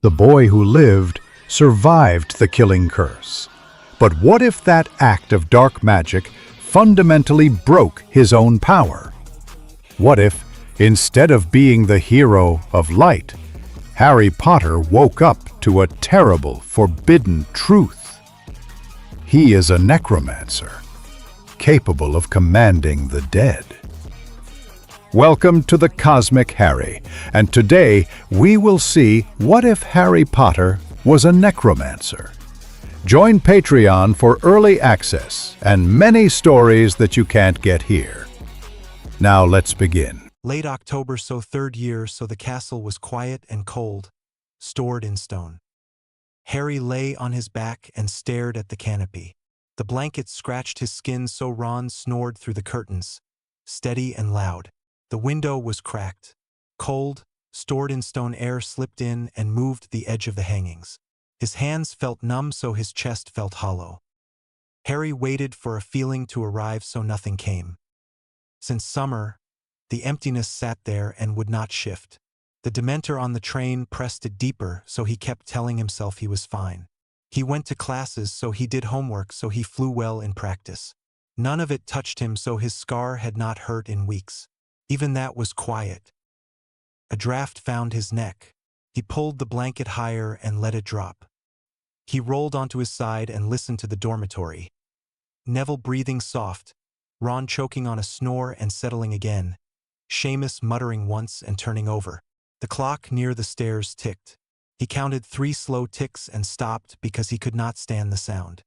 The boy who lived survived the killing curse. But what if that act of dark magic fundamentally broke his own power? What if, instead of being the hero of light, Harry Potter woke up to a terrible, forbidden truth? He is a necromancer, capable of commanding the dead. Welcome to the Cosmic Harry, and today we will see what if Harry Potter was a necromancer. Join Patreon for early access and many stories that you can't get here. Now let's begin. Late October, so third year, so the castle was quiet and cold, stored in stone. Harry lay on his back and stared at the canopy. The blanket scratched his skin, so Ron snored through the curtains, steady and loud. The window was cracked. Cold, stored in stone air slipped in and moved the edge of the hangings. His hands felt numb, so his chest felt hollow. Harry waited for a feeling to arrive, so nothing came. Since summer, the emptiness sat there and would not shift. The Dementor on the train pressed it deeper, so he kept telling himself he was fine. He went to classes, so he did homework, so he flew well in practice. None of it touched him, so his scar had not hurt in weeks. Even that was quiet. A draft found his neck. He pulled the blanket higher and let it drop. He rolled onto his side and listened to the dormitory. Neville breathing soft, Ron choking on a snore and settling again, Seamus muttering once and turning over. The clock near the stairs ticked. He counted 3 slow ticks and stopped because he could not stand the sound.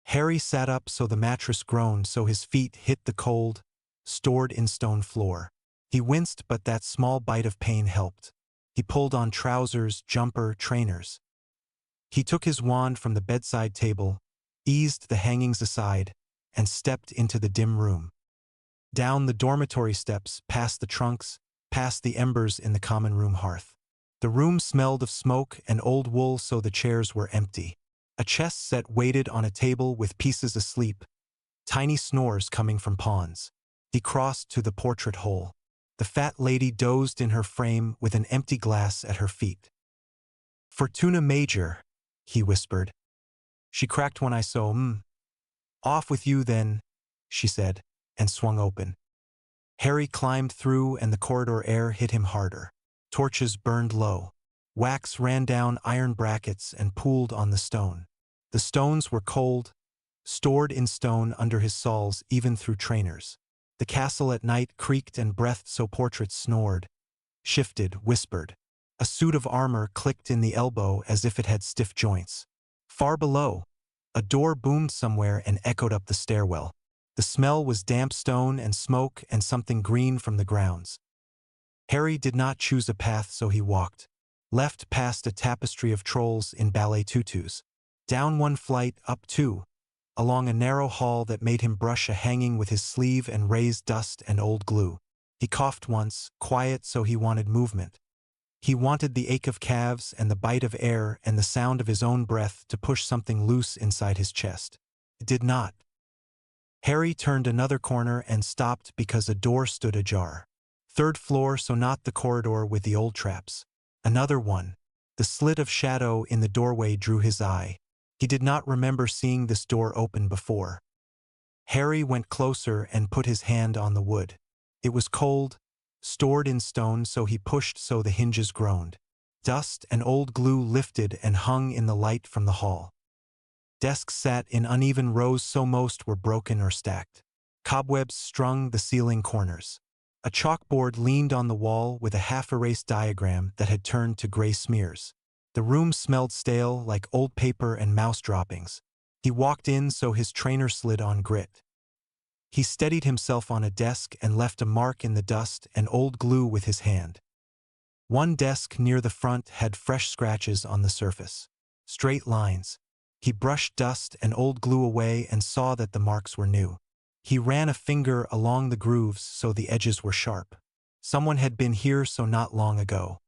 Harry sat up, so the mattress groaned, so his feet hit the cold, stored in stone floor. He winced, but that small bite of pain helped. He pulled on trousers, jumper, trainers. He took his wand from the bedside table, eased the hangings aside, and stepped into the dim room. Down the dormitory steps, past the trunks, past the embers in the common room hearth. The room smelled of smoke and old wool, so the chairs were empty. A chess set waited on a table with pieces asleep, tiny snores coming from pawns. He crossed to the portrait hole. The fat lady dozed in her frame with an empty glass at her feet. "Fortuna Major," he whispered. She cracked one eye, so, "Off with you then," she said, and swung open. Harry climbed through, and the corridor air hit him harder. Torches burned low. Wax ran down iron brackets and pooled on the stone. The stones were cold, stored in stone under his soles, even through trainers. The castle at night creaked and breathed, so portraits snored, shifted, whispered. A suit of armor clicked in the elbow as if it had stiff joints. Far below, a door boomed somewhere and echoed up the stairwell. The smell was damp stone and smoke and something green from the grounds. Harry did not choose a path, so he walked. Left past a tapestry of trolls in ballet tutus. Down one flight, up 2. Along a narrow hall that made him brush a hanging with his sleeve and raise dust and old glue. He coughed once, quiet, so he wanted movement. He wanted the ache of calves and the bite of air and the sound of his own breath to push something loose inside his chest. It did not. Harry turned another corner and stopped because a door stood ajar. 3rd floor, so not the corridor with the old traps. Another one. The slit of shadow in the doorway drew his eye. He did not remember seeing this door open before. Harry went closer and put his hand on the wood. It was cold, stored in stone, so he pushed, so the hinges groaned. Dust and old glue lifted and hung in the light from the hall. Desks sat in uneven rows, so most were broken or stacked. Cobwebs strung the ceiling corners. A chalkboard leaned on the wall with a half-erased diagram that had turned to gray smears. The room smelled stale, like old paper and mouse droppings. He walked in, so his trainer slid on grit. He steadied himself on a desk and left a mark in the dust and old glue with his hand. One desk near the front had fresh scratches on the surface. Straight lines. He brushed dust and old glue away and saw that the marks were new. He ran a finger along the grooves, so the edges were sharp. Someone had been here, so not long ago.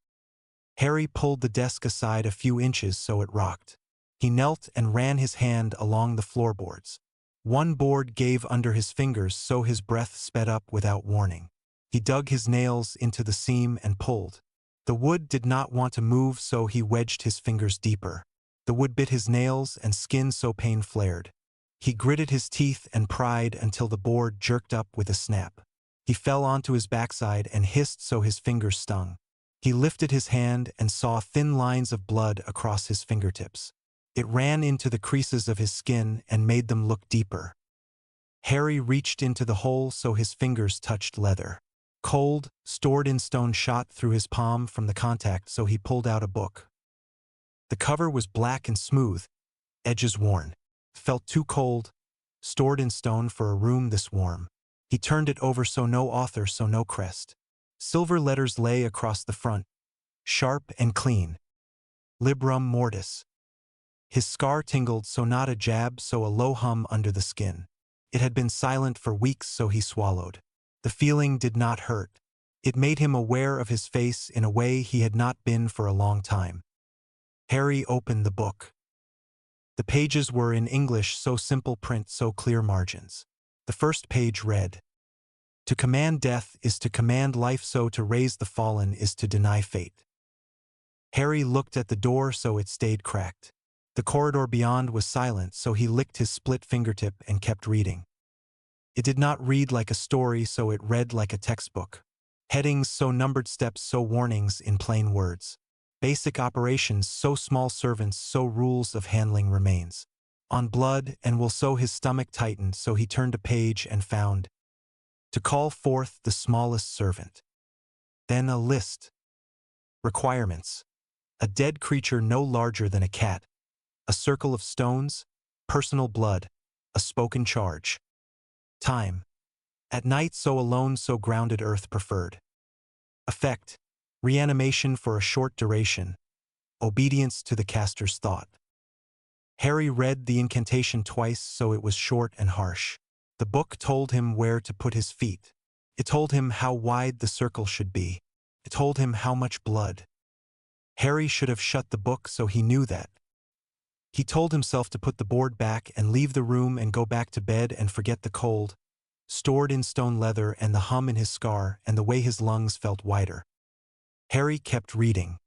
Harry pulled the desk aside a few inches, so it rocked. He knelt and ran his hand along the floorboards. One board gave under his fingers, so his breath sped up without warning. He dug his nails into the seam and pulled. The wood did not want to move, so he wedged his fingers deeper. The wood bit his nails and skin, so pain flared. He gritted his teeth and pried until the board jerked up with a snap. He fell onto his backside and hissed so his fingers stung. He lifted his hand and saw thin lines of blood across his fingertips. It ran into the creases of his skin and made them look deeper. Harry reached into the hole so his fingers touched leather. Cold, stored in stone shot through his palm from the contact, so he pulled out a book. The cover was black and smooth, edges worn. Felt too cold, stored in stone for a room this warm. He turned it over, so no author, so no crest. Silver letters lay across the front, sharp and clean. Librum mortis. His scar tingled, so not a jab, so a low hum under the skin. It had been silent for weeks, so he swallowed. The feeling did not hurt. It made him aware of his face in a way he had not been for a long time. Harry opened the book. The pages were in English, so simple print, so clear margins. The first page read, "To command death is to command life, so to raise the fallen is to deny fate." Harry looked at the door, so it stayed cracked. The corridor beyond was silent, so he licked his split fingertip and kept reading. It did not read like a story, so it read like a textbook. Headings, so numbered, steps, so warnings in plain words. Basic operations, so small servants, so rules of handling remains. On blood and will, so his stomach tightened, so he turned a page and found, "To call forth the smallest servant." Then a list. Requirements. A dead creature no larger than a cat. A circle of stones. Personal blood. A spoken charge. Time. At night, so alone, so grounded, earth preferred. Effect. Reanimation for a short duration. Obedience to the caster's thought. Harry read the incantation twice, so it was short and harsh. The book told him where to put his feet. It told him how wide the circle should be. It told him how much blood. Harry should have shut the book, so he knew that. He told himself to put the board back and leave the room and go back to bed and forget the cold, stored in stone leather, and the hum in his scar and the way his lungs felt wider. Harry kept reading.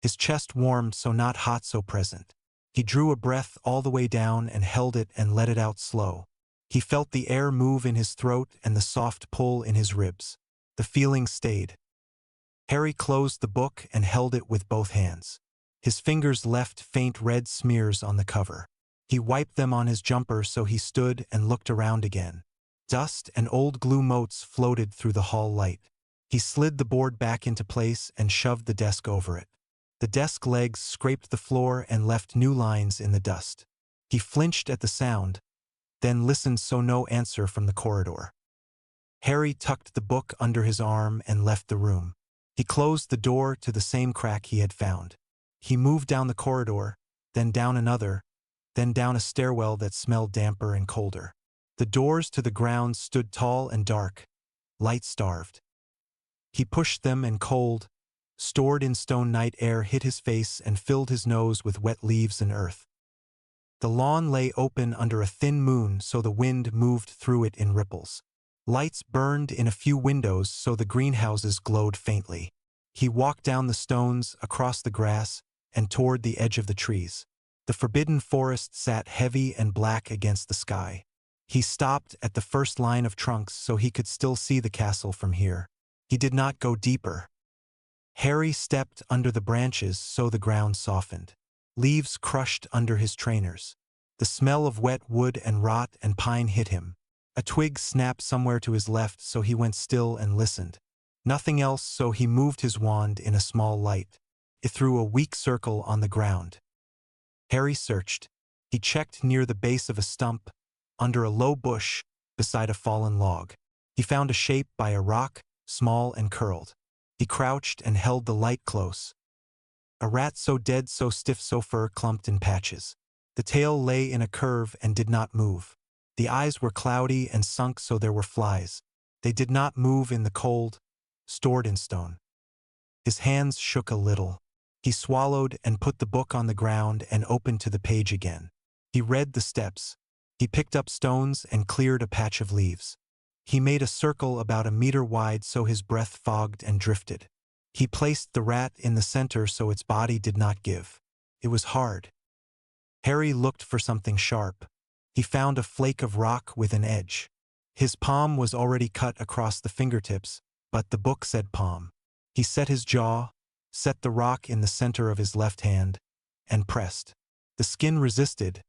His chest warmed, so not hot, so present. He drew a breath all the way down and held it and let it out slow. He felt the air move in his throat and the soft pull in his ribs. The feeling stayed. Harry closed the book and held it with both hands. His fingers left faint red smears on the cover. He wiped them on his jumper, so he stood and looked around again. Dust and old glue motes floated through the hall light. He slid the board back into place and shoved the desk over it. The desk legs scraped the floor and left new lines in the dust. He flinched at the sound, then listened, so no answer from the corridor. Harry tucked the book under his arm and left the room. He closed the door to the same crack he had found. He moved down the corridor, then down another, then down a stairwell that smelled damper and colder. The doors to the ground stood tall and dark, light-starved. He pushed them, and cold, stored in stone night air hit his face and filled his nose with wet leaves and earth. The lawn lay open under a thin moon, so the wind moved through it in ripples. Lights burned in a few windows, so the greenhouses glowed faintly. He walked down the stones, across the grass, and toward the edge of the trees. The forbidden forest sat heavy and black against the sky. He stopped at the first line of trunks, so he could still see the castle from here. He did not go deeper. Harry stepped under the branches, so the ground softened. Leaves crushed under his trainers. The smell of wet wood and rot and pine hit him. A twig snapped somewhere to his left, so he went still and listened. Nothing else, so he moved his wand in a small light. It threw a weak circle on the ground. Harry searched. He checked near the base of a stump, under a low bush, beside a fallen log. He found a shape by a rock, small and curled. He crouched and held the light close. A rat, so dead, so stiff, so fur clumped in patches. The tail lay in a curve and did not move. The eyes were cloudy and sunk, so there were flies. They did not move in the cold, stored in stone. His hands shook a little. He swallowed and put the book on the ground and opened to the page again. He read the steps. He picked up stones and cleared a patch of leaves. He made a circle about a meter wide, so his breath fogged and drifted. He placed the rat in the center so its body did not give. It was hard. Harry looked for something sharp. He found a flake of rock with an edge. His palm was already cut across the fingertips, but the book said palm. He set his jaw, set the rock in the center of his left hand, and pressed. The skin resisted,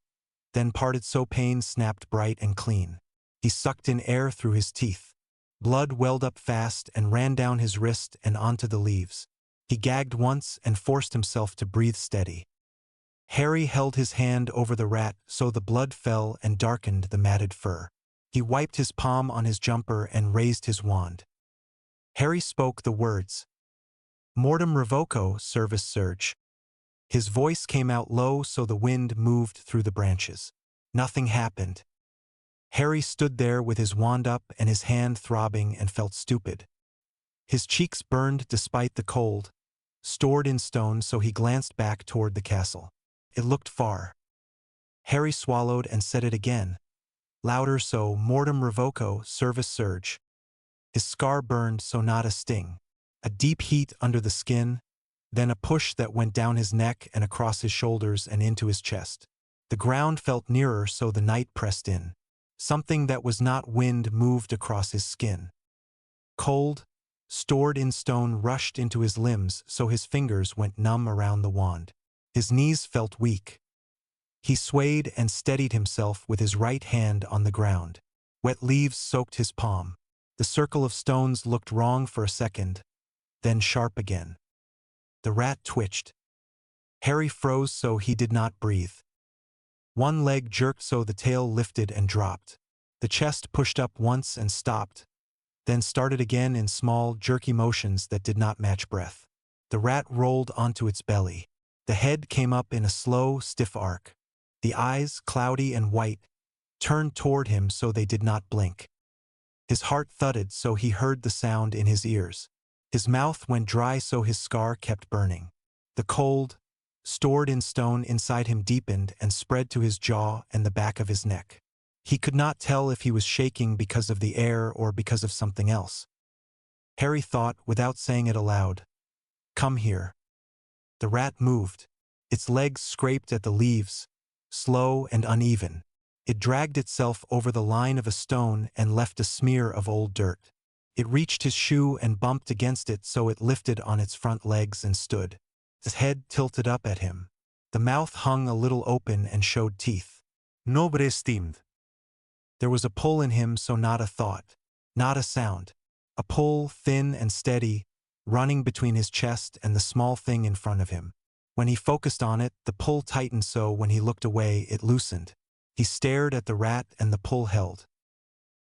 then parted so pain snapped bright and clean. He sucked in air through his teeth. Blood welled up fast and ran down his wrist and onto the leaves. He gagged once and forced himself to breathe steady. Harry held his hand over the rat so the blood fell and darkened the matted fur. He wiped his palm on his jumper and raised his wand. Harry spoke the words, "Mortem revoco, service surge." His voice came out low so the wind moved through the branches. Nothing happened. Harry stood there with his wand up and his hand throbbing and felt stupid. His cheeks burned despite the cold, stored in stone, so he glanced back toward the castle. It looked far. Harry swallowed and said it again, louder so mortem revoco, service surge. His scar burned so not a sting. A deep heat under the skin, then a push that went down his neck and across his shoulders and into his chest. The ground felt nearer so the night pressed in. Something that was not wind moved across his skin. Cold, stored in stone rushed into his limbs so his fingers went numb around the wand. His knees felt weak. He swayed and steadied himself with his right hand on the ground. Wet leaves soaked his palm. The circle of stones looked wrong for a second, then sharp again. The rat twitched. Harry froze so he did not breathe. One leg jerked so the tail lifted and dropped. The chest pushed up once and stopped, then started again in small, jerky motions that did not match breath. The rat rolled onto its belly. The head came up in a slow, stiff arc. The eyes, cloudy and white, turned toward him so they did not blink. His heart thudded so he heard the sound in his ears. His mouth went dry so his scar kept burning. The cold, stored in stone inside him deepened and spread to his jaw and the back of his neck. He could not tell if he was shaking because of the air or because of something else. Harry thought, without saying it aloud, "Come here." The rat moved. Its legs scraped at the leaves, slow and uneven. It dragged itself over the line of a stone and left a smear of old dirt. It reached his shoe and bumped against it so it lifted on its front legs and stood. His head tilted up at him. The mouth hung a little open and showed teeth. Nobre esteemed. There was a pull in him so not a thought, not a sound. A pull, thin and steady, running between his chest and the small thing in front of him. When he focused on it, the pull tightened so when he looked away, it loosened. He stared at the rat and the pull held.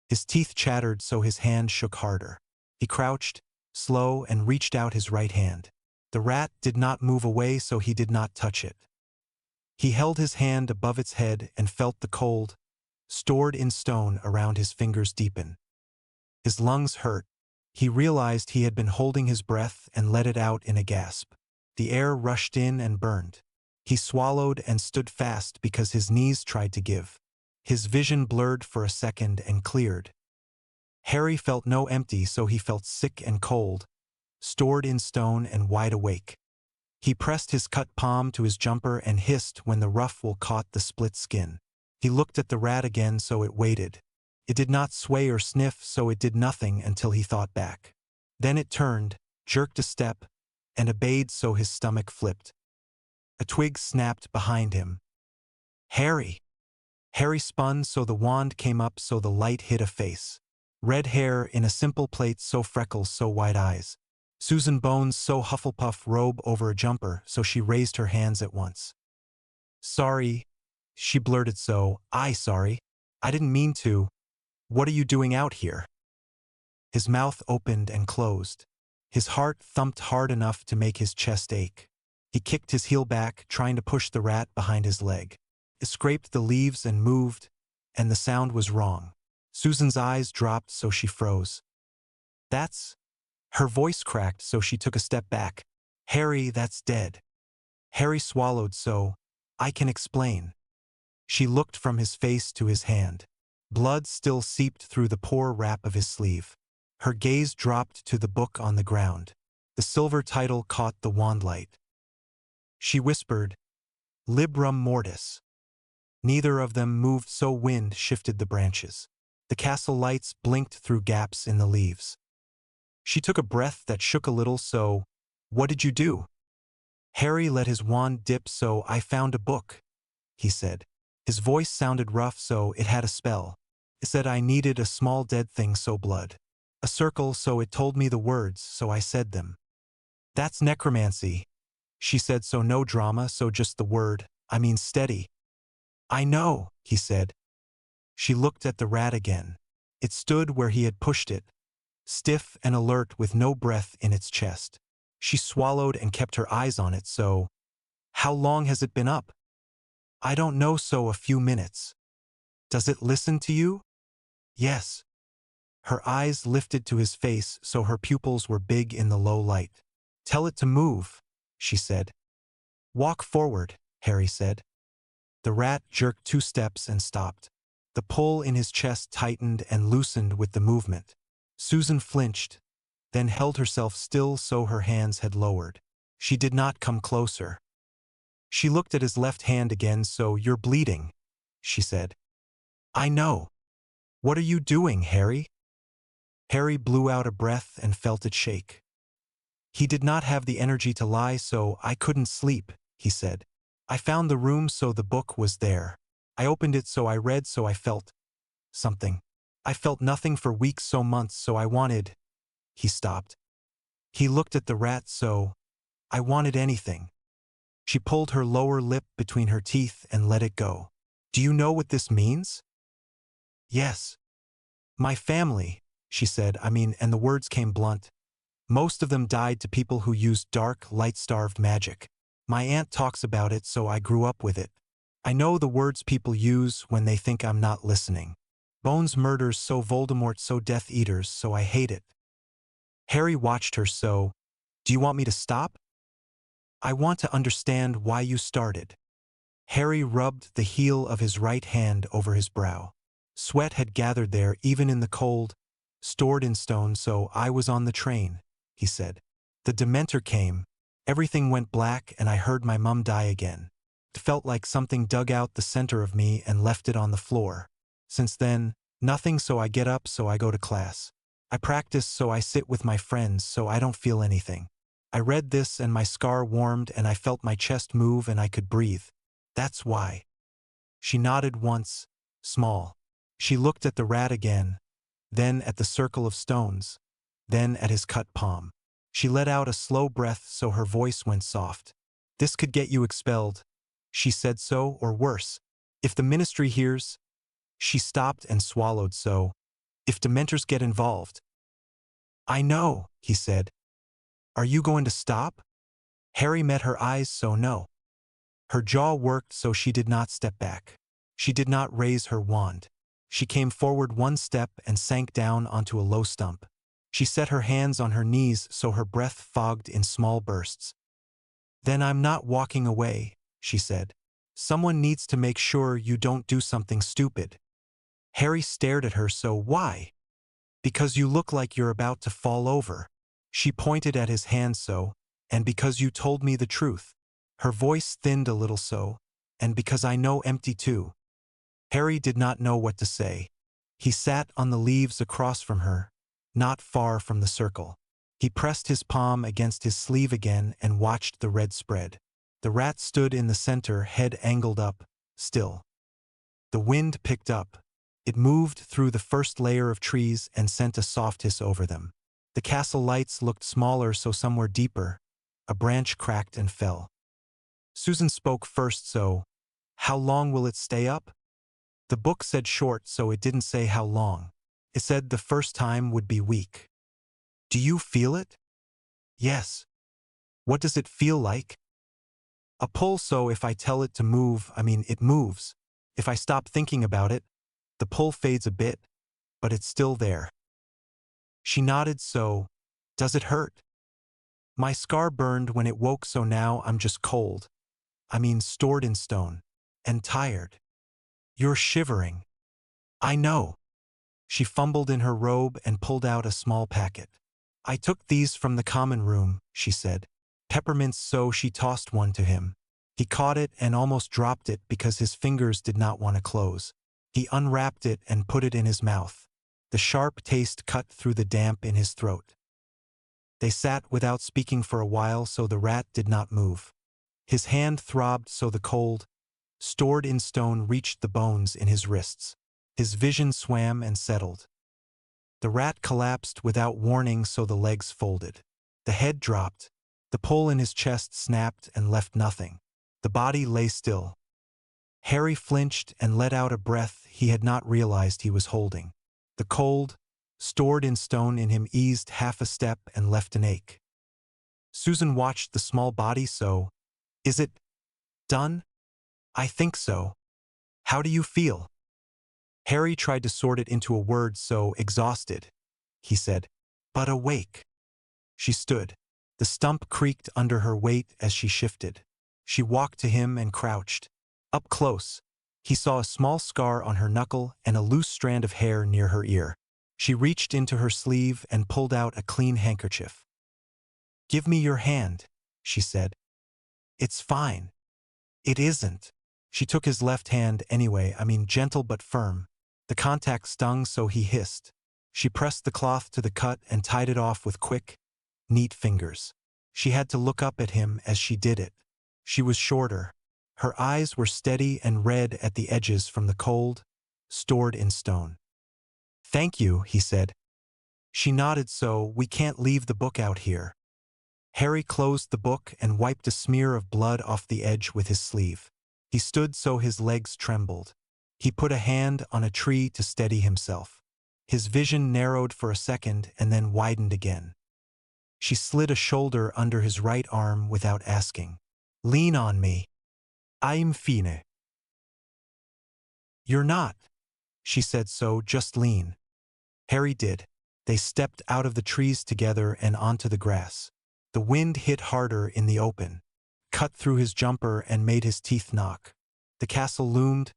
His teeth chattered so his hand shook harder. He crouched, slow, and reached out his right hand. The rat did not move away so he did not touch it. He held his hand above its head and felt the cold, stored in stone around his fingers deepen. His lungs hurt. He realized he had been holding his breath and let it out in a gasp. The air rushed in and burned. He swallowed and stood fast because his knees tried to give. His vision blurred for a second and cleared. Harry felt no empty so he felt sick and cold, stored in stone and wide awake. He pressed his cut palm to his jumper and hissed when the rough wool caught the split skin. He looked at the rat again so it waited. It did not sway or sniff so it did nothing until he thought back. Then it turned, jerked a step, and obeyed so his stomach flipped. A twig snapped behind him. Harry! Harry spun so the wand came up so the light hit a face. Red hair in a simple plait so freckles so wide eyes. Susan Bones so Hufflepuff robe over a jumper so she raised her hands at once. Sorry, she blurted so, sorry. I didn't mean to. What are you doing out here? His mouth opened and closed. His heart thumped hard enough to make his chest ache. He kicked his heel back, trying to push the rat behind his leg. It scraped the leaves and moved, and the sound was wrong. Susan's eyes dropped so she froze. That's... Her voice cracked so she took a step back. Harry, that's dead. Harry swallowed so, I can explain. She looked from his face to his hand. Blood still seeped through the poor wrap of his sleeve. Her gaze dropped to the book on the ground. The silver title caught the wand light. She whispered, Librum mortis. Neither of them moved, so wind shifted the branches. The castle lights blinked through gaps in the leaves. She took a breath that shook a little. So, what did you do? Harry let his wand dip. So I found a book, he said. His voice sounded rough, so it had a spell. It said I needed a small dead thing, so blood. A circle, so it told me the words, so I said them. That's necromancy, she said. So no drama, so just the word, steady. I know, he said. She looked at the rat again. It stood where he had pushed it, stiff and alert with no breath in its chest. She swallowed and kept her eyes on it. So, how long has it been up? I don't know, so a few minutes. Does it listen to you? Yes. Her eyes lifted to his face, so her pupils were big in the low light. Tell it to move, she said. Walk forward, Harry said. The rat jerked 2 steps and stopped. The pull in his chest tightened and loosened with the movement. Susan flinched, then held herself still, so her hands had lowered. She did not come closer. She looked at his left hand again. So you're bleeding, she said. I know. What are you doing, Harry? Harry blew out a breath and felt it shake. He did not have the energy to lie. So I couldn't sleep, he said. I found the room, so the book was there. I opened it, so I read, so I felt something. I felt nothing for weeks, so months, so I wanted. He stopped. He looked at the rat. So I wanted anything. She pulled her lower lip between her teeth and let it go. Do you know what this means? Yes. My family, she said. And the words came blunt. Most of them died to people who used dark, light-starved magic. My aunt talks about it, so I grew up with it. I know the words people use when they think I'm not listening. Bones murders, so Voldemort, so Death Eaters, so I hate it. Harry watched her. So, do you want me to stop? I want to understand why you started. Harry rubbed the heel of his right hand over his brow. Sweat had gathered there, even in the cold, stored in stone. So I was on the train, he said. The Dementor came. Everything went black, and I heard my mum die again. It felt like something dug out the center of me and left it on the floor. Since then, nothing, so I get up, so I go to class. I practice, so I sit with my friends, so I don't feel anything. I read this and my scar warmed and I felt my chest move and I could breathe. That's why. She nodded once, small. She looked at the rat again, then at the circle of stones, then at his cut palm. She let out a slow breath, so her voice went soft. This could get you expelled. She said, so, or worse. If the ministry hears. She stopped and swallowed. So, if Dementors get involved. I know, he said. Are you going to stop? Harry met her eyes. So no. Her jaw worked, so she did not step back. She did not raise her wand. She came forward 1 step and sank down onto a low stump. She set her hands on her knees, so her breath fogged in small bursts. Then I'm not walking away, she said. Someone needs to make sure you don't do something stupid. Harry stared at her. So why? Because you look like you're about to fall over. She pointed at his hand. So, and because you told me the truth. Her voice thinned a little. So, and because I know empty too. Harry did not know what to say. He sat on the leaves across from her, not far from the circle. He pressed his palm against his sleeve again and watched the red spread. The rat stood in the center, head angled up, still. The wind picked up. It moved through the first layer of trees and sent a soft hiss over them. The castle lights looked smaller, so some were deeper. A branch cracked and fell. Susan spoke first. So, how long will it stay up? The book said short, so it didn't say how long. It said the first time would be weak. Do you feel it? Yes. What does it feel like? A pull. So if I tell it to move, it moves. If I stop thinking about it, the pull fades a bit, but it's still there. She nodded. So, does it hurt? My scar burned when it woke, so now I'm just cold. Stored in stone. And tired. You're shivering. I know. She fumbled in her robe and pulled out a small packet. I took these from the common room, she said. Peppermints, so she tossed one to him. He caught it and almost dropped it because his fingers did not want to close. He unwrapped it and put it in his mouth. The sharp taste cut through the damp in his throat. They sat without speaking for a while, so the rat did not move. His hand throbbed, so the cold, stored in stone, reached the bones in his wrists. His vision swam and settled. The rat collapsed without warning, so the legs folded. The head dropped. The pull in his chest snapped and left nothing. The body lay still. Harry flinched and let out a breath he had not realized he was holding. The cold, stored in stone in him, eased half a step and left an ache. Susan watched the small body. So, is it done? I think so. How do you feel? Harry tried to sort it into a word. So exhausted, he said, but awake. She stood. The stump creaked under her weight as she shifted. She walked to him and crouched. Up close, he saw a small scar on her knuckle and a loose strand of hair near her ear. She reached into her sleeve and pulled out a clean handkerchief. Give me your hand, she said. It's fine. It isn't. She took his left hand anyway, gentle but firm. The contact stung, so he hissed. She pressed the cloth to the cut and tied it off with quick, neat fingers. She had to look up at him as she did it. She was shorter. Her eyes were steady and red at the edges from the cold, stored in stone. Thank you, he said. She nodded. So we can't leave the book out here. Harry closed the book and wiped a smear of blood off the edge with his sleeve. He stood so his legs trembled. He put a hand on a tree to steady himself. His vision narrowed for a second and then widened again. She slid a shoulder under his right arm without asking. Lean on me. I'm fine. You're not, she said. So just lean. Harry did. They stepped out of the trees together and onto the grass. The wind hit harder in the open, cut through his jumper and made his teeth knock. The castle loomed,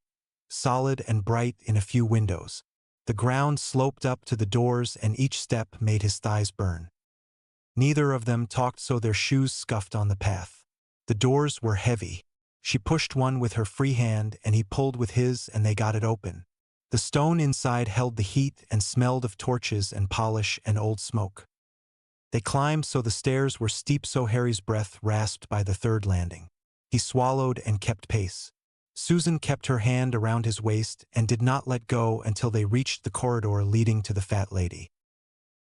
solid and bright in a few windows. The ground sloped up to the doors and each step made his thighs burn. Neither of them talked, so their shoes scuffed on the path. The doors were heavy. She pushed one with her free hand and he pulled with his and they got it open. The stone inside held the heat and smelled of torches and polish and old smoke. They climbed so the stairs were steep, so Harry's breath rasped by the third landing. He swallowed and kept pace. Susan kept her hand around his waist and did not let go until they reached the corridor leading to the fat lady.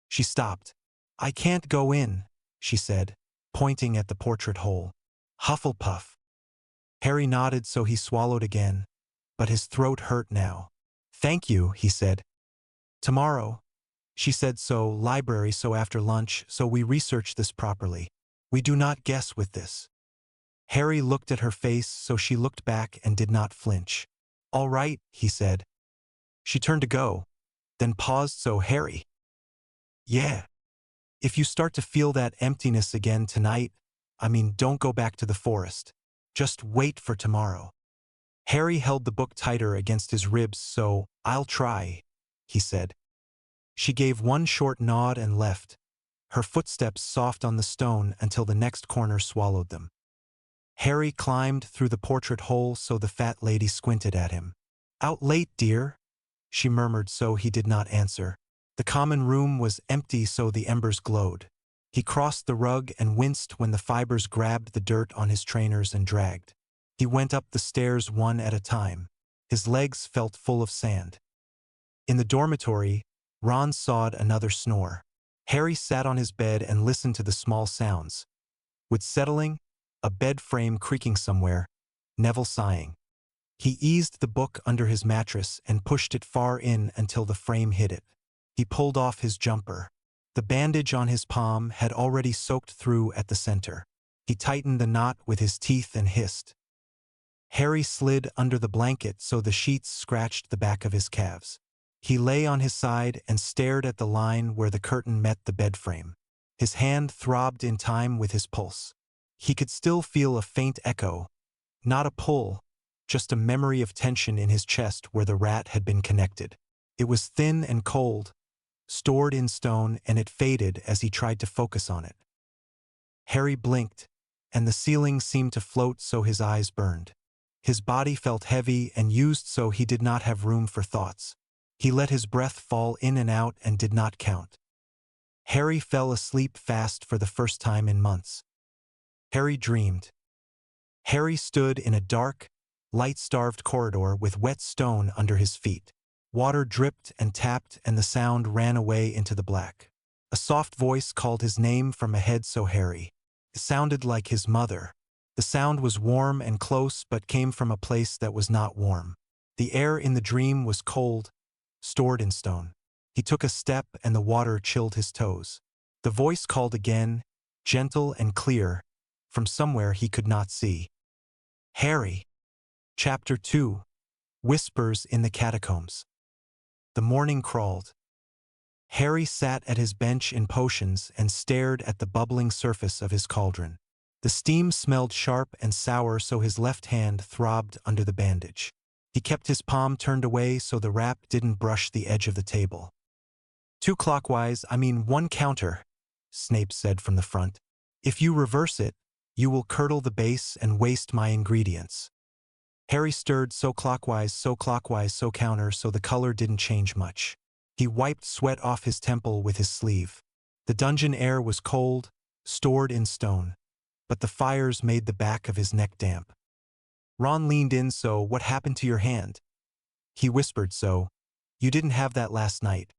She stopped. I can't go in, she said, pointing at the portrait hole. Hufflepuff. Harry nodded, so he swallowed again, but his throat hurt now. Thank you, he said. Tomorrow, she said. So library, so after lunch, so we research this properly. We do not guess with this. Harry looked at her face, so she looked back and did not flinch. All right, he said. She turned to go, then paused. So Harry. Yeah. If you start to feel that emptiness again tonight, don't go back to the forest. Just wait for tomorrow. Harry held the book tighter against his ribs. So I'll try, he said. She gave one short nod and left, her footsteps soft on the stone until the next corner swallowed them. Harry climbed through the portrait hole, so the fat lady squinted at him. Out late, dear? She murmured, so he did not answer. The common room was empty, so the embers glowed. He crossed the rug and winced when the fibers grabbed the dirt on his trainers and dragged. He went up the stairs one at a time. His legs felt full of sand. In the dormitory, Ron sawed another snore. Harry sat on his bed and listened to the small sounds. With settling, a bed frame creaking somewhere, Neville sighing. He eased the book under his mattress and pushed it far in until the frame hit it. He pulled off his jumper. The bandage on his palm had already soaked through at the center. He tightened the knot with his teeth and hissed. Harry slid under the blanket so the sheets scratched the back of his calves. He lay on his side and stared at the line where the curtain met the bed frame. His hand throbbed in time with his pulse. He could still feel a faint echo, not a pull, just a memory of tension in his chest where the rat had been connected. It was thin and cold, stored in stone, and it faded as he tried to focus on it. Harry blinked, and the ceiling seemed to float so his eyes burned. His body felt heavy and used so he did not have room for thoughts. He let his breath fall in and out and did not count. Harry fell asleep fast for the first time in months. Harry dreamed. Harry stood in a dark, light-starved corridor with wet stone under his feet. Water dripped and tapped and the sound ran away into the black. A soft voice called his name from ahead so Harry. It sounded like his mother. The sound was warm and close but came from a place that was not warm. The air in the dream was cold, stored in stone. He took a step and the water chilled his toes. The voice called again, gentle and clear, from somewhere he could not see. Harry. Chapter 2. Whispers in the Catacombs. The morning crawled. Harry sat at his bench in potions and stared at the bubbling surface of his cauldron. The steam smelled sharp and sour so his left hand throbbed under the bandage. He kept his palm turned away so the wrap didn't brush the edge of the table. 2 clockwise, 1 counter, Snape said from the front. If you reverse it, you will curdle the base and waste my ingredients. Harry stirred so clockwise, so counter so the color didn't change much. He wiped sweat off his temple with his sleeve. The dungeon air was cold, stored in stone, but the fires made the back of his neck damp. Ron leaned in so, what happened to your hand? He whispered so, you didn't have that last night.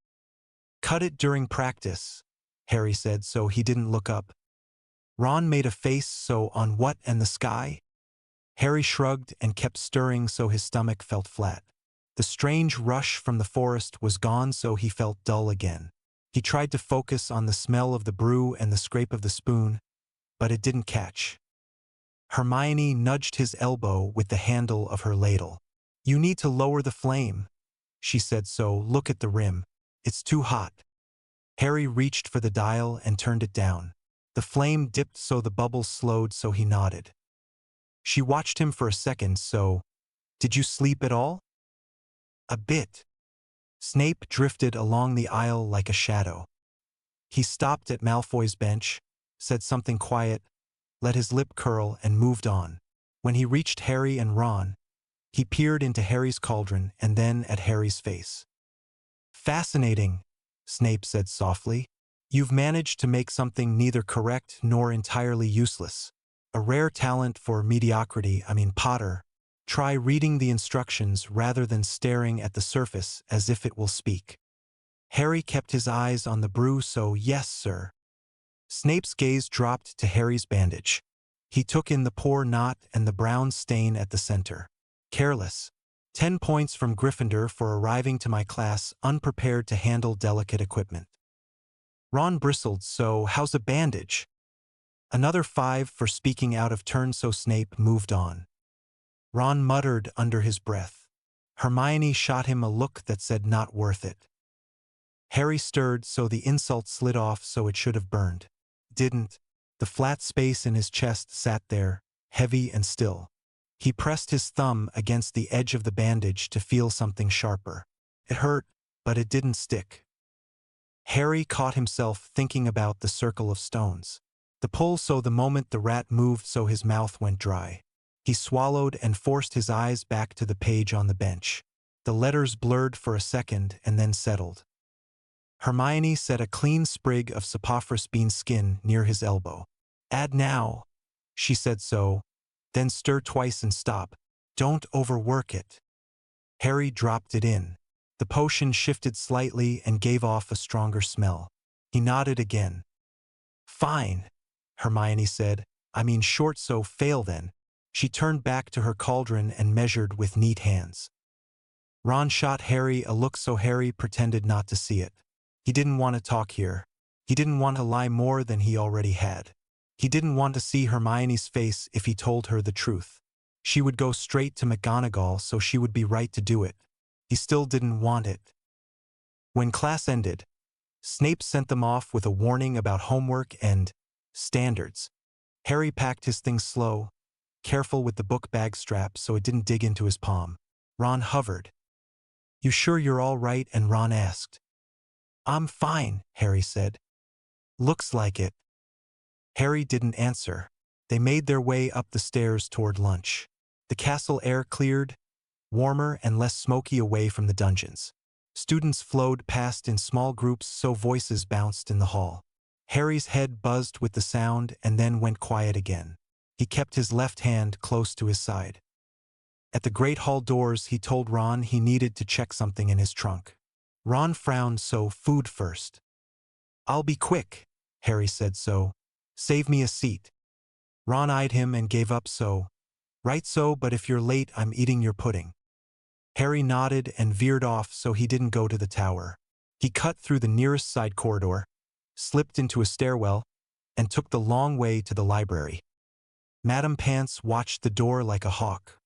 Cut it during practice, Harry said so he didn't look up. Ron made a face so on what and the sky? Harry shrugged and kept stirring so his stomach felt flat. The strange rush from the forest was gone so he felt dull again. He tried to focus on the smell of the brew and the scrape of the spoon, but it didn't catch. Hermione nudged his elbow with the handle of her ladle. You need to lower the flame, she said so, look at the rim. It's too hot. Harry reached for the dial and turned it down. The flame dipped so the bubbles slowed so he nodded. She watched him for a second so, did you sleep at all? A bit. Snape drifted along the aisle like a shadow. He stopped at Malfoy's bench, said something quiet, let his lip curl and moved on. When he reached Harry and Ron, he peered into Harry's cauldron and then at Harry's face. Fascinating, Snape said softly. You've managed to make something neither correct nor entirely useless. A rare talent for mediocrity, Potter. Try reading the instructions rather than staring at the surface as if it will speak. Harry kept his eyes on the brew so, yes, sir. Snape's gaze dropped to Harry's bandage. He took in the poor knot and the brown stain at the center. Careless. 10 points from Gryffindor for arriving to my class unprepared to handle delicate equipment. Ron bristled so, how's a bandage? Another 5 for speaking out of turn so Snape moved on. Ron muttered under his breath. Hermione shot him a look that said not worth it. Harry stirred so the insult slid off so it should have burned. Didn't. The flat space in his chest sat there, heavy and still. He pressed his thumb against the edge of the bandage to feel something sharper. It hurt, but it didn't stick. Harry caught himself thinking about the circle of stones. The pull so the moment the rat moved so his mouth went dry. He swallowed and forced his eyes back to the page on the bench. The letters blurred for a second and then settled. Hermione set a clean sprig of Sapophorus bean skin near his elbow. Add now, she said so, then stir twice and stop. Don't overwork it. Harry dropped it in. The potion shifted slightly and gave off a stronger smell. He nodded again. Fine, Hermione said. Short so fail then. She turned back to her cauldron and measured with neat hands. Ron shot Harry a look so Harry pretended not to see it. He didn't want to talk here. He didn't want to lie more than he already had. He didn't want to see Hermione's face if he told her the truth. She would go straight to McGonagall so she would be right to do it. He still didn't want it. When class ended, Snape sent them off with a warning about homework and standards. Harry packed his things slow, careful with the book bag strap so it didn't dig into his palm. Ron hovered. You sure you're all right? And Ron asked. I'm fine, Harry said. Looks like it. Harry didn't answer. They made their way up the stairs toward lunch. The castle air cleared, warmer and less smoky away from the dungeons. Students flowed past in small groups so voices bounced in the hall. Harry's head buzzed with the sound and then went quiet again. He kept his left hand close to his side. At the great hall doors, he told Ron he needed to check something in his trunk. Ron frowned, so food first. I'll be quick, Harry said, so save me a seat. Ron eyed him and gave up, so right, so, but if you're late, I'm eating your pudding. Harry nodded and veered off so he didn't go to the tower. He cut through the nearest side corridor, slipped into a stairwell, and took the long way to the library. Madame Pants watched the door like a hawk.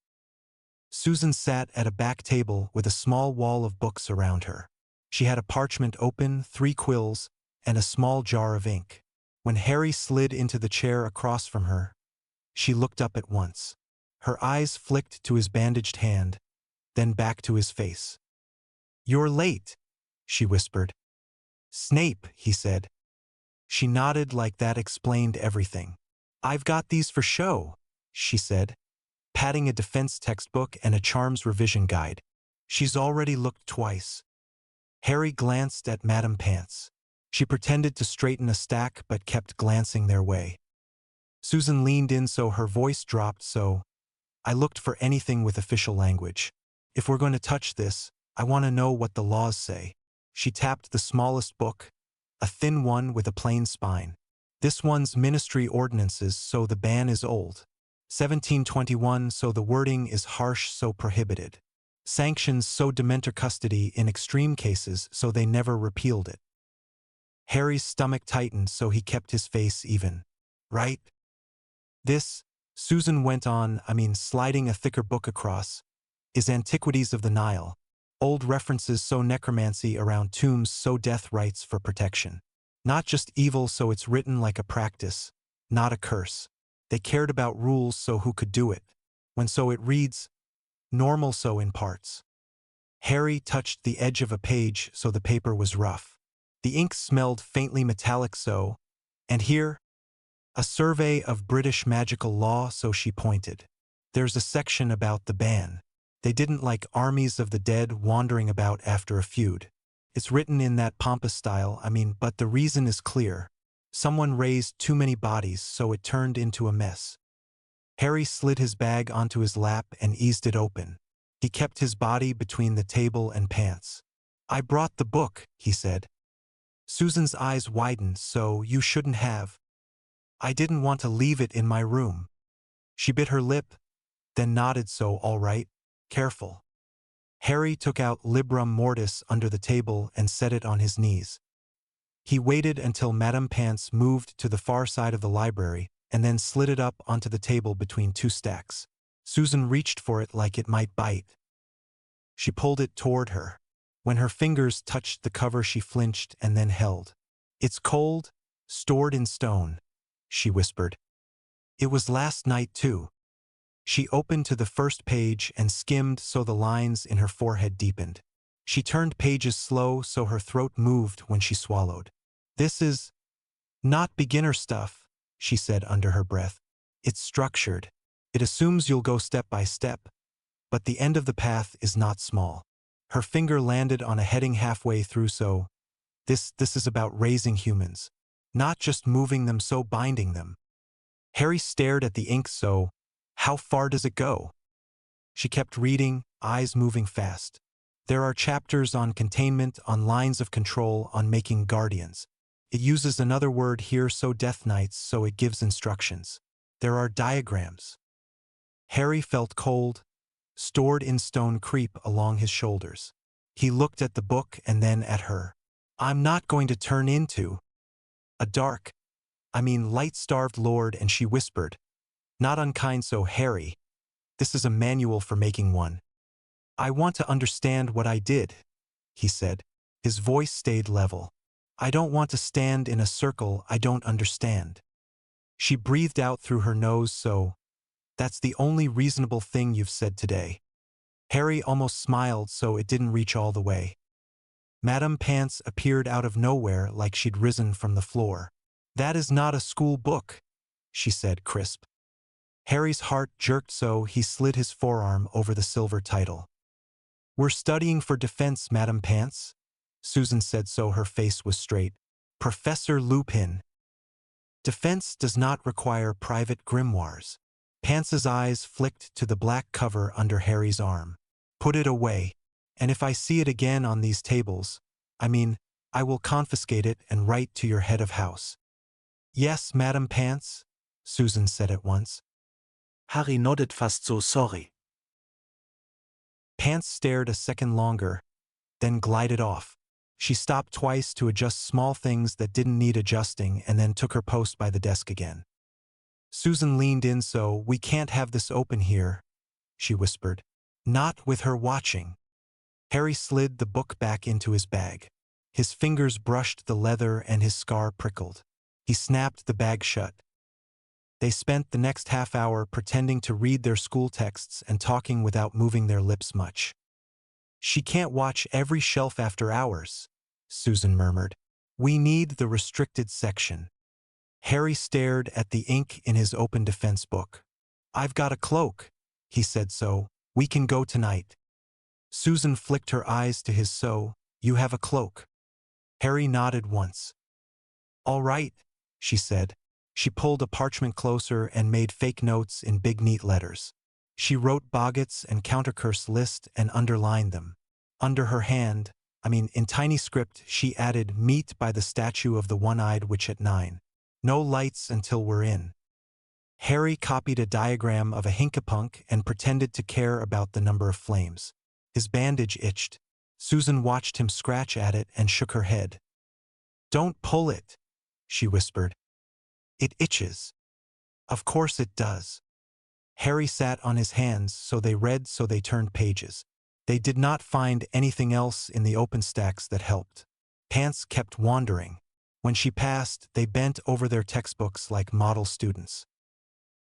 Susan sat at a back table with a small wall of books around her. She had a parchment open, 3 quills, and a small jar of ink. When Harry slid into the chair across from her, she looked up at once. Her eyes flicked to his bandaged hand, then back to his face. "You're late," she whispered. "Snape," he said. She nodded like that explained everything. "I've got these for show," she said, patting a defense textbook and a charms revision guide. "She's already looked twice." Harry glanced at Madame Pants. She pretended to straighten a stack but kept glancing their way. Susan leaned in so her voice dropped, so I looked for anything with official language. If we're going to touch this, I want to know what the laws say. She tapped the smallest book, a thin one with a plain spine. This one's ministry ordinances, so the ban is old. 1721, so the wording is harsh, so prohibited. Sanctions, so Dementor custody in extreme cases, so they never repealed it. Harry's stomach tightened, so he kept his face even. Right? This, Susan went on, sliding a thicker book across, is Antiquities of the Nile. Old references, so necromancy around tombs, so death rites for protection. Not just evil, so it's written like a practice, not a curse. They cared about rules, so who could do it. When so it reads, normal, so in parts. Harry touched the edge of a page, so the paper was rough. The ink smelled faintly metallic, so, and here, a survey of British magical law, so she pointed. There's a section about the ban. They didn't like armies of the dead wandering about after a feud. It's written in that pompous style, but the reason is clear. Someone raised too many bodies, so it turned into a mess. Harry slid his bag onto his lap and eased it open. He kept his body between the table and Pants. "I brought the book," he said. Susan's eyes widened, "So you shouldn't have." "I didn't want to leave it in my room." She bit her lip, then nodded, "So all right, careful." Harry took out Librum Mortis under the table and set it on his knees. He waited until Madame Pants moved to the far side of the library and then slid it up onto the table between 2 stacks. Susan reached for it like it might bite. She pulled it toward her. When her fingers touched the cover, she flinched and then held. "It's cold, stored in stone," she whispered. "It was last night too." She opened to the first page and skimmed so the lines in her forehead deepened. She turned pages slow so her throat moved when she swallowed. "This is not beginner stuff," she said under her breath. "It's structured. It assumes you'll go step by step, but the end of the path is not small." Her finger landed on a heading halfway through, so this is about raising humans, not just moving them, so binding them. Harry stared at the ink, so how far does it go? She kept reading, eyes moving fast. There are chapters on containment, on lines of control, on making guardians. It uses another word here, so death knights, so it gives instructions. There are diagrams. Harry felt cold, stored in stone creep along his shoulders. He looked at the book and then at her. "I'm not going to turn into a light-starved lord," and she whispered, "Not unkind, so Harry. This is a manual for making one." "I want to understand what I did," he said. His voice stayed level. "I don't want to stand in a circle I don't understand." She breathed out through her nose, so that's the only reasonable thing you've said today. Harry almost smiled, so it didn't reach all the way. Madame Pants appeared out of nowhere like she'd risen from the floor. "That is not a school book," she said crisp. Harry's heart jerked so he slid his forearm over the silver title. "We're studying for defense, Madame Pants." Susan said so her face was straight. "Professor Lupin. Defense does not require private grimoires." Pants's eyes flicked to the black cover under Harry's arm. "Put it away. And if I see it again on these tables, I will confiscate it and write to your head of house." "Yes, Madame Pants," Susan said at once. Harry nodded fast so sorry. Pants stared a second longer, then glided off. She stopped twice to adjust small things that didn't need adjusting and then took her post by the desk again. Susan leaned in. "So, we can't have this open here," she whispered. "Not with her watching." Harry slid the book back into his bag. His fingers brushed the leather and his scar prickled. He snapped the bag shut. They spent the next half hour pretending to read their school texts and talking without moving their lips much. "She can't watch every shelf after hours," Susan murmured. "We need the restricted section." Harry stared at the ink in his open defense book. "I've got a cloak," he said. "So, we can go tonight." Susan flicked her eyes to his. "So, you have a cloak?" Harry nodded once. "All right," she said. She pulled a parchment closer and made fake notes in big neat letters. She wrote Boggart's and Countercurse list and underlined them. Under her hand, in tiny script, she added "Meet by the statue of the one-eyed witch at 9. No lights until we're in." Harry copied a diagram of a hinkapunk and pretended to care about the number of flames. His bandage itched. Susan watched him scratch at it and shook her head. "Don't pull it," she whispered. "It itches." "Of course it does." Harry sat on his hands, so they turned pages. They did not find anything else in the open stacks that helped. Pants kept wandering. When she passed, they bent over their textbooks like model students.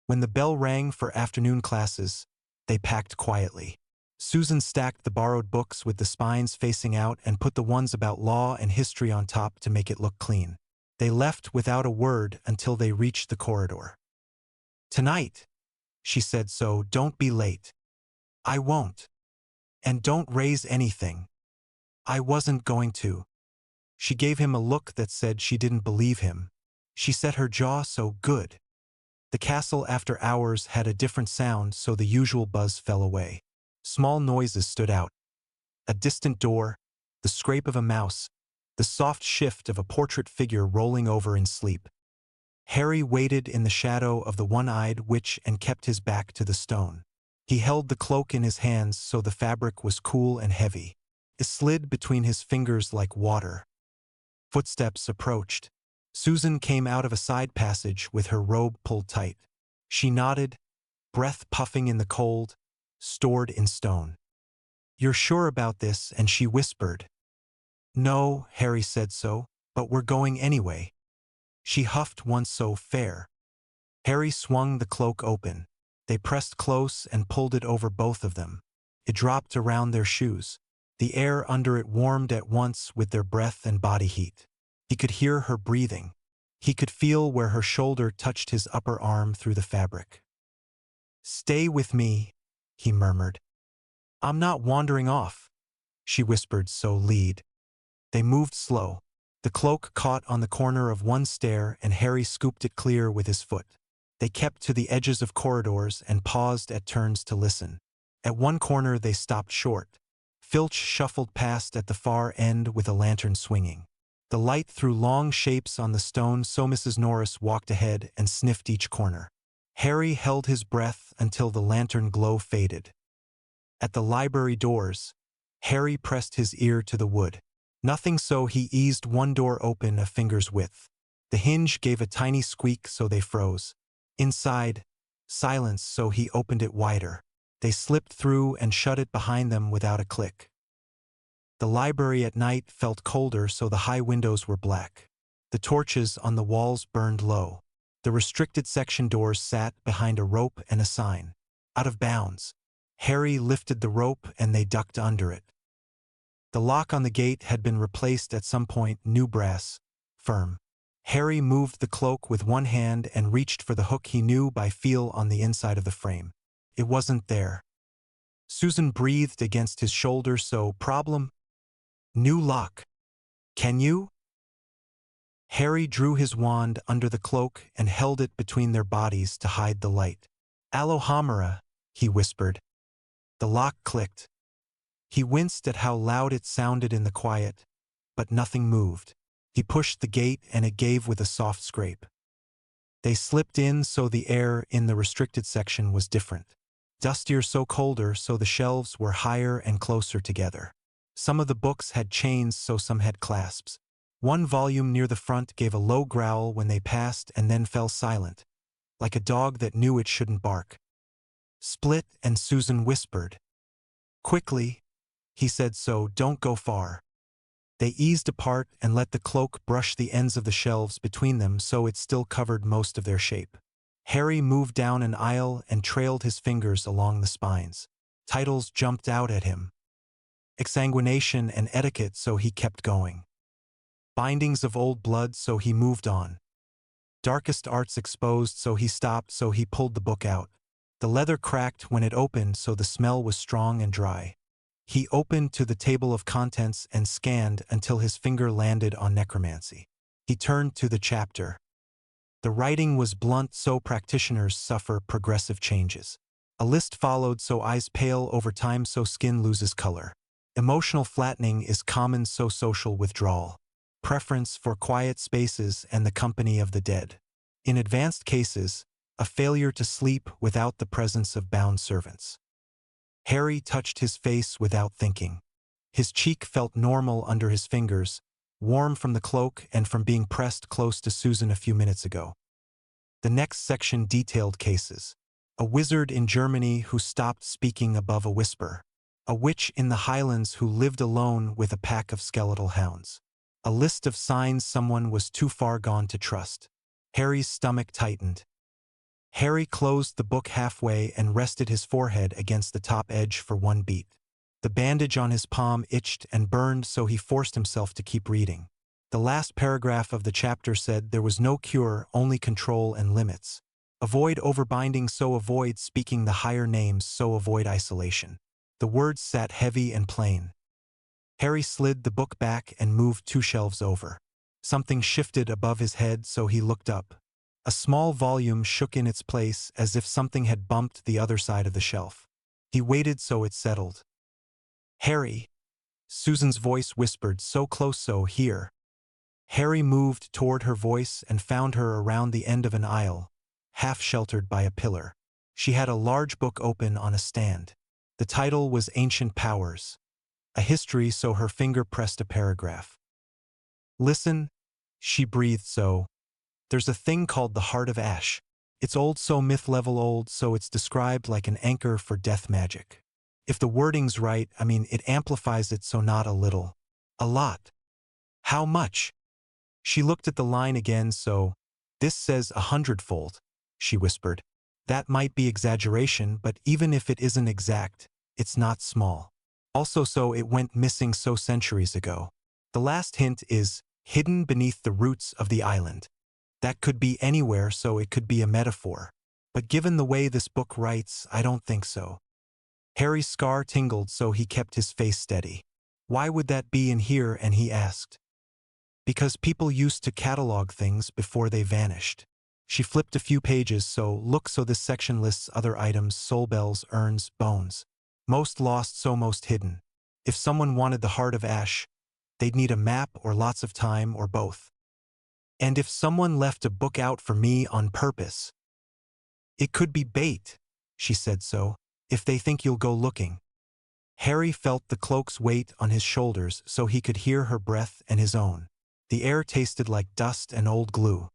When the bell rang for afternoon classes, they packed quietly. Susan stacked the borrowed books with the spines facing out and put the ones about law and history on top to make it look clean. They left without a word until they reached the corridor. "Tonight," she said, "so don't be late." "I won't. And don't raise anything." "I wasn't going to." She gave him a look that said she didn't believe him. She set her jaw. "So good." The castle after hours had a different sound, so the usual buzz fell away. Small noises stood out. A distant door, the scrape of a mouse, the soft shift of a portrait figure rolling over in sleep. Harry waited in the shadow of the one-eyed witch and kept his back to the stone. He held the cloak in his hands so the fabric was cool and heavy. It slid between his fingers like water. Footsteps approached. Susan came out of a side passage with her robe pulled tight. She nodded, breath puffing in the cold, stored in stone. "You're sure about this?" and she whispered. "No," Harry said, "so, but we're going anyway." She huffed once. "So fair." Harry swung the cloak open. They pressed close and pulled it over both of them. It dropped around their shoes. The air under it warmed at once with their breath and body heat. He could hear her breathing. He could feel where her shoulder touched his upper arm through the fabric. "Stay with me," he murmured. "I'm not wandering off," she whispered. "So lead." They moved slow. The cloak caught on the corner of one stair and Harry scooped it clear with his foot. They kept to the edges of corridors and paused at turns to listen. At one corner they stopped short. Filch shuffled past at the far end with a lantern swinging. The light threw long shapes on the stone, so Mrs. Norris walked ahead and sniffed each corner. Harry held his breath until the lantern glow faded. At the library doors, Harry pressed his ear to the wood. Nothing, so he eased one door open a finger's width. The hinge gave a tiny squeak, so they froze. Inside, silence, so he opened it wider. They slipped through and shut it behind them without a click. The library at night felt colder, so the high windows were black. The torches on the walls burned low. The restricted section doors sat behind a rope and a sign. "Out of bounds." Harry lifted the rope and they ducked under it. The lock on the gate had been replaced at some point, new brass, firm. Harry moved the cloak with one hand and reached for the hook he knew by feel on the inside of the frame. It wasn't there. Susan breathed against his shoulder. So, problem? New lock. Can you? Harry drew his wand under the cloak and held it between their bodies to hide the light. Alohomora, he whispered. The lock clicked. He winced at how loud it sounded in the quiet, but nothing moved. He pushed the gate and it gave with a soft scrape. They slipped in, so the air in the restricted section was different. Dustier, so colder, so the shelves were higher and closer together. Some of the books had chains, so some had clasps. One volume near the front gave a low growl when they passed and then fell silent, like a dog that knew it shouldn't bark. Split, and Susan whispered. Quickly, he said, so don't go far. They eased apart and let the cloak brush the ends of the shelves between them so it still covered most of their shape. Harry moved down an aisle and trailed his fingers along the spines. Titles jumped out at him. Exsanguination and etiquette, so he kept going. Bindings of old blood, so he moved on. Darkest arts exposed, so he stopped, so he pulled the book out. The leather cracked when it opened, so the smell was strong and dry. He opened to the table of contents and scanned until his finger landed on necromancy. He turned to the chapter. The writing was blunt, so practitioners suffer progressive changes. A list followed, so eyes pale over time, so skin loses color. Emotional flattening is common, so social withdrawal. Preference for quiet spaces and the company of the dead. In advanced cases, a failure to sleep without the presence of bound servants. Harry touched his face without thinking. His cheek felt normal under his fingers, warm from the cloak and from being pressed close to Susan a few minutes ago. The next section detailed cases. A wizard in Germany who stopped speaking above a whisper. A witch in the Highlands who lived alone with a pack of skeletal hounds. A list of signs someone was too far gone to trust. Harry's stomach tightened. Harry closed the book halfway and rested his forehead against the top edge for one beat. The bandage on his palm itched and burned, so he forced himself to keep reading. The last paragraph of the chapter said there was no cure, only control and limits. Avoid overbinding, so avoid speaking the higher names, so avoid isolation. The words sat heavy and plain. Harry slid the book back and moved 2 shelves over. Something shifted above his head, so he looked up. A small volume shook in its place as if something had bumped the other side of the shelf. He waited, so it settled. Harry, Susan's voice whispered, so close, so here. Harry moved toward her voice and found her around the end of an aisle, half sheltered by a pillar. She had a large book open on a stand. The title was Ancient Powers. A history, so her finger pressed a paragraph. Listen, she breathed, so. There's a thing called the Heart of Ash. It's old, so myth level old, so it's described like an anchor for death magic. If the wording's right, it amplifies it, so not a little. A lot. How much? She looked at the line again, so. This says 100-fold, she whispered. That might be exaggeration, but even if it isn't exact, it's not small. Also, so it went missing so centuries ago. The last hint is hidden beneath the roots of the island. That could be anywhere, so it could be a metaphor. But given the way this book writes, I don't think so. Harry's scar tingled, so he kept his face steady. Why would that be in here? And he asked. Because people used to catalog things before they vanished. She flipped a few pages, so this section lists other items: soul bells, urns, bones. Most lost, so most hidden. If someone wanted the Heart of Ash, they'd need a map or lots of time or both. And if someone left a book out for me on purpose, it could be bait, she said, so, if they think you'll go looking. Harry felt the cloak's weight on his shoulders, so he could hear her breath and his own. The air tasted like dust and old glue.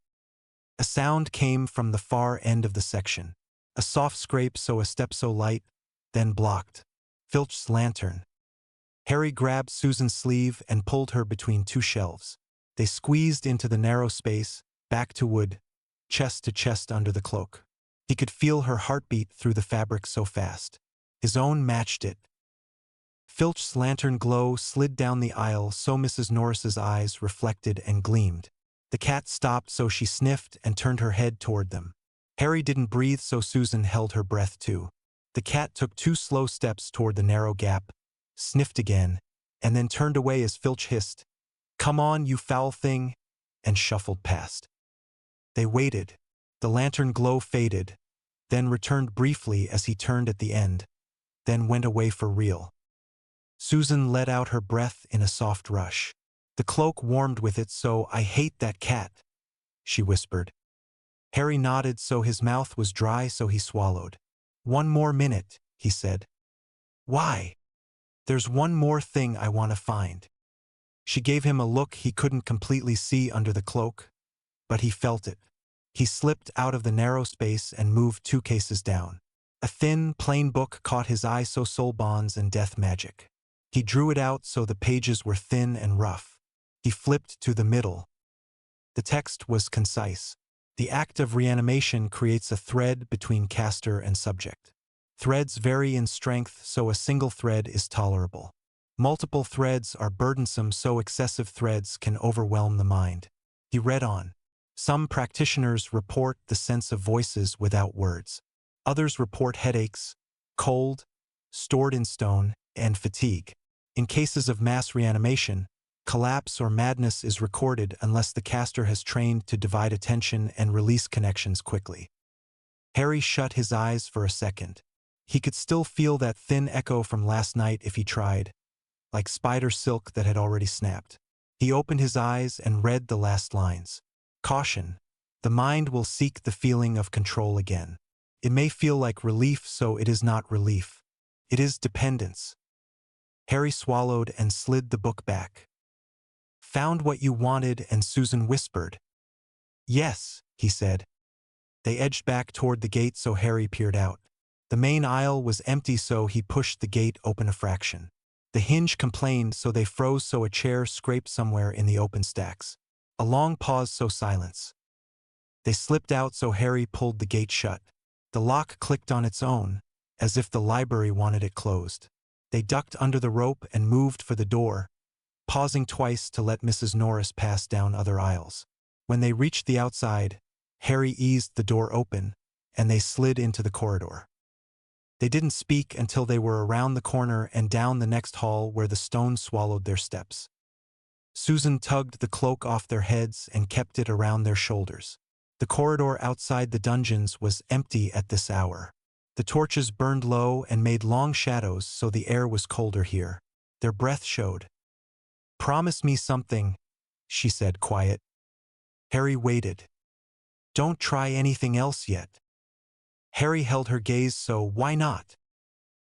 A sound came from the far end of the section. A soft scrape, so a step so light, then blocked. Filch's lantern. Harry grabbed Susan's sleeve and pulled her between 2 shelves. They squeezed into the narrow space, back to wood, chest to chest under the cloak. He could feel her heartbeat through the fabric so fast. His own matched it. Filch's lantern glow slid down the aisle so Mrs. Norris's eyes reflected and gleamed. The cat stopped so she sniffed and turned her head toward them. Harry didn't breathe so Susan held her breath too. The cat took 2 slow steps toward the narrow gap, sniffed again, and then turned away as Filch hissed, "Come on, you foul thing," and shuffled past. They waited. The lantern glow faded, then returned briefly as he turned at the end, then went away for real. Susan let out her breath in a soft rush. The cloak warmed with it so "I hate that cat," she whispered. Harry nodded so his mouth was dry so he swallowed. "1 more minute," he said. "Why?" "There's 1 more thing I want to find." She gave him a look he couldn't completely see under the cloak, but he felt it. He slipped out of the narrow space and moved 2 cases down. A thin, plain book caught his eye so soul bonds and death magic. He drew it out so the pages were thin and rough. He flipped to the middle. The text was concise. The act of reanimation creates a thread between caster and subject. Threads vary in strength so a single thread is tolerable. Multiple threads are burdensome so excessive threads can overwhelm the mind. He read on. Some practitioners report the sense of voices without words. Others report headaches, cold, stored in stone, and fatigue. In cases of mass reanimation, collapse or madness is recorded unless the caster has trained to divide attention and release connections quickly. Harry shut his eyes for a second. He could still feel that thin echo from last night if he tried, like spider silk that had already snapped. He opened his eyes and read the last lines. Caution. The mind will seek the feeling of control again. It may feel like relief so it is not relief. It is dependence. Harry swallowed and slid the book back. "Found what you wanted?" and Susan whispered. "Yes," he said. They edged back toward the gate so Harry peered out. The main aisle was empty so he pushed the gate open a fraction. The hinge complained so they froze so a chair scraped somewhere in the open stacks. A long pause so silence. They slipped out so Harry pulled the gate shut. The lock clicked on its own, as if the library wanted it closed. They ducked under the rope and moved for the door, pausing twice to let Mrs. Norris pass down other aisles. When they reached the outside, Harry eased the door open, and they slid into the corridor. They didn't speak until they were around the corner and down the next hall where the stone swallowed their steps. Susan tugged the cloak off their heads and kept it around their shoulders. The corridor outside the dungeons was empty at this hour. The torches burned low and made long shadows so the air was colder here. Their breath showed. "Promise me something," she said quiet. Harry waited. "Don't try anything else yet." Harry held her gaze so why not?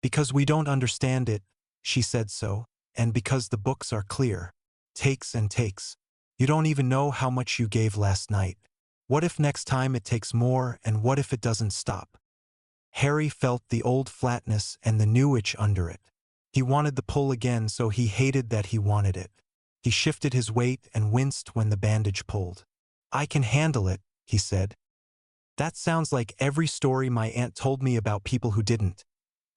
"Because we don't understand it," she said so, "and because the books are clear. Takes and takes. You don't even know how much you gave last night. What if next time it takes more and what if it doesn't stop?" Harry felt the old flatness and the new itch under it. He wanted the pull again so he hated that he wanted it. He shifted his weight and winced when the bandage pulled. "I can handle it," he said. "That sounds like every story my aunt told me about people who didn't,"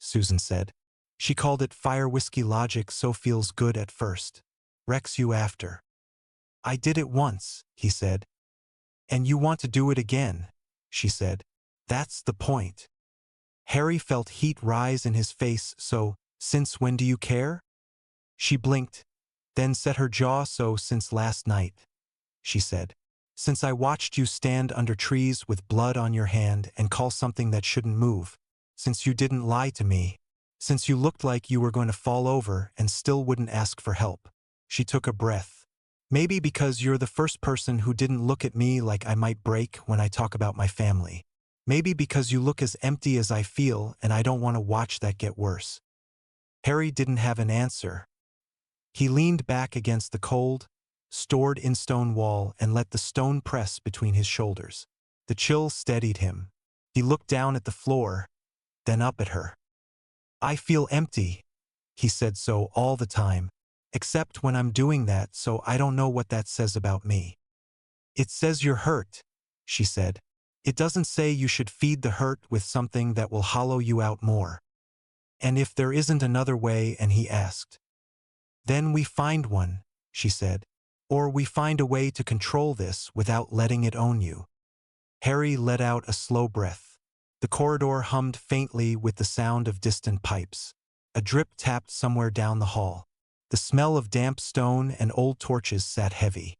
Susan said. She called it fire whiskey logic so feels good at first. Wrecks you after. "I did it once," he said. "And you want to do it again," she said. "That's the point." Harry felt heat rise in his face so, "Since when do you care?" She blinked, then set her jaw so, "Since last night," she said. "Since I watched you stand under trees with blood on your hand and call something that shouldn't move. Since you didn't lie to me. Since you looked like you were going to fall over and still wouldn't ask for help." She took a breath. "Maybe because you're the first person who didn't look at me like I might break when I talk about my family. Maybe because you look as empty as I feel and I don't want to watch that get worse." Harry didn't have an answer. He leaned back against the cold, stored in stone wall and let the stone press between his shoulders. The chill steadied him. He looked down at the floor, then up at her. "I feel empty," he said so all the time, "except when I'm doing that so I don't know what that says about me." "It says you're hurt," she said. "It doesn't say you should feed the hurt with something that will hollow you out more." And if there isn't another way, and he asked. Then we find one, she said. Or we find a way to control this without letting it own you. Harry let out a slow breath. The corridor hummed faintly with the sound of distant pipes. A drip tapped somewhere down the hall. The smell of damp stone and old torches sat heavy.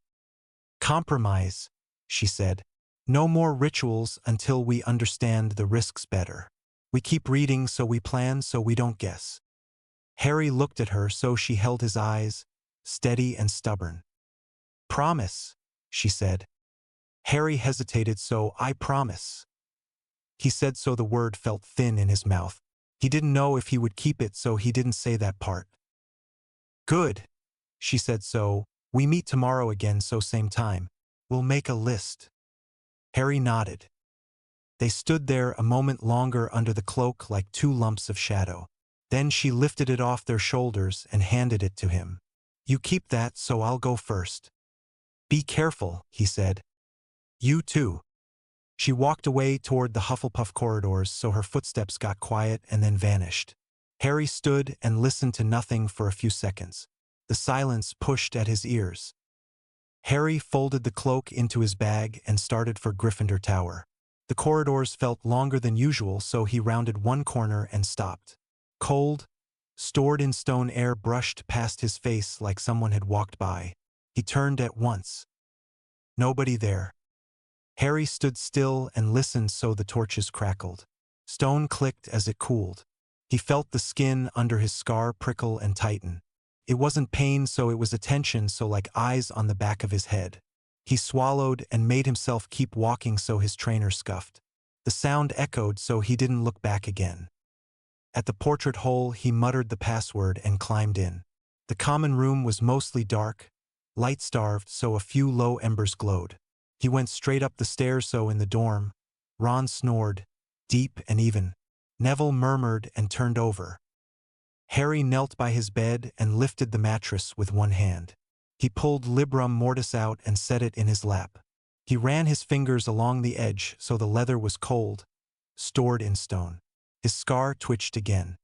Compromise, she said. No more rituals until we understand the risks better. We keep reading so we plan so we don't guess. Harry looked at her so she held his eyes, steady and stubborn. Promise, she said. Harry hesitated so I promise. He said so the word felt thin in his mouth. He didn't know if he would keep it so he didn't say that part. Good, she said so, we meet tomorrow again so same time. We'll make a list. Harry nodded. They stood there a moment longer under the cloak like two lumps of shadow. Then she lifted it off their shoulders and handed it to him. You keep that so I'll go first. Be careful, he said. You too. She walked away toward the Hufflepuff corridors so her footsteps got quiet and then vanished. Harry stood and listened to nothing for a few seconds. The silence pushed at his ears. Harry folded the cloak into his bag and started for Gryffindor Tower. The corridors felt longer than usual so he rounded one corner and stopped. Cold, stored-in-stone air brushed past his face like someone had walked by. He turned at once. Nobody there. Harry stood still and listened so the torches crackled. Stone clicked as it cooled. He felt the skin under his scar prickle and tighten. It wasn't pain so it was attention so like eyes on the back of his head. He swallowed and made himself keep walking so his trainer scuffed. The sound echoed so he didn't look back again. At the portrait hole he muttered the password and climbed in. The common room was mostly dark, light-starved so a few low embers glowed. He went straight up the stairs so in the dorm. Ron snored, deep and even. Neville murmured and turned over. Harry knelt by his bed and lifted the mattress with one hand. He pulled Librum Mortis out and set it in his lap. He ran his fingers along the edge so the leather was cold, stored in stone. His scar twitched again.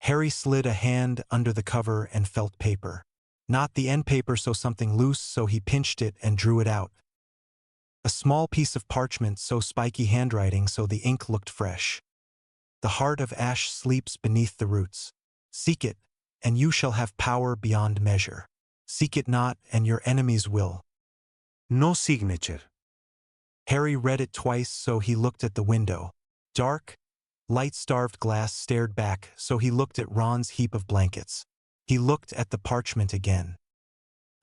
Harry slid a hand under the cover and felt paper. Not the end paper so something loose so he pinched it and drew it out. A small piece of parchment so spiky handwriting so the ink looked fresh. The heart of ash sleeps beneath the roots. Seek it, and you shall have power beyond measure. Seek it not, and your enemies will. No signature. Harry read it twice so he looked at the window. Dark, light-starved glass stared back so he looked at Ron's heap of blankets. He looked at the parchment again.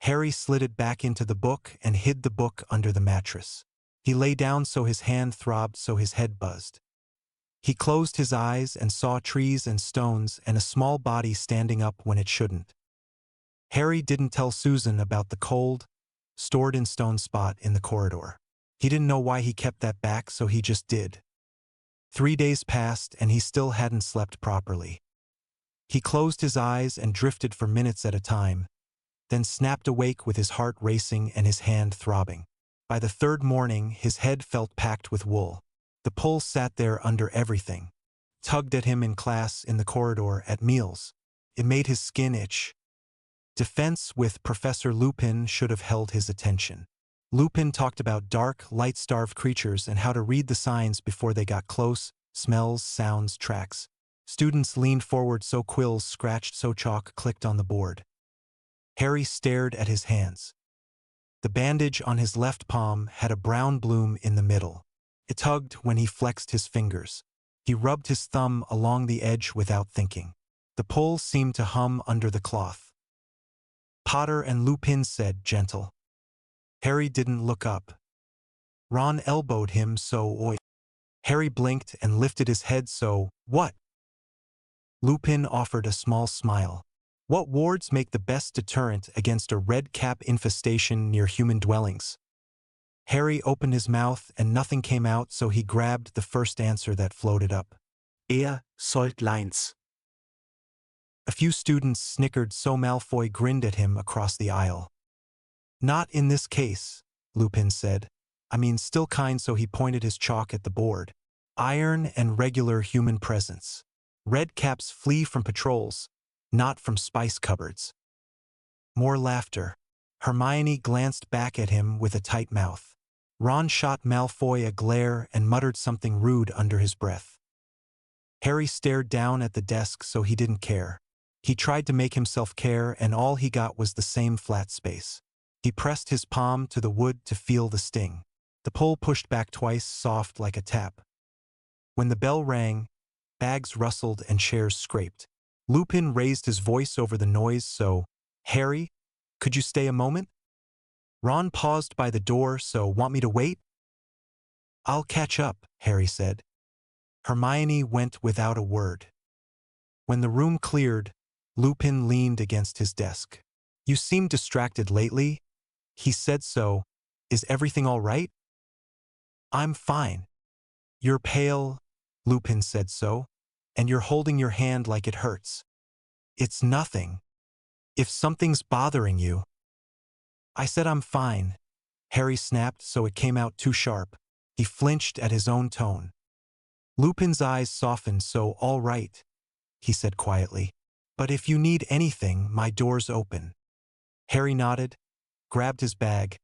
Harry slid it back into the book and hid the book under the mattress. He lay down so his hand throbbed so his head buzzed. He closed his eyes and saw trees and stones and a small body standing up when it shouldn't. Harry didn't tell Susan about the cold, stored-in-stone spot in the corridor. He didn't know why he kept that back so he just did. 3 days passed and he still hadn't slept properly. He closed his eyes and drifted for minutes at a time, then snapped awake with his heart racing and his hand throbbing. By the third morning, his head felt packed with wool. The pull sat there under everything. Tugged at him in class, in the corridor, at meals. It made his skin itch. Defense with Professor Lupin should have held his attention. Lupin talked about dark, light-starved creatures and how to read the signs before they got close, smells, sounds, tracks. Students leaned forward so quills scratched so chalk clicked on the board. Harry stared at his hands. The bandage on his left palm had a brown bloom in the middle. It tugged when he flexed his fingers. He rubbed his thumb along the edge without thinking. The pull seemed to hum under the cloth. Potter and Lupin said, gentle. Harry didn't look up. Ron elbowed him so oi. Harry blinked and lifted his head so, what? Lupin offered a small smile. What wards make the best deterrent against a red cap infestation near human dwellings? Harry opened his mouth and nothing came out so he grabbed the first answer that floated up. Salt lines. A few students snickered so Malfoy grinned at him across the aisle. Not in this case, Lupin said. I mean still kind so he pointed his chalk at the board. Iron and regular human presence. Red caps flee from patrols, not from spice cupboards. More laughter. Hermione glanced back at him with a tight mouth. Ron shot Malfoy a glare and muttered something rude under his breath. Harry stared down at the desk so he didn't care. He tried to make himself care and all he got was the same flat space. He pressed his palm to the wood to feel the sting. The pull pushed back twice, soft like a tap. When the bell rang, bags rustled and chairs scraped. Lupin raised his voice over the noise so, "Harry, could you stay a moment?" Ron paused by the door, "So want me to wait?" "I'll catch up," Harry said. Hermione went without a word. When the room cleared, Lupin leaned against his desk. "You seem distracted lately," he said. "So, is everything all right?" "I'm fine." "You're pale," Lupin said. "So, and you're holding your hand like it hurts." "It's nothing. If something's bothering you." "I said I'm fine," Harry snapped so it came out too sharp. He flinched at his own tone. Lupin's eyes softened. "So, all right," he said quietly. "But if you need anything, my door's open." Harry nodded, grabbed his bag,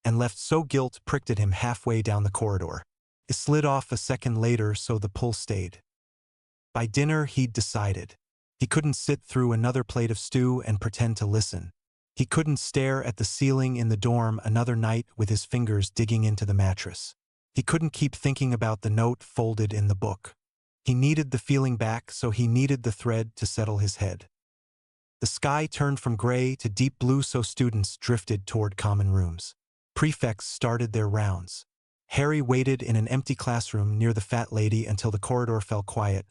and left so guilt pricked at him halfway down the corridor. It slid off a second later so the pull stayed. By dinner he'd decided. He couldn't sit through another plate of stew and pretend to listen. He couldn't stare at the ceiling in the dorm another night with his fingers digging into the mattress. He couldn't keep thinking about the note folded in the book. He needed the feeling back, so he needed the thread to settle his head. The sky turned from gray to deep blue so students drifted toward common rooms. Prefects started their rounds. Harry waited in an empty classroom near the fat lady until the corridor fell quiet,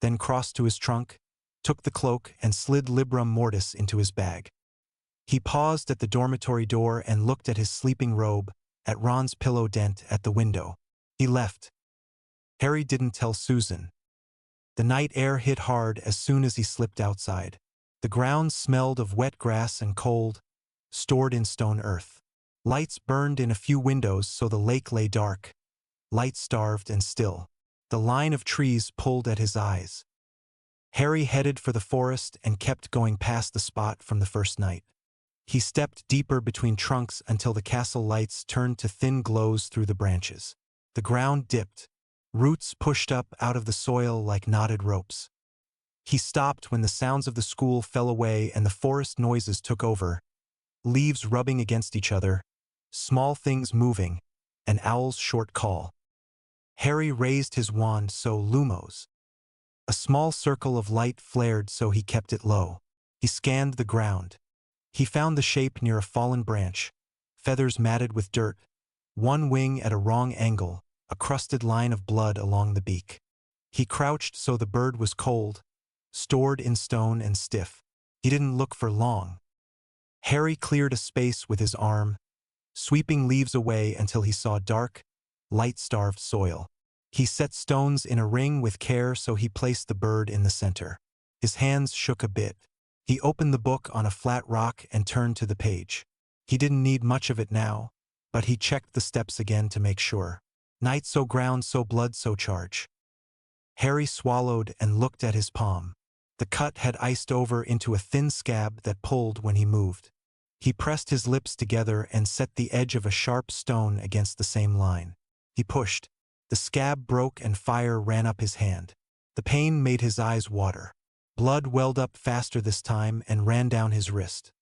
then crossed to his trunk, took the cloak and slid Librum Mortis into his bag. He paused at the dormitory door and looked at his sleeping robe, at Ron's pillow dent at the window. He left. Harry didn't tell Susan. The night air hit hard as soon as he slipped outside. The ground smelled of wet grass and cold, stored in stone earth. Lights burned in a few windows so the lake lay dark, light-starved and still. The line of trees pulled at his eyes. Harry headed for the forest and kept going past the spot from the first night. He stepped deeper between trunks until the castle lights turned to thin glows through the branches. The ground dipped. Roots pushed up out of the soil like knotted ropes. He stopped when the sounds of the school fell away and the forest noises took over. Leaves rubbing against each other, small things moving, an owl's short call. Harry raised his wand so Lumos. A small circle of light flared so he kept it low. He scanned the ground. He found the shape near a fallen branch, feathers matted with dirt, one wing at a wrong angle, a crusted line of blood along the beak. He crouched so the bird was cold, stored in stone and stiff. He didn't look for long. Harry cleared a space with his arm, sweeping leaves away until he saw dark, light-starved soil. He set stones in a ring with care so he placed the bird in the center. His hands shook a bit. He opened the book on a flat rock and turned to the page. He didn't need much of it now, but he checked the steps again to make sure. Night so ground so blood so charge. Harry swallowed and looked at his palm. The cut had iced over into a thin scab that pulled when he moved. He pressed his lips together and set the edge of a sharp stone against the same line. He pushed. The scab broke and fire ran up his hand. The pain made his eyes water. Blood welled up faster this time and ran down his wrist.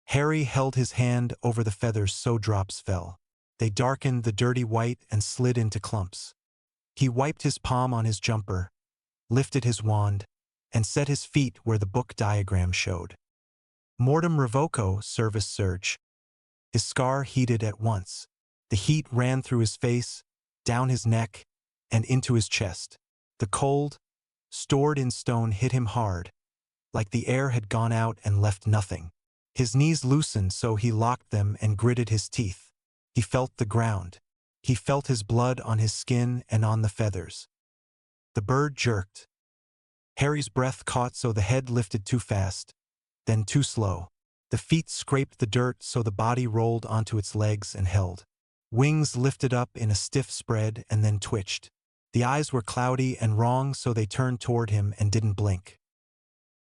Harry held his hand over the feathers so drops fell. They darkened the dirty white and slid into clumps. He wiped his palm on his jumper, lifted his wand, and set his feet where the book diagram showed. Mortem revoco, service surge. His scar heated at once. The heat ran through his face, down his neck, and into his chest. The cold, stored in stone, hit him hard, like the air had gone out and left nothing. His knees loosened so he locked them and gritted his teeth. He felt the ground. He felt his blood on his skin and on the feathers. The bird jerked. Harry's breath caught so the head lifted too fast, then too slow. The feet scraped the dirt so the body rolled onto its legs and held. Wings lifted up in a stiff spread and then twitched. The eyes were cloudy and wrong, so they turned toward him and didn't blink.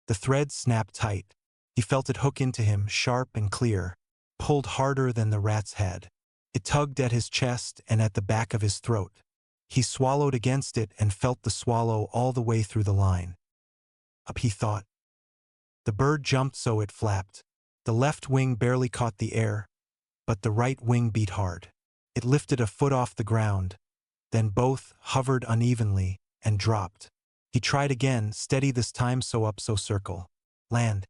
The thread snapped tight. He felt it hook into him, sharp and clear, pulled harder than the rat's had. It tugged at his chest and at the back of his throat. He swallowed against it and felt the swallow all the way through the line. Up, he thought. The bird jumped so it flapped. The left wing barely caught the air, but the right wing beat hard. It lifted a foot off the ground, then both hovered unevenly and dropped. He tried again, steady this time, so up, so circle. Land.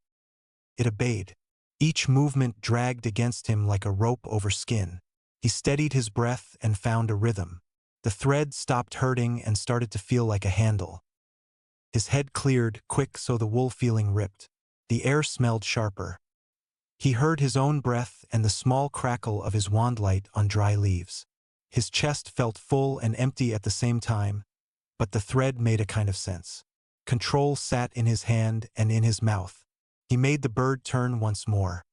It obeyed. Each movement dragged against him like a rope over skin. He steadied his breath and found a rhythm. The thread stopped hurting and started to feel like a handle. His head cleared, quick, so the wool feeling ripped. The air smelled sharper. He heard his own breath and the small crackle of his wand light on dry leaves. His chest felt full and empty at the same time, but the thread made a kind of sense. Control sat in his hand and in his mouth. He made the bird turn once more.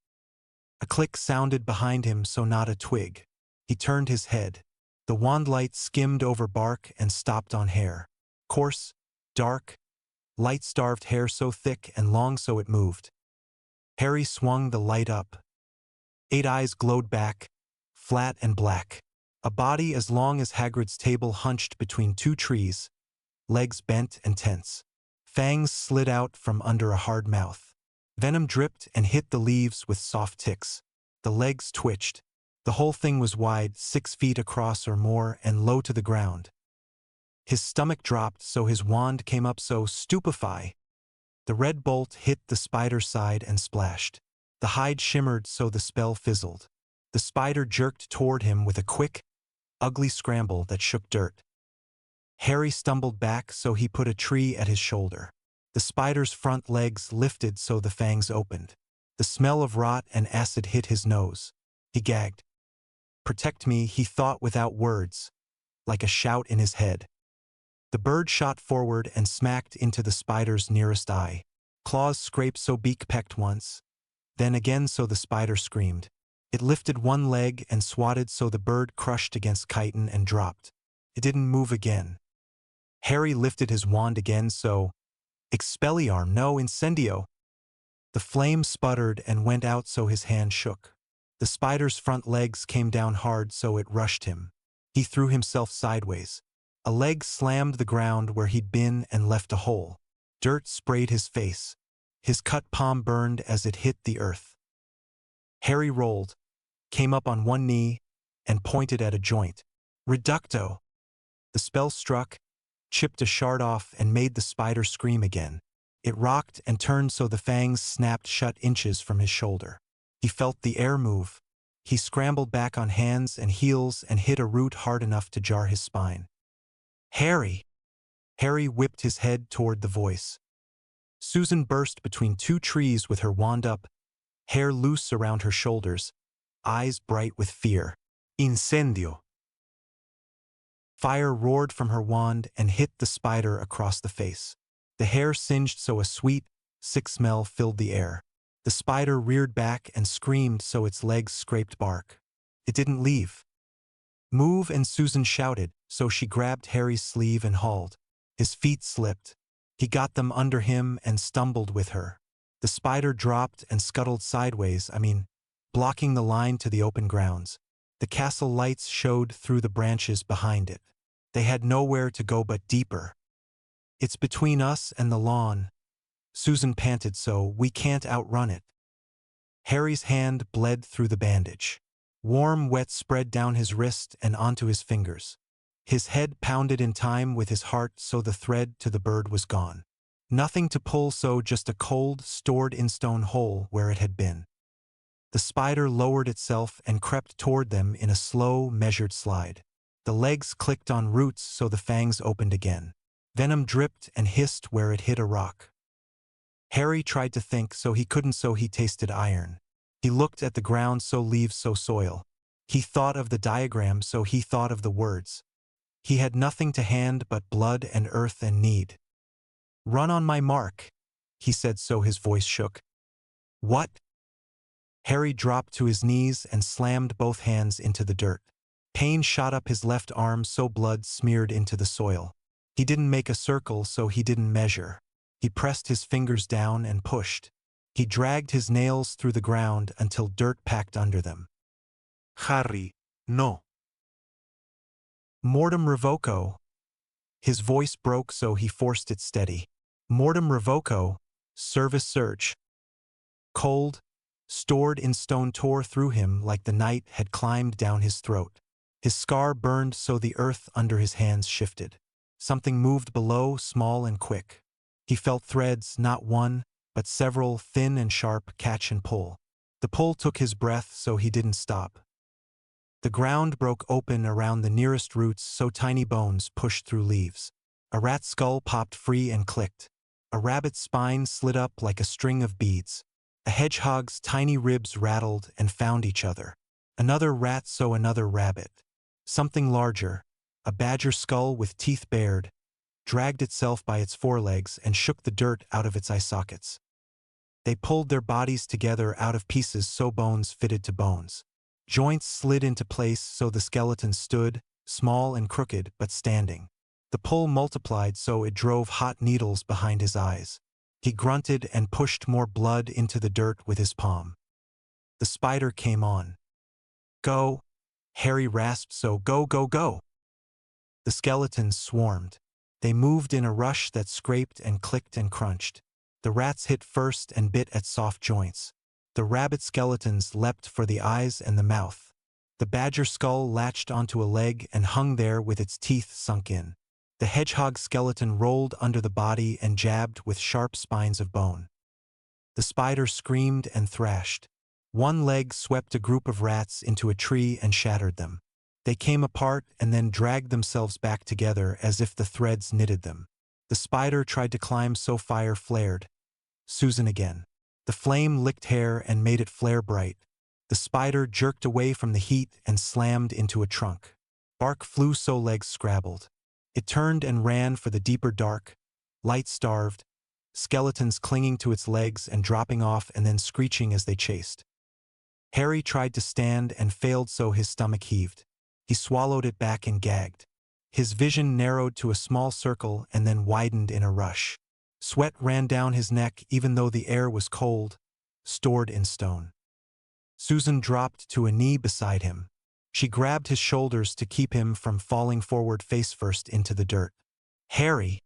A click sounded behind him, so not a twig. He turned his head. The wand light skimmed over bark and stopped on hair. Coarse, dark, light-starved hair, so thick and long so it moved. Harry swung the light up. 8 eyes glowed back, flat and black. A body as long as Hagrid's table hunched between 2 trees, legs bent and tense. Fangs slid out from under a hard mouth. Venom dripped and hit the leaves with soft ticks. The legs twitched. The whole thing was wide, 6 feet across or more, and low to the ground. His stomach dropped, so his wand came up, so stupefy. The red bolt hit the spider's side and splashed. The hide shimmered, so the spell fizzled. The spider jerked toward him with a quick, ugly scramble that shook dirt. Harry stumbled back, so he put a tree at his shoulder. The spider's front legs lifted, so the fangs opened. The smell of rot and acid hit his nose. He gagged. Protect me, he thought without words, like a shout in his head. The bird shot forward and smacked into the spider's nearest eye. Claws scraped, so beak pecked once. Then again, so the spider screamed. It lifted one leg and swatted, so the bird crushed against chitin and dropped. It didn't move again. Harry lifted his wand again, so Expelliarm, no, Incendio. The flame sputtered and went out, so his hand shook. The spider's front legs came down hard, so it rushed him. He threw himself sideways. A leg slammed the ground where he'd been and left a hole. Dirt sprayed his face. His cut palm burned as it hit the earth. Harry rolled, came up on one knee, and pointed at a joint. Reducto! The spell struck, chipped a shard off, and made the spider scream again. It rocked and turned, so the fangs snapped shut inches from his shoulder. He felt the air move. He scrambled back on hands and heels and hit a root hard enough to jar his spine. Harry! Harry whipped his head toward the voice. Susan burst between 2 trees with her wand up, hair loose around her shoulders, eyes bright with fear. Incendio! Fire roared from her wand and hit the spider across the face. The hair singed, so a sweet, sick smell filled the air. The spider reared back and screamed, so its legs scraped bark. It didn't leave. Move, and Susan shouted, so she grabbed Harry's sleeve and hauled. His feet slipped. He got them under him and stumbled with her. The spider dropped and scuttled sideways, blocking the line to the open grounds. The castle lights showed through the branches behind it. They had nowhere to go but deeper. It's between us and the lawn, Susan panted, so we can't outrun it. Harry's hand bled through the bandage. Warm wet spread down his wrist and onto his fingers. His head pounded in time with his heart, so the thread to the bird was gone. Nothing to pull, so just a cold, stored-in-stone hole where it had been. The spider lowered itself and crept toward them in a slow, measured slide. The legs clicked on roots, so the fangs opened again. Venom dripped and hissed where it hit a rock. Harry tried to think, so he couldn't, so he tasted iron. He looked at the ground, so leaves, so soil. He thought of the diagram, so he thought of the words. He had nothing to hand but blood and earth and need. Run on my mark, he said, so his voice shook. What? Harry dropped to his knees and slammed both hands into the dirt. Pain shot up his left arm so blood smeared into the soil. He didn't make a circle so he didn't measure. He pressed his fingers down and pushed. He dragged his nails through the ground until dirt packed under them. Harry, no. Mortem revoco. His voice broke so he forced it steady. Mortem revoco, service surge. Cold, stored in stone tore through him like the night had climbed down his throat. His scar burned so the earth under his hands shifted. Something moved below, small and quick. He felt threads, not one, but several, thin and sharp, catch and pull. The pull took his breath so he didn't stop. The ground broke open around the nearest roots so tiny bones pushed through leaves. A rat's skull popped free and clicked. A rabbit's spine slid up like a string of beads. A hedgehog's tiny ribs rattled and found each other. Another rat so another rabbit. Something larger, a badger skull with teeth bared, dragged itself by its forelegs and shook the dirt out of its eye sockets. They pulled their bodies together out of pieces so bones fitted to bones. Joints slid into place so the skeleton stood, small and crooked but standing. The pull multiplied so it drove hot needles behind his eyes. He grunted and pushed more blood into the dirt with his palm. The spider came on. Go, Harry rasped so go, go, go. The skeletons swarmed. They moved in a rush that scraped and clicked and crunched. The rats hit first and bit at soft joints. The rabbit skeletons leapt for the eyes and the mouth. The badger skull latched onto a leg and hung there with its teeth sunk in. The hedgehog skeleton rolled under the body and jabbed with sharp spines of bone. The spider screamed and thrashed. One leg swept a group of rats into a tree and shattered them. They came apart and then dragged themselves back together as if the threads knitted them. The spider tried to climb so fire flared. Susan again. The flame licked hair and made it flare bright. The spider jerked away from the heat and slammed into a trunk. Bark flew so legs scrabbled. It turned and ran for the deeper dark, light-starved, skeletons clinging to its legs and dropping off and then screeching as they chased. Harry tried to stand and failed so his stomach heaved. He swallowed it back and gagged. His vision narrowed to a small circle and then widened in a rush. Sweat ran down his neck even though the air was cold, stored in stone. Susan dropped to a knee beside him. She grabbed his shoulders to keep him from falling forward face first into the dirt. Harry!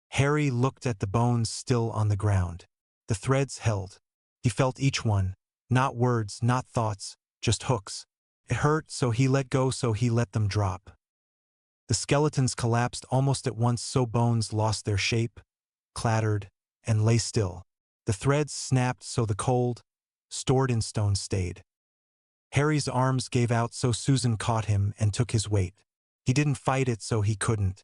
Harry looked at the bones still on the ground. The threads held. He felt each one, not words, not thoughts, just hooks. It hurt so he let go so he let them drop. The skeletons collapsed almost at once so bones lost their shape, clattered, and lay still. The threads snapped so the cold, stored in stone stayed. Harry's arms gave out so Susan caught him and took his weight. He didn't fight it so he couldn't.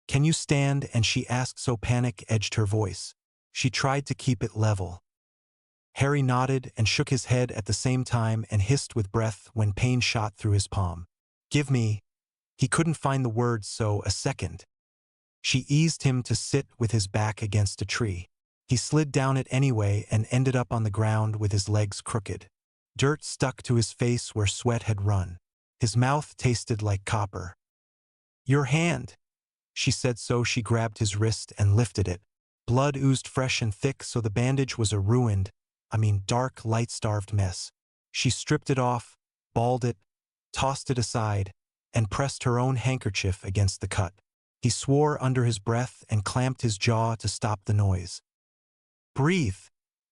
Can you stand? And she asked so panic edged her voice. She tried to keep it level. Harry nodded and shook his head at the same time and hissed with breath when pain shot through his palm. Give me. He couldn't find the words so a second. She eased him to sit with his back against a tree. He slid down it anyway and ended up on the ground with his legs crooked. Dirt stuck to his face where sweat had run. His mouth tasted like copper. Your hand, she said so she grabbed his wrist and lifted it. Blood oozed fresh and thick so the bandage was a ruined, dark, light-starved mess. She stripped it off, balled it, tossed it aside, and pressed her own handkerchief against the cut. He swore under his breath and clamped his jaw to stop the noise. Breathe,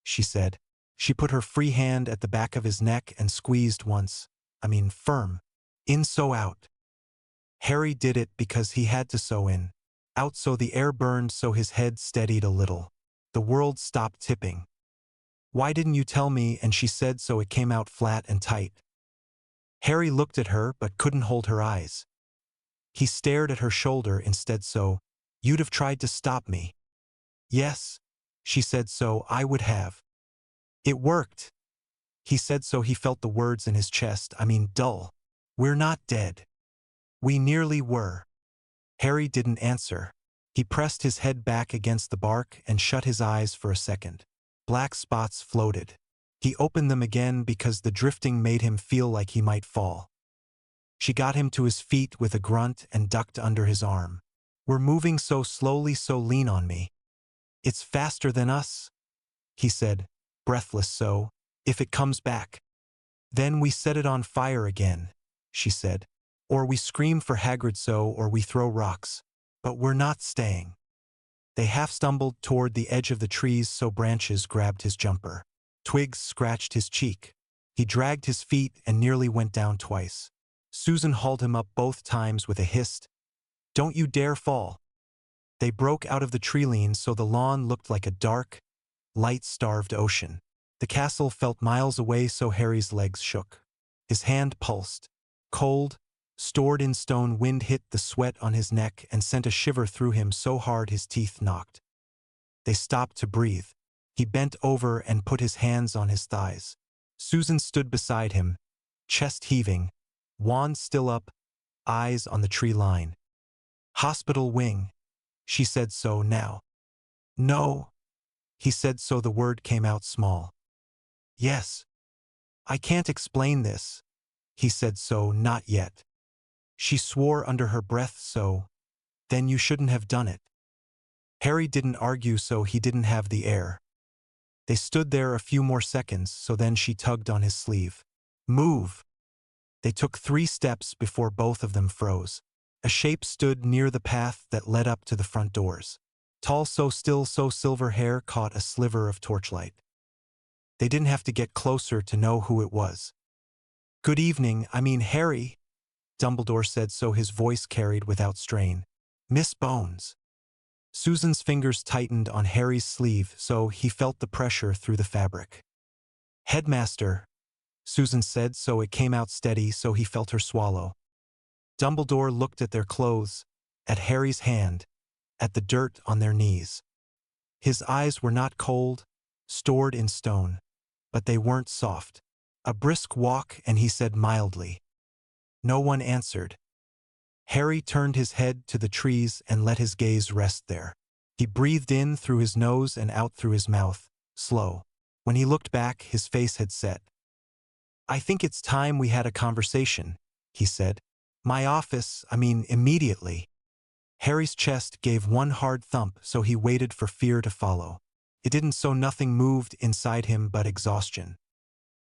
she said. She put her free hand at the back of his neck and squeezed once. Firm. In so out. Harry did it because he had to so in. Out so the air burned so his head steadied a little. The world stopped tipping. Why didn't you tell me? And she said so it came out flat and tight. Harry looked at her but couldn't hold her eyes. He stared at her shoulder instead so, you'd have tried to stop me. Yes, she said so I would have. It worked. He said so he felt the words in his chest, dull. We're not dead. We nearly were. Harry didn't answer. He pressed his head back against the bark and shut his eyes for a second. Black spots floated. He opened them again because the drifting made him feel like he might fall. She got him to his feet with a grunt and ducked under his arm. We're moving so slowly, so lean on me. It's faster than us, he said, breathless so, if it comes back. Then we set it on fire again, she said. Or we scream for Hagrid so, or we throw rocks. But we're not staying. They half stumbled toward the edge of the trees so branches grabbed his jumper. Twigs scratched his cheek. He dragged his feet and nearly went down twice. Susan hauled him up both times with a hiss. Don't you dare fall. They broke out of the tree lean so the lawn looked like a dark, light-starved ocean. The castle felt miles away so Harry's legs shook. His hand pulsed. Cold, stored in stone wind hit the sweat on his neck and sent a shiver through him so hard his teeth knocked. They stopped to breathe. He bent over and put his hands on his thighs. Susan stood beside him, chest heaving, wand still up, eyes on the tree line. Hospital wing, she said so now. No, he said so the word came out small. Yes. I can't explain this, he said so not yet. She swore under her breath so, then you shouldn't have done it. Harry didn't argue so he didn't have the air. They stood there a few more seconds so then she tugged on his sleeve. Move. They took 3 steps before both of them froze. A shape stood near the path that led up to the front doors. Tall so still so silver hair caught a sliver of torchlight. They didn't have to get closer to know who it was. Good evening, I mean Harry, Dumbledore said so his voice carried without strain. Miss Bones. Susan's fingers tightened on Harry's sleeve so he felt the pressure through the fabric. Headmaster, Susan said so it came out steady so he felt her swallow. Dumbledore looked at their clothes, at Harry's hand, at the dirt on their knees. His eyes were not cold, stored in stone, but they weren't soft. A brisk walk and he said mildly. No one answered. Harry turned his head to the trees and let his gaze rest there. He breathed in through his nose and out through his mouth, slow. When he looked back, his face had set. I think it's time we had a conversation, he said. My office, I mean immediately. Harry's chest gave one hard thump so he waited for fear to follow. It didn't so nothing moved inside him but exhaustion.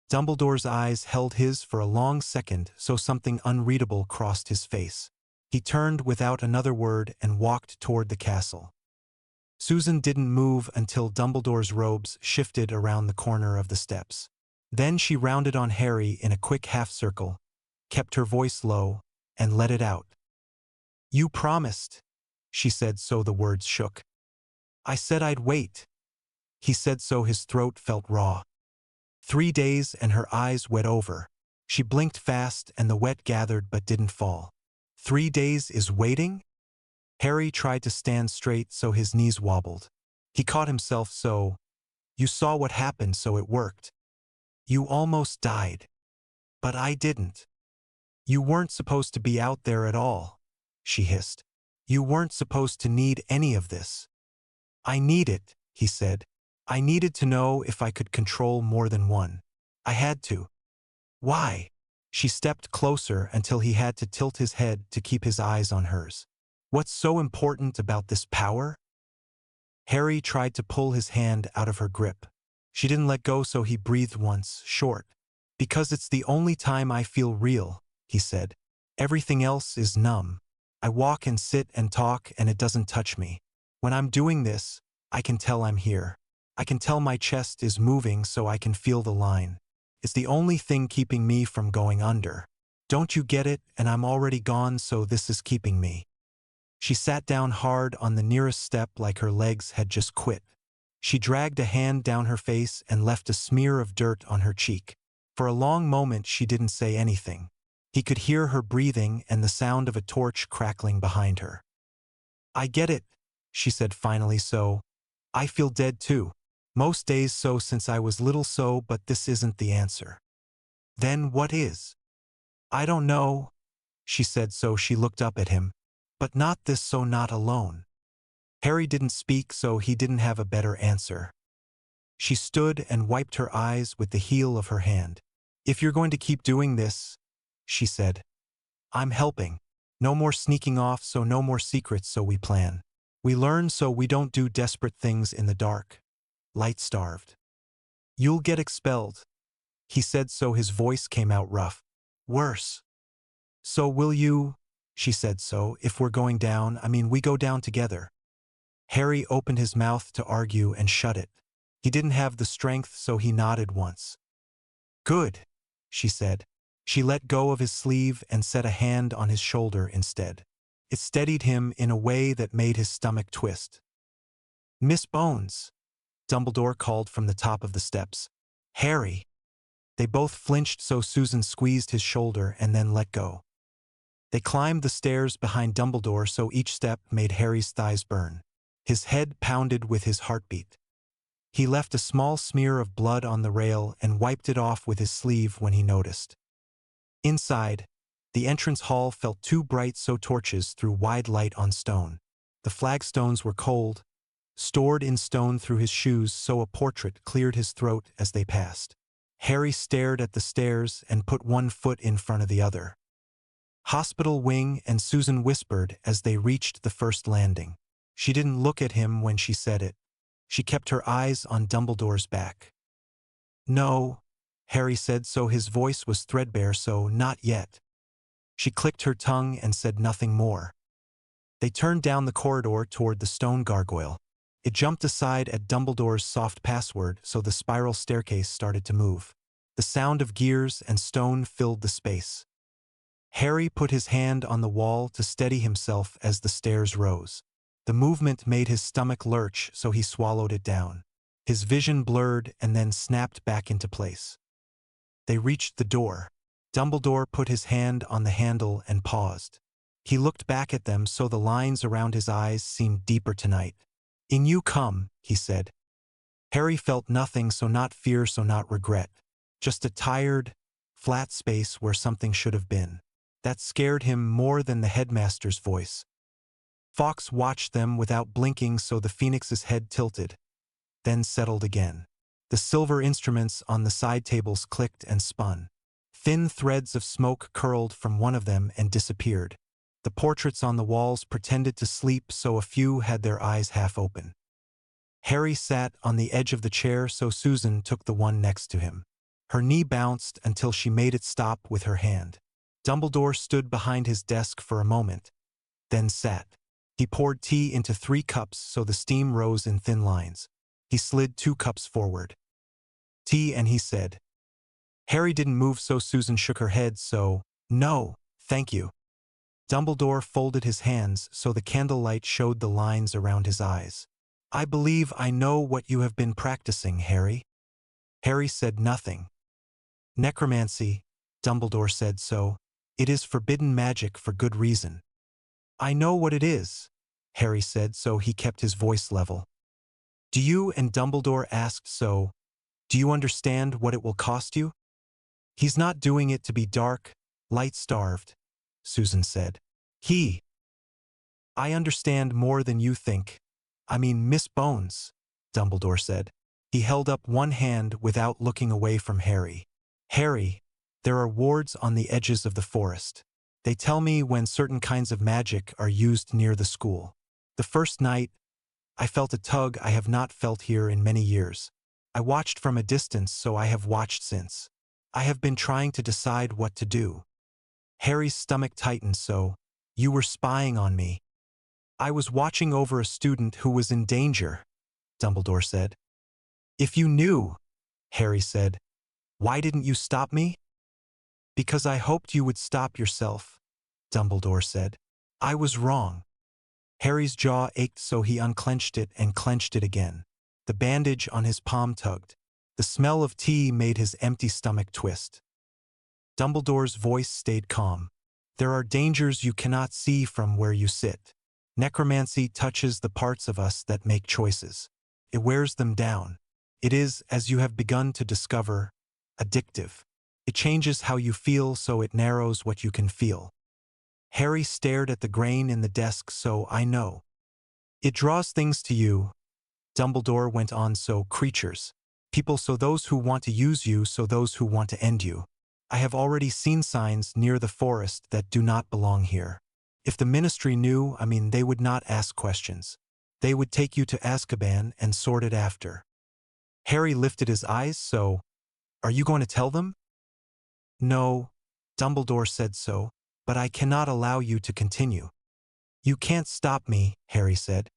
Dumbledore's eyes held his for a long second so something unreadable crossed his face. He turned without another word and walked toward the castle. Susan didn't move until Dumbledore's robes shifted around the corner of the steps. Then she rounded on Harry in a quick half-circle, kept her voice low, and let it out. You promised, she said so the words shook. I said I'd wait. He said so his throat felt raw. 3 days and her eyes wet over. She blinked fast and the wet gathered but didn't fall. 3 days is waiting? Harry tried to stand straight so his knees wobbled. He caught himself so. You saw what happened so it worked. You almost died. But I didn't. You weren't supposed to be out there at all, she hissed. You weren't supposed to need any of this. I need it, he said. I needed to know if I could control more than one. I had to. Why? She stepped closer until he had to tilt his head to keep his eyes on hers. What's so important about this power? Harry tried to pull his hand out of her grip. She didn't let go so he breathed once, short. Because it's the only time I feel real, he said. Everything else is numb. I walk and sit and talk and it doesn't touch me. When I'm doing this, I can tell I'm here. I can tell my chest is moving so I can feel the line. It's the only thing keeping me from going under. Don't you get it? And I'm already gone so this is keeping me. She sat down hard on the nearest step like her legs had just quit. She dragged a hand down her face and left a smear of dirt on her cheek. For a long moment she didn't say anything. He could hear her breathing and the sound of a torch crackling behind her. I get it, she said finally so. I feel dead too. Most days so since I was little so but this isn't the answer. Then what is? I don't know, she said so she looked up at him. But not this so not alone. Harry didn't speak so he didn't have a better answer. She stood and wiped her eyes with the heel of her hand. If you're going to keep doing this, she said. I'm helping. No more sneaking off, so no more secrets, so we plan. We learn so we don't do desperate things in the dark. Light-starved. You'll get expelled. He said so his voice came out rough. Worse. So will you? She said so, if we're going down, we go down together. Harry opened his mouth to argue and shut it. He didn't have the strength, so he nodded once. Good, she said. She let go of his sleeve and set a hand on his shoulder instead. It steadied him in a way that made his stomach twist. Miss Bones, Dumbledore called from the top of the steps. Harry. They both flinched, so Susan squeezed his shoulder and then let go. They climbed the stairs behind Dumbledore, so each step made Harry's thighs burn. His head pounded with his heartbeat. He left a small smear of blood on the rail and wiped it off with his sleeve when he noticed. Inside, the entrance hall felt too bright, so torches threw wide light on stone. The flagstones were cold, stored in stone through his shoes, so a portrait cleared his throat as they passed. Harry stared at the stairs and put one foot in front of the other. Hospital wing, and Susan whispered as they reached the first landing. She didn't look at him when she said it. She kept her eyes on Dumbledore's back. No, Harry said, so his voice was threadbare, so not yet. She clicked her tongue and said nothing more. They turned down the corridor toward the stone gargoyle. It jumped aside at Dumbledore's soft password, so the spiral staircase started to move. The sound of gears and stone filled the space. Harry put his hand on the wall to steady himself as the stairs rose. The movement made his stomach lurch, so he swallowed it down. His vision blurred and then snapped back into place. They reached the door. Dumbledore put his hand on the handle and paused. He looked back at them, so the lines around his eyes seemed deeper tonight. In you come, he said. Harry felt nothing, so not fear, so not regret. Just a tired, flat space where something should have been. That scared him more than the headmaster's voice. Fawkes watched them without blinking, so the phoenix's head tilted, then settled again. The silver instruments on the side tables clicked and spun. Thin threads of smoke curled from one of them and disappeared. The portraits on the walls pretended to sleep, so a few had their eyes half open. Harry sat on the edge of the chair, so Susan took the one next to him. Her knee bounced until she made it stop with her hand. Dumbledore stood behind his desk for a moment, then sat. He poured tea into 3 cups, so the steam rose in thin lines. He slid 2 cups forward. Tea, and he said. Harry didn't move, so Susan shook her head, so, no, thank you. Dumbledore folded his hands so the candlelight showed the lines around his eyes. I believe I know what you have been practicing, Harry. Harry said nothing. Necromancy, Dumbledore said so. It is forbidden magic for good reason. I know what it is, Harry said, so he kept his voice level. Do you? And Dumbledore asked, so, do you understand what it will cost you? He's not doing it to be dark, light-starved, Susan said. I understand more than you think. Miss Bones, Dumbledore said. He held up one hand without looking away from Harry. Harry, there are wards on the edges of the forest. They tell me when certain kinds of magic are used near the school. The first night, I felt a tug I have not felt here in many years. I watched from a distance, so I have watched since. I have been trying to decide what to do. Harry's stomach tightened, so, you were spying on me. I was watching over a student who was in danger, Dumbledore said. If you knew, Harry said, why didn't you stop me? Because I hoped you would stop yourself, Dumbledore said. I was wrong. Harry's jaw ached, so he unclenched it and clenched it again. The bandage on his palm tugged. The smell of tea made his empty stomach twist. Dumbledore's voice stayed calm. There are dangers you cannot see from where you sit. Necromancy touches the parts of us that make choices. It wears them down. It is, as you have begun to discover, addictive. It changes how you feel, so it narrows what you can feel. Harry stared at the grain in the desk, so I know. It draws things to you, Dumbledore went on, so creatures. People, so those who want to use you, so those who want to end you. I have already seen signs near the forest that do not belong here. If the ministry knew, they would not ask questions. They would take you to Azkaban and sort it after. Harry lifted his eyes, so, are you going to tell them? No, Dumbledore said so, but I cannot allow you to continue. You can't stop me, Harry said.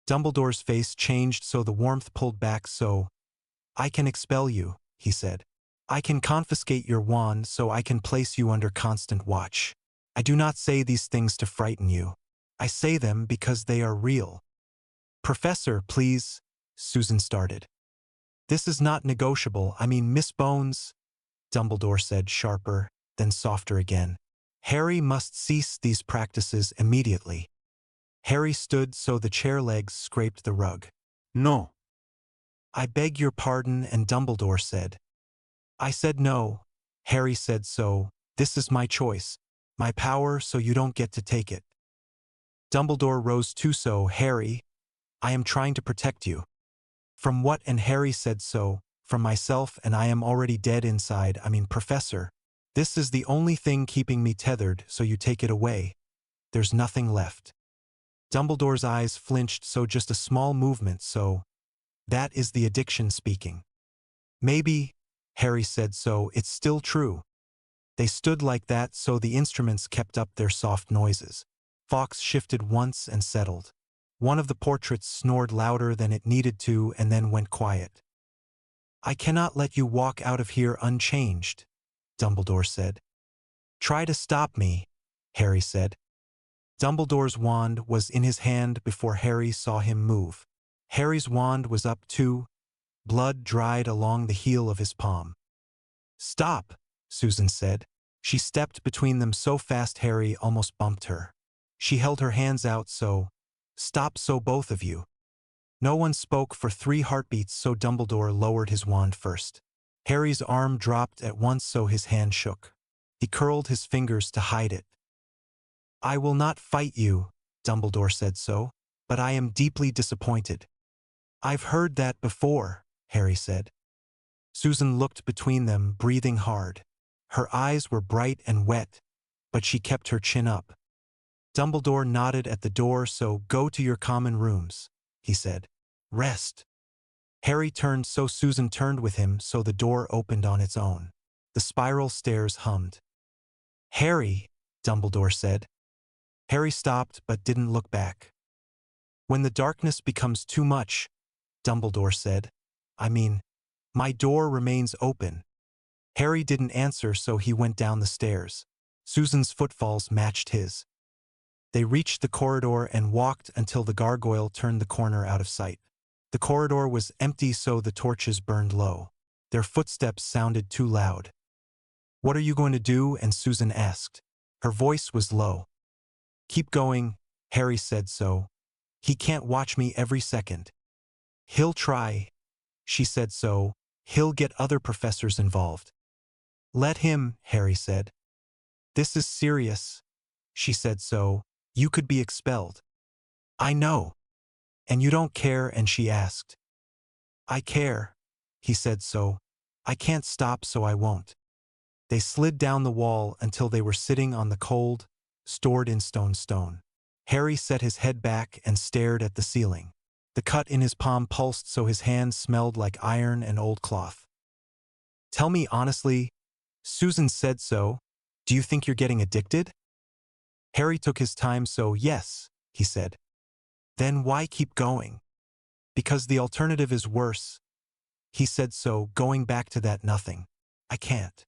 Dumbledore's face changed so the warmth pulled back so, I can expel you, he said. I can confiscate your wand so I can place you under constant watch. I do not say these things to frighten you. I say them because they are real. Professor, please, Susan started. This is not negotiable. Miss Bones, Dumbledore said sharper, then softer again. Harry must cease these practices immediately. Harry stood so the chair legs scraped the rug. No. I beg your pardon, and Dumbledore said. I said no. Harry said so. This is my choice. My power, so you don't get to take it. Dumbledore rose too so, Harry, I am trying to protect you. From what? And Harry said so, from myself, and I am already dead inside. Professor, this is the only thing keeping me tethered, so you take it away. There's nothing left. Dumbledore's eyes flinched so just a small movement so. That is the addiction speaking. Maybe, Harry said so, it's still true. They stood like that so the instruments kept up their soft noises. Fawkes shifted once and settled. One of the portraits snored louder than it needed to and then went quiet. I cannot let you walk out of here unchanged, Dumbledore said. Try to stop me, Harry said. Dumbledore's wand was in his hand before Harry saw him move. Harry's wand was up too. Blood dried along the heel of his palm. Stop, Susan said. She stepped between them so fast Harry almost bumped her. She held her hands out so, stop so both of you. No one spoke for 3 heartbeats so Dumbledore lowered his wand first. Harry's arm dropped at once so his hand shook. He curled his fingers to hide it. I will not fight you, Dumbledore said so, but I am deeply disappointed. I've heard that before, Harry said. Susan looked between them, breathing hard. Her eyes were bright and wet, but she kept her chin up. Dumbledore nodded at the door so go to your common rooms, he said. Rest. Harry turned so Susan turned with him so the door opened on its own. The spiral stairs hummed. Harry, Dumbledore said. Harry stopped but didn't look back. When the darkness becomes too much, Dumbledore said. My door remains open. Harry didn't answer so he went down the stairs. Susan's footfalls matched his. They reached the corridor and walked until the gargoyle turned the corner out of sight. The corridor was empty so the torches burned low. Their footsteps sounded too loud. What are you going to do? And Susan asked. Her voice was low. Keep going, Harry said so. He can't watch me every second. He'll try, she said so. He'll get other professors involved. Let him, Harry said. This is serious, she said so. You could be expelled. I know. And you don't care? And she asked. I care, he said so. I can't stop so I won't. They slid down the wall until they were sitting on the cold, stored in stone. Harry set his head back and stared at the ceiling. The cut in his palm pulsed so his hands smelled like iron and old cloth. Tell me honestly, Susan said so, do you think you're getting addicted? Harry took his time so yes, he said. Then why keep going? Because the alternative is worse. He said so, going back to that nothing. I can't.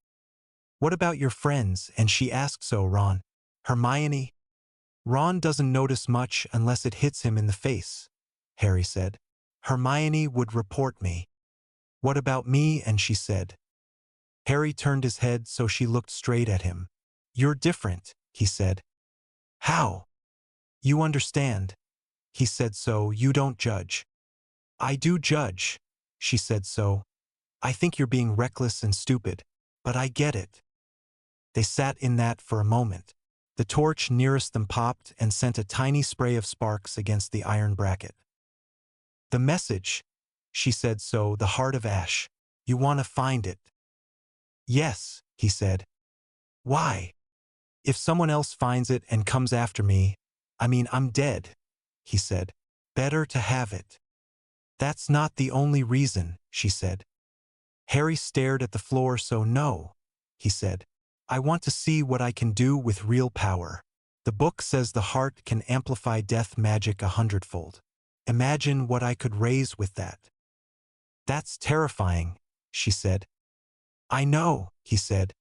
What about your friends? And she asked so Ron. Hermione? Ron doesn't notice much unless it hits him in the face, Harry said. Hermione would report me. What about me? And she said. Harry turned his head so she looked straight at him. You're different, he said. How? You understand. He said so, you don't judge. I do judge, she said so. I think you're being reckless and stupid, but I get it. They sat in that for a moment. The torch nearest them popped and sent a tiny spray of sparks against the iron bracket. The message, she said so, the heart of ash. You want to find it? Yes, he said. Why? If someone else finds it and comes after me, I'm dead, he said. Better to have it. That's not the only reason, she said. Harry stared at the floor. So no, he said. I want to see what I can do with real power. The book says the heart can amplify death magic 100-fold. Imagine what I could raise with that. That's terrifying, she said. I know, he said.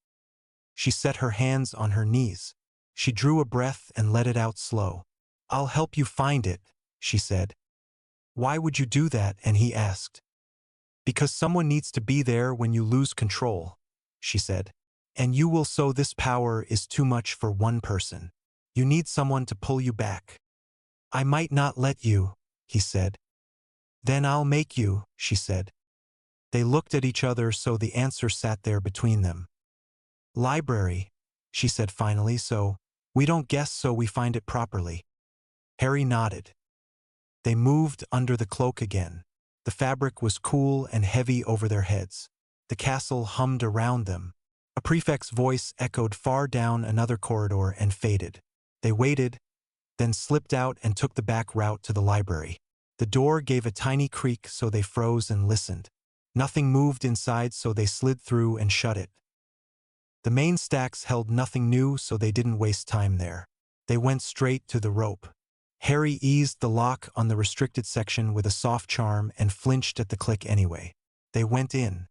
She set her hands on her knees. She drew a breath and let it out slow. I'll help you find it, she said. Why would you do that? And he asked. Because someone needs to be there when you lose control, she said. And you will, so this power is too much for one person. You need someone to pull you back. I might not let you, he said. Then I'll make you, she said. They looked at each other, so the answer sat there between them. Library, she said finally, so we don't guess, so we find it properly. Harry nodded. They moved under the cloak again. The fabric was cool and heavy over their heads. The castle hummed around them. A prefect's voice echoed far down another corridor and faded. They waited, then slipped out and took the back route to the library. The door gave a tiny creak, so they froze and listened. Nothing moved inside, so they slid through and shut it. The main stacks held nothing new, so they didn't waste time there. They went straight to the rope. Harry eased the lock on the restricted section with a soft charm and flinched at the click anyway. They went in.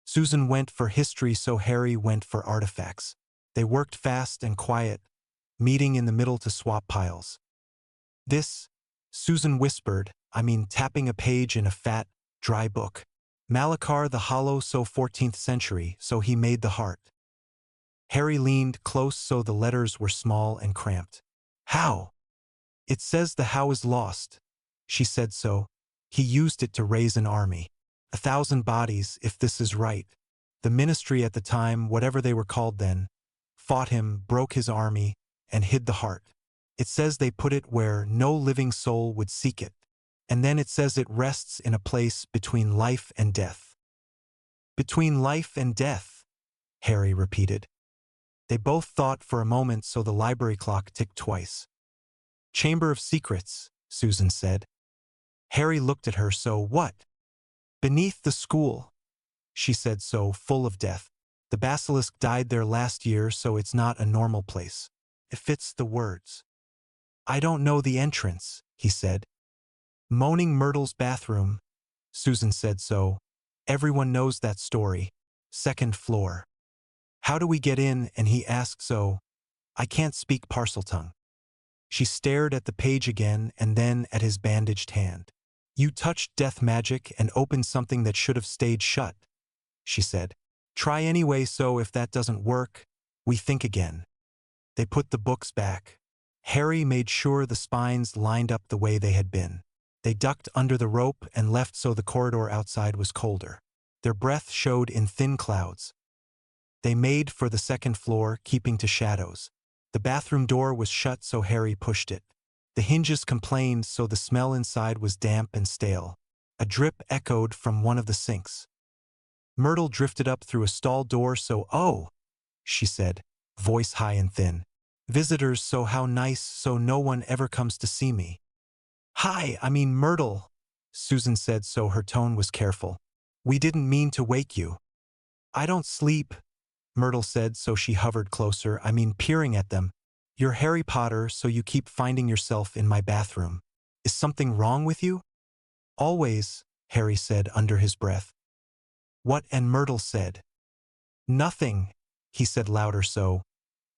Susan went for history, so Harry went for artifacts. They worked fast and quiet, meeting in the middle to swap piles. This, Susan whispered, tapping a page in a fat, dry book. Malachar the Hollow, so 14th century, so he made the heart. Harry leaned close, so the letters were small and cramped. How? It says the how is lost, she said, so he used it to raise an army. 1,000 bodies, if this is right. The ministry at the time, whatever they were called then, fought him, broke his army, and hid the heart. It says they put it where no living soul would seek it. And then it says it rests in a place between life and death. Between life and death, Harry repeated. They both thought for a moment, so the library clock ticked twice. Chamber of Secrets, Susan said. Harry looked at her. So what? Beneath the school, she said, so full of death. The basilisk died there last year, so it's not a normal place. It fits the words. I don't know the entrance, he said. Moaning Myrtle's bathroom, Susan said, so everyone knows that story. 2nd floor. How do we get in? And he asked, so I can't speak Parseltongue. She stared at the page again and then at his bandaged hand. You touched death magic and opened something that should have stayed shut, she said. Try anyway, so if that doesn't work, we think again. They put the books back. Harry made sure the spines lined up the way they had been. They ducked under the rope and left, so the corridor outside was colder. Their breath showed in thin clouds. They made for the 2nd floor, keeping to shadows. The bathroom door was shut, so Harry pushed it. The hinges complained, so the smell inside was damp and stale. A drip echoed from one of the sinks. Myrtle drifted up through a stall door, so oh, she said, voice high and thin. Visitors, so how nice, so no one ever comes to see me. Hi, Myrtle, Susan said, so her tone was careful. We didn't mean to wake you. I don't sleep, Myrtle said, so she hovered closer, peering at them. You're Harry Potter, so you keep finding yourself in my bathroom. Is something wrong with you? Always, Harry said under his breath. What? And Myrtle said. Nothing, he said louder, so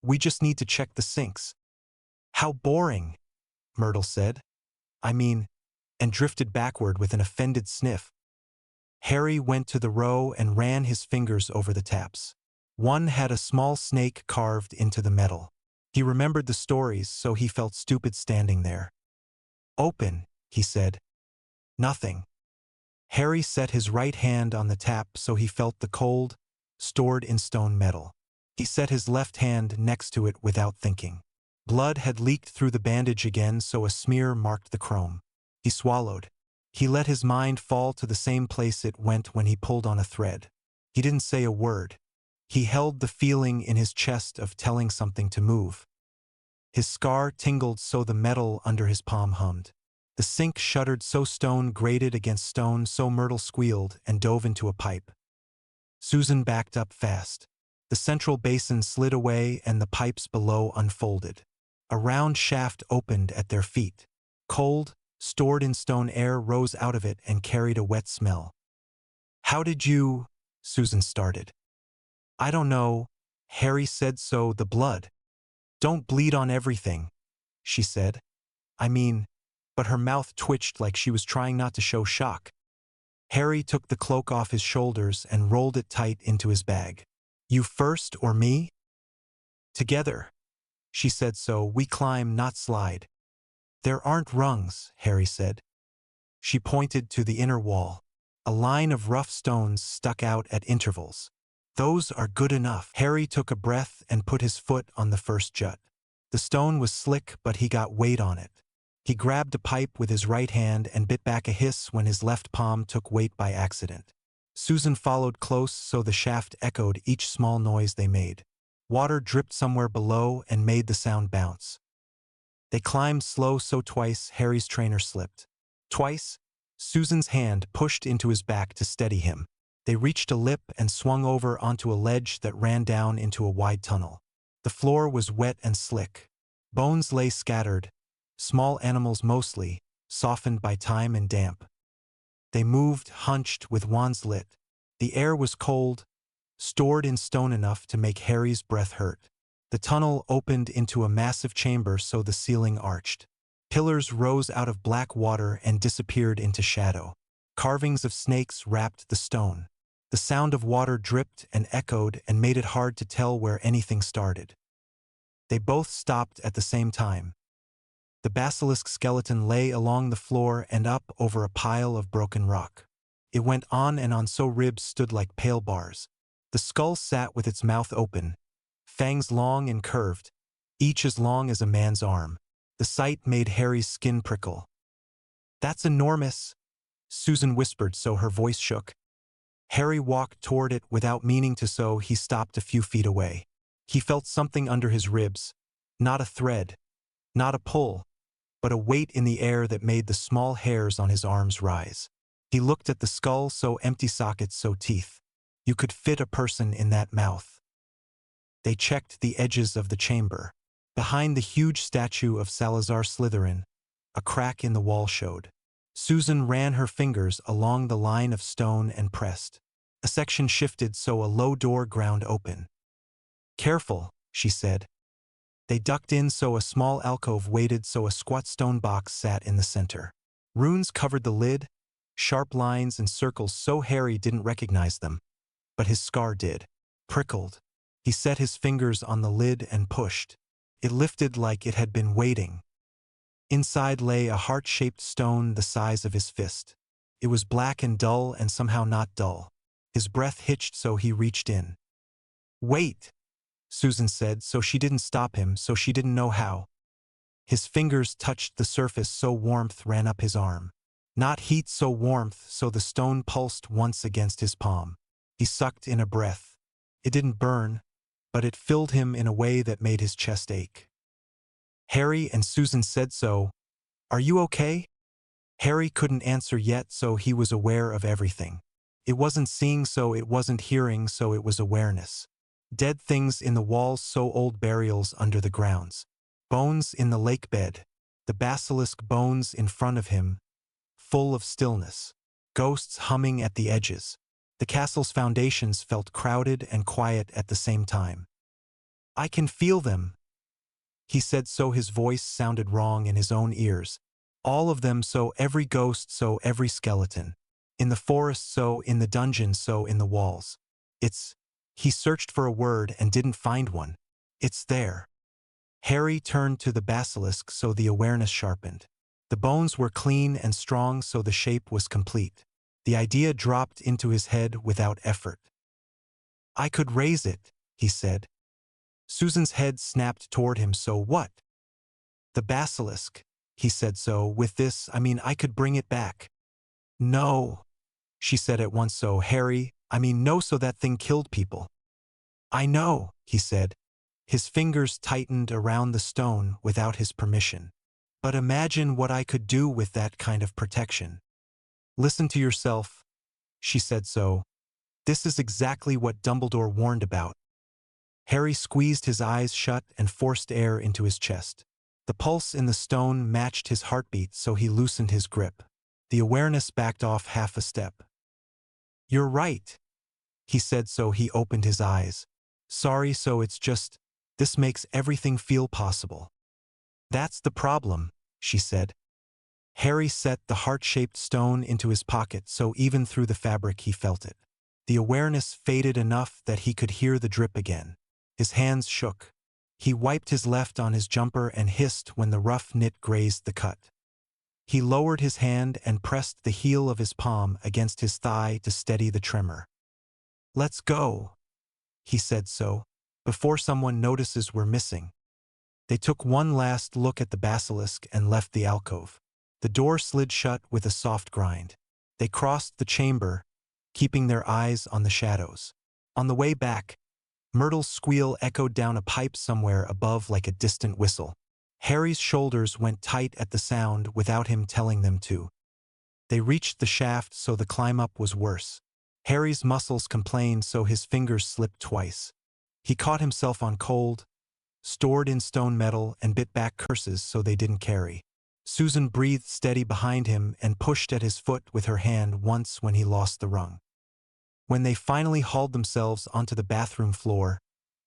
we just need to check the sinks. How boring, Myrtle said. And drifted backward with an offended sniff. Harry went to the row and ran his fingers over the taps. One had a small snake carved into the metal. He remembered the stories, so he felt stupid standing there. Open, he said. Nothing. Harry set his right hand on the tap, so he felt the cold, stored in stone metal. He set his left hand next to it without thinking. Blood had leaked through the bandage again, so a smear marked the chrome. He swallowed. He let his mind fall to the same place it went when he pulled on a thread. He didn't say a word. He held the feeling in his chest of telling something to move. His scar tingled so the metal under his palm hummed. The sink shuddered so stone grated against stone so Myrtle squealed and dove into a pipe. Susan backed up fast. The central basin slid away and the pipes below unfolded. A round shaft opened at their feet. Cold, stored in stone air rose out of it and carried a wet smell. "How did you—" Susan started. "I don't know. Harry said so, the blood. Don't bleed on everything," she said. But her mouth twitched like she was trying not to show shock. Harry took the cloak off his shoulders and rolled it tight into his bag. "You first or me?" "Together," she said, "so we climb, not slide." "There aren't rungs," Harry said. She pointed to the inner wall. A line of rough stones stuck out at intervals. "Those are good enough." Harry took a breath and put his foot on the first jut. The stone was slick, but he got weight on it. He grabbed a pipe with his right hand and bit back a hiss when his left palm took weight by accident. Susan followed close so the shaft echoed each small noise they made. Water dripped somewhere below and made the sound bounce. They climbed slow so twice Harry's trainer slipped. Twice, Susan's hand pushed into his back to steady him. They reached a lip and swung over onto a ledge that ran down into a wide tunnel. The floor was wet and slick. Bones lay scattered, small animals mostly, softened by time and damp. They moved, hunched, with wands lit. The air was cold, stored in stone enough to make Harry's breath hurt. The tunnel opened into a massive chamber so the ceiling arched. Pillars rose out of black water and disappeared into shadow. Carvings of snakes wrapped the stone. The sound of water dripped and echoed and made it hard to tell where anything started. They both stopped at the same time. The basilisk skeleton lay along the floor and up over a pile of broken rock. It went on and on so ribs stood like pale bars. The skull sat with its mouth open, fangs long and curved, each as long as a man's arm. The sight made Harry's skin prickle. "That's enormous," Susan whispered so her voice shook. Harry walked toward it without meaning to, so he stopped a few feet away. He felt something under his ribs, not a thread, not a pull, but a weight in the air that made the small hairs on his arms rise. He looked at the skull, so empty, sockets so teeth. You could fit a person in that mouth. They checked the edges of the chamber. Behind the huge statue of Salazar Slytherin, a crack in the wall showed. Susan ran her fingers along the line of stone and pressed. A section shifted so a low door ground open. "Careful," she said. They ducked in so a small alcove waited so a squat stone box sat in the center. Runes covered the lid, sharp lines and circles so Harry didn't recognize them. But his scar did. Prickled. He set his fingers on the lid and pushed. It lifted like it had been waiting. Inside lay a heart-shaped stone the size of his fist. It was black and dull and somehow not dull. His breath hitched so he reached in. "Wait," Susan said, so she didn't stop him, so she didn't know how. His fingers touched the surface so warmth ran up his arm. Not heat, so warmth, so the stone pulsed once against his palm. He sucked in a breath. It didn't burn, but it filled him in a way that made his chest ache. Harry and Susan said so. "Are you okay?" Harry couldn't answer yet, so he was aware of everything. It wasn't seeing, so it wasn't hearing, so it was awareness. Dead things in the walls so old burials under the grounds. Bones in the lake bed. The basilisk bones in front of him, full of stillness. Ghosts humming at the edges. The castle's foundations felt crowded and quiet at the same time. "I can feel them," he said so his voice sounded wrong in his own ears. "All of them, so every ghost, so every skeleton. In the forest, so in the dungeon, so in the walls. It's—" He searched for a word and didn't find one. "It's there." Harry turned to the basilisk so the awareness sharpened. The bones were clean and strong so the shape was complete. The idea dropped into his head without effort. "I could raise it," he said. Susan's head snapped toward him, "So what?" "The basilisk," he said, "so with this, I could bring it back." "No," she said at once, "so Harry, no, so that thing killed people." I know, he said. His fingers tightened around the stone without his permission. But imagine what I could do with that kind of protection. Listen to yourself, she said so. This is exactly what Dumbledore warned about. Harry squeezed his eyes shut and forced air into his chest. The pulse in the stone matched his heartbeat, so he loosened his grip. The awareness backed off half a step. You're right, he said, so he opened his eyes. Sorry, so it's just, this makes everything feel possible. That's the problem, she said. Harry set the heart-shaped stone into his pocket, so even through the fabric he felt it. The awareness faded enough that he could hear the drip again. His hands shook. He wiped his left on his jumper and hissed when the rough knit grazed the cut. He lowered his hand and pressed the heel of his palm against his thigh to steady the tremor. Let's go, he said so, before someone notices we're missing. They took one last look at the basilisk and left the alcove. The door slid shut with a soft grind. They crossed the chamber, keeping their eyes on the shadows. On the way back, Myrtle's squeal echoed down a pipe somewhere above like a distant whistle. Harry's shoulders went tight at the sound without him telling them to. They reached the shaft, so the climb up was worse. Harry's muscles complained, so his fingers slipped twice. He caught himself on cold, stored in stone metal, and bit back curses so they didn't carry. Susan breathed steady behind him and pushed at his foot with her hand once when he lost the rung. When they finally hauled themselves onto the bathroom floor,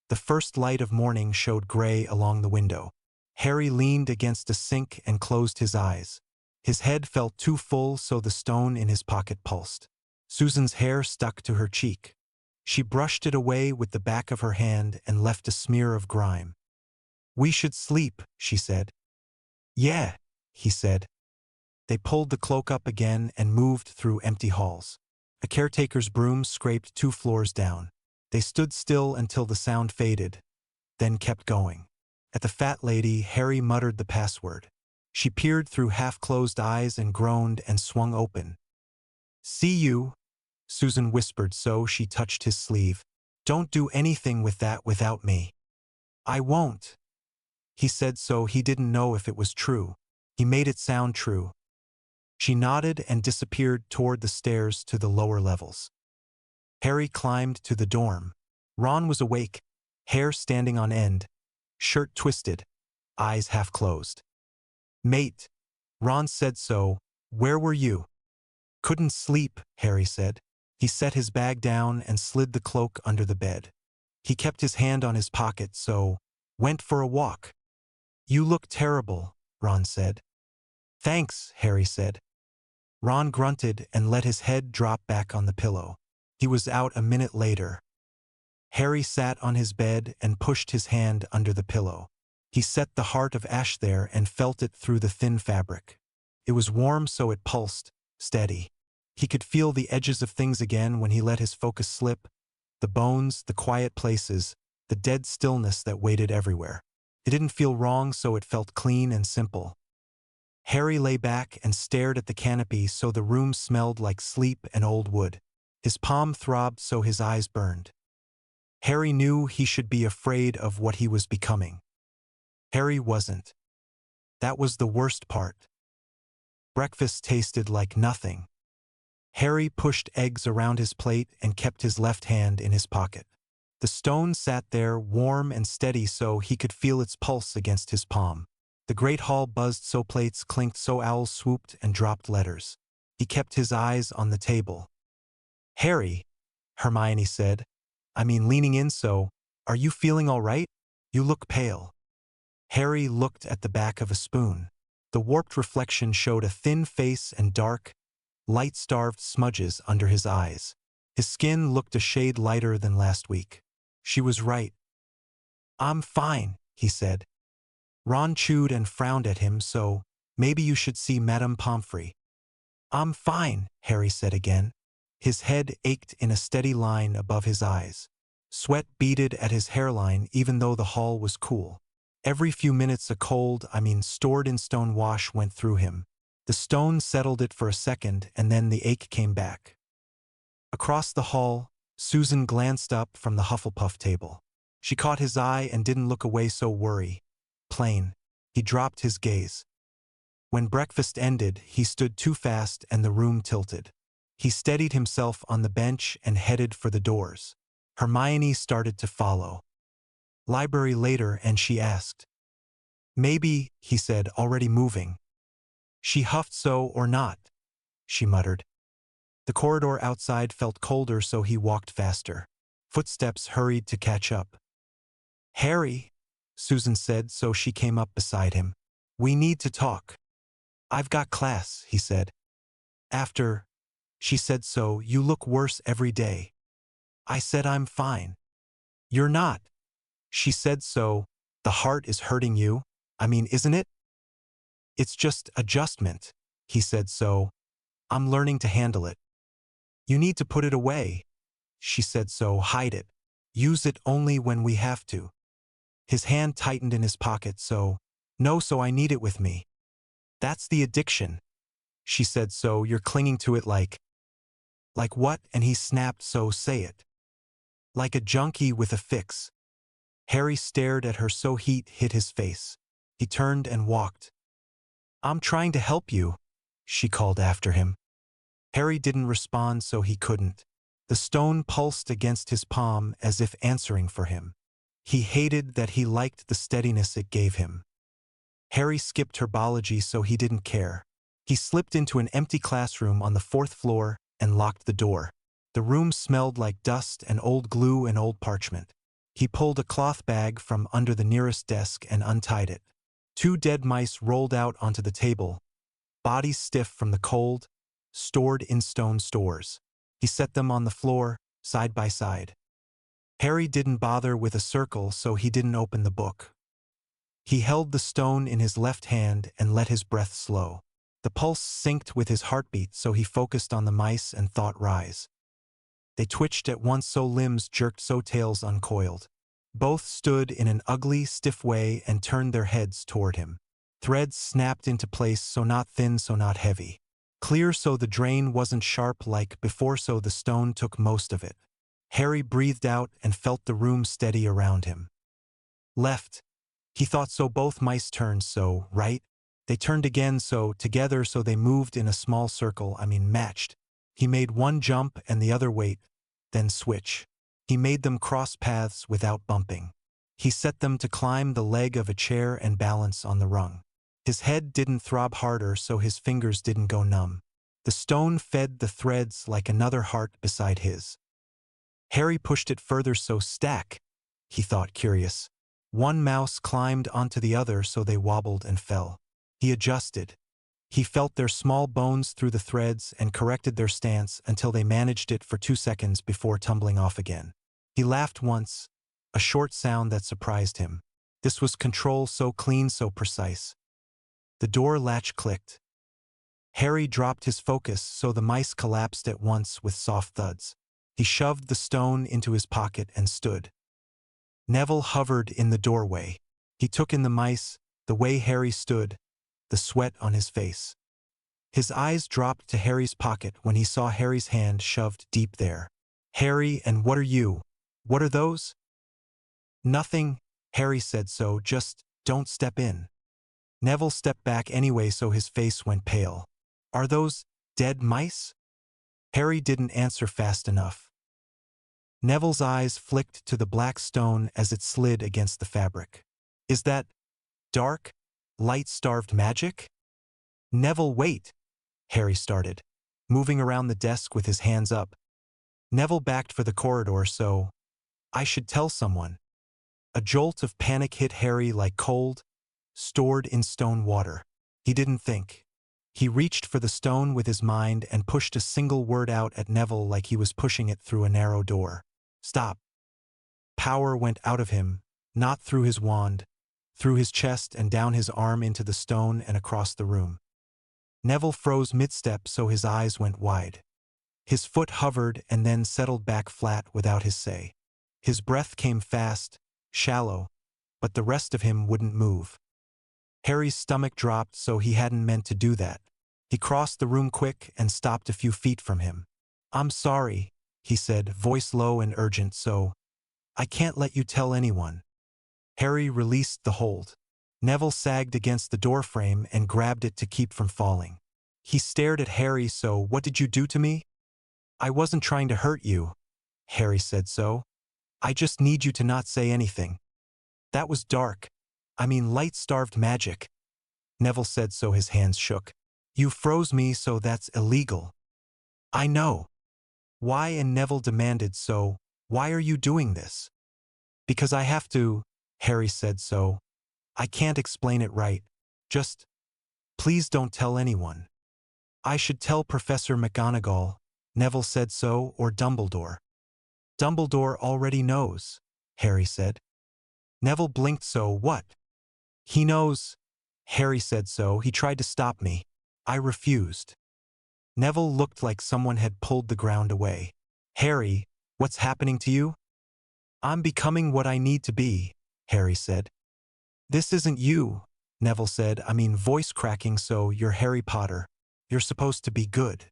the first light of morning showed gray along the window. Harry leaned against a sink and closed his eyes. His head felt too full, so the stone in his pocket pulsed. Susan's hair stuck to her cheek. She brushed it away with the back of her hand and left a smear of grime. We should sleep, she said. Yeah, he said. They pulled the cloak up again and moved through empty halls. A caretaker's broom scraped 2 floors down. They stood still until the sound faded, then kept going. At the fat lady, Harry muttered the password. She peered through half-closed eyes and groaned and swung open. See you, Susan whispered, so she touched his sleeve. Don't do anything with that without me. I won't. He said, so he didn't know if it was true. He made it sound true. She nodded and disappeared toward the stairs to the lower levels. Harry climbed to the dorm. Ron was awake, hair standing on end, shirt twisted, eyes half closed. Mate, Ron said so, where were you? Couldn't sleep, Harry said. He set his bag down and slid the cloak under the bed. He kept his hand on his pocket, so went for a walk. You look terrible, Ron said. Thanks, Harry said. Ron grunted and let his head drop back on the pillow. He was out a minute later. Harry sat on his bed and pushed his hand under the pillow. He set the heart of ash there and felt it through the thin fabric. It was warm, so it pulsed, steady. He could feel the edges of things again when he let his focus slip, the bones, the quiet places, the dead stillness that waited everywhere. It didn't feel wrong, so it felt clean and simple. Harry lay back and stared at the canopy, so the room smelled like sleep and old wood. His palm throbbed, so his eyes burned. Harry knew he should be afraid of what he was becoming. Harry wasn't. That was the worst part. Breakfast tasted like nothing. Harry pushed eggs around his plate and kept his left hand in his pocket. The stone sat there warm and steady, so he could feel its pulse against his palm. The great hall buzzed, so plates clinked, so owls swooped and dropped letters. He kept his eyes on the table. Harry, Hermione said, leaning in, so, are you feeling all right? You look pale. Harry looked at the back of a spoon. The warped reflection showed a thin face and dark, light-starved smudges under his eyes. His skin looked a shade lighter than last week. She was right. I'm fine, he said. Ron chewed and frowned at him, so maybe you should see Madame Pomfrey. I'm fine, Harry said again. His head ached in a steady line above his eyes. Sweat beaded at his hairline even though the hall was cool. Every few minutes a cold, stored-in-stone wash went through him. The stone settled it for a second, and then the ache came back. Across the hall, Susan glanced up from the Hufflepuff table. She caught his eye and didn't look away so plain. He dropped his gaze. When breakfast ended, he stood too fast and the room tilted. He steadied himself on the bench and headed for the doors. Hermione started to follow. Library later, and she asked. Maybe, he said, already moving. She huffed. So or not, she muttered. The corridor outside felt colder, so he walked faster. Footsteps hurried to catch up. Harry, Susan said, so she came up beside him. We need to talk. I've got class, he said. After, she said, so you look worse every day. I said I'm fine. You're not. She said, so the heart is hurting you, I mean, isn't it? It's just adjustment, he said, so I'm learning to handle it. You need to put it away, she said, so hide it. Use it only when we have to. His hand tightened in his pocket, so no, so I need it with me. That's the addiction, she said, so you're clinging to it like what? And he snapped, so say it. Like a junkie with a fix. Harry stared at her, so heat hit his face. He turned and walked. I'm trying to help you, she called after him. Harry didn't respond, so he couldn't. The stone pulsed against his palm as if answering for him. He hated that he liked the steadiness it gave him. Harry skipped herbology, so he didn't care. He slipped into an empty classroom on the 4th floor and locked the door. The room smelled like dust and old glue and old parchment. He pulled a cloth bag from under the nearest desk and untied it. 2 dead mice rolled out onto the table, bodies stiff from the cold, stored in stone stores. He set them on the floor, side by side. Harry didn't bother with a circle, so he didn't open the book. He held the stone in his left hand and let his breath slow. The pulse synced with his heartbeat, so he focused on the mice and thought rise. They twitched at once, so limbs jerked, so tails uncoiled. Both stood in an ugly, stiff way and turned their heads toward him. Threads snapped into place, so not thin, so not heavy. Clear, so the drain wasn't sharp like before, so the stone took most of it. Harry breathed out and felt the room steady around him. Left, he thought, so both mice turned, so right. They turned again, so together, so they moved in a small circle, matched. He made one jump and the other wait, then switch. He made them cross paths without bumping. He set them to climb the leg of a chair and balance on the rung. His head didn't throb harder, so his fingers didn't go numb. The stone fed the threads like another heart beside his. Harry pushed it further, so stack, he thought, curious. One mouse climbed onto the other, so they wobbled and fell. He adjusted. He felt their small bones through the threads and corrected their stance until they managed it for 2 seconds before tumbling off again. He laughed once, a short sound that surprised him. This was control, so clean, so precise. The door latch clicked. Harry dropped his focus, so the mice collapsed at once with soft thuds. He shoved the stone into his pocket and stood. Neville hovered in the doorway. He took in the mice, the way Harry stood, the sweat on his face. His eyes dropped to Harry's pocket when he saw Harry's hand shoved deep there. Harry, and what are you? What are those? Nothing, Harry said, so just don't step in. Neville stepped back anyway, so his face went pale. Are those dead mice? Harry didn't answer fast enough. Neville's eyes flicked to the black stone as it slid against the fabric. Is that dark, light-starved magic? Neville, wait, Harry started, moving around the desk with his hands up. Neville backed for the corridor, so I should tell someone. A jolt of panic hit Harry like cold, stored in stone water. He didn't think. He reached for the stone with his mind and pushed a single word out at Neville like he was pushing it through a narrow door. Stop. Power went out of him, not through his wand, through his chest and down his arm into the stone and across the room. Neville froze mid-step, so his eyes went wide. His foot hovered and then settled back flat without his say. His breath came fast, shallow, but the rest of him wouldn't move. Harry's stomach dropped, so he hadn't meant to do that. He crossed the room quick and stopped a few feet from him. I'm sorry, he said, voice low and urgent, so I can't let you tell anyone. Harry released the hold. Neville sagged against the doorframe and grabbed it to keep from falling. He stared at Harry, so what did you do to me? I wasn't trying to hurt you, Harry said, so I just need you to not say anything. That was dark. I mean light-starved magic. Neville said, so his hands shook. You froze me, so that's illegal. I know. Why? And Neville demanded, so why are you doing this? Because I have to, Harry said, so I can't explain it right. Just, please don't tell anyone. I should tell Professor McGonagall, Neville said, so, or Dumbledore. Dumbledore already knows, Harry said. Neville blinked, so what? He knows, Harry said, so he tried to stop me. I refused. Neville looked like someone had pulled the ground away. Harry, what's happening to you? I'm becoming what I need to be, Harry said. This isn't you, Neville said, I mean voice cracking, so you're Harry Potter. You're supposed to be good.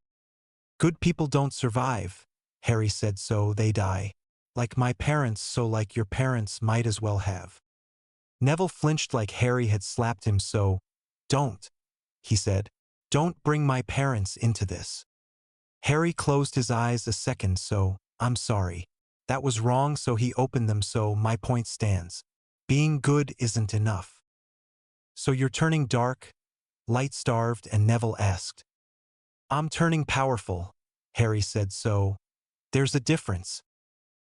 Good people don't survive, Harry said, so they die. Like my parents, so like your parents might as well have. Neville flinched like Harry had slapped him, so don't, he said. Don't bring my parents into this. Harry closed his eyes a second, so I'm sorry. That was wrong, so he opened them, so my point stands. Being good isn't enough. So you're turning dark, light-starved, and Neville asked. I'm turning powerful, Harry said, so there's a difference.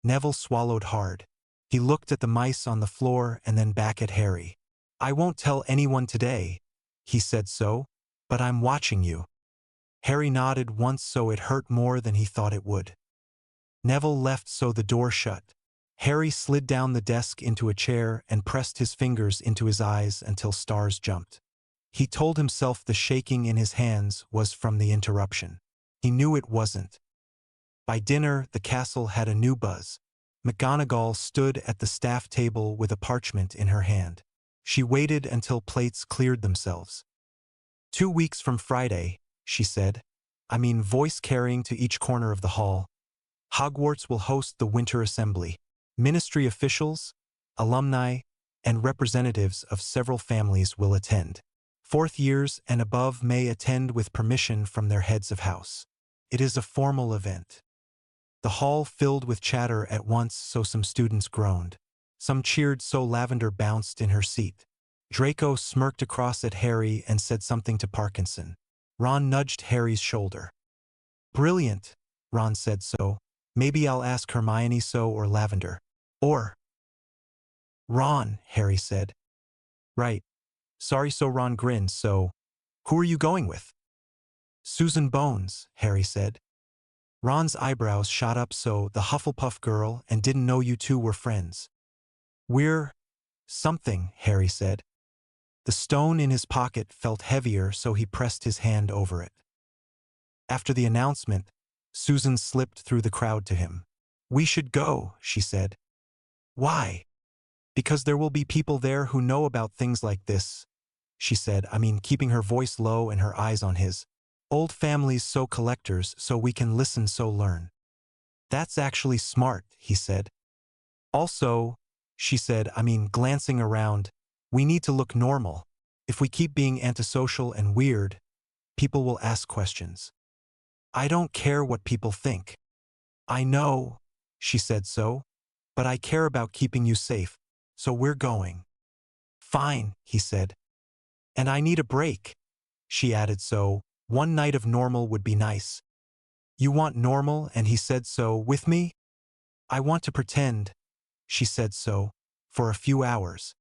Neville swallowed hard. He looked at the mice on the floor and then back at Harry. I won't tell anyone today, he said, so, but I'm watching you. Harry nodded once, so it hurt more than he thought it would. Neville left, so the door shut. Harry slid down the desk into a chair and pressed his fingers into his eyes until stars jumped. He told himself the shaking in his hands was from the interruption. He knew it wasn't. By dinner, the castle had a new buzz. McGonagall stood at the staff table with a parchment in her hand. She waited until plates cleared themselves. 2 weeks from Friday, she said, I mean voice carrying to each corner of the hall, Hogwarts will host the Winter Assembly. Ministry officials, alumni, and representatives of several families will attend. 4th years and above may attend with permission from their heads of house. It is a formal event. The hall filled with chatter at once, so some students groaned. Some cheered, so Lavender bounced in her seat. Draco smirked across at Harry and said something to Parkinson. Ron nudged Harry's shoulder. Brilliant, Ron said, so maybe I'll ask Hermione, so, or Lavender. Or Ron, Harry said. Right. Sorry, so Ron grinned, so who are you going with? Susan Bones, Harry said. Ron's eyebrows shot up, so the Hufflepuff girl, and didn't know you two were friends. We're something, Harry said. The stone in his pocket felt heavier, so he pressed his hand over it. After the announcement, Susan slipped through the crowd to him. We should go, she said. Why? Because there will be people there who know about things like this, she said, keeping her voice low and her eyes on his. Old families, so collectors, so we can listen, so learn. That's actually smart, he said. Also, she said, glancing around, we need to look normal. If we keep being antisocial and weird, people will ask questions. I don't care what people think. I know, she said, so, but I care about keeping you safe, so we're going. Fine, he said. And I need a break, she added, so one night of normal would be nice. You want normal, and he said, so, with me? I want to pretend, she said, so, for a few hours.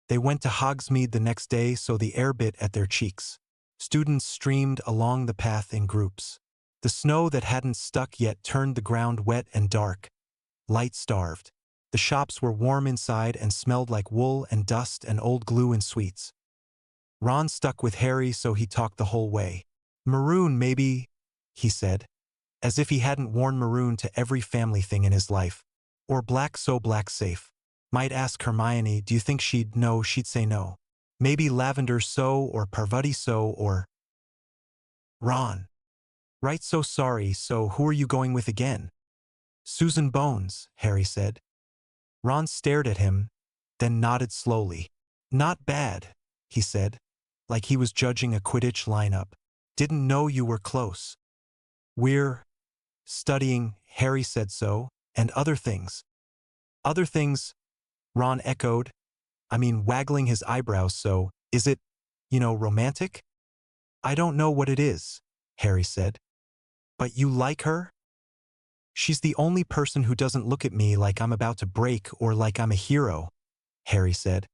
They went to Hogsmeade the next day, so the air bit at their cheeks. Students streamed along the path in groups. The snow that hadn't stuck yet turned the ground wet and dark, light-starved. The shops were warm inside and smelled like wool and dust and old glue and sweets. Ron stuck with Harry, so he talked the whole way. Maroon, maybe, he said, as if he hadn't worn maroon to every family thing in his life. Or black, so black safe. Might ask Hermione, do you think she'd know? She'd say no. Maybe Lavender, so, or Parvati, so, or Ron. Right, so sorry, so who are you going with again? Susan Bones, Harry said. Ron stared at him, then nodded slowly. Not bad, he said, like he was judging a Quidditch lineup. Didn't know you were close. We're studying, Harry said so, and other things. Other things, Ron echoed. I mean, waggling his eyebrows so, is it, romantic? I don't know what it is, Harry said. But you like her? She's the only person who doesn't look at me like I'm about to break or like I'm a hero, Harry said.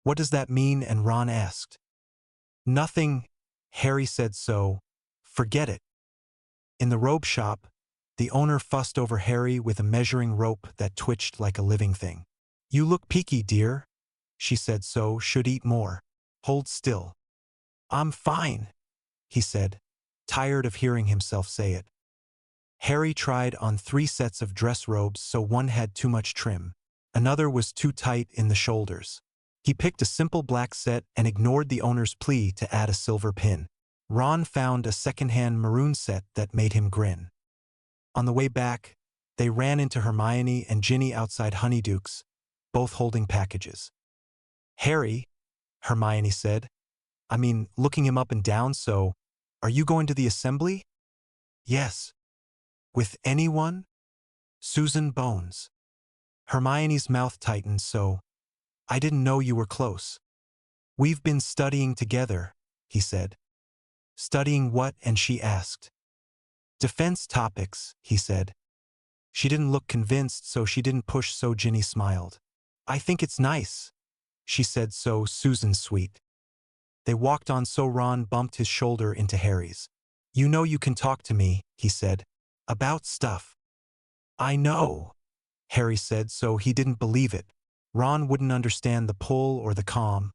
What does that mean? And Ron asked. Nothing, Harry said so. Forget it. In the robe shop, the owner fussed over Harry with a measuring rope that twitched like a living thing. You look peaky, dear, she said so. Should eat more. Hold still. I'm fine, he said, tired of hearing himself say it. Harry tried on 3 sets of dress robes, so one had too much trim. Another was too tight in the shoulders. He picked a simple black set and ignored the owner's plea to add a silver pin. Ron found a second-hand maroon set that made him grin. On the way back, they ran into Hermione and Ginny outside Honeyduke's, both holding packages. Harry, Hermione said, looking him up and down, so, are you going to the assembly? Yes. With anyone? Susan Bones. Hermione's mouth tightened, so, I didn't know you were close. We've been studying together, he said. Studying what? And she asked. Defense topics, he said. She didn't look convinced, so she didn't push, so Ginny smiled. I think it's nice, she said, so Susan's sweet. They walked on, so Ron bumped his shoulder into Harry's. You know you can talk to me, he said. About stuff. I know, Harry said, so he didn't believe it. Ron wouldn't understand the pull or the calm.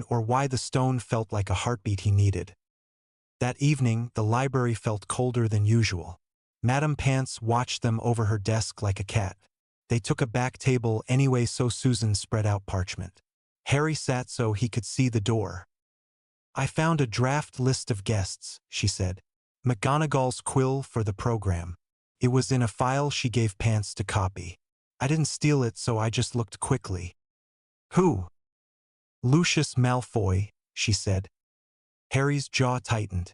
Or why the stone felt like a heartbeat he needed. That evening, the library felt colder than usual. Madame Pants watched them over her desk like a cat. They took a back table anyway, so Susan spread out parchment. Harry sat so he could see the door. I found a draft list of guests, she said. McGonagall's quill for the program. It was in a file she gave Pants to copy. I didn't steal it, so I just looked quickly. Who? Lucius Malfoy, she said. Harry's jaw tightened.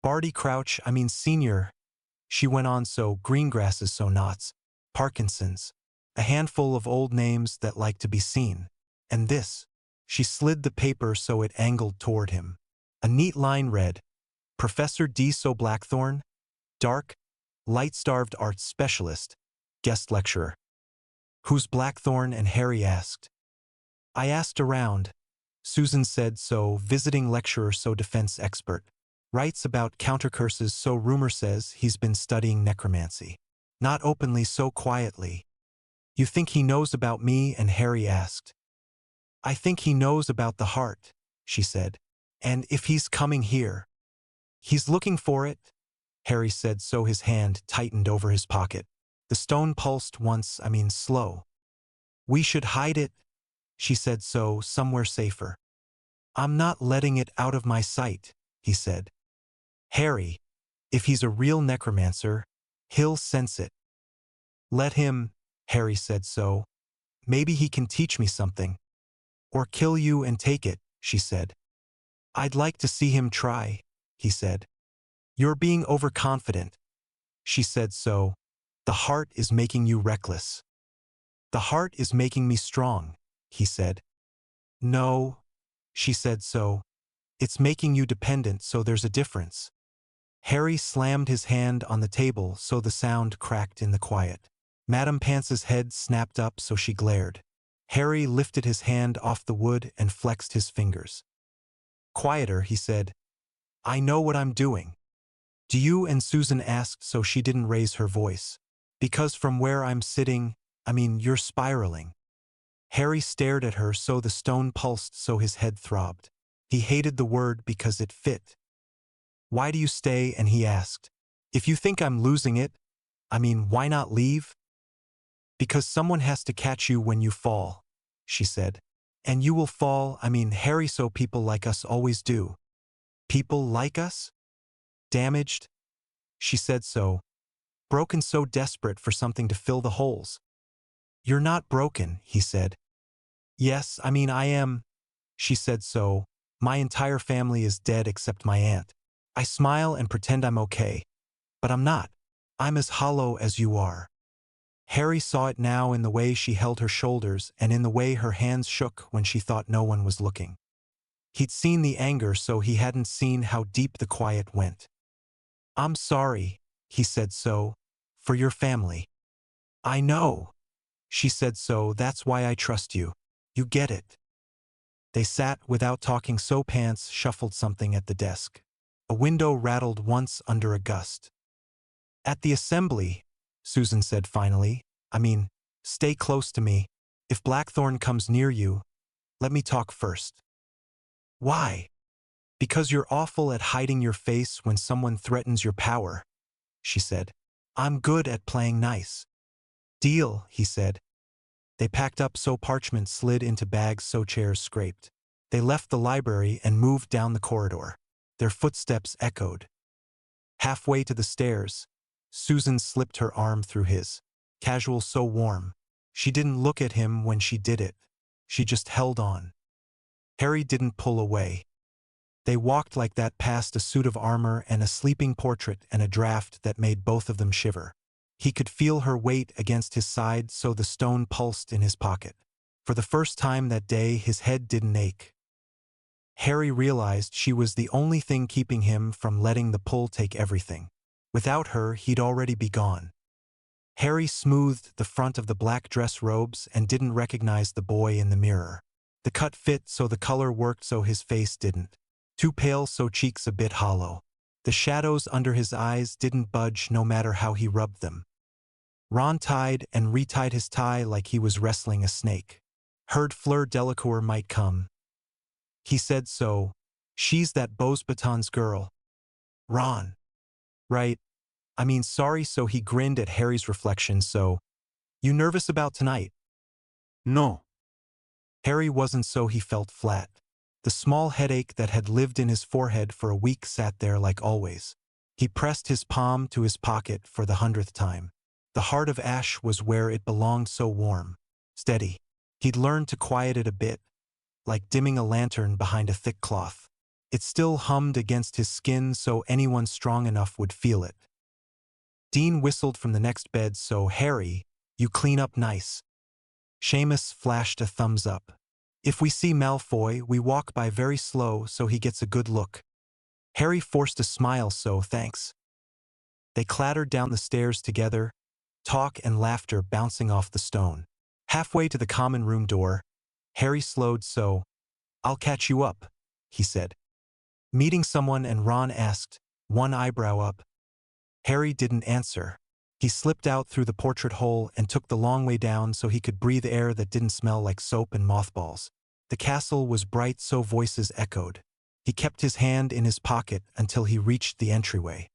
Barty Crouch, Senior, she went on, so Greengrasses, so Knots, Parkinson's, a handful of old names that like to be seen. And this. She slid the paper so it angled toward him. A neat line read, Professor D. So Blackthorn, Dark, Light-Starved Arts Specialist, Guest Lecturer. Who's Blackthorn? And Harry asked. I asked around. Susan said so, visiting lecturer, so defense expert. Writes about countercurses, so rumor says he's been studying necromancy. Not openly, so quietly. You think he knows about me? And Harry asked. I think he knows about the heart, she said. And if he's coming here. He's looking for it, Harry said, so his hand tightened over his pocket. The stone pulsed once, slow. We should hide it, she said, so somewhere safer. I'm not letting it out of my sight, he said. Harry, if he's a real necromancer, he'll sense it. Let him, Harry said, so. Maybe he can teach me something. Or kill you and take it, she said. I'd like to see him try, he said. You're being overconfident, she said, so. The heart is making you reckless. The heart is making me strong, he said. No, she said, so. It's making you dependent, so there's a difference. Harry slammed his hand on the table, so the sound cracked in the quiet. Madame Pants's head snapped up, so she glared. Harry lifted his hand off the wood and flexed his fingers. Quieter, he said. I know what I'm doing. Do you? And Susan asked, so she didn't raise her voice. Because from where I'm sitting, you're spiraling. Harry stared at her, so the stone pulsed, so his head throbbed. He hated the word because it fit. Why do you stay? And he asked. If you think I'm losing it, why not leave? Because someone has to catch you when you fall, she said. And you will fall, Harry, so people like us always do. People like us? Damaged? She said so. broken so desperate for something to fill the holes. You're not broken, he said. Yes, I mean I am. She said so. My entire family is dead except my aunt. I smile and pretend I'm okay. But I'm not. I'm as hollow as you are. Harry saw it now in the way she held her shoulders and in the way her hands shook when she thought no one was looking. He'd seen the anger, so he hadn't seen how deep the quiet went. I'm sorry, he said so, for your family. I know, she said so, that's why I trust you. You get it. They sat without talking, so Pants shuffled something at the desk. A window rattled once under a gust. At the assembly, Susan said finally, stay close to me. If Blackthorn comes near you, let me talk first. Why? Because you're awful at hiding your face when someone threatens your power, she said. I'm good at playing nice. Deal, he said. They packed up so parchment slid into bags so chairs scraped. They left the library and moved down the corridor. Their footsteps echoed. Halfway to the stairs, Susan slipped her arm through his. Casual, so warm. She didn't look at him when she did it. She just held on. Harry didn't pull away. They walked like that past a suit of armor and a sleeping portrait and a draft that made both of them shiver. He could feel her weight against his side, so the stone pulsed in his pocket. For the first time that day, his head didn't ache. Harry realized she was the only thing keeping him from letting the pull take everything. Without her, he'd already be gone. Harry smoothed the front of the black dress robes and didn't recognize the boy in the mirror. The cut fit, so the color worked, so his face didn't. Too pale, so cheeks a bit hollow. The shadows under his eyes didn't budge no matter how he rubbed them. Ron tied and retied his tie like he was wrestling a snake. Heard Fleur Delacour might come. He said so. She's that Beauxbatons girl. Ron. Right. Sorry, so he grinned at Harry's reflection, so. You nervous about tonight? No. Harry wasn't, so he felt flat. The small headache that had lived in his forehead for a week sat there like always. He pressed his palm to his pocket for the 100th time. The heart of ash was where it belonged, so warm. Steady. He'd learned to quiet it a bit, like dimming a lantern behind a thick cloth. It still hummed against his skin, so anyone strong enough would feel it. Dean whistled from the next bed, so Harry, you clean up nice. Seamus flashed a thumbs up. If we see Malfoy, we walk by very slow so he gets a good look. Harry forced a smile, so thanks. They clattered down the stairs together, talk and laughter bouncing off the stone. Halfway to the common room door, Harry slowed, so, I'll catch you up, he said. Meeting someone, and Ron asked, one eyebrow up. Harry didn't answer. He slipped out through the portrait hole and took the long way down so he could breathe air that didn't smell like soap and mothballs. The castle was bright, so voices echoed. He kept his hand in his pocket until he reached the entryway.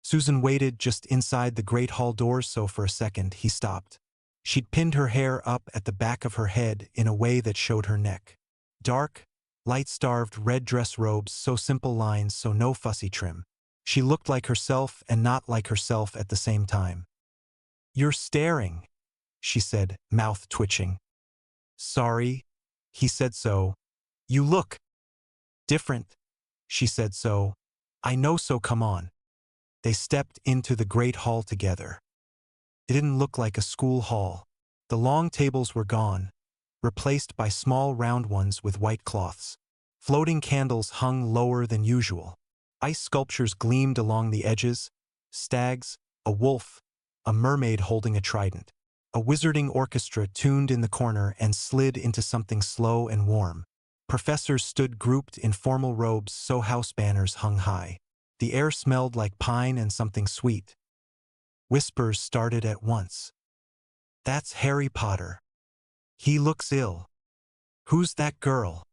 Susan waited just inside the great hall doors, so for a second he stopped. She'd pinned her hair up at the back of her head in a way that showed her neck. Dark, light-starved red dress robes, so simple lines, so no fussy trim. She looked like herself and not like herself at the same time. You're staring, she said, mouth twitching. Sorry, he said so. You look different, she said so. I know, so come on. They stepped into the great hall together. It didn't look like a school hall. The long tables were gone, replaced by small round ones with white cloths. Floating candles hung lower than usual. Ice sculptures gleamed along the edges, stags, a wolf, a mermaid holding a trident. A wizarding orchestra tuned in the corner and slid into something slow and warm. Professors stood grouped in formal robes, so house banners hung high. The air smelled like pine and something sweet. Whispers started at once. That's Harry Potter. He looks ill. Who's that girl?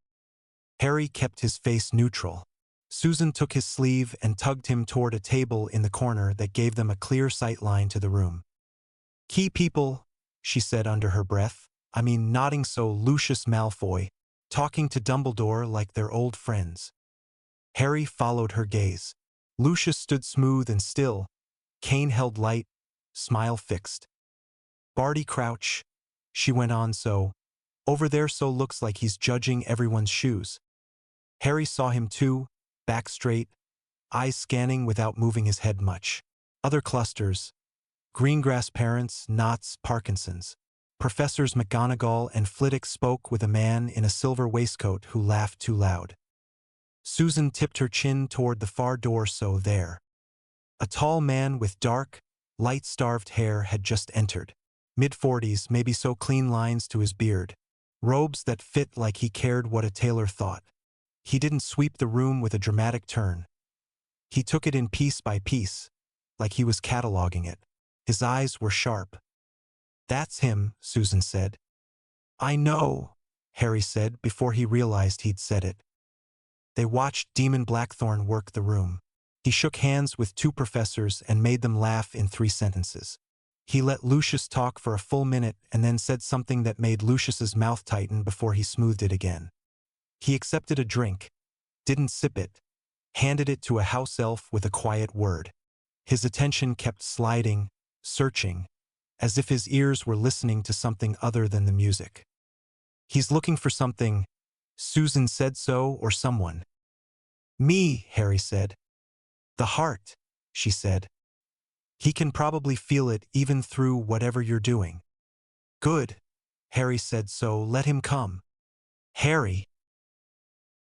Harry kept his face neutral. Susan took his sleeve and tugged him toward a table in the corner that gave them a clear sight line to the room. Key people, she said under her breath. Nodding, so Lucius Malfoy, talking to Dumbledore like they're old friends. Harry followed her gaze. Lucius stood smooth and still, Cane held light, smile fixed. Barty crouch, she went on so. Over there so looks like he's judging everyone's shoes. Harry saw him too, back straight, eyes scanning without moving his head much. Other clusters. Greengrass parents, Knott's, Parkinson's. Professors McGonagall and Flitwick spoke with a man in a silver waistcoat who laughed too loud. Susan tipped her chin toward the far door so there. A tall man with dark, light-starved hair had just entered. Mid-40s, maybe so clean lines to his beard. Robes that fit like he cared what a tailor thought. He didn't sweep the room with a dramatic turn. He took it in piece by piece, like he was cataloging it. His eyes were sharp. "That's him," Susan said. "I know," Harry said before he realized he'd said it. They watched Demon Blackthorn work the room. He shook hands with 2 professors and made them laugh in 3 sentences. He let Lucius talk for a full minute and then said something that made Lucius's mouth tighten before he smoothed it again. He accepted a drink, didn't sip it, handed it to a house elf with a quiet word. His attention kept sliding, searching, as if his ears were listening to something other than the music. "He's looking for something," Susan said so, or someone. "Me," Harry said. "The heart," she said. "He can probably feel it even through whatever you're doing." "Good," Harry said so, "let him come." "Harry."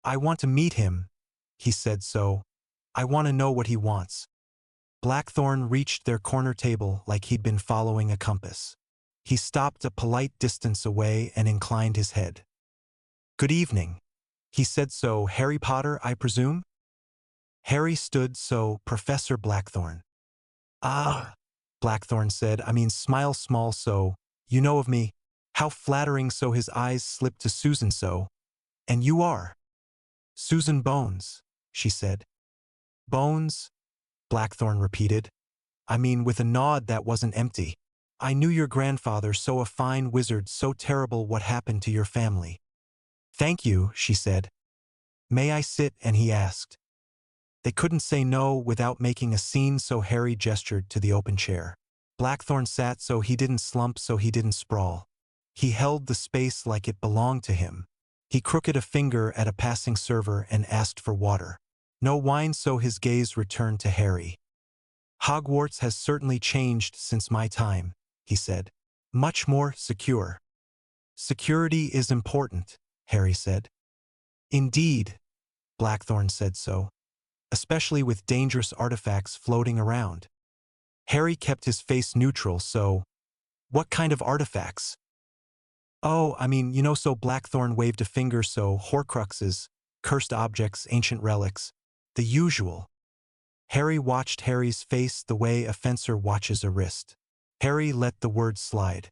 "I want to meet him," he said so. "I want to know what he wants." Blackthorn reached their corner table like he'd been following a compass. He stopped a polite distance away and inclined his head. "Good evening," he said so. "Harry Potter, I presume?" Harry stood so. "Professor Blackthorn." "Ah," Blackthorn said, "I mean smile small so. You know of me." How flattering so his eyes slipped to Susan so. "And you are?" "Susan Bones," she said. "Bones?" Blackthorn repeated. "I mean with a nod that wasn't empty. I knew your grandfather so a fine wizard so terrible what happened to your family." "Thank you," she said. "May I sit?" and he asked. They couldn't say no without making a scene so Harry gestured to the open chair. Blackthorn sat so he didn't slump so he didn't sprawl. He held the space like it belonged to him. He crooked a finger at a passing server and asked for water. No wine so his gaze returned to Harry. "Hogwarts has certainly changed since my time," he said. "Much more secure." "Security is important," Harry said. "Indeed," Blackthorn said so. "Especially with dangerous artifacts floating around." Harry kept his face neutral so, "What kind of artifacts?" "Oh, I mean, you know so." Blackthorn waved a finger so, "Horcruxes, cursed objects, ancient relics. The usual." Harry watched Harry's face the way a fencer watches a wrist. Harry let the word slide.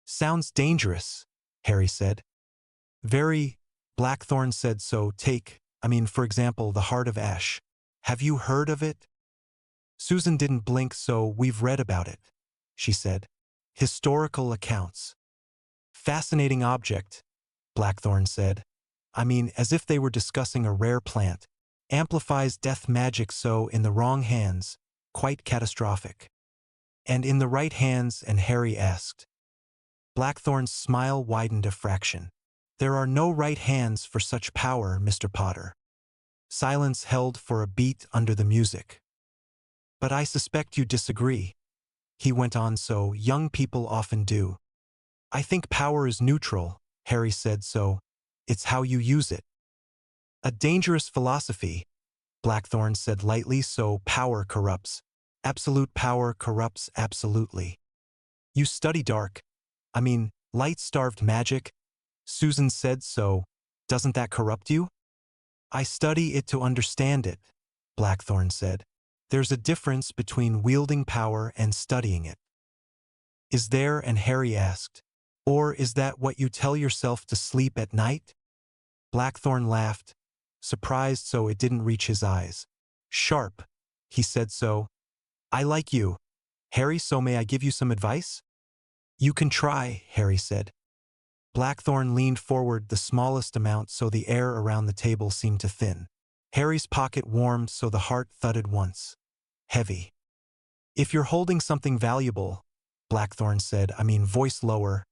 "Sounds dangerous," Harry said. "Very," Blackthorn said so. For example, the Heart of Ash. Have you heard of it?" Susan didn't blink so. "We've read about it," she said. "Historical accounts." "Fascinating object," Blackthorn said. As if they were discussing a rare plant. "Amplifies death magic so in the wrong hands, quite catastrophic." "And in the right hands?" and Harry asked. Blackthorn's smile widened a fraction. "There are no right hands for such power, Mr. Potter." Silence held for a beat under the music. "But I suspect you disagree," he went on so. "Young people often do." "I think power is neutral," Harry said so. "It's how you use it." "A dangerous philosophy," Blackthorn said lightly so. "Power corrupts. Absolute power corrupts absolutely." "You study light-starved magic," Susan said so. "Doesn't that corrupt you?" "I study it to understand it," Blackthorn said. "There's a difference between wielding power and studying it." "Is there?" and Harry asked. "Or is that what you tell yourself to sleep at night?" Blackthorn laughed, surprised so it didn't reach his eyes. "Sharp," he said so. "I like you, Harry, so may I give you some advice?" "You can try," Harry said. Blackthorn leaned forward the smallest amount so the air around the table seemed to thin. Harry's pocket warmed so the heart thudded once. Heavy. If you're holding something valuable, Blackthorn said, voice lower,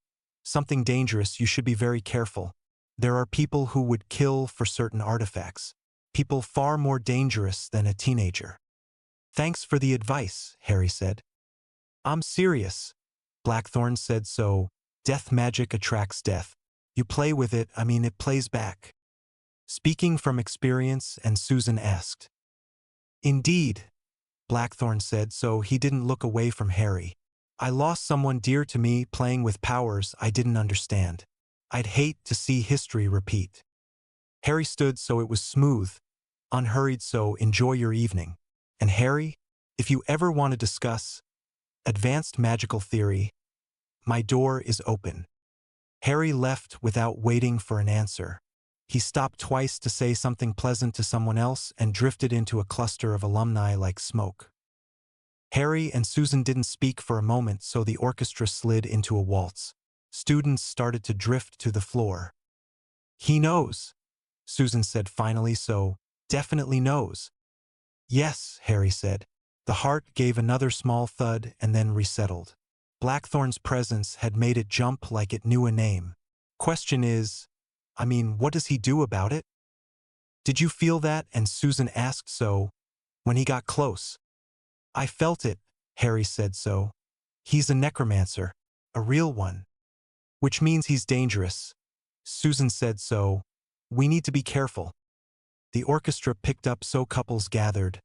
something dangerous, you should be very careful. There are people who would kill for certain artifacts. People far more dangerous than a teenager. Thanks for the advice, Harry said. I'm serious, Blackthorn said, so death magic attracts death. You play with it, it plays back. Speaking from experience, and Susan asked. Indeed, Blackthorn said, so he didn't look away from Harry. I lost someone dear to me playing with powers I didn't understand. I'd hate to see history repeat. Harry stood so it was smooth, unhurried, so enjoy your evening. And Harry, if you ever want to discuss advanced magical theory, my door is open. Harry left without waiting for an answer. He stopped twice to say something pleasant to someone else and drifted into a cluster of alumni like smoke. Harry and Susan didn't speak for a moment, so the orchestra slid into a waltz. Students started to drift to the floor. He knows, Susan said finally, so definitely knows. Yes, Harry said. The heart gave another small thud and then resettled. Blackthorn's presence had made it jump like it knew a name. Question is, what does he do about it? Did you feel that? And Susan asked, so when he got close. I felt it, Harry said, so he's a necromancer, a real one. Which means he's dangerous. Susan said, so we need to be careful. The orchestra picked up, so couples gathered,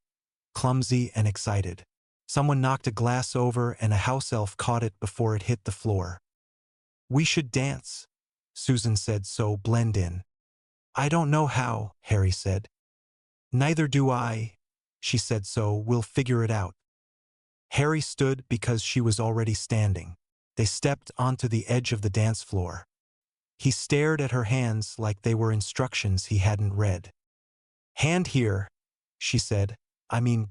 clumsy and excited. Someone knocked a glass over and a house elf caught it before it hit the floor. We should dance, Susan said, so blend in. I don't know how, Harry said. Neither do I, she said, so we'll figure it out. Harry stood because she was already standing. They stepped onto the edge of the dance floor. He stared at her hands like they were instructions he hadn't read. Hand here, she said,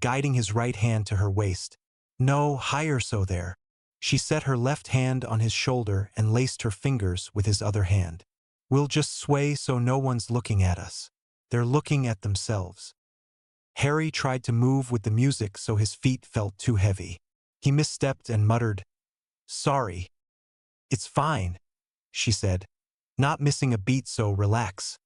guiding his right hand to her waist. No, higher, so there. She set her left hand on his shoulder and laced her fingers with his other hand. We'll just sway so no one's looking at us. They're looking at themselves. Harry tried to move with the music so his feet felt too heavy. He misstepped and muttered, Sorry. It's fine, she said, not missing a beat, so relax.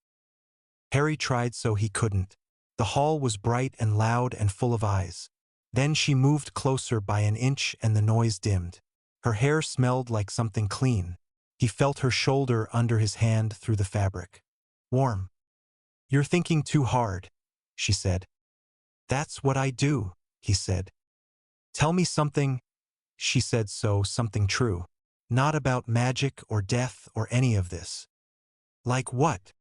Harry tried so he couldn't. The hall was bright and loud and full of eyes. Then she moved closer by an inch and the noise dimmed. Her hair smelled like something clean. He felt her shoulder under his hand through the fabric. Warm. You're thinking too hard, she said. That's what I do, he said. Tell me something, she said, so something true. Not about magic or death or any of this. Like what?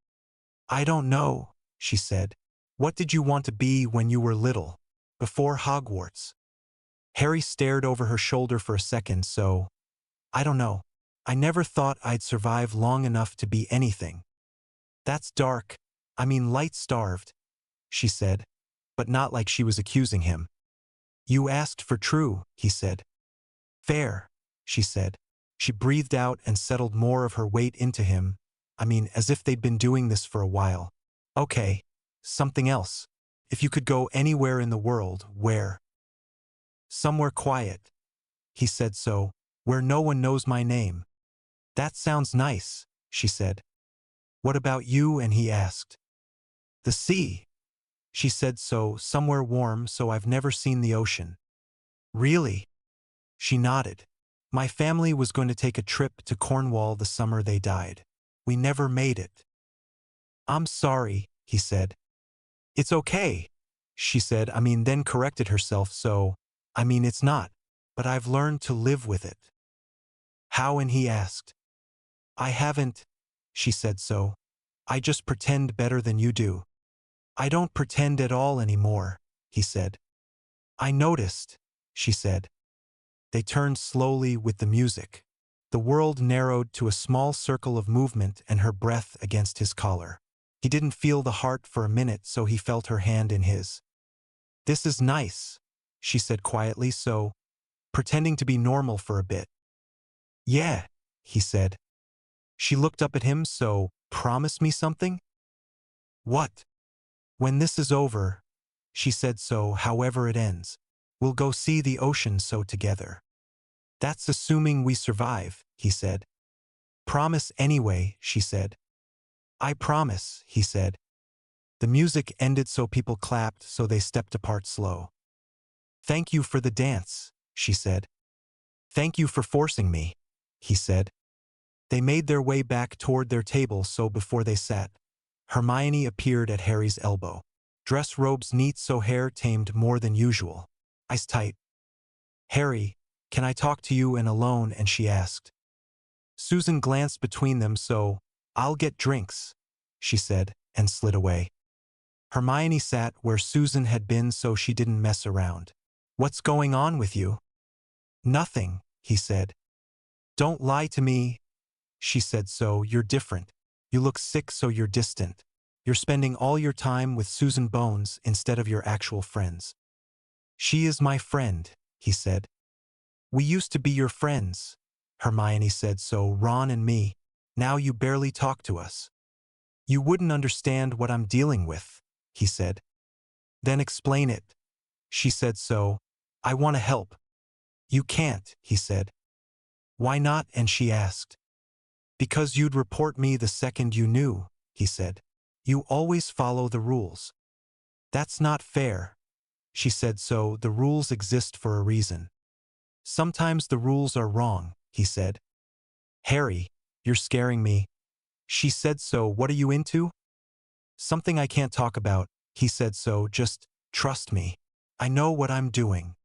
I don't know, she said. What did you want to be when you were little, before Hogwarts? Harry stared over her shoulder for a second, so I don't know. I never thought I'd survive long enough to be anything. That's dark. Light-starved, she said, but not like she was accusing him. You asked for true, he said. Fair, she said. She breathed out and settled more of her weight into him. As if they'd been doing this for a while. Okay, something else. If you could go anywhere in the world, where? Somewhere quiet, he said, so where no one knows my name. That sounds nice, she said. What about you? And he asked. The sea, she said, so somewhere warm, so I've never seen the ocean. Really? She nodded. My family was going to take a trip to Cornwall the summer they died. We never made it. I'm sorry, he said. It's okay, she said, then corrected herself, so, it's not, but I've learned to live with it. How? And he asked. I haven't, she said, so I just pretend better than you do. I don't pretend at all anymore, he said. I noticed, she said. They turned slowly with the music. The world narrowed to a small circle of movement and her breath against his collar. He didn't feel the heart for a minute, so he felt her hand in his. This is nice, she said quietly, so pretending to be normal for a bit. Yeah, he said. She looked up at him, so promise me something? What? When this is over, she said, so however it ends. We'll go see the ocean so together. That's assuming we survive, he said. Promise anyway, she said. I promise, he said. The music ended so people clapped so they stepped apart slow. Thank you for the dance, she said. Thank you for forcing me, he said. They made their way back toward their table so before they sat, Hermione appeared at Harry's elbow. Dress robes neat so hair tamed more than usual. Eyes tight. Harry, can I talk to you and alone? And she asked. Susan glanced between them so, I'll get drinks, she said, and slid away. Hermione sat where Susan had been so she didn't mess around. What's going on with you? Nothing, he said. Don't lie to me, she said so, you're different. You look sick so you're distant. You're spending all your time with Susan Bones instead of your actual friends. She is my friend, he said. We used to be your friends, Hermione said so, Ron and me. Now you barely talk to us. You wouldn't understand what I'm dealing with, he said. Then explain it, she said so. I want to help. You can't, he said. Why not? And she asked. Because you'd report me the second you knew, he said. You always follow the rules. That's not fair, she said so. The rules exist for a reason. Sometimes the rules are wrong, he said. Harry, you're scaring me, she said so. What are you into? Something I can't talk about, he said so. Just trust me. I know what I'm doing.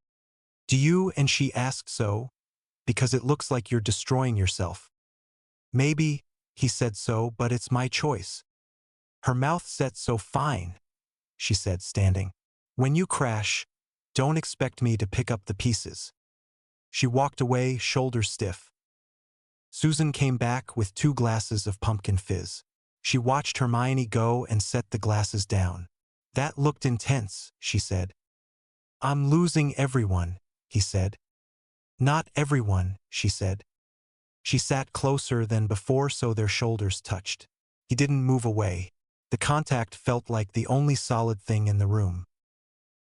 Do you? And she asked so, because it looks like you're destroying yourself. Maybe, he said so, but it's my choice. Her mouth set so fine, she said, standing. When you crash, don't expect me to pick up the pieces. She walked away, shoulders stiff. Susan came back with 2 glasses of pumpkin fizz. She watched Hermione go and set the glasses down. That looked intense, she said. I'm losing everyone, he said. Not everyone, she said. She sat closer than before so their shoulders touched. He didn't move away. The contact felt like the only solid thing in the room.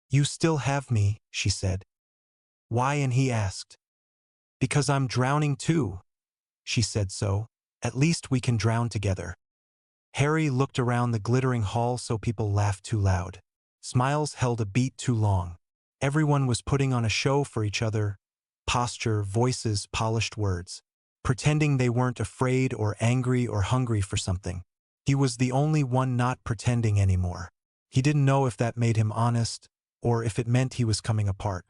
You still have me, she said. Why? And he asked. Because I'm drowning too, she said so. At least we can drown together. Harry looked around the glittering hall so people laughed too loud. Smiles held a beat too long. Everyone was putting on a show for each other. Posture, voices, polished words. Pretending they weren't afraid or angry or hungry for something. He was the only one not pretending anymore. He didn't know if that made him honest or if it meant he was coming apart.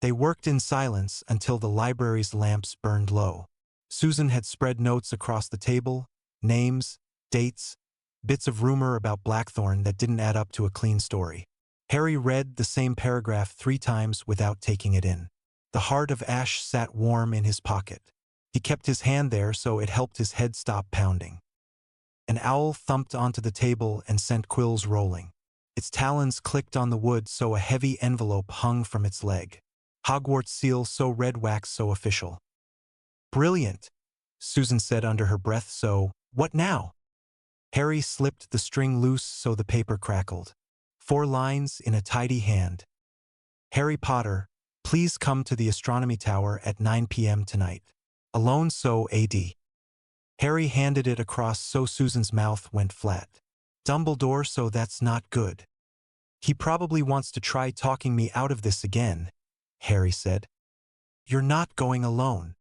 They worked in silence until the library's lamps burned low. Susan had spread notes across the table, names, dates, bits of rumor about Blackthorn that didn't add up to a clean story. Harry read the same paragraph 3 times without taking it in. The heart of ash sat warm in his pocket. He kept his hand there so it helped his head stop pounding. An owl thumped onto the table and sent quills rolling. Its talons clicked on the wood so a heavy envelope hung from its leg. Hogwarts seal so red, wax so official. Brilliant, Susan said under her breath so, what now? Harry slipped the string loose so the paper crackled. 4 lines in a tidy hand. Harry Potter, please come to the astronomy tower at 9 p.m. tonight. Alone so AD. Harry handed it across so Susan's mouth went flat. Dumbledore so that's not good. He probably wants to try talking me out of this again, Harry said. You're not going alone.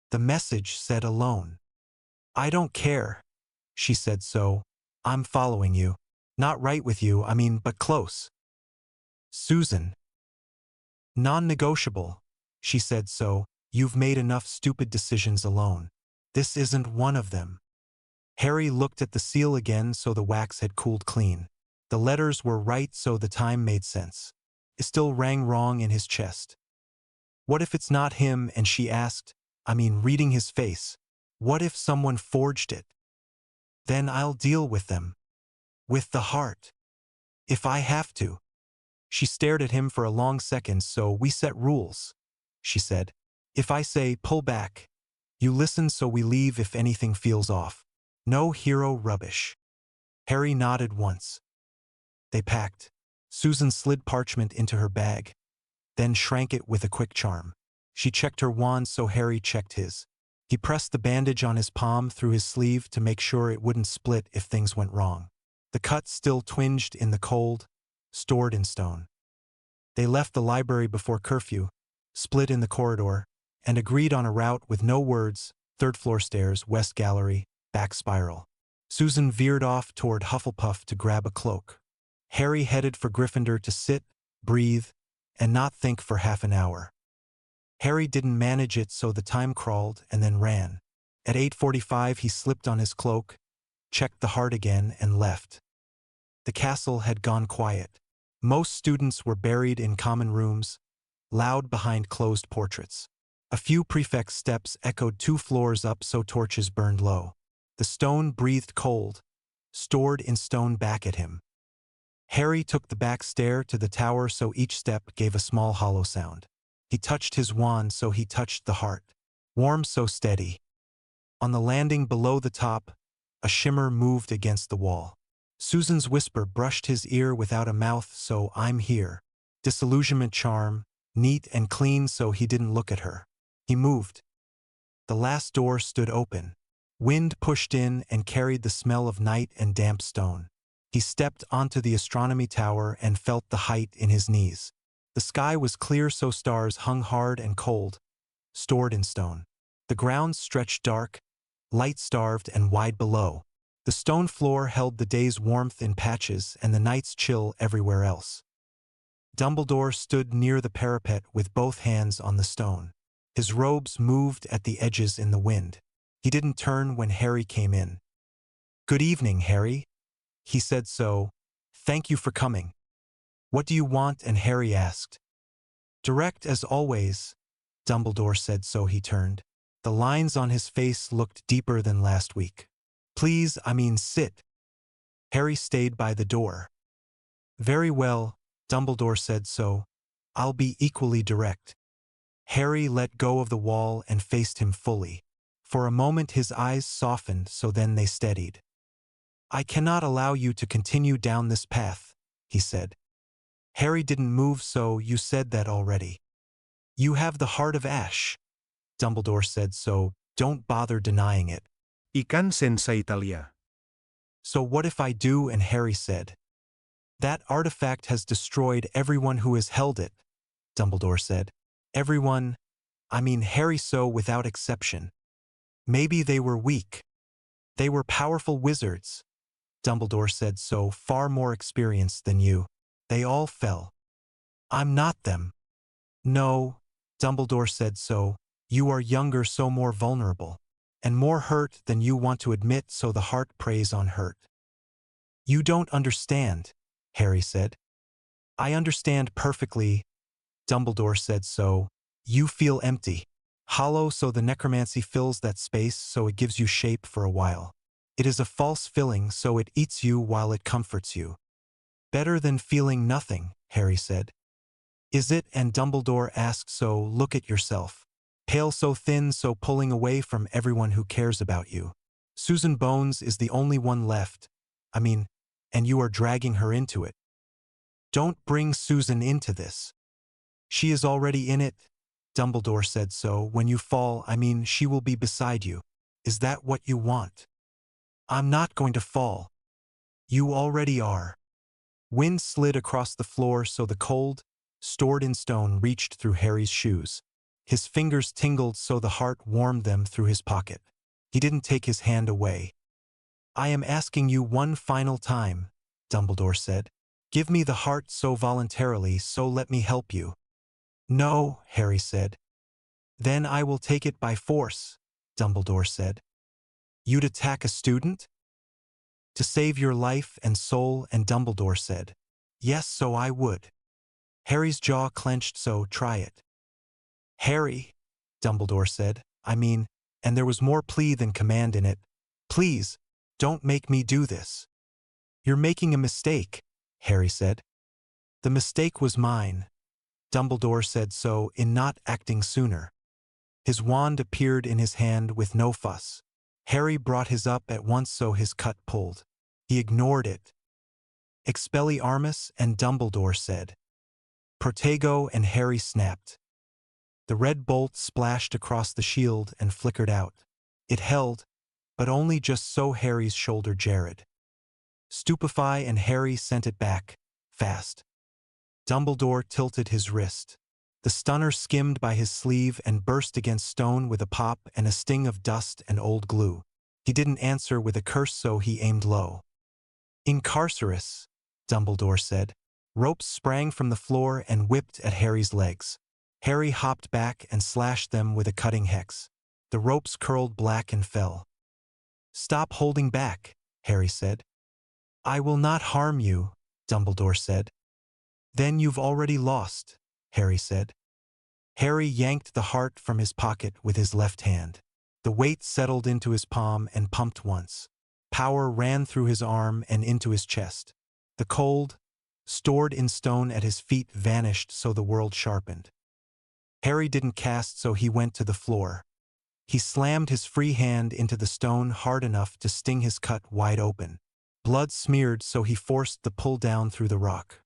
The message said alone. I don't care, she said so. I'm following you. Not right with you, I mean, but close. Susan. Non-negotiable, she said so. You've made enough stupid decisions alone. This isn't one of them. Harry looked at the seal again so the wax had cooled clean. The letters were right so the time made sense. It still rang wrong in his chest. What if it's not him? And she asked, reading his face. What if someone forged it? Then I'll deal with them. With the heart. If I have to. She stared at him for a long second. So we set rules, she said. If I say pull back, you listen so we leave if anything feels off. No hero rubbish. Harry nodded once. They packed. Susan slid parchment into her bag. then shrank it with a quick charm. She checked her wand so Harry checked his. He pressed the bandage on his palm through his sleeve to make sure it wouldn't split if things went wrong. The cut still twinged in the cold, stored in stone. They left the library before curfew, split in the corridor, and agreed on a route with no words: third floor stairs, west gallery, back spiral. Susan veered off toward Hufflepuff to grab a cloak. Harry headed for Gryffindor to sit, breathe, and not think for half an hour. Harry didn't manage it, so the time crawled and then ran. At 8:45 he slipped on his cloak, checked the heart again, and left. The castle had gone quiet. Most students were buried in common rooms, loud behind closed portraits. A few prefects' steps echoed 2 floors up, so torches burned low. The stone breathed cold, stored in stone back at him. Harry took the back stair to the tower, so each step gave a small hollow sound. He touched his wand, so he touched the heart. Warm, so steady. On the landing below the top, a shimmer moved against the wall. Susan's whisper brushed his ear without a mouth, so I'm here. Disillusionment charm, neat and clean, so he didn't look at her. He moved. The last door stood open. Wind pushed in and carried the smell of night and damp stone. He stepped onto the astronomy tower and felt the height in his knees. The sky was clear, so stars hung hard and cold, stored in stone. The ground stretched dark, light-starved and wide below. The stone floor held the day's warmth in patches and the night's chill everywhere else. Dumbledore stood near the parapet with both hands on the stone. His robes moved at the edges in the wind. He didn't turn when Harry came in. "Good evening, Harry," he said. "So, thank you for coming. What do you want?" and Harry asked. "Direct as always," Dumbledore said, so he turned. The lines on his face looked deeper than last week. "Please, sit." Harry stayed by the door. "Very well," Dumbledore said, "so I'll be equally direct." Harry let go of the wall and faced him fully. For a moment his eyes softened, so then they steadied. "I cannot allow you to continue down this path," he said. Harry didn't move. "So you said that already." "You have the heart of ash," Dumbledore said, "so don't bother denying it." Ikan senza Italia. "So what if I do?" and Harry said. "That artifact has destroyed everyone who has held it," Dumbledore said. "Everyone, Harry, so without exception. Maybe they were weak. They were powerful wizards," Dumbledore said, "so far more experienced than you. They all fell. I'm not them." "No," Dumbledore said, "so you are younger, so more vulnerable. And more hurt than you want to admit, so the heart preys on hurt." "You don't understand," Harry said. "I understand perfectly," Dumbledore said, "so you feel empty. Hollow, so the necromancy fills that space, so it gives you shape for a while. It is a false filling, so it eats you while it comforts you." "Better than feeling nothing," Harry said. "Is it?" and Dumbledore asked, "So look at yourself. Pale, so thin, so pulling away from everyone who cares about you. Susan Bones is the only one left, and you are dragging her into it. Don't bring Susan into this. She is already in it," Dumbledore said, "so when you fall, she will be beside you. Is that what you want?" "I'm not going to fall. You already are." Wind slid across the floor, so the cold, stored in stone, reached through Harry's shoes. His fingers tingled, so the heart warmed them through his pocket. He didn't take his hand away. "I am asking you one final time," Dumbledore said. "Give me the heart so voluntarily, so let me help you." "No," Harry said. "Then I will take it by force," Dumbledore said. "You'd attack a student?" "To save your life and soul," and Dumbledore said. "Yes, so I would." Harry's jaw clenched, "So try it." "Harry," Dumbledore said, and there was more plea than command in it, "please, don't make me do this." "You're making a mistake," Harry said. "The mistake was mine," Dumbledore said, "so in not acting sooner." His wand appeared in his hand with no fuss. Harry brought his up at once, so his cut pulled. He ignored it. "Expelliarmus," and Dumbledore said. Protego and Harry snapped. The red bolt splashed across the shield and flickered out. It held, but only just so Harry's shoulder jarred. Stupefy and Harry sent it back, fast. Dumbledore tilted his wrist. The stunner skimmed by his sleeve and burst against stone with a pop and a sting of dust and old glue. He didn't answer with a curse, so he aimed low. Incarcerus, Dumbledore said. Ropes sprang from the floor and whipped at Harry's legs. Harry hopped back and slashed them with a cutting hex. The ropes curled black and fell. Stop holding back, Harry said. I will not harm you, Dumbledore said. Then you've already lost, Harry said. Harry yanked the heart from his pocket with his left hand. The weight settled into his palm and pumped once. Power ran through his arm and into his chest. The cold, stored in stone at his feet, vanished, so the world sharpened. Harry didn't cast, so he went to the floor. He slammed his free hand into the stone hard enough to sting his cut wide open. Blood smeared, so he forced the pull down through the rock.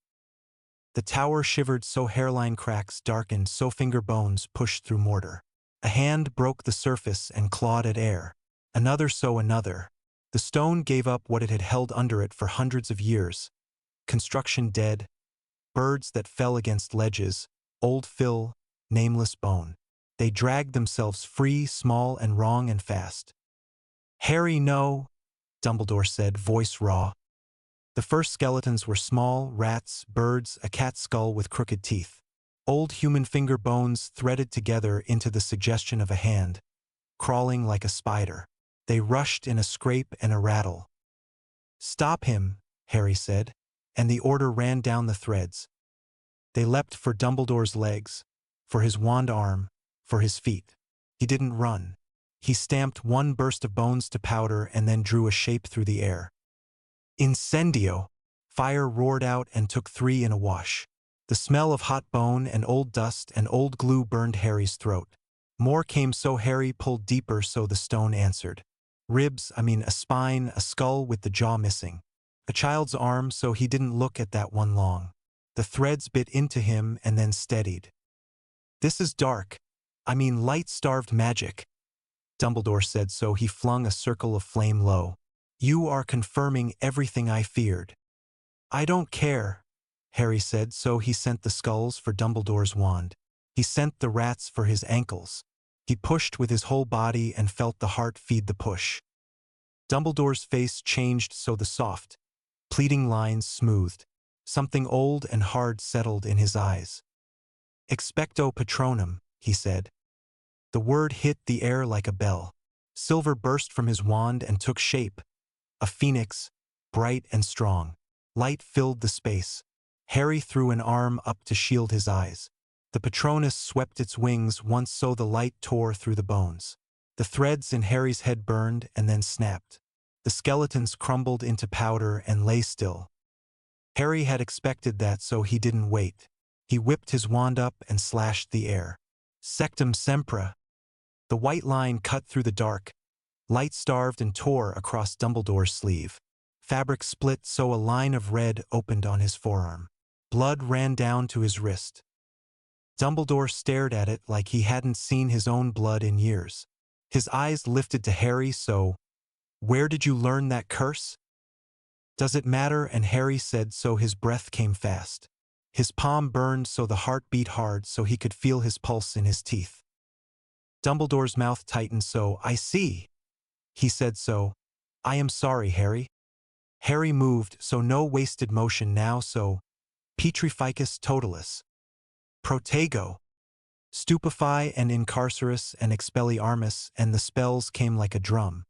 The tower shivered, so hairline cracks darkened, so finger bones pushed through mortar. A hand broke the surface and clawed at air. Another, so another. The stone gave up what it had held under it for hundreds of years. Construction dead. Birds that fell against ledges. Old Phil, nameless bone. They dragged themselves free, small and wrong and fast. Harry, no, Dumbledore said, voice raw. The first skeletons were small, rats, birds, a cat skull with crooked teeth. Old human finger bones threaded together into the suggestion of a hand, crawling like a spider. They rushed in a scrape and a rattle. Stop him, Harry said, and the order ran down the threads. They leapt for Dumbledore's legs, for his wand arm, for his feet. He didn't run. He stamped one burst of bones to powder and then drew a shape through the air. Incendio! Fire roared out and took three in a wash. The smell of hot bone and old dust and old glue burned Harry's throat. More came, so Harry pulled deeper, so the stone answered. Ribs, a spine, a skull with the jaw missing. A child's arm, so he didn't look at that one long. The threads bit into him and then steadied. This is dark. Light-starved magic, Dumbledore said, so he flung a circle of flame low. You are confirming everything I feared. I don't care, Harry said, so he sent the skulls for Dumbledore's wand. He sent the rats for his ankles. He pushed with his whole body and felt the heart feed the push. Dumbledore's face changed, so the soft, pleading lines smoothed. Something old and hard settled in his eyes. Expecto Patronum, he said. The word hit the air like a bell. Silver burst from his wand and took shape. A phoenix, bright and strong. Light filled the space. Harry threw an arm up to shield his eyes. The Patronus swept its wings once, so the light tore through the bones. The threads in Harry's head burned and then snapped. The skeletons crumbled into powder and lay still. Harry had expected that, so he didn't wait. He whipped his wand up and slashed the air. Sectum Sempra. The white line cut through the dark, light-starved, and tore across Dumbledore's sleeve. Fabric split, so a line of red opened on his forearm. Blood ran down to his wrist. Dumbledore stared at it like he hadn't seen his own blood in years. His eyes lifted to Harry, so, where did you learn that curse? Does it matter? And Harry said, so his breath came fast. His palm burned, so the heart beat hard, so he could feel his pulse in his teeth. Dumbledore's mouth tightened, so, I see. He said, so, I am sorry, Harry. Harry moved, so no wasted motion now, so, Petrificus totalis. Protego. Stupefy and Incarcerus and Expelliarmus, and the spells came like a drum.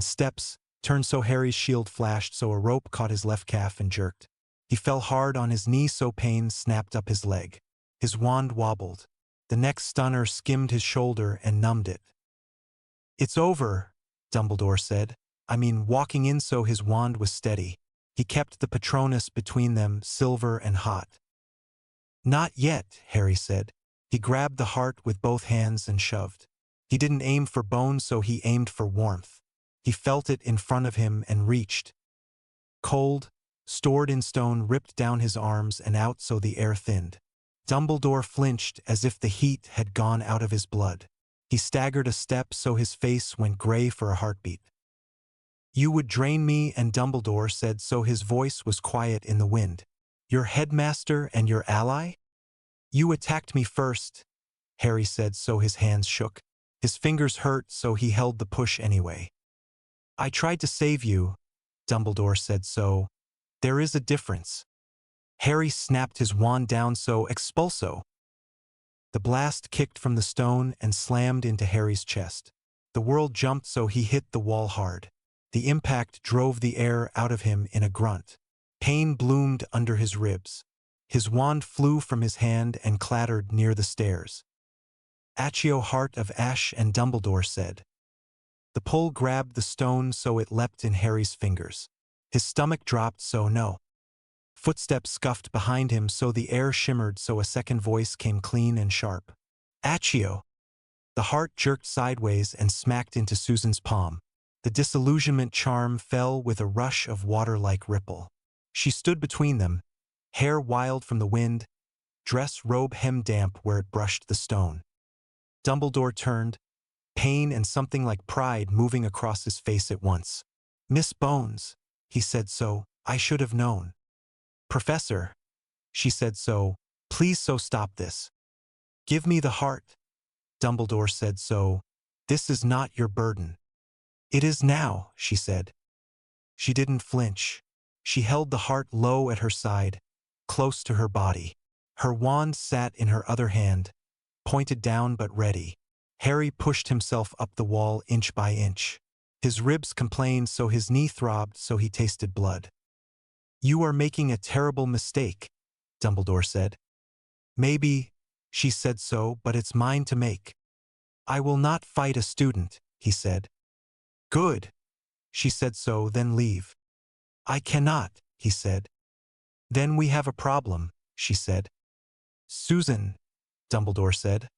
Steps, turned, so Harry's shield flashed, so a rope caught his left calf and jerked. He fell hard on his knee, so pain snapped up his leg. His wand wobbled. The next stunner skimmed his shoulder and numbed it. It's over, Dumbledore said. Walking in, so his wand was steady. He kept the Patronus between them, silver and hot. Not yet, Harry said. He grabbed the heart with both hands and shoved. He didn't aim for bone, so he aimed for warmth. He felt it in front of him and reached. Cold, stored in stone, ripped down his arms and out so the air thinned. Dumbledore flinched as if the heat had gone out of his blood. He staggered a step so his face went gray for a heartbeat. "You would drain me," and Dumbledore said so his voice was quiet in the wind. "Your headmaster and your ally? You attacked me first," Harry said so his hands shook. His fingers hurt so he held the push anyway. "I tried to save you," Dumbledore said so. "There is a difference." Harry snapped his wand down so expulso. The blast kicked from the stone and slammed into Harry's chest. The world jumped so he hit the wall hard. The impact drove the air out of him in a grunt. Pain bloomed under his ribs. His wand flew from his hand and clattered near the stairs. "Accio, heart of ash," and Dumbledore said. The pull grabbed the stone so it leapt in Harry's fingers. His stomach dropped so no. Footsteps scuffed behind him so the air shimmered so a second voice came clean and sharp. "Accio." The heart jerked sideways and smacked into Susan's palm. The disillusionment charm fell with a rush of water-like ripple. She stood between them, hair wild from the wind, dress robe hem damp where it brushed the stone. Dumbledore turned, pain and something like pride moving across his face at once. "Miss Bones," he said so, "I should have known." "Professor," she said so, "please so stop this." "Give me the heart," Dumbledore said so, "this is not your burden." "It is now," she said. She didn't flinch. She held the heart low at her side, close to her body. Her wand sat in her other hand, pointed down but ready. Harry pushed himself up the wall inch by inch. His ribs complained so his knee throbbed so he tasted blood. "You are making a terrible mistake," Dumbledore said. "Maybe," she said so, "but it's mine to make." "I will not fight a student," he said. "Good," she said so, "then leave." "I cannot," he said. "Then we have a problem," she said. "Susan," Dumbledore said.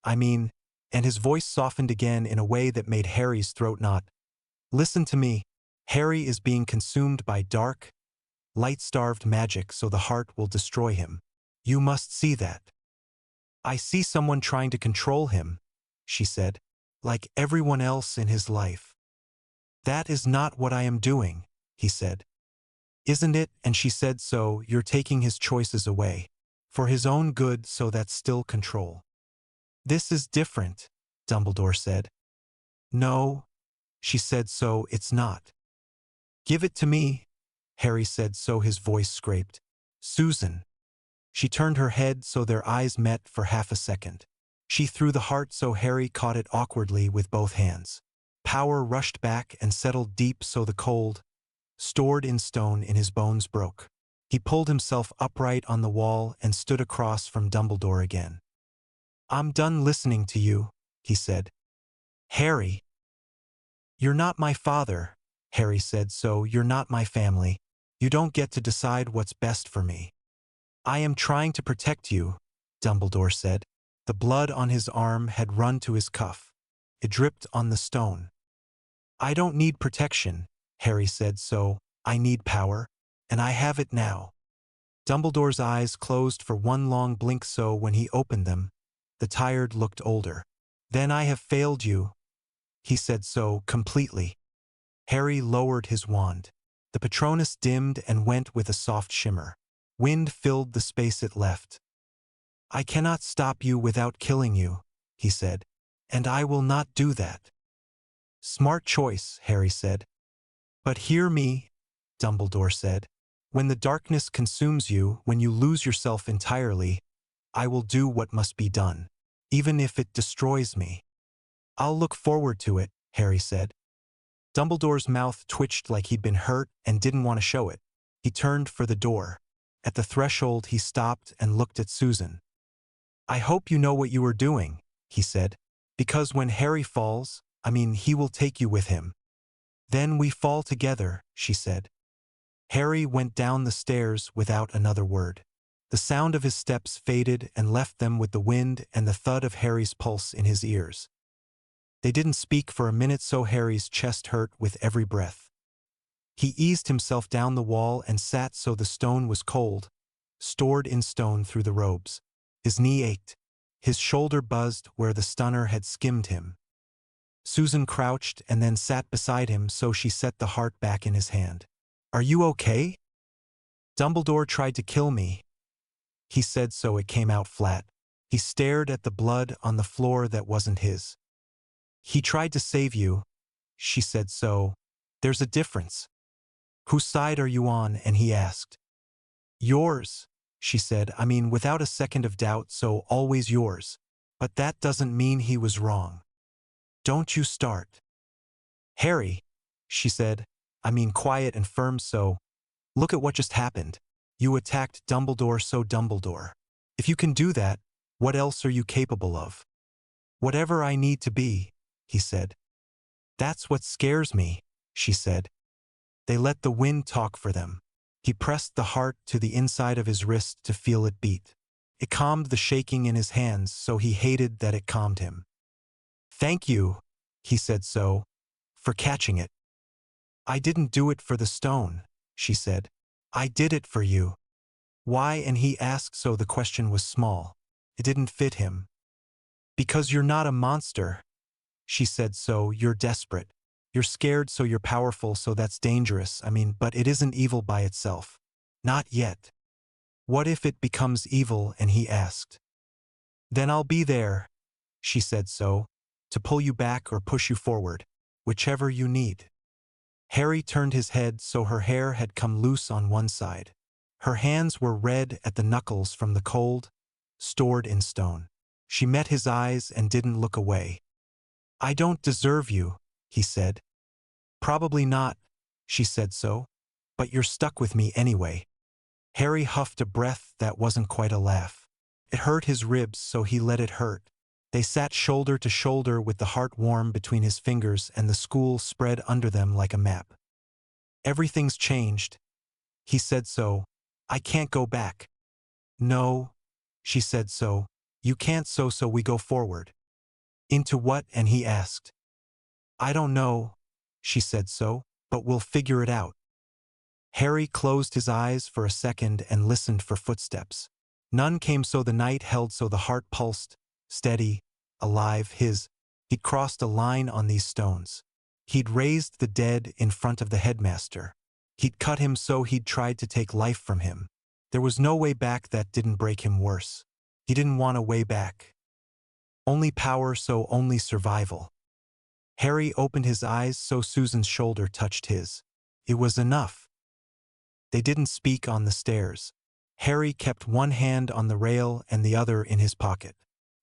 "I mean," and his voice softened again in a way that made Harry's throat knot. "Listen to me. Harry is being consumed by dark, light-starved magic so the heart will destroy him. You must see that." "I see someone trying to control him," she said, "like everyone else in his life." "That is not what I am doing," he said. "Isn't it?" and she said so, "you're taking his choices away. For his own good so that's still control." "This is different," Dumbledore said. "No," she said so, "it's not." "Give it to me," Harry said so his voice scraped. "Susan." She turned her head so their eyes met for half a second. She threw the heart so Harry caught it awkwardly with both hands. Power rushed back and settled deep so the cold, stored in stone in his bones broke. He pulled himself upright on the wall and stood across from Dumbledore again. "I'm done listening to you," he said. "Harry." "You're not my father," Harry said so, "you're not my family. You don't get to decide what's best for me." "I am trying to protect you," Dumbledore said. The blood on his arm had run to his cuff. It dripped on the stone. "I don't need protection," Harry said so, "I need power, and I have it now." Dumbledore's eyes closed for one long blink so when he opened them, the tired looked older. "Then I have failed you," he said so, completely. Harry lowered his wand. The Patronus dimmed and went with a soft shimmer. Wind filled the space it left. "I cannot stop you without killing you," he said, "and I will not do that." "Smart choice," Harry said. "But hear me," Dumbledore said. "When the darkness consumes you, when you lose yourself entirely, I will do what must be done, even if it destroys me." "I'll look forward to it," Harry said. Dumbledore's mouth twitched like he'd been hurt and didn't want to show it. He turned for the door. At the threshold he stopped and looked at Susan. "I hope you know what you are doing," he said. "Because when Harry falls, he will take you with him." "Then we fall together," she said. Harry went down the stairs without another word. The sound of his steps faded and left them with the wind and the thud of Harry's pulse in his ears. They didn't speak for a minute so Harry's chest hurt with every breath. He eased himself down the wall and sat so the stone was cold, stored in stone through the robes. His knee ached. His shoulder buzzed where the stunner had skimmed him. Susan crouched and then sat beside him so she set the heart back in his hand. "Are you okay?" "Dumbledore tried to kill me," he said so it came out flat. He stared at the blood on the floor that wasn't his. "He tried to save you," she said so. "There's a difference." "Whose side are you on?" and he asked. "Yours," she said, "I mean without a second of doubt, so always yours. But that doesn't mean he was wrong. Don't you start." "Harry," she said, "I mean quiet and firm so. Look at what just happened. You attacked Dumbledore so Dumbledore. If you can do that, what else are you capable of?" "Whatever I need to be," he said. "That's what scares me," she said. They let the wind talk for them. He pressed the heart to the inside of his wrist to feel it beat. It calmed the shaking in his hands, so he hated that it calmed him. "Thank you," he said so, "for catching it." "I didn't do it for the stone," she said. "I did it for you." "Why?" and he asked so the question was small. It didn't fit him. "Because you're not a monster," she said so, "you're desperate. You're scared so you're powerful, so that's dangerous, I mean, but it isn't evil by itself. Not yet." "What if it becomes evil?" and he asked. "Then I'll be there," she said so, "to pull you back or push you forward, whichever you need." Harry turned his head so her hair had come loose on one side. Her hands were red at the knuckles from the cold, stored in stone. She met his eyes and didn't look away. "I don't deserve you," he said. "Probably not," she said so, "but you're stuck with me anyway." Harry huffed a breath that wasn't quite a laugh. It hurt his ribs, so he let it hurt. They sat shoulder to shoulder with the heart warm between his fingers and the school spread under them like a map. "Everything's changed," he said so. "I can't go back." "No," she said so. "You can't so we go forward." "Into what?" and he asked. "I don't know," she said so, "but we'll figure it out." Harry closed his eyes for a second and listened for footsteps. None came, so the night held, so the heart pulsed, steady, alive. He'd crossed a line on these stones. He'd raised the dead in front of the headmaster. He'd cut him so he'd tried to take life from him. There was no way back that didn't break him worse. He didn't want a way back. Only power, so only survival. Harry opened his eyes so Susan's shoulder touched his. It was enough. They didn't speak on the stairs. Harry kept one hand on the rail and the other in his pocket.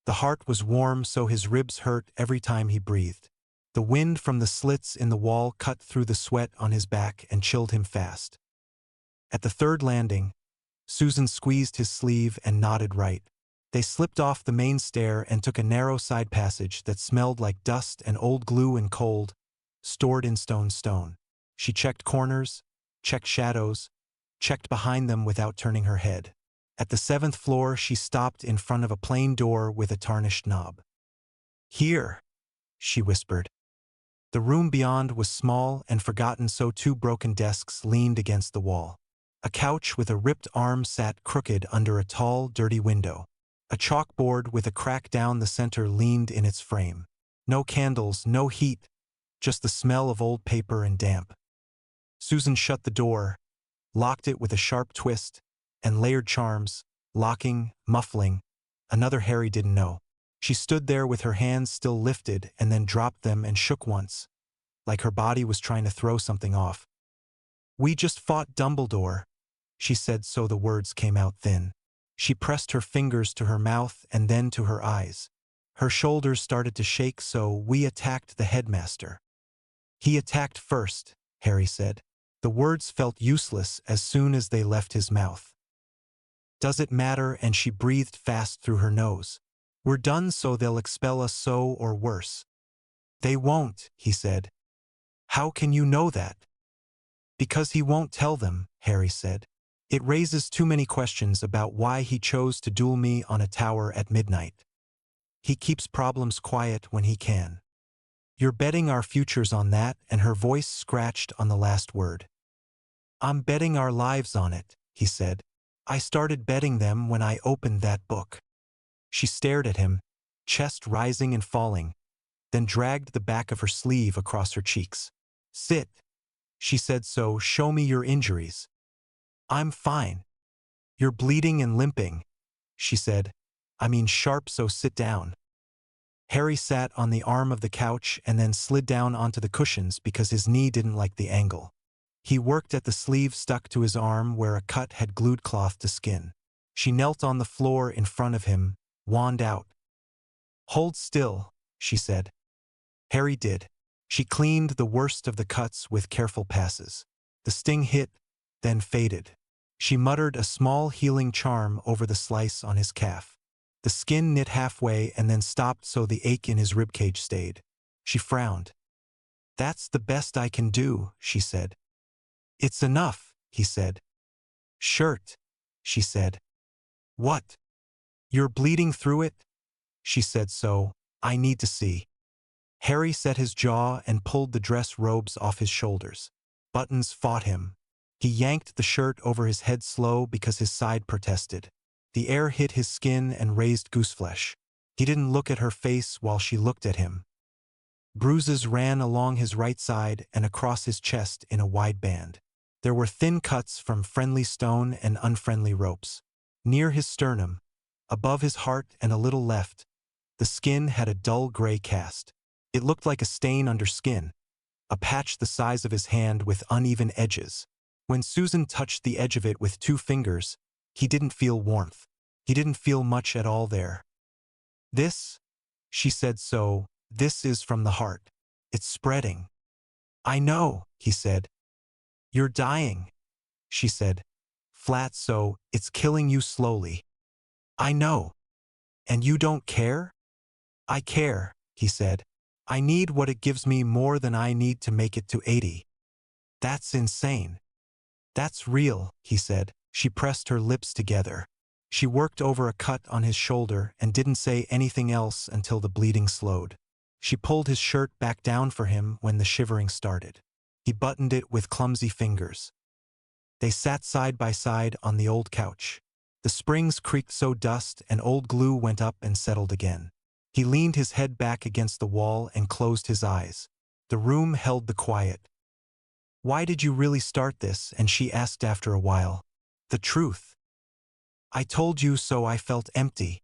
The heart was warm, so his ribs hurt every time he breathed. The wind from the slits in the wall cut through the sweat on his back and chilled him fast. At the third landing, Susan squeezed his sleeve and nodded right. They slipped off the main stair and took a narrow side passage that smelled like dust and old glue and cold, stored in stone. She checked corners, checked shadows, checked behind them without turning her head. At the 7th floor, she stopped in front of a plain door with a tarnished knob. "Here," she whispered. The room beyond was small and forgotten, so 2 broken desks leaned against the wall. A couch with a ripped arm sat crooked under a tall, dirty window. A chalkboard with a crack down the center leaned in its frame. No candles, no heat, just the smell of old paper and damp. Susan shut the door, locked it with a sharp twist, and layered charms, locking, muffling, another Harry didn't know. She stood there with her hands still lifted and then dropped them and shook once, like her body was trying to throw something off. "We just fought Dumbledore," she said so the words came out thin. She pressed her fingers to her mouth and then to her eyes. Her shoulders started to shake, so "we attacked the headmaster." "He attacked first," Harry said. The words felt useless as soon as they left his mouth. "Does it matter?" and she breathed fast through her nose. "We're done, so they'll expel us, so or worse." "They won't," he said. "How can you know that?" "Because he won't tell them," Harry said. "It raises too many questions about why he chose to duel me on a tower at midnight. He keeps problems quiet when he can. You're betting our futures on that," and her voice scratched on the last word. I'm betting our lives on it, he said. I started betting them when I opened that book. She stared at him, chest rising and falling, then dragged the back of her sleeve across her cheeks. Sit, she said, so show me your injuries. I'm fine. You're bleeding and limping, she said. I mean sharp, so sit down. Harry sat on the arm of the couch and then slid down onto the cushions because his knee didn't like the angle. He worked at the sleeve stuck to his arm where a cut had glued cloth to skin. She knelt on the floor in front of him, wand out. Hold still, she said. Harry did. She cleaned the worst of the cuts with careful passes. The sting hit, then faded. She muttered a small healing charm over the slice on his calf. The skin knit halfway and then stopped so the ache in his ribcage stayed. She frowned. That's the best I can do, she said. It's enough, he said. Shirt, she said. What? You're bleeding through it? She said, so, I need to see. Harry set his jaw and pulled the dress robes off his shoulders. Buttons fought him. He yanked the shirt over his head slow because his side protested. The air hit his skin and raised gooseflesh. He didn't look at her face while she looked at him. Bruises ran along his right side and across his chest in a wide band. There were thin cuts from friendly stone and unfriendly ropes. Near his sternum, above his heart and a little left, the skin had a dull gray cast. It looked like a stain under skin, a patch the size of his hand with uneven edges. When Susan touched the edge of it with 2 fingers, he didn't feel warmth. He didn't feel much at all there. This, she said, so, this is from the heart. It's spreading. I know, he said. You're dying, she said. Flat, so, it's killing you slowly. I know. And you don't care? I care, he said. I need what it gives me more than I need to make it to 80. That's insane. That's real, he said. She pressed her lips together. She worked over a cut on his shoulder and didn't say anything else until the bleeding slowed. She pulled his shirt back down for him when the shivering started. He buttoned it with clumsy fingers. They sat side by side on the old couch. The springs creaked so dust and old glue went up and settled again. He leaned his head back against the wall and closed his eyes. The room held the quiet. Why did you really start this? And she asked after a while. The truth. I told you so. I felt empty.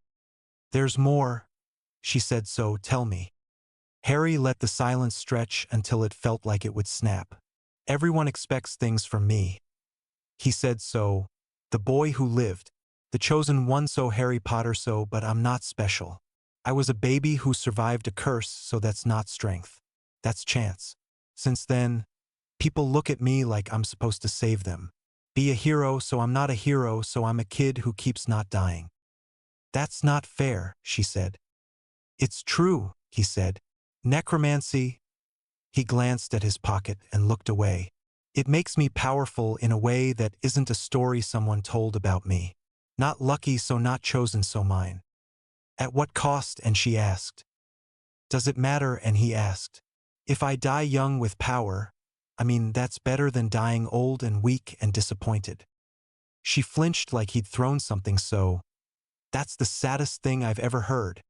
There's more, she said, so tell me. Harry let the silence stretch until it felt like it would snap. Everyone expects things from me. He said, so, the boy who lived, the chosen one, so Harry Potter, so, but I'm not special. I was a baby who survived a curse, so that's not strength. That's chance. Since then, people look at me like I'm supposed to save them. Be a hero, so I'm not a hero, so I'm a kid who keeps not dying. That's not fair, she said. It's true, he said. Necromancy. He glanced at his pocket and looked away. It makes me powerful in a way that isn't a story someone told about me. Not lucky, so not chosen, so mine. At what cost? And she asked. Does it matter? And he asked. If I die young with power, I mean, that's better than dying old and weak and disappointed. She flinched like he'd thrown something, so. That's the saddest thing I've ever heard.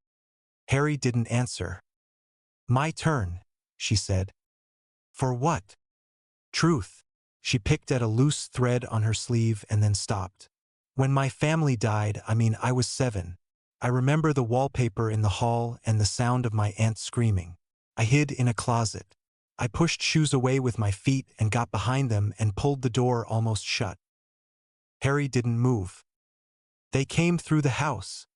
Harry didn't answer. My turn, she said. For what? Truth. She picked at a loose thread on her sleeve and then stopped. When my family died, I was 7. I remember the wallpaper in the hall and the sound of my aunt screaming. I hid in a closet. I pushed shoes away with my feet and got behind them and pulled the door almost shut. Harry didn't move. They came through the house,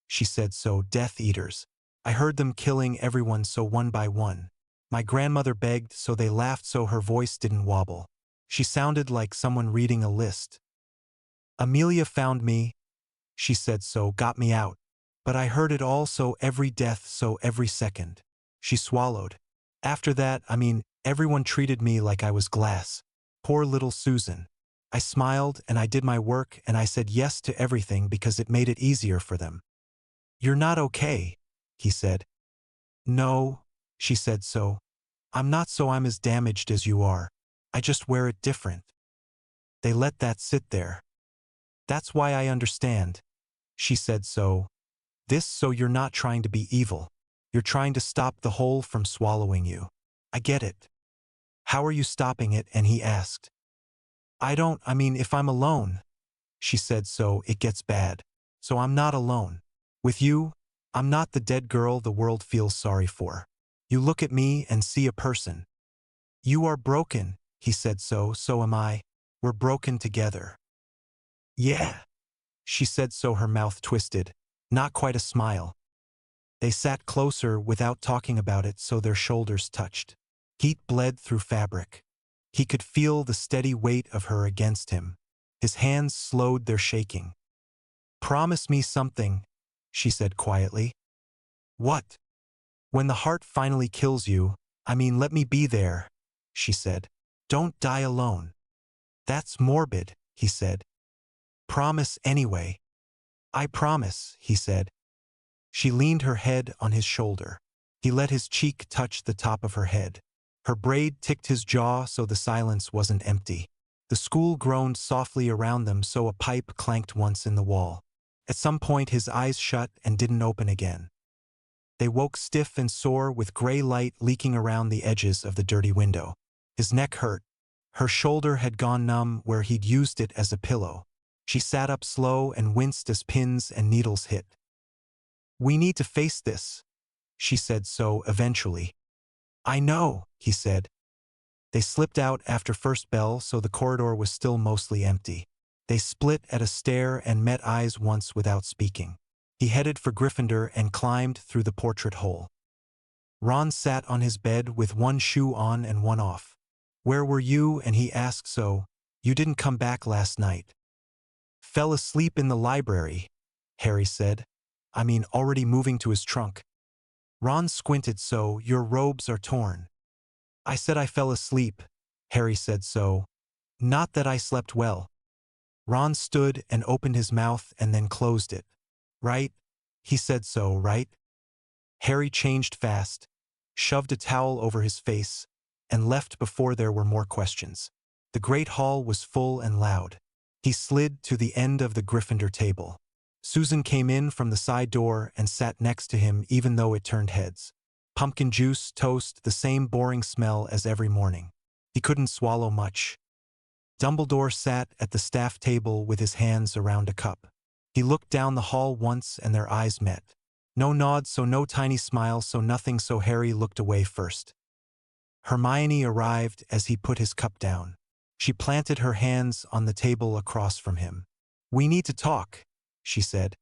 she said, so Death Eaters. I heard them killing everyone, so one by one. My grandmother begged, so they laughed, so her voice didn't wobble. She sounded like someone reading a list. Amelia found me, she said, so got me out. But I heard it all, so every death, so every second. She swallowed. After that, everyone treated me like I was glass. Poor little Susan. I smiled and I did my work and I said yes to everything because it made it easier for them. You're not okay, he said. No, she said, so. I'm not, so I'm as damaged as you are. I just wear it different. They let that sit there. That's why I understand. She said so. So you're not trying to be evil. You're trying to stop the hole from swallowing you. I get it. How are you stopping it? And he asked. I mean, if I'm alone. She said so, it gets bad. So I'm not alone. With you, I'm not the dead girl the world feels sorry for. You look at me and see a person. You are broken, he said so am I. We're broken together. Yeah. She said so, her mouth twisted. Not quite a smile. They sat closer without talking about it, so their shoulders touched. Heat bled through fabric. He could feel the steady weight of her against him. His hands slowed their shaking. Promise me something, she said quietly. What? When the heart finally kills you, let me be there, she said. Don't die alone. That's morbid, he said. Promise anyway. I promise, he said. She leaned her head on his shoulder. He let his cheek touch the top of her head. Her braid ticked his jaw so the silence wasn't empty. The school groaned softly around them, so a pipe clanked once in the wall. At some point his eyes shut and didn't open again. They woke stiff and sore with gray light leaking around the edges of the dirty window. His neck hurt. Her shoulder had gone numb where he'd used it as a pillow. She sat up slow and winced as pins and needles hit. We need to face this, she said so eventually. I know, he said. They slipped out after first bell, so the corridor was still mostly empty. They split at a stair and met eyes once without speaking. He headed for Gryffindor and climbed through the portrait hole. Ron sat on his bed with one shoe on and one off. Where were you? And he asked so. You didn't come back last night. Fell asleep in the library, Harry said. Already moving to his trunk. Ron squinted so, your robes are torn. I said I fell asleep, Harry said so. Not that I slept well. Ron stood and opened his mouth and then closed it. Right? He said so, right? Harry changed fast, shoved a towel over his face, and left before there were more questions. The great hall was full and loud. He slid to the end of the Gryffindor table. Susan came in from the side door and sat next to him even though it turned heads. Pumpkin juice, toast, the same boring smell as every morning. He couldn't swallow much. Dumbledore sat at the staff table with his hands around a cup. He looked down the hall once and their eyes met. No nod, so no tiny smile, so nothing, so Harry looked away first. Hermione arrived as he put his cup down. She planted her hands on the table across from him. We need to talk, she said.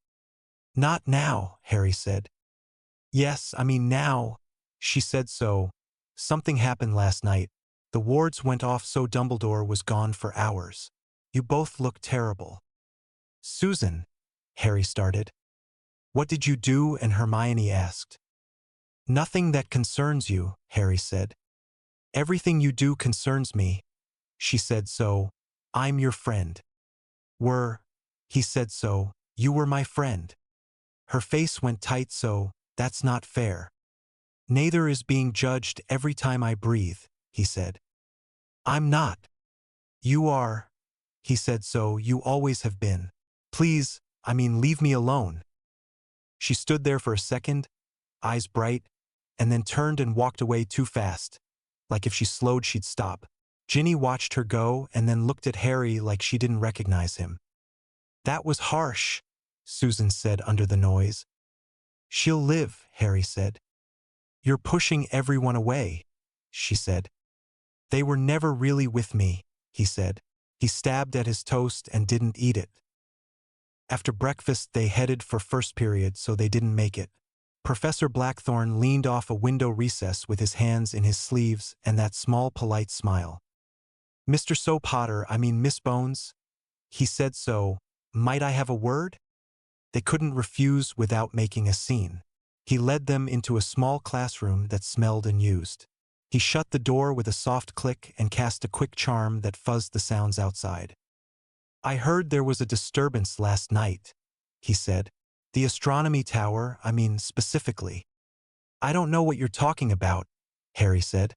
Not now, Harry said. Yes, now, she said so. Something happened last night. The wards went off so Dumbledore was gone for hours. You both look terrible. Susan, Harry started. What did you do? And Hermione asked. Nothing that concerns you, Harry said. Everything you do concerns me, she said so. I'm your friend. He said so. You were my friend. Her face went tight so, that's not fair. Neither is being judged every time I breathe, he said. I'm not. You are, he said so, you always have been. Please, leave me alone. She stood there for a second, eyes bright, and then turned and walked away too fast. Like if she slowed she'd stop. Ginny watched her go and then looked at Harry like she didn't recognize him. That was harsh, Susan said under the noise. She'll live, Harry said. You're pushing everyone away, she said. They were never really with me, he said. He stabbed at his toast and didn't eat it. After breakfast they headed for first period, so they didn't make it. Professor Blackthorne leaned off a window recess with his hands in his sleeves and that small polite smile. Mr. So Potter, Miss Bones, he said so, might I have a word? They couldn't refuse without making a scene. He led them into a small classroom that smelled unused. He shut the door with a soft click and cast a quick charm that fuzzed the sounds outside. I heard there was a disturbance last night, he said. The astronomy tower, specifically. I don't know what you're talking about, Harry said.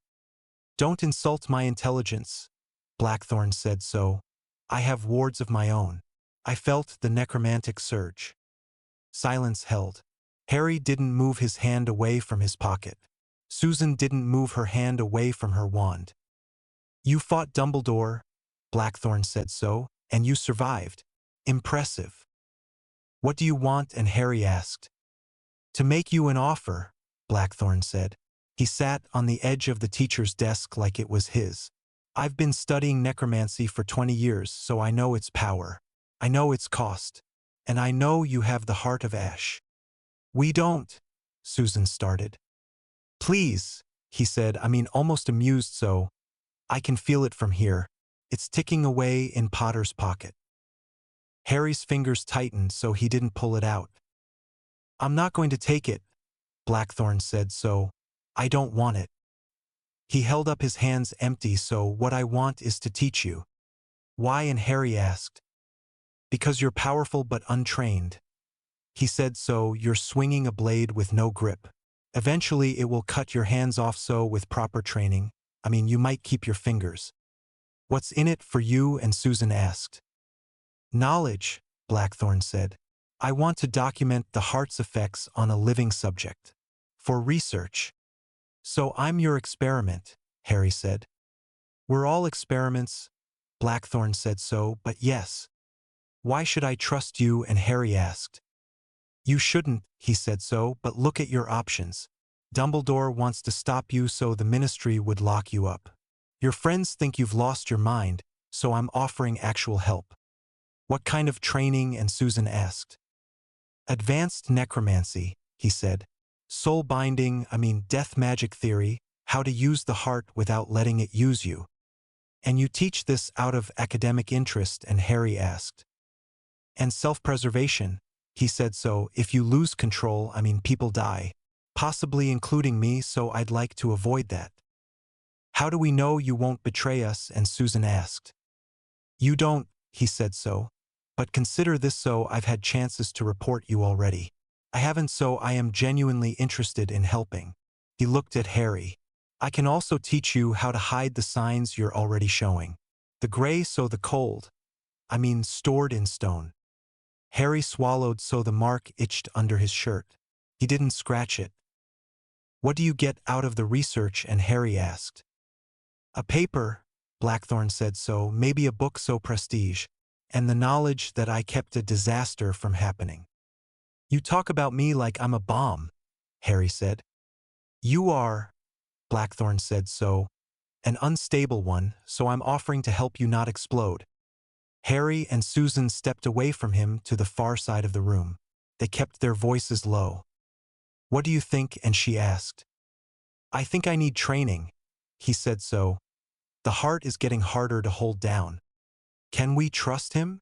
Don't insult my intelligence, Blackthorne said so. I have wards of my own. I felt the necromantic surge. Silence held. Harry didn't move his hand away from his pocket. Susan didn't move her hand away from her wand. You fought Dumbledore, Blackthorn said so, and you survived. Impressive. What do you want? And Harry asked. To make you an offer, Blackthorn said. He sat on the edge of the teacher's desk like it was his. I've been studying necromancy for 20 years, so I know its power. I know its cost. And I know you have the heart of ash. We don't, Susan started. Please, he said, almost amused so. I can feel it from here. It's ticking away in Potter's pocket. Harry's fingers tightened so he didn't pull it out. I'm not going to take it, Blackthorn said so. I don't want it. He held up his hands empty so what I want is to teach you. Why? And Harry asked. Because you're powerful but untrained. He said so, you're swinging a blade with no grip. Eventually it will cut your hands off so with proper training. You might keep your fingers. What's in it for you? And Susan asked. Knowledge, Blackthorn said. I want to document the heart's effects on a living subject. For research. So I'm your experiment, Harry said. We're all experiments, Blackthorn said so, but yes. Why should I trust you? And Harry asked. You shouldn't, he said so, but look at your options. Dumbledore wants to stop you so the Ministry would lock you up. Your friends think you've lost your mind, so I'm offering actual help. What kind of training? And Susan asked. Advanced necromancy, he said. Soul binding, death magic theory, how to use the heart without letting it use you. And you teach this out of academic interest? And Harry asked. And self-preservation, he said so. If you lose control, people die. Possibly including me, so I'd like to avoid that. How do we know you won't betray us? And Susan asked. You don't, he said so. But consider this so I've had chances to report you already. I haven't so I am genuinely interested in helping. He looked at Harry. I can also teach you how to hide the signs you're already showing. The gray so the cold. Stored in stone. Harry swallowed so the mark itched under his shirt. He didn't scratch it. What do you get out of the research? And Harry asked. A paper, Blackthorn said so, maybe a book so prestige, and the knowledge that I kept a disaster from happening. You talk about me like I'm a bomb, Harry said. You are, Blackthorn said so, an unstable one, so I'm offering to help you not explode. Harry and Susan stepped away from him to the far side of the room. They kept their voices low. What do you think? And she asked. I think I need training, he said so. The heart is getting harder to hold down. Can we trust him?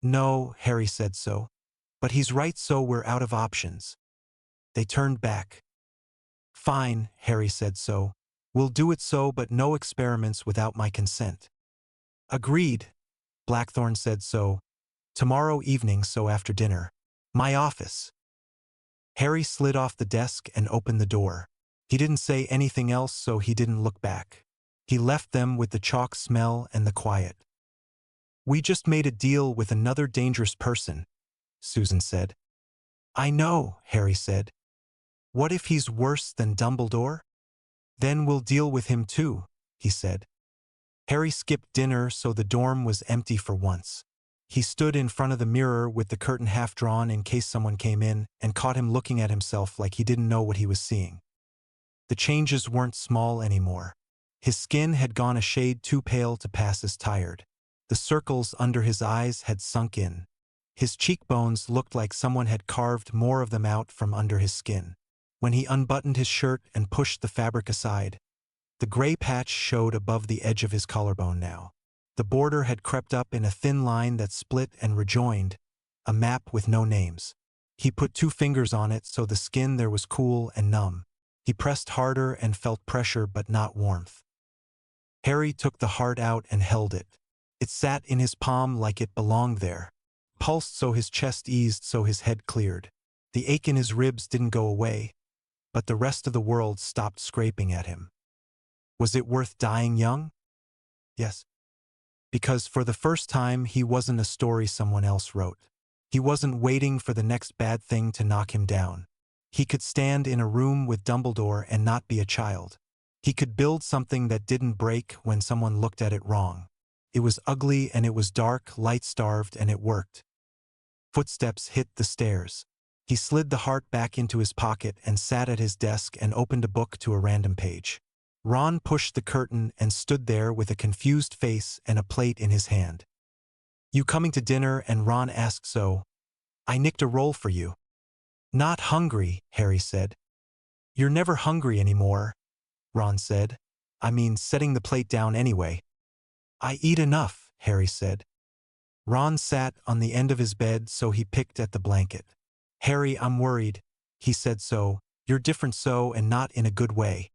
No, Harry said so. But he's right so we're out of options. They turned back. Fine, Harry said so. We'll do it so but no experiments without my consent. Agreed, Blackthorn said so. Tomorrow evening so after dinner. My office. Harry slid off the desk and opened the door. He didn't say anything else so he didn't look back. He left them with the chalk smell and the quiet. We just made a deal with another dangerous person, Susan said. I know, Harry said. What if he's worse than Dumbledore? Then we'll deal with him too, he said. Harry skipped dinner so the dorm was empty for once. He stood in front of the mirror with the curtain half drawn in case someone came in and caught him looking at himself like he didn't know what he was seeing. The changes weren't small anymore. His skin had gone a shade too pale to pass as tired. The circles under his eyes had sunk in. His cheekbones looked like someone had carved more of them out from under his skin. When he unbuttoned his shirt and pushed the fabric aside, the gray patch showed above the edge of his collarbone now. The border had crept up in a thin line that split and rejoined, a map with no names. He put 2 fingers on it so the skin there was cool and numb. He pressed harder and felt pressure but not warmth. Harry took the heart out and held it. It sat in his palm like it belonged there. Pulsed so his chest eased so his head cleared. The ache in his ribs didn't go away, but the rest of the world stopped scraping at him. Was it worth dying young? Yes. because for the first time he wasn't a story someone else wrote. He wasn't waiting for the next bad thing to knock him down. He could stand in a room with Dumbledore and not be a child. He could build something that didn't break when someone looked at it wrong. It was ugly and it was dark, light-starved, and it worked. Footsteps hit the stairs. He slid the heart back into his pocket and sat at his desk and opened a book to a random page. Ron pushed the curtain and stood there with a confused face and a plate in his hand. "You coming to dinner?" and Ron asked. "So, I nicked a roll for you." "Not hungry," Harry said. "You're never hungry anymore," Ron said. "I mean, setting the plate down anyway." "I eat enough," Harry said. Ron sat on the end of his bed, so he picked at the blanket. "Harry, I'm worried," he said. "So, you're different, so, and not in a good way."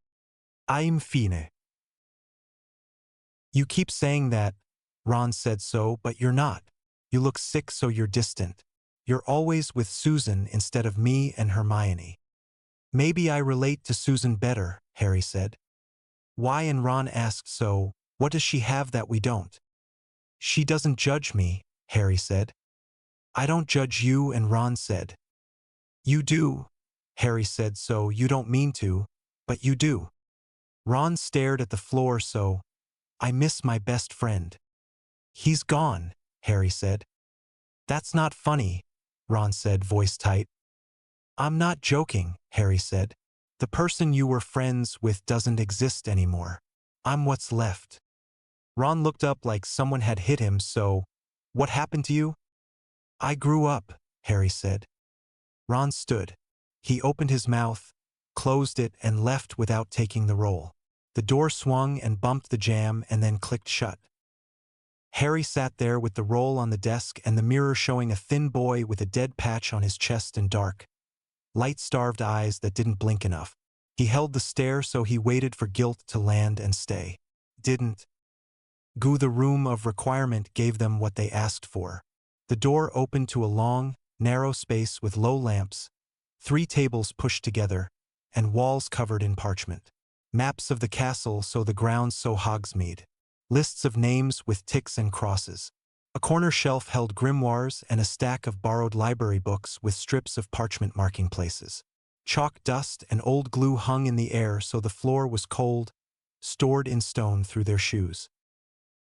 "I'm fine." "You keep saying that," Ron said. "So, but you're not. You look sick, so you're distant. You're always with Susan instead of me and Hermione." "Maybe I relate to Susan better," Harry said. "Why?" and Ron asked. "So, what does she have that we don't?" "She doesn't judge me," Harry said. "I don't judge you," and Ron said. "You do," Harry said. "So you don't mean to, but you do." Ron stared at the floor. "So, I miss my best friend." "He's gone," Harry said. "That's not funny," Ron said, voice tight. "I'm not joking," Harry said. "The person you were friends with doesn't exist anymore. I'm what's left." Ron looked up like someone had hit him. "So, what happened to you?" "I grew up," Harry said. Ron stood. He opened his mouth, closed it, and left without taking the roll. The door swung and bumped the jamb and then clicked shut. Harry sat there with the roll on the desk and the mirror showing a thin boy with a dead patch on his chest and dark, light-starved eyes that didn't blink enough. He held the stare, so he waited for guilt to land and stay. Didn't. The room of requirement gave them what they asked for. The door opened to a long, narrow space with low lamps, 3 tables pushed together, and walls covered in parchment. Maps of the castle, so the grounds, so Hogsmeade. Lists of names with ticks and crosses. A corner shelf held grimoires and a stack of borrowed library books with strips of parchment marking places. Chalk dust and old glue hung in the air, so the floor was cold, stored in stone through their shoes.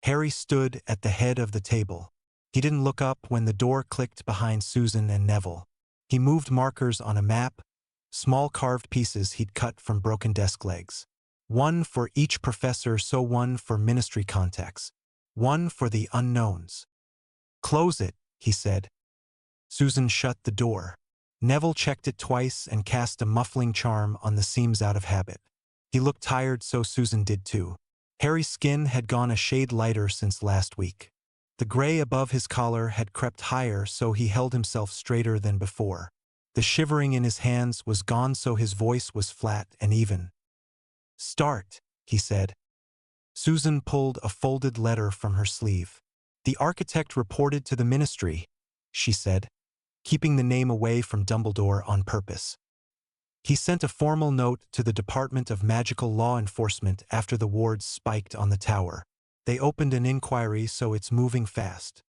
Harry stood at the head of the table. He didn't look up when the door clicked behind Susan and Neville. He moved markers on a map, small carved pieces he'd cut from broken desk legs. 1 for each professor, so 1 for ministry contacts. 1 for the unknowns. "Close it," he said. Susan shut the door. Neville checked it twice and cast a muffling charm on the seams out of habit. He looked tired, so Susan did too. Harry's skin had gone a shade lighter since last week. The gray above his collar had crept higher, so he held himself straighter than before. The shivering in his hands was gone, so his voice was flat and even. "Start," he said. Susan pulled a folded letter from her sleeve. "The architect reported to the ministry," she said, keeping the name away from Dumbledore on purpose. "He sent a formal note to the Department of Magical Law Enforcement after the wards spiked on the tower. They opened an inquiry, so it's moving fast."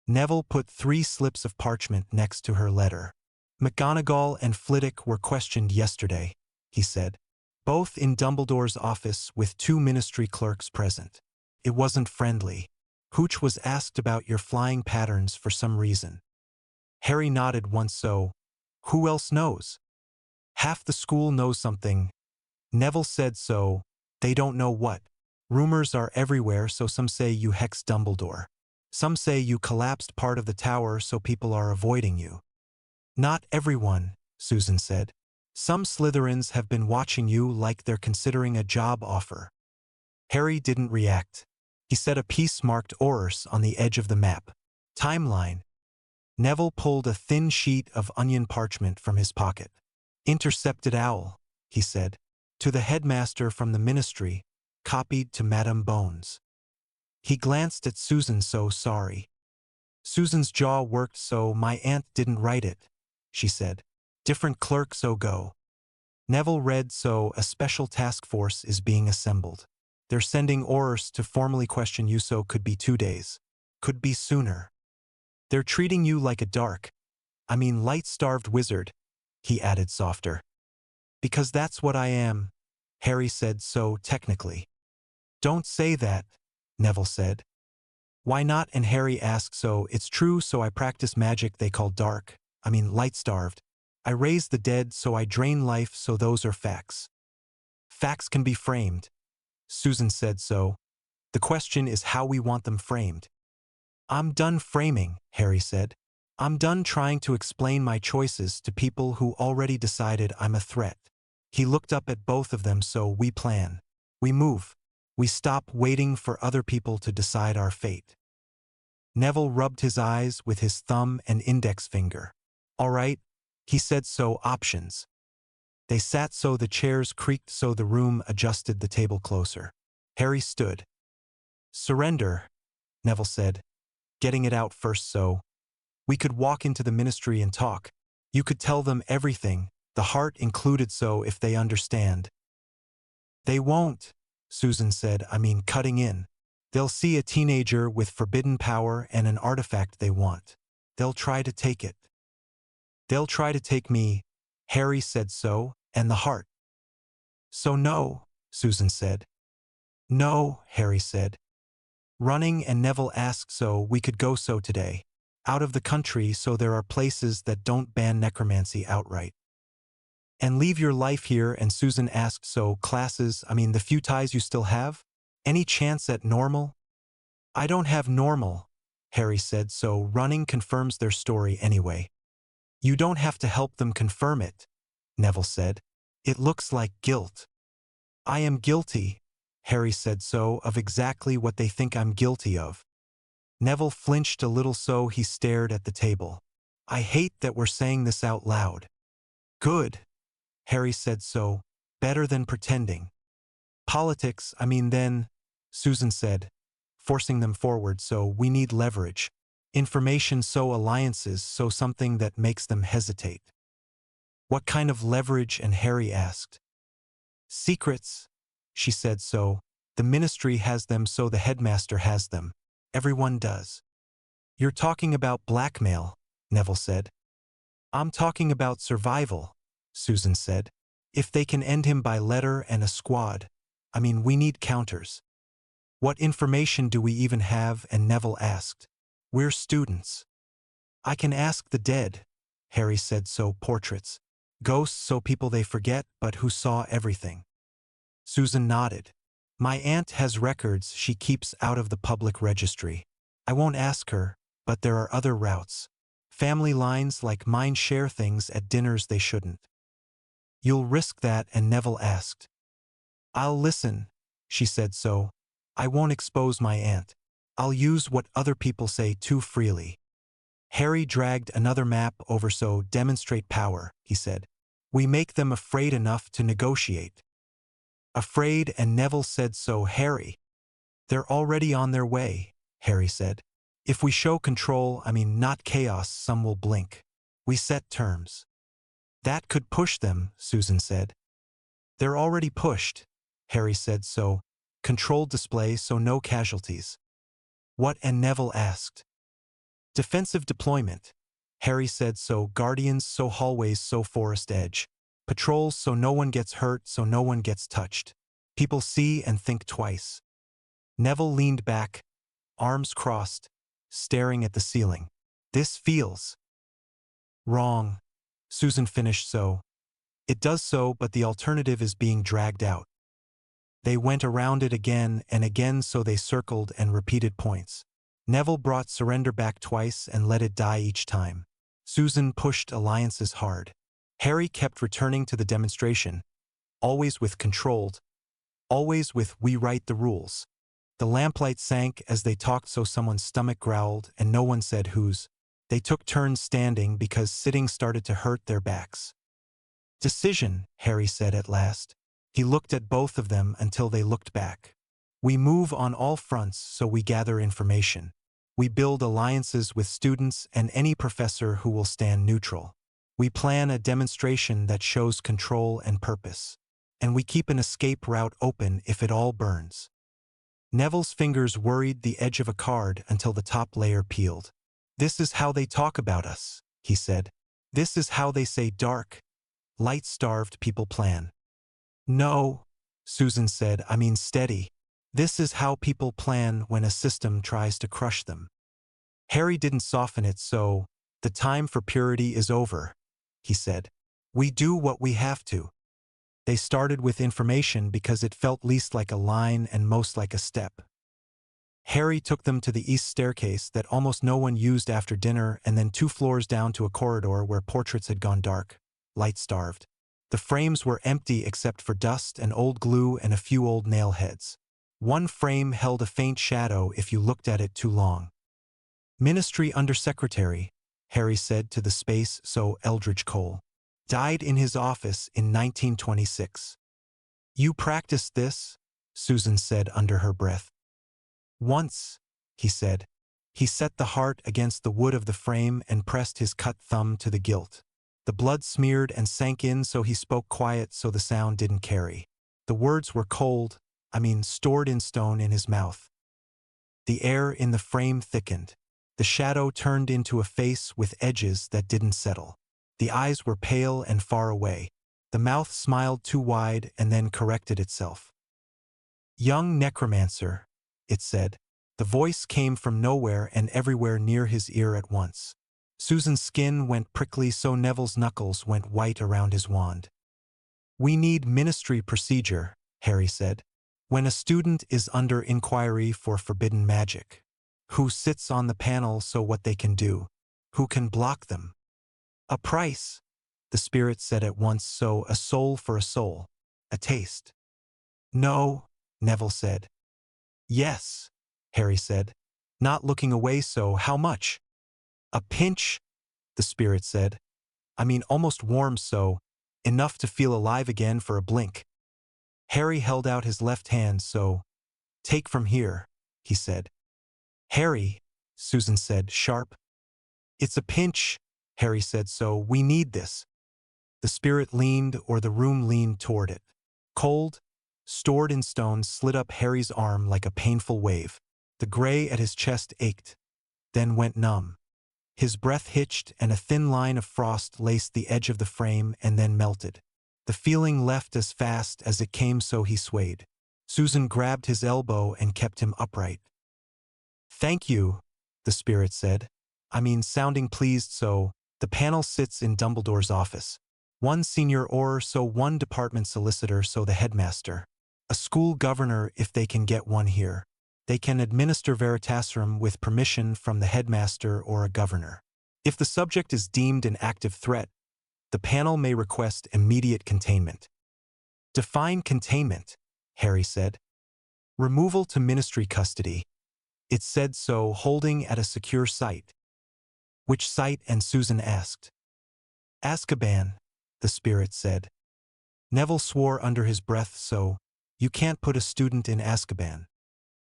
Neville put 3 slips of parchment next to her letter. "McGonagall and Flitwick were questioned yesterday," he said. "Both in Dumbledore's office with 2 ministry clerks present. It wasn't friendly. Hooch was asked about your flying patterns for some reason." Harry nodded once. "So, who else knows?" "Half the school knows something," Neville said. "So, they don't know what. Rumors are everywhere, so some say you hexed Dumbledore. Some say you collapsed part of the tower, so people are avoiding you." "Not everyone," Susan said. "Some Slytherins have been watching you like they're considering a job offer." Harry didn't react. He set a piece marked Aurors on the edge of the map. "Timeline." Neville pulled a thin sheet of onion parchment from his pocket. "Intercepted owl," he said. "To the headmaster from the ministry, copied to Madame Bones." He glanced at Susan. "So sorry." Susan's jaw worked. "So my aunt didn't write it," she said. "Different clerk, so go." Neville read. "So a special task force is being assembled. They're sending orders to formally question you, so could be 2 days. Could be sooner. They're treating you like a light-starved wizard, he added softer. Because that's what I am, Harry said so technically. Don't say that, Neville said. Why not? And Harry asked. So it's true, so I practice magic they call light-starved. I raise the dead, so I drain life, so those are facts. Facts can be framed, Susan said. So the question is how we want them framed. I'm done framing, Harry said. I'm done trying to explain my choices to people who already decided I'm a threat. He looked up at both of them. So we plan. We move. We stop waiting for other people to decide our fate. Neville rubbed his eyes with his thumb and index finger. All right, he said. So options. They sat, so the chairs creaked, so the room adjusted the table closer. Harry stood. Surrender, Neville said, getting it out first. So we could walk into the ministry and talk. You could tell them everything, the heart included, so if they understand. They won't, Susan said. Cutting in. They'll see a teenager with forbidden power and an artifact they want. They'll try to take it. They'll try to take me, Harry said. So, and the heart. So no, Susan said. No, Harry said. Running, and Neville asked. So we could go so today. Out of the country, so there are places that don't ban necromancy outright. And leave your life here, and Susan asked. So classes, the few ties you still have? Any chance at normal? I don't have normal, Harry said. So running confirms their story anyway. You don't have to help them confirm it, Neville said. It looks like guilt. I am guilty, Harry said. So of exactly what they think I'm guilty of. Neville flinched a little, so he stared at the table. I hate that we're saying this out loud. Good, Harry said. So better than pretending. Politics, then, Susan said, forcing them forward. So we need leverage. Information, so alliances, so something that makes them hesitate. What kind of leverage? And Harry asked. Secrets, she said. So the ministry has them, so the headmaster has them. Everyone does. You're talking about blackmail, Neville said. I'm talking about survival, Susan said. If they can end him by letter and a squad, we need counters. What information do we even have? And Neville asked. We're students. I can ask the dead, Harry said. So portraits. Ghosts, so people they forget, but who saw everything. Susan nodded. My aunt has records she keeps out of the public registry. I won't ask her, but there are other routes. Family lines like mine share things at dinners they shouldn't. You'll risk that? And Neville asked. I'll listen, she said. So I won't expose my aunt. I'll use what other people say too freely. Harry dragged another map over. So demonstrate power, he said. We make them afraid enough to negotiate. Afraid? And Neville said. So Harry. They're already on their way, Harry said. If we show control, not chaos, some will blink. We set terms. That could push them, Susan said. They're already pushed, Harry said. So controlled display, so no casualties. What? And Neville asked. Defensive deployment, Harry said. So guardians, so hallways, so forest edge. Patrols, so no one gets hurt, so no one gets touched. People see and think twice. Neville leaned back, arms crossed, staring at the ceiling. This feels wrong, Susan finished. So it does, so, but the alternative is being dragged out. They went around it again and again, so they circled and repeated points. Neville brought surrender back twice and let it die each time. Susan pushed alliances hard. Harry kept returning to the demonstration, always with controlled, always with we write the rules. The lamplight sank as they talked, so someone's stomach growled and no one said whose. They took turns standing because sitting started to hurt their backs. Decision, Harry said at last. He looked at both of them until they looked back. We move on all fronts, so we gather information. We build alliances with students and any professor who will stand neutral. We plan a demonstration that shows control and purpose. And we keep an escape route open if it all burns. Neville's fingers worried the edge of a card until the top layer peeled. "This is how they talk about us," he said. "This is how they say dark, light-starved people plan." "No," Susan said, "I mean steady. This is how people plan when a system tries to crush them." Harry didn't soften it, so, "The time for purity is over," he said. "We do what we have to." They started with information because it felt least like a line and most like a step. Harry took them to the east staircase that almost no one used after dinner, and then 2 floors down to a corridor where portraits had gone dark, light-starved. The frames were empty except for dust and old glue and a few old nail heads. One frame held a faint shadow if you looked at it too long. "Ministry Undersecretary," Harry said to the space so Eldridge Cole. "Died in his office in 1926. "You practiced this?" Susan said under her breath. "Once," he said. He set the heart against the wood of the frame and pressed his cut thumb to the gilt. The blood smeared and sank in, so he spoke quiet so the sound didn't carry. The words were cold, stored in stone, in his mouth. The air in the frame thickened. The shadow turned into a face with edges that didn't settle. The eyes were pale and far away. The mouth smiled too wide and then corrected itself. "Young necromancer," it said. The voice came from nowhere and everywhere near his ear at once. Susan's skin went prickly, so Neville's knuckles went white around his wand. "We need ministry procedure," Harry said. "When a student is under inquiry for forbidden magic. Who sits on the panel, so what they can do? Who can block them?" "A price," the spirit said at once, "so a soul for a soul. A taste." "No," Neville said. "Yes," Harry said, not looking away, "so how much?" "A pinch," the spirit said. Almost warm, so enough to feel alive again for a blink." Harry held out his left hand, so, "Take from here," he said. "Harry," Susan said, sharp. "It's a pinch," Harry said, "so we need this." The spirit leaned, or the room leaned toward it. Cold, stored in stone, slid up Harry's arm like a painful wave. The gray at his chest ached, then went numb. His breath hitched, and a thin line of frost laced the edge of the frame and then melted. The feeling left as fast as it came, so he swayed. Susan grabbed his elbow and kept him upright. "Thank you," the spirit said. Sounding pleased, so, "The panel sits in Dumbledore's office. One senior or so, one department solicitor, so the headmaster. A school governor if they can get one here. They can administer Veritaserum with permission from the headmaster or a governor. If the subject is deemed an active threat, the panel may request immediate containment." "Define containment," Harry said. "Removal to ministry custody." It said so, holding at a secure site. "Which site?" and Susan asked. "Azkaban," the spirit said. Neville swore under his breath, so, "You can't put a student in Azkaban."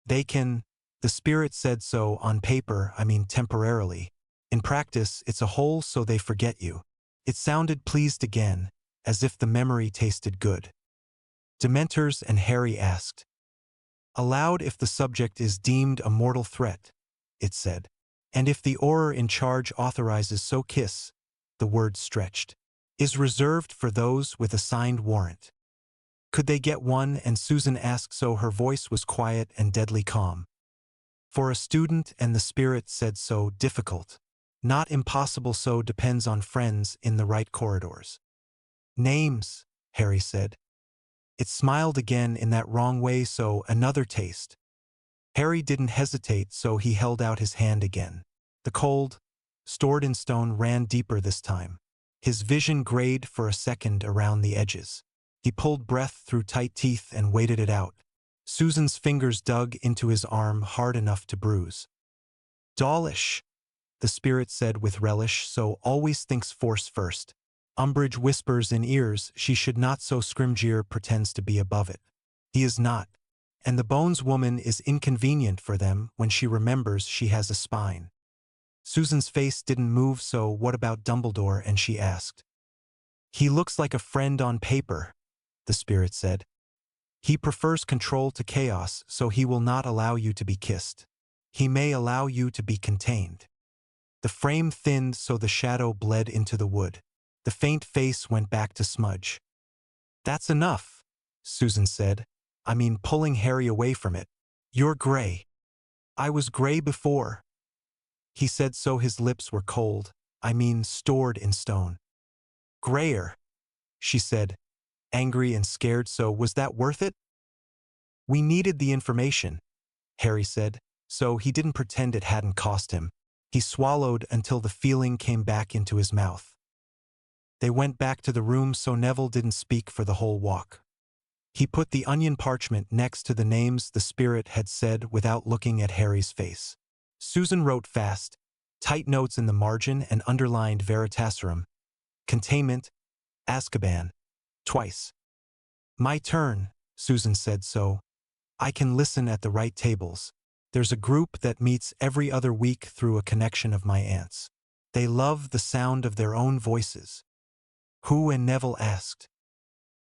"They can," the spirit said, "so on paper, temporarily. In practice, it's a hole so they forget you." It sounded pleased again, as if the memory tasted good. "Dementors?" and Harry asked. "Allowed if the subject is deemed a mortal threat," it said. "And if the Auror in charge authorizes, so kiss," the word stretched, "is reserved for those with a signed warrant." "Could they get one?" and Susan asked, so her voice was quiet and deadly calm. "For a student," and the spirit said, "so difficult. Not impossible, so depends on friends in the right corridors." "Names," Harry said. It smiled again in that wrong way, so another taste. Harry didn't hesitate, so he held out his hand again. The cold, stored in stone, ran deeper this time. His vision grayed for a second around the edges. He pulled breath through tight teeth and waited it out. Susan's fingers dug into his arm hard enough to bruise. "Dawlish," the spirit said with relish, "so always thinks force first. Umbridge whispers in ears she should not, so Scrimgeour pretends to be above it. He is not. And the Bones woman is inconvenient for them when she remembers she has a spine." Susan's face didn't move, so "What about Dumbledore?" and she asked. "He looks like a friend on paper," the spirit said. He prefers control to chaos, so he will not allow you to be kissed. He may allow you to be contained. The frame thinned so the shadow bled into the wood. The faint face went back to Smudge. "That's enough," Susan said. "I mean pulling Harry away from it. You're gray. I was gray before." He said so his lips were cold, I mean stored in stone. "Grayer," she said, angry and scared, so was that worth it? "We needed the information," Harry said, so he didn't pretend it hadn't cost him. He swallowed until the feeling came back into his mouth. They went back to the room so Neville didn't speak for the whole walk. He put the onion parchment next to the names the spirit had said without looking at Harry's face. Susan wrote fast, tight notes in the margin and underlined Veritaserum, Containment, Azkaban, twice. "My turn," Susan said, so I can listen at the right tables. There's a group that meets every other week through a connection of my aunts. They love the sound of their own voices. "Who?" and Neville asked.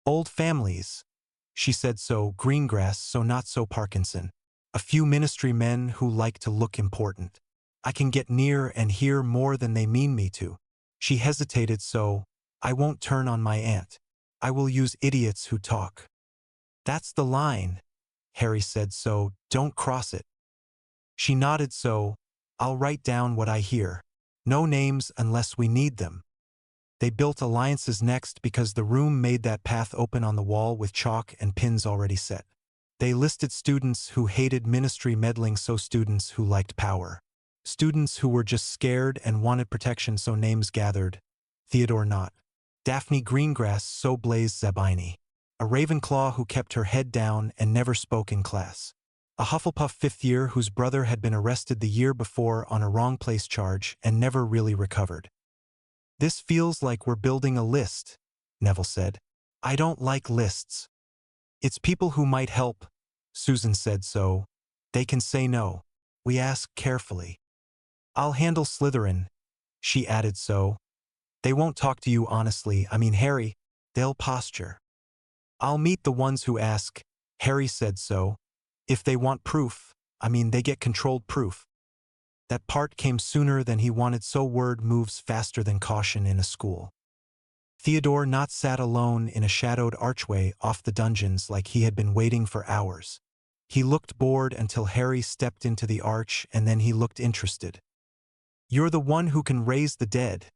"Old families," she said, so Greengrass, so not so Parkinson. "A few ministry men who like to look important. I can get near and hear more than they mean me to." She hesitated, so I won't turn on my aunt. I will use idiots who talk. "That's the line," Harry said, so don't cross it. She nodded, so I'll write down what I hear. No names unless we need them. They built alliances next because the room made that path open on the wall with chalk and pins already set. They listed students who hated ministry meddling, so students who liked power. Students who were just scared and wanted protection, so names gathered. Theodore Knott. Daphne Greengrass, so Blaise Zabini. A Ravenclaw who kept her head down and never spoke in class. A Hufflepuff fifth year whose brother had been arrested the year before on a wrong place charge and never really recovered. "This feels like we're building a list," Neville said. "I don't like lists." "It's people who might help," Susan said, so they can say no. We ask carefully. "I'll handle Slytherin," she added, so they won't talk to you honestly, I mean Harry, they'll posture. "I'll meet the ones who ask," Harry said, so if they want proof, I mean they get controlled proof. That part came sooner than he wanted, so word moves faster than caution in a school. Theodore Knott sat alone in a shadowed archway off the dungeons like he had been waiting for hours. He looked bored until Harry stepped into the arch, and then he looked interested. "You're the one who can raise the dead,"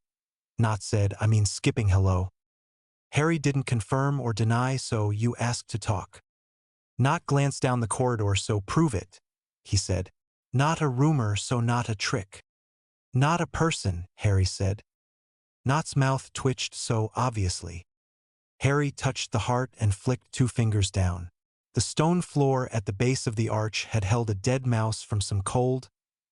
Knott said, I mean skipping hello. Harry didn't confirm or deny, so you asked to talk. Knott glanced down the corridor, so prove it, he said. "Not a rumor, so not a trick." "Not a person," Harry said. Knott's mouth twitched, so obviously. Harry touched the heart and flicked 2 fingers down. The stone floor at the base of the arch had held a dead mouse from some cold,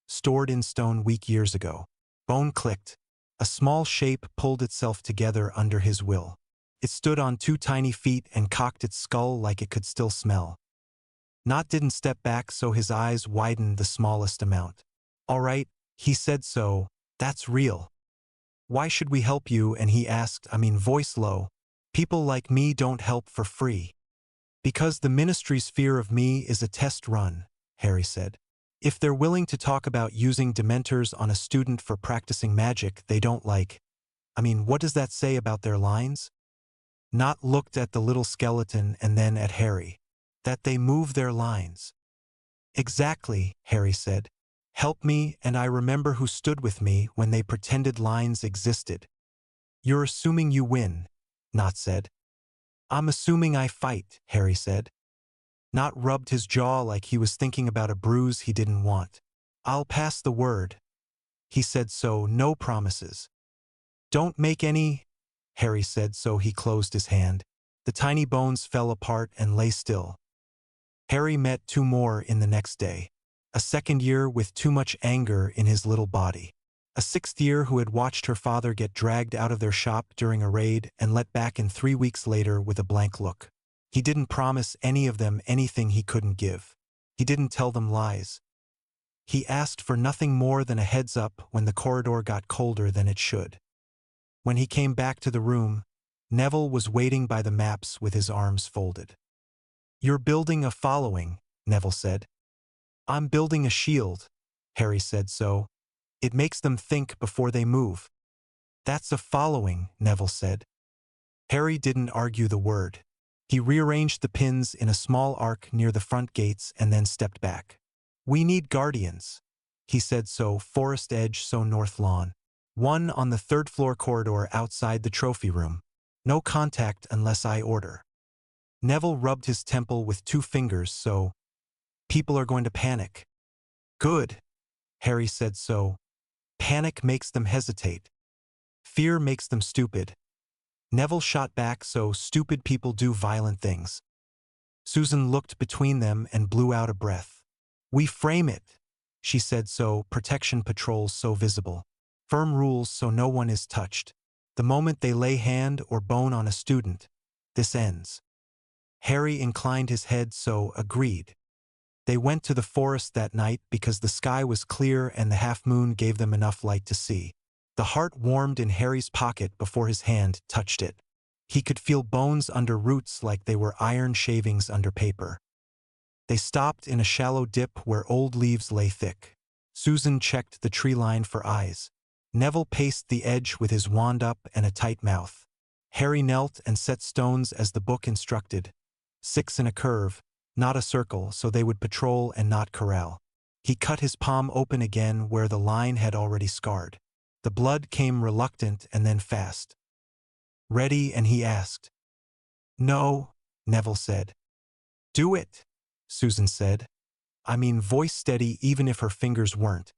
stored-in stone week years ago. Bone clicked. A small shape pulled itself together under his will. It stood on 2 tiny feet and cocked its skull like it could still smell. Knott didn't step back, so his eyes widened the smallest amount. "All right," he said, so that's real. "Why should we help you?" and he asked, I mean voice low. "People like me don't help for free." "Because the ministry's fear of me is a test run," Harry said. "If they're willing to talk about using Dementors on a student for practicing magic they don't like, I mean what does that say about their lines?" Knott looked at the little skeleton and then at Harry. "That they move their lines." "Exactly," Harry said. "Help me and I remember who stood with me when they pretended lines existed." "You're assuming you win," Knott said. "I'm assuming I fight," Harry said. Knott rubbed his jaw like he was thinking about a bruise he didn't want. "I'll pass the word," he said, so no promises. "Don't make any," Harry said, so he closed his hand. The tiny bones fell apart and lay still. Harry met 2 more in the next day. A 2nd year with too much anger in his little body. A 6th year who had watched her father get dragged out of their shop during a raid and let back in 3 weeks later with a blank look. He didn't promise any of them anything he couldn't give. He didn't tell them lies. He asked for nothing more than a heads up when the corridor got colder than it should. When he came back to the room, Neville was waiting by the maps with his arms folded. You're building a following, Neville said. I'm building a shield, Harry said so. It makes them think before they move. That's a following, Neville said. Harry didn't argue the word. He rearranged the pins in a small arc near the front gates and then stepped back. We need guardians, he said so, forest edge so north lawn. One on the third-floor corridor outside the trophy room. No contact unless I order. Neville rubbed his temple with 2 fingers so. People are going to panic. Good, Harry said so. Panic makes them hesitate. Fear makes them stupid. Neville shot back so stupid people do violent things. Susan looked between them and blew out a breath. We frame it, she said so, protection patrols so visible. Firm rules so no one is touched. The moment they lay hand or bone on a student, this ends. Harry inclined his head so agreed. They went to the forest that night because the sky was clear and the half-moon gave them enough light to see. The heart warmed in Harry's pocket before his hand touched it. He could feel bones under roots like they were iron shavings under paper. They stopped in a shallow dip where old leaves lay thick. Susan checked the tree line for eyes. Neville paced the edge with his wand up and a tight mouth. Harry knelt and set stones as the book instructed. 6 in a curve, not a circle, so they would patrol and not corral. He cut his palm open again where the line had already scarred. The blood came reluctant and then fast. Ready, and he asked. No, Neville said. Do it, Susan said. I mean, voice steady even if her fingers weren't.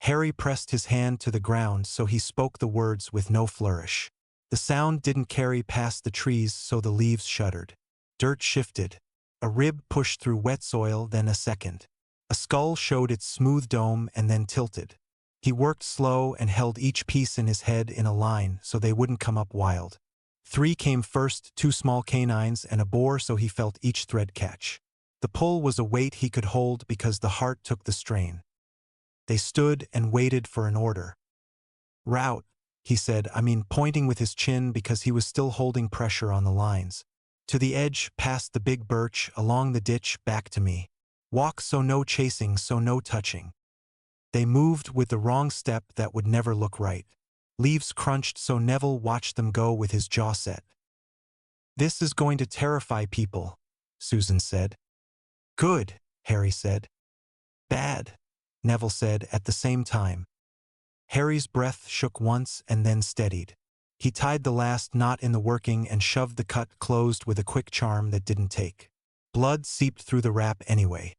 Harry pressed his hand to the ground so he spoke the words with no flourish. The sound didn't carry past the trees so the leaves shuddered. Dirt shifted. A rib pushed through wet soil, then a second. A skull showed its smooth dome and then tilted. He worked slow and held each piece in his head in a line so they wouldn't come up wild. 3 came first, 2 small canines and a boar so he felt each thread catch. The pull was a weight he could hold because the heart took the strain. They stood and waited for an order. Route, he said, pointing with his chin because he was still holding pressure on the lines. To the edge, past the big birch, along the ditch, back to me. Walk so no chasing, so no touching. They moved with the wrong step that would never look right. Leaves crunched so Neville watched them go with his jaw set. This is going to terrify people, Susan said. Good, Harry said. Bad, Neville said at the same time. Harry's breath shook once and then steadied. He tied the last knot in the working and shoved the cut closed with a quick charm that didn't take. Blood seeped through the wrap anyway.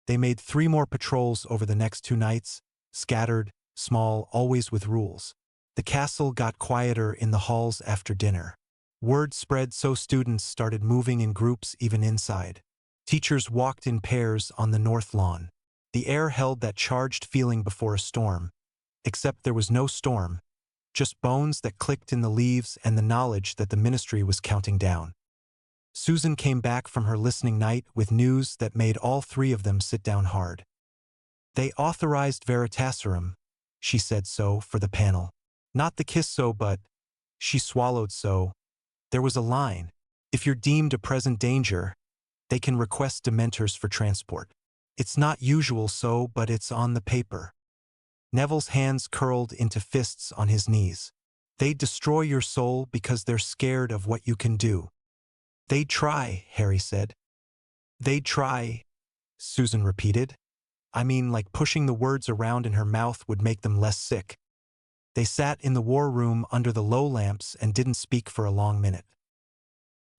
They made 3 more patrols over the next 2 nights, scattered, small, always with rules. The castle got quieter in the halls after dinner. Word spread so students started moving in groups even inside. Teachers walked in pairs on the north lawn. The air held that charged feeling before a storm. Except there was no storm. Just bones that clicked in the leaves and the knowledge that the ministry was counting down. Susan came back from her listening night with news that made all 3 of them sit down hard. They authorized Veritaserum, she said so for the panel. Not the kiss so but, she swallowed so. There was a line. If you're deemed a present danger, they can request Dementors for transport. It's not usual so but it's on the paper. Neville's hands curled into fists on his knees. They destroy your soul because they're scared of what you can do. They'd try, Harry said. They'd try, Susan repeated. Like pushing the words around in her mouth would make them less sick. They sat in the war room under the low lamps and didn't speak for a long minute.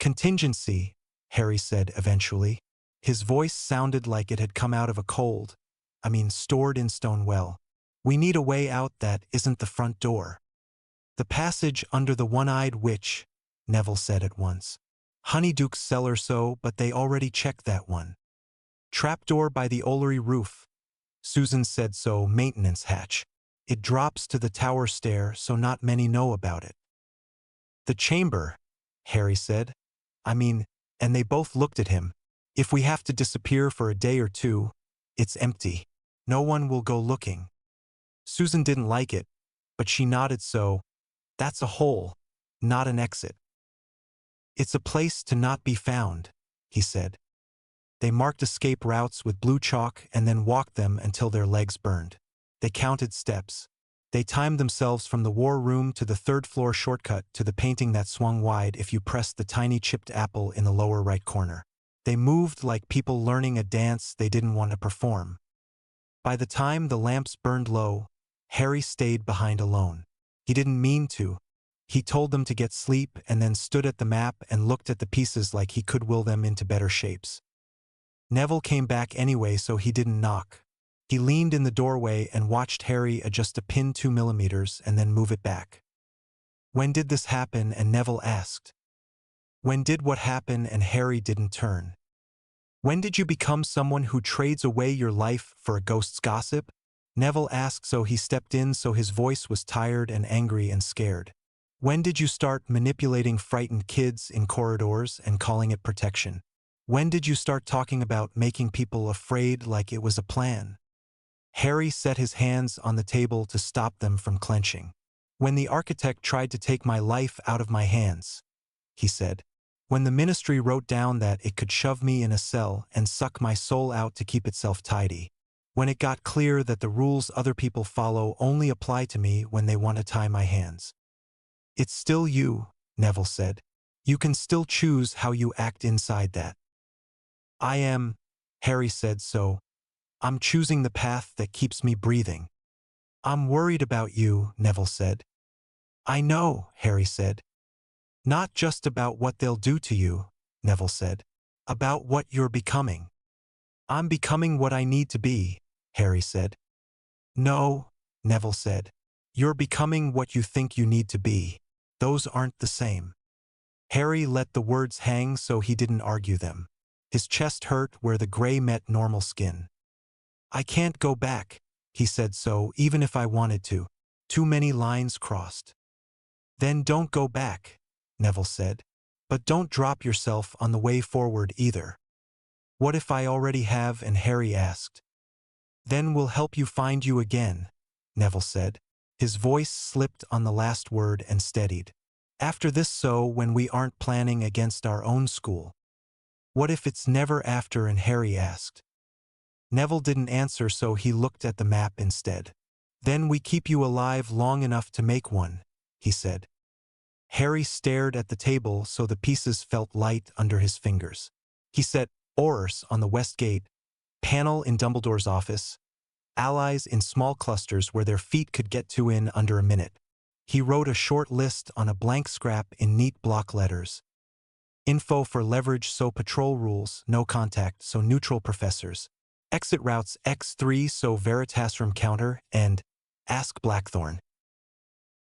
Contingency, Harry said eventually. His voice sounded like it had come out of a cold. Stored in stone well. We need a way out that isn't the front door. The passage under the one-eyed witch, Neville said at once. Honeyduke's cellar so, but they already checked that one. Trapdoor by the Olery roof. Susan said so, maintenance hatch. It drops to the tower stair so not many know about it. The chamber, Harry said. And they both looked at him. If we have to disappear for a day or 2, it's empty. No one will go looking. Susan didn't like it, but she nodded so. That's a hole, not an exit. It's a place to not be found, he said. They marked escape routes with blue chalk and then walked them until their legs burned. They counted steps. They timed themselves from the war room to the third-floor shortcut to the painting that swung wide if you pressed the tiny chipped apple in the lower right corner. They moved like people learning a dance they didn't want to perform. By the time the lamps burned low, Harry stayed behind alone. He didn't mean to. He told them to get sleep and then stood at the map and looked at the pieces like he could will them into better shapes. Neville came back anyway, so he didn't knock. He leaned in the doorway and watched Harry adjust a pin 2 millimeters and then move it back. When did this happen? And Neville asked. When did what happen? And Harry didn't turn. When did you become someone who trades away your life for a ghost's gossip? Neville asked, so he stepped in, so his voice was tired and angry and scared. When did you start manipulating frightened kids in corridors and calling it protection? When did you start talking about making people afraid like it was a plan? Harry set his hands on the table to stop them from clenching. When the architect tried to take my life out of my hands, he said. When the ministry wrote down that it could shove me in a cell and suck my soul out to keep itself tidy. When it got clear that the rules other people follow only apply to me when they want to tie my hands. It's still you, Neville said. You can still choose how you act inside that. I am, Harry said, so I'm choosing the path that keeps me breathing. I'm worried about you, Neville said. I know, Harry said. Not just about what they'll do to you, Neville said. About what you're becoming. I'm becoming what I need to be, Harry said. No, Neville said. You're becoming what you think you need to be. Those aren't the same. Harry let the words hang, so he didn't argue them. His chest hurt where the gray met normal skin. I can't go back, he said, so even if I wanted to. Too many lines crossed. Then don't go back, Neville said. But don't drop yourself on the way forward either. What if I already have? And Harry asked. Then we'll help you find you again, Neville said. His voice slipped on the last word and steadied. After this, so when we aren't planning against our own school. What if it's never after? And Harry asked. Neville didn't answer, so he looked at the map instead. Then we keep you alive long enough to make one, he said. Harry stared at the table, so the pieces felt light under his fingers. He set Aurors on the west gate, panel in Dumbledore's office, allies in small clusters where their feet could get to in under a minute. He wrote a short list on a blank scrap in neat block letters. Info for leverage, so patrol rules, no contact, so neutral professors. Exit routes X3, so Veritasrum counter, and ask Blackthorn.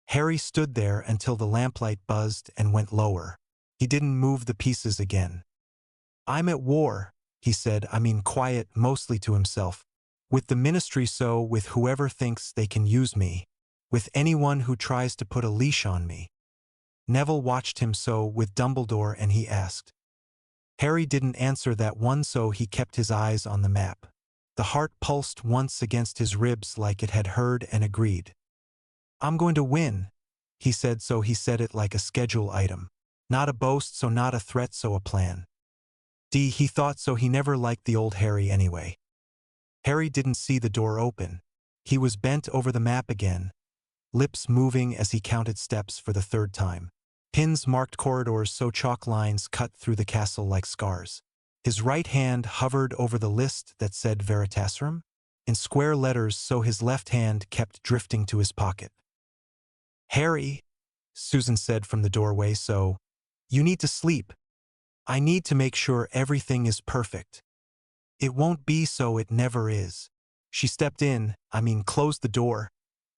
Harry stood there until the lamplight buzzed and went lower. He didn't move the pieces again. I'm at war, he said, quiet, mostly to himself. With the ministry, so with whoever thinks they can use me. With anyone who tries to put a leash on me. Neville watched him, so with Dumbledore, and he asked. Harry didn't answer that one, so he kept his eyes on the map. The heart pulsed once against his ribs like it had heard and agreed. I'm going to win, he said, so he said it like a schedule item. Not a boast, so not a threat, so a plan. He thought, so he never liked the old Harry anyway. Harry didn't see the door open. He was bent over the map again, lips moving as he counted steps for the third time. Pins marked corridors, so chalk lines cut through the castle like scars. His right hand hovered over the list that said Veritasrum in square letters, so his left hand kept drifting to his pocket. Harry, Susan said from the doorway, so you need to sleep. I need to make sure everything is perfect. It won't be, so it never is. She stepped in, closed the door,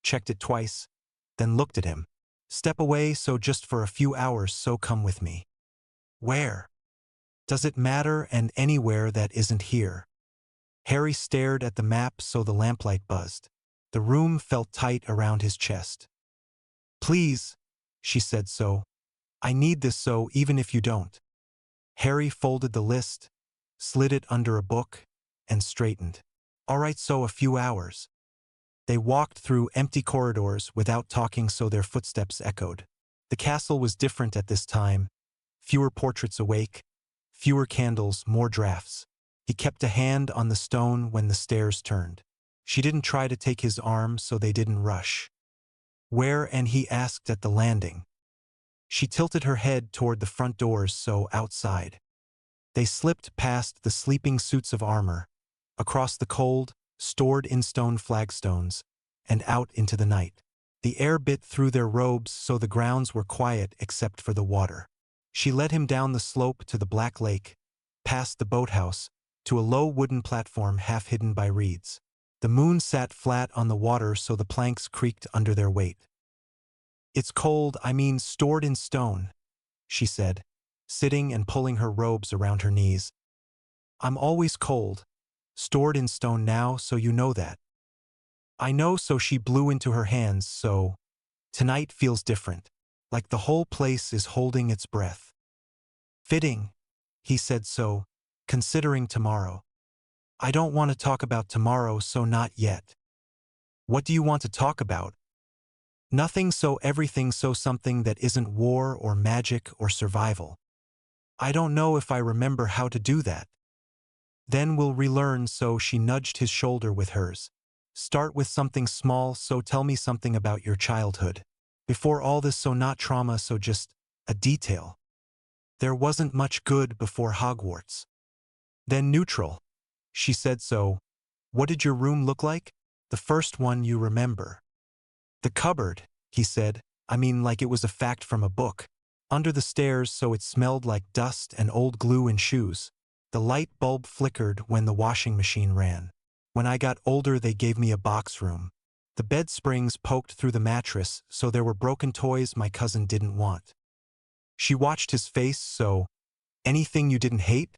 checked it twice, then looked at him. Step away, so just for a few hours, so come with me. Where? Does it matter? And anywhere that isn't here. Harry stared at the map, so the lamplight buzzed. The room felt tight around his chest. Please, she said, so I need this, so even if you don't. Harry folded the list, slid it under a book, and straightened. All right, so a few hours. They walked through empty corridors without talking, so their footsteps echoed. The castle was different at this time. Fewer portraits awake, fewer candles, more drafts. He kept a hand on the stone when the stairs turned. She didn't try to take his arm, so they didn't rush. Where? And he asked at the landing. She tilted her head toward the front doors, so outside. They slipped past the sleeping suits of armor, across the cold, stored-in-stone flagstones, and out into the night. The air bit through their robes, so the grounds were quiet except for the water. She led him down the slope to the black lake, past the boathouse, to a low wooden platform half hidden by reeds. The moon sat flat on the water, so the planks creaked under their weight. "It's cold, stored in stone," she said, sitting and pulling her robes around her knees. "I'm always cold, stored in stone now, so you know that." "I know," so she blew into her hands, "so tonight feels different, like the whole place is holding its breath." "Fitting," he said, "so considering tomorrow." "I don't want to talk about tomorrow, so not yet." "What do you want to talk about?" "Nothing, so everything, so something that isn't war or magic or survival." "I don't know if I remember how to do that." "Then we'll relearn," so she nudged his shoulder with hers. "Start with something small, so tell me something about your childhood. Before all this, so not trauma, so just a detail." "There wasn't much good before Hogwarts." "Then neutral," she said, "so what did your room look like? The first one you remember." "The cupboard," he said, like it was a fact from a book. "Under the stairs, so it smelled like dust and old glue and shoes. The light bulb flickered when the washing machine ran. When I got older, they gave me a box room. The bed springs poked through the mattress, so there were broken toys my cousin didn't want." She watched his face, "So anything you didn't hate?"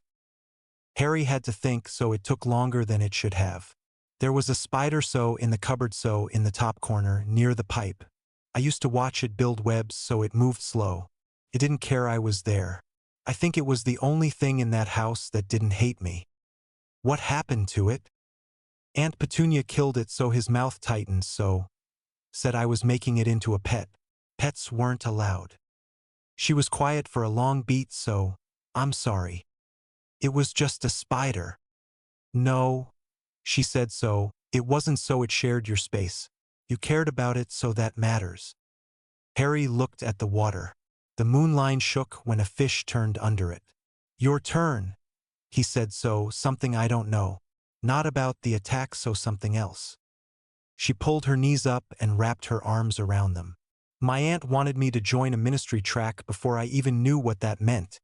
Harry had to think, so it took longer than it should have. "There was a spider, so in the cupboard, so in the top corner, near the pipe. I used to watch it build webs, so it moved slow. It didn't care I was there. I think it was the only thing in that house that didn't hate me." "What happened to it?" "Aunt Petunia killed it, so his mouth tightened, so said I was making it into a pet. Pets weren't allowed." She was quiet for a long beat, "So I'm sorry. It was just a spider." "No," she said, "so it wasn't, so it shared your space. You cared about it, so that matters." Harry looked at the water. The moonline shook when a fish turned under it. "Your turn," he said, "so something I don't know. Not about the attack, so something else." She pulled her knees up and wrapped her arms around them. "My aunt wanted me to join a ministry track before I even knew what that meant,"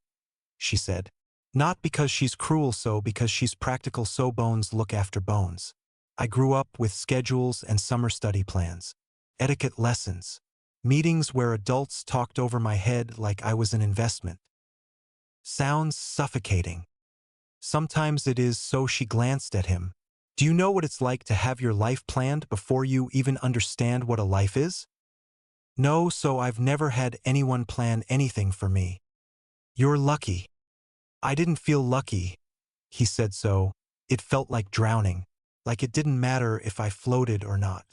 she said. "Not because she's cruel, so because she's practical, so bones look after bones. I grew up with schedules and summer study plans, etiquette lessons, meetings where adults talked over my head like I was an investment. Sounds suffocating. Sometimes it is." So she glanced at him. "Do you know what it's like to have your life planned before you even understand what a life is?" "No, so I've never had anyone plan anything for me." "You're lucky." "I didn't feel lucky," he said, "so it felt like drowning, like it didn't matter if I floated or not."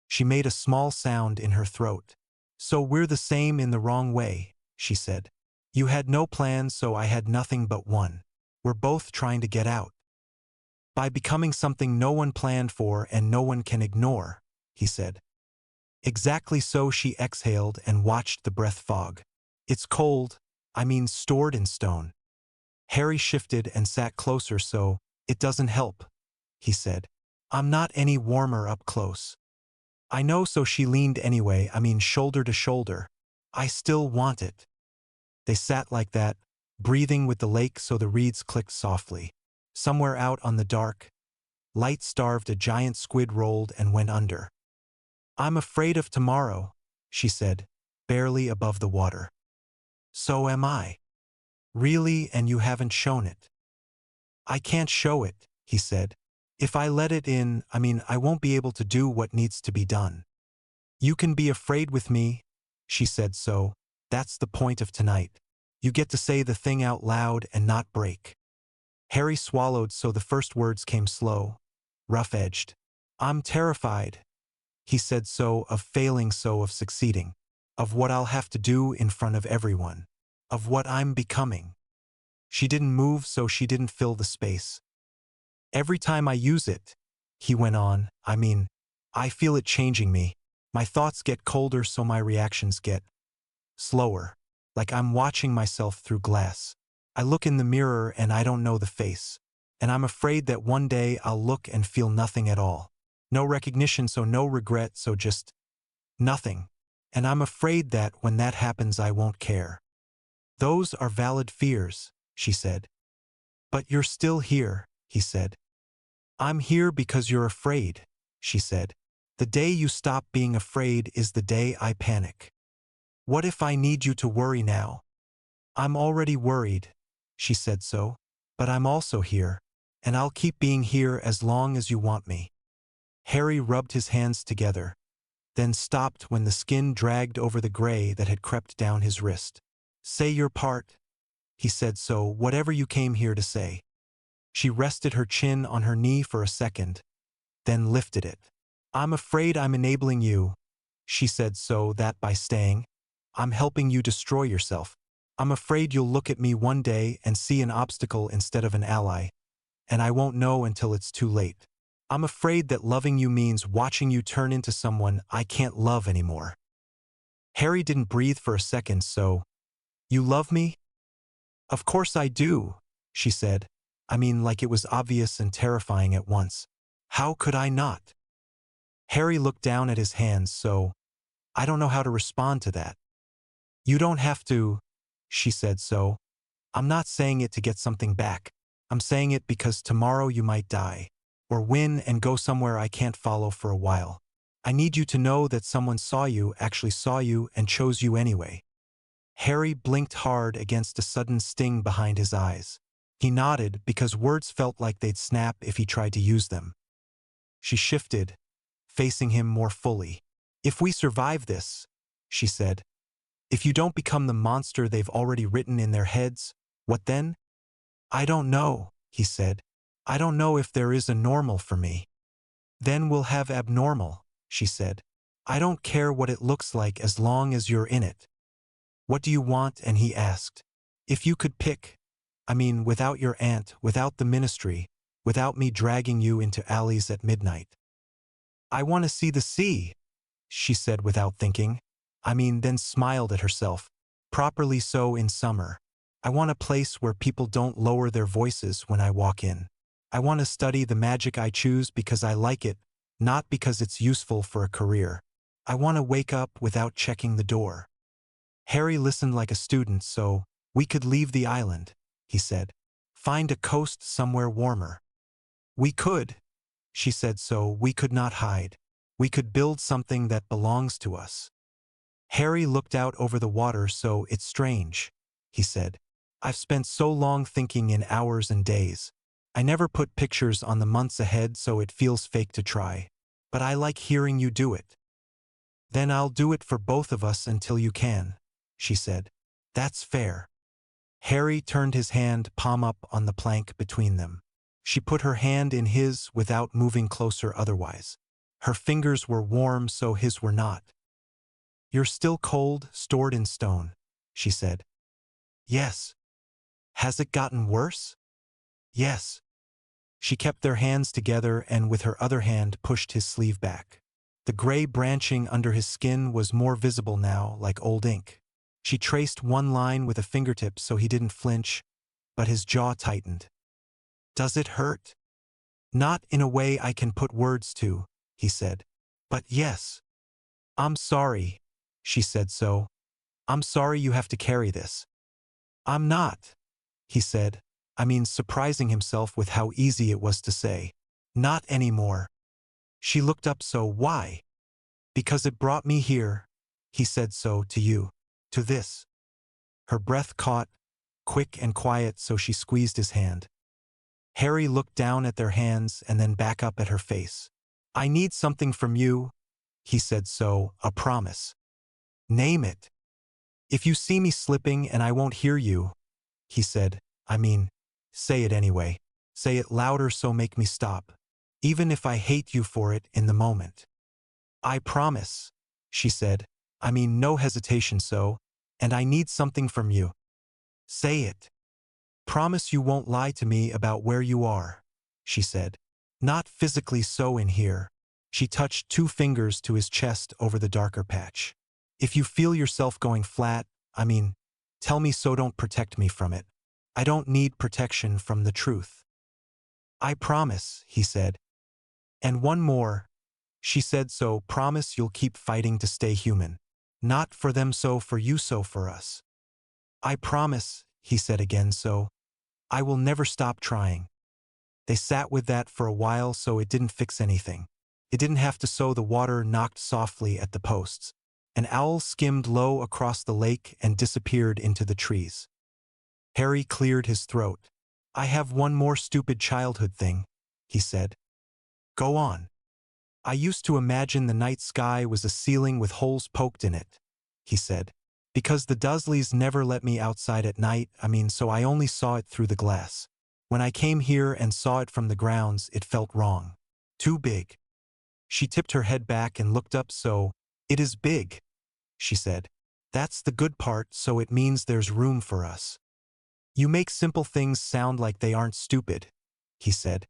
She made a small sound in her throat. "So we're the same in the wrong way," she said. "You had no plan, so I had nothing but one. We're both trying to get out. By becoming something no one planned for and no one can ignore," he said. "Exactly so," she exhaled and watched the breath fog. "It's cold, stored in stone." Harry shifted and sat closer, "So it doesn't help," he said. "I'm not any warmer up close." "I know," so she leaned anyway, shoulder to shoulder. "I still want it." They sat like that, breathing with the lake, so the reeds clicked softly. Somewhere out on the dark, light-starved, a giant squid rolled and went under. "I'm afraid of tomorrow," she said, barely above the water. "So am I." "Really, and you haven't shown it." "I can't show it," he said. "If I let it in, I won't be able to do what needs to be done." "You can be afraid with me," she said, "so that's the point of tonight. You get to say the thing out loud and not break." Harry swallowed, so the first words came slow, rough-edged. "I'm terrified," he said, "so of failing, so of succeeding, of what I'll have to do in front of everyone, of what I'm becoming." She didn't move, so she didn't fill the space. Every time I use it, he went on, I feel it changing me. My thoughts get colder, so my reactions get slower. Like I'm watching myself through glass. I look in the mirror and I don't know the face. And I'm afraid that one day I'll look and feel nothing at all. No recognition, so no regret, so just nothing. And I'm afraid that when that happens, I won't care. Those are valid fears, she said. But you're still here, he said. I'm here because you're afraid, she said. The day you stop being afraid is the day I panic. What if I need you to worry now? I'm already worried, she said so, but I'm also here, and I'll keep being here as long as you want me. Harry rubbed his hands together, then stopped when the skin dragged over the gray that had crept down his wrist. Say your part, he said so, whatever you came here to say. She rested her chin on her knee for a second, then lifted it. I'm afraid I'm enabling you, she said so, that by staying, I'm helping you destroy yourself. I'm afraid you'll look at me one day and see an obstacle instead of an ally, and I won't know until it's too late. I'm afraid that loving you means watching you turn into someone I can't love anymore. Harry didn't breathe for a second, so, you love me? Of course I do, she said. Like it was obvious and terrifying at once. How could I not? Harry looked down at his hands, so, I don't know how to respond to that. You don't have to, she said so. I'm not saying it to get something back. I'm saying it because tomorrow you might die, or win and go somewhere I can't follow for a while. I need you to know that someone actually saw you and chose you anyway. Harry blinked hard against a sudden sting behind his eyes. He nodded because words felt like they'd snap if he tried to use them. She shifted, facing him more fully. If we survive this, she said, if you don't become the monster they've already written in their heads, what then? I don't know, he said. I don't know if there is a normal for me. Then we'll have abnormal, she said. I don't care what it looks like as long as you're in it. What do you want? And he asked. If you could pick, without your aunt, without the ministry, without me dragging you into alleys at midnight. I want to see the sea, she said without thinking. Then smiled at herself. Properly so in summer. I want a place where people don't lower their voices when I walk in. I want to study the magic I choose because I like it, not because it's useful for a career. I want to wake up without checking the door. Harry listened like a student, so, we could leave the island, he said. Find a coast somewhere warmer. We could, she said so, we could not hide. We could build something that belongs to us. Harry looked out over the water, so it's strange, he said. I've spent so long thinking in hours and days. I never put pictures on the months ahead, so it feels fake to try. But I like hearing you do it. Then I'll do it for both of us until you can, she said. That's fair. Harry turned his hand palm up on the plank between them. She put her hand in his without moving closer otherwise. Her fingers were warm, so his were not. You're still cold, stored in stone, she said. Yes. Has it gotten worse? Yes. She kept their hands together and with her other hand pushed his sleeve back. The gray branching under his skin was more visible now, like old ink. She traced one line with a fingertip so he didn't flinch, but his jaw tightened. Does it hurt? Not in a way I can put words to, he said. But yes. I'm sorry, she said so. I'm sorry you have to carry this. I'm not, he said, surprising himself with how easy it was to say. Not anymore. She looked up, so why? Because it brought me here, he said so, to you, to this. Her breath caught, quick and quiet, so she squeezed his hand. Harry looked down at their hands and then back up at her face. I need something from you, he said so, a promise. Name it. If you see me slipping and I won't hear you, he said, say it anyway. Say it louder, so make me stop. Even if I hate you for it in the moment. I promise, she said. No hesitation, so, and I need something from you. Say it. Promise you won't lie to me about where you are, she said. Not physically so in here. She touched 2 fingers to his chest over the darker patch. If you feel yourself going flat, tell me so, don't protect me from it. I don't need protection from the truth. I promise, he said. And one more, she said, so promise you'll keep fighting to stay human. Not for them, so for you, so for us. I promise, he said again, so I will never stop trying. They sat with that for a while, so it didn't fix anything. It didn't have to, so the water knocked softly at the posts. An owl skimmed low across the lake and disappeared into the trees. Harry cleared his throat. I have one more stupid childhood thing, he said. Go on. I used to imagine the night sky was a ceiling with holes poked in it, he said. Because the Dursleys never let me outside at night, so I only saw it through the glass. When I came here and saw it from the grounds, it felt wrong. Too big. She tipped her head back and looked up, so, it is big, she said. That's the good part, so it means there's room for us. You make simple things sound like they aren't stupid, he said.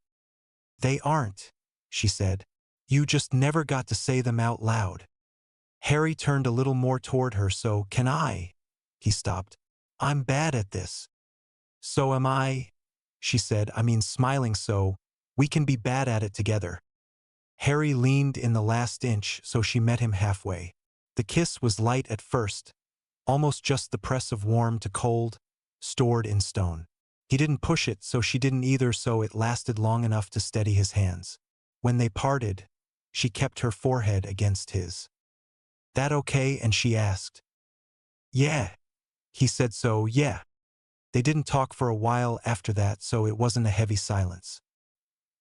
They aren't, she said. You just never got to say them out loud. Harry turned a little more toward her, so can I? He stopped. I'm bad at this. So am I, she said, smiling, so we can be bad at it together. Harry leaned in the last inch, so she met him halfway. The kiss was light at first, almost just the press of warm to cold, stored in stone. He didn't push it, so she didn't either, so it lasted long enough to steady his hands. When they parted, she kept her forehead against his. That okay? And she asked. Yeah. He said, so yeah. They didn't talk for a while after that, so it wasn't a heavy silence.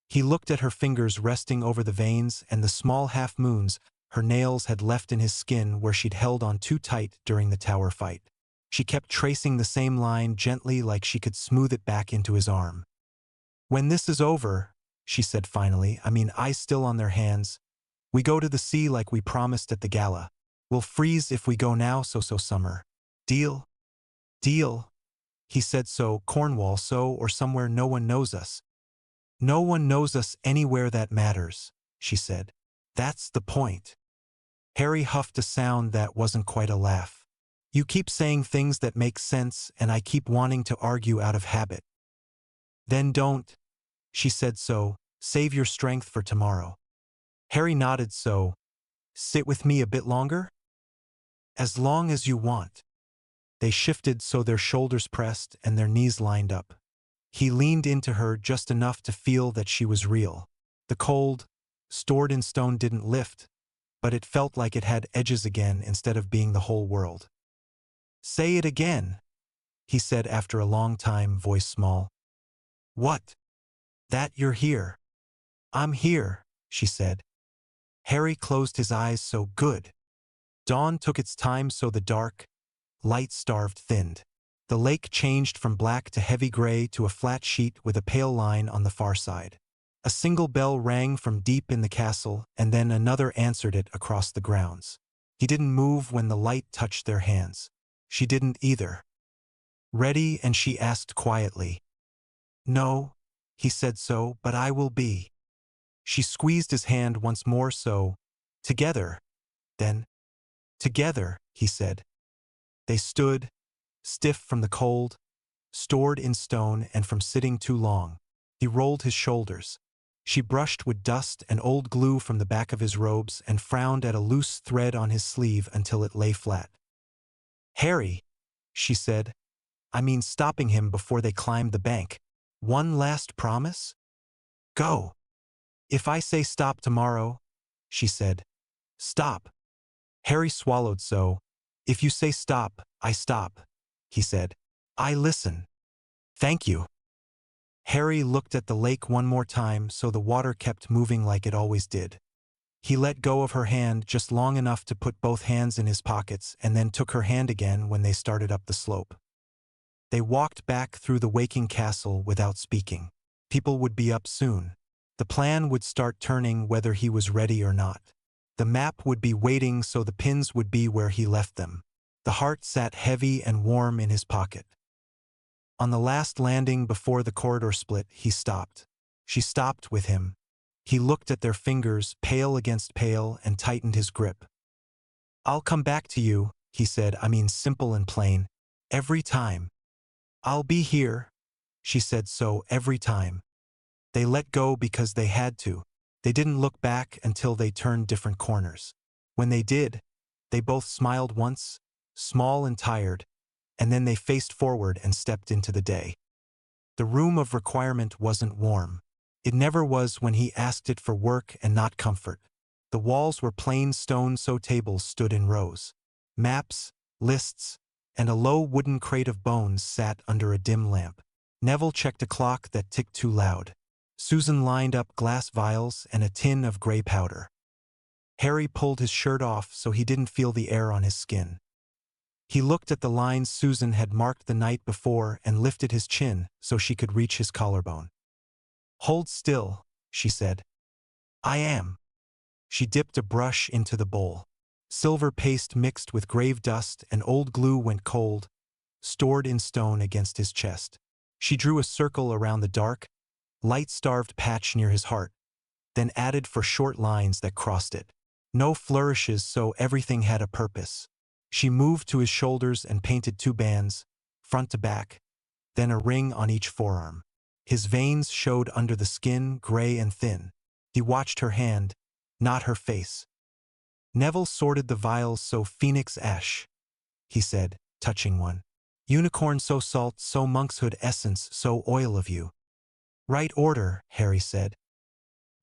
He looked at her fingers resting over the veins and the small half-moons her nails had left in his skin where she'd held on too tight during the tower fight. She kept tracing the same line gently, like she could smooth it back into his arm. When this is over, she said finally, eyes still on their hands, we go to the sea like we promised at the gala. We'll freeze if we go now, so summer. Deal? Deal? He said, so Cornwall, so, or somewhere no one knows us. No one knows us anywhere that matters, she said. That's the point. Harry huffed a sound that wasn't quite a laugh. You keep saying things that make sense, and I keep wanting to argue out of habit. Then don't, she said, so save your strength for tomorrow. Harry nodded, so sit with me a bit longer? As long as you want. They shifted so their shoulders pressed and their knees lined up. He leaned into her just enough to feel that she was real. The cold, stored in stone didn't lift, but it felt like it had edges again instead of being the whole world. Say it again, he said after a long time, voice small. What? That you're here. I'm here, she said. Harry closed his eyes, so good. Dawn took its time, so the dark, light-starved thinned. The lake changed from black to heavy gray to a flat sheet with a pale line on the far side. A single bell rang from deep in the castle, and then another answered it across the grounds. He didn't move when the light touched their hands. She didn't either. Ready? And she asked quietly. No, he said, so, but I will be. She squeezed his hand once more, so, together, then. Together, he said. They stood, stiff from the cold, stored in stone and from sitting too long. He rolled his shoulders. She brushed with dust and old glue from the back of his robes and frowned at a loose thread on his sleeve until it lay flat. Harry, she said, stopping him before they climbed the bank. One last promise? Go. If I say stop tomorrow, she said. Stop. Harry swallowed, so, if you say stop, I stop, he said. I listen. Thank you. Harry looked at the lake one more time, so the water kept moving like it always did. He let go of her hand just long enough to put both hands in his pockets and then took her hand again when they started up the slope. They walked back through the waking castle without speaking. People would be up soon. The plan would start turning whether he was ready or not. The map would be waiting, so the pins would be where he left them. The heart sat heavy and warm in his pocket. On the last landing before the corridor split, he stopped. She stopped with him. He looked at their fingers, pale against pale, and tightened his grip. "I'll come back to you," he said, simple and plain. "Every time. I'll be here." She said so every time. They let go because they had to. They didn't look back until they turned different corners. When they did, they both smiled once, small and tired, and then they faced forward and stepped into the day. The room of requirement wasn't warm. It never was when he asked it for work and not comfort. The walls were plain stone, so tables stood in rows. Maps, lists, and a low wooden crate of bones sat under a dim lamp. Neville checked a clock that ticked too loud. Susan lined up glass vials and a tin of gray powder. Harry pulled his shirt off so he didn't feel the air on his skin. He looked at the lines Susan had marked the night before and lifted his chin so she could reach his collarbone. "Hold still," she said. "I am." She dipped a brush into the bowl. Silver paste mixed with grave dust and old glue went cold, stored in stone against his chest. She drew a circle around the dark, light-starved patch near his heart, then added for short lines that crossed it. No flourishes, so everything had a purpose. She moved to his shoulders and painted 2 bands, front to back, then a ring on each forearm. His veins showed under the skin, gray and thin. He watched her hand, not her face. "Neville sorted the vials, so phoenix ash," he said, touching one. "Unicorn, so salt, so monkshood essence, so oil of you." "Right order," Harry said.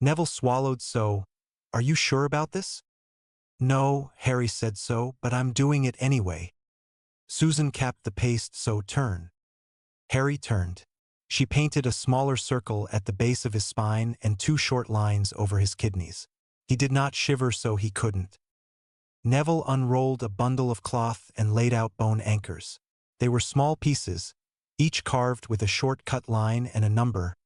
Neville swallowed. "So, are you sure about this?" "No," Harry said, "so, but I'm doing it anyway." Susan capped the paste, "So turn." Harry turned. She painted a smaller circle at the base of his spine and 2 short lines over his kidneys. He did not shiver, so he couldn't. Neville unrolled a bundle of cloth and laid out bone anchors. They were small pieces, each carved with a short cut line and a number,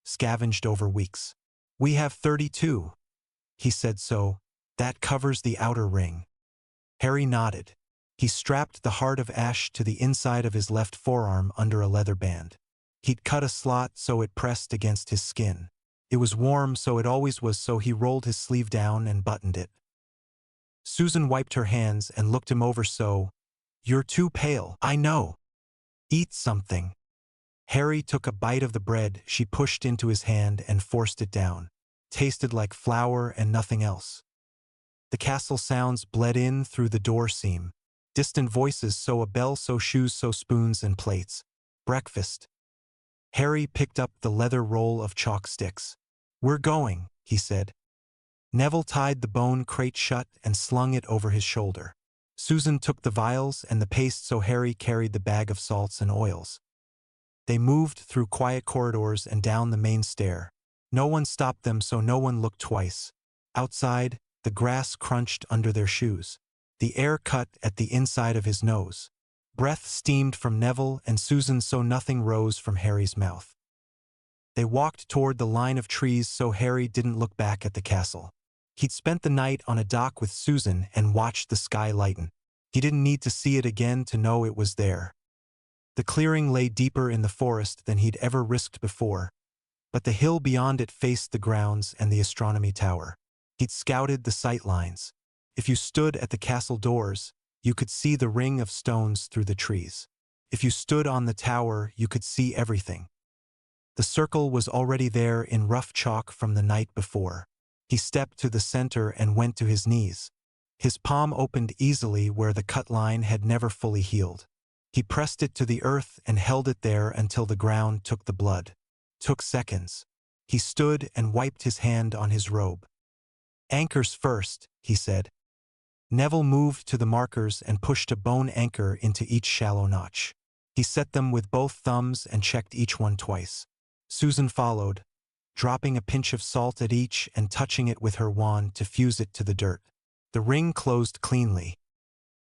scavenged over weeks. "We have 32, he said, "so that covers the outer ring." Harry nodded. He strapped the heart of ash to the inside of his left forearm under a leather band. He'd cut a slot so it pressed against his skin. It was warm, so it always was, so he rolled his sleeve down and buttoned it. Susan wiped her hands and looked him over. "So, you're too pale." "I know. Eat something." Harry took a bite of the bread she pushed into his hand and forced it down. Tasted like flour and nothing else. The castle sounds bled in through the door seam. Distant voices, so a bell, so shoes, so spoons and plates. Breakfast. Harry picked up the leather roll of chalk sticks. "We're going," he said. Neville tied the bone crate shut and slung it over his shoulder. Susan took the vials and the paste, so Harry carried the bag of salts and oils. They moved through quiet corridors and down the main stair. No one stopped them, so no one looked twice. Outside, the grass crunched under their shoes. The air cut at the inside of his nose. Breath steamed from Neville and Susan, so nothing rose from Harry's mouth. They walked toward the line of trees, so Harry didn't look back at the castle. He'd spent the night on a dock with Susan and watched the sky lighten. He didn't need to see it again to know it was there. The clearing lay deeper in the forest than he'd ever risked before, but the hill beyond it faced the grounds and the astronomy tower. He'd scouted the sight lines. If you stood at the castle doors, you could see the ring of stones through the trees. If you stood on the tower, you could see everything. The circle was already there in rough chalk from the night before. He stepped to the center and went to his knees. His palm opened easily where the cut line had never fully healed. He pressed it to the earth and held it there until the ground took the blood. Took seconds. He stood and wiped his hand on his robe. "Anchors first," he said. Neville moved to the markers and pushed a bone anchor into each shallow notch. He set them with both thumbs and checked each one twice. Susan followed, dropping a pinch of salt at each and touching it with her wand to fuse it to the dirt. The ring closed cleanly.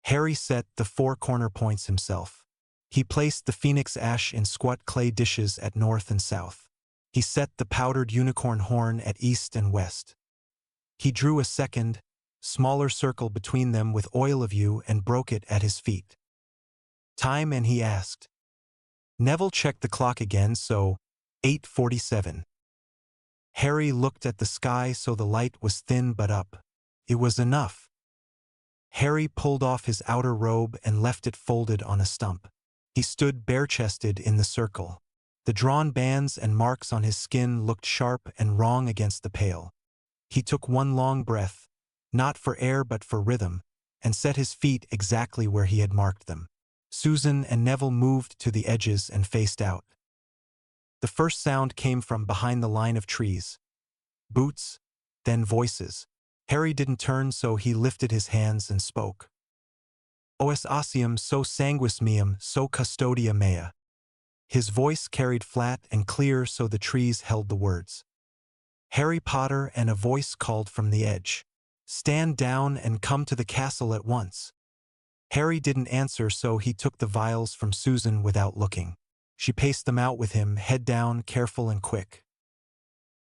Harry set the 4 corner points himself. He placed the phoenix ash in squat clay dishes at north and south. He set the powdered unicorn horn at east and west. He drew a second, smaller circle between them with oil of yew and broke it at his feet. "Time," and he asked. Neville checked the clock again, so 8:47. Harry looked at the sky, so the light was thin but up. It was enough. Harry pulled off his outer robe and left it folded on a stump. He stood bare-chested in the circle. The drawn bands and marks on his skin looked sharp and wrong against the pale. He took one long breath, not for air but for rhythm, and set his feet exactly where he had marked them. Susan and Neville moved to the edges and faced out. The first sound came from behind the line of trees. Boots, then voices. Harry didn't turn, so he lifted his hands and spoke. Os ossium so sanguis meum so custodia mea. His voice carried flat and clear, so the trees held the words. Harry Potter, and a voice called from the edge. Stand down and come to the castle at once. Harry didn't answer, so he took the vials from Susan without looking. She paced them out with him, head down, careful and quick.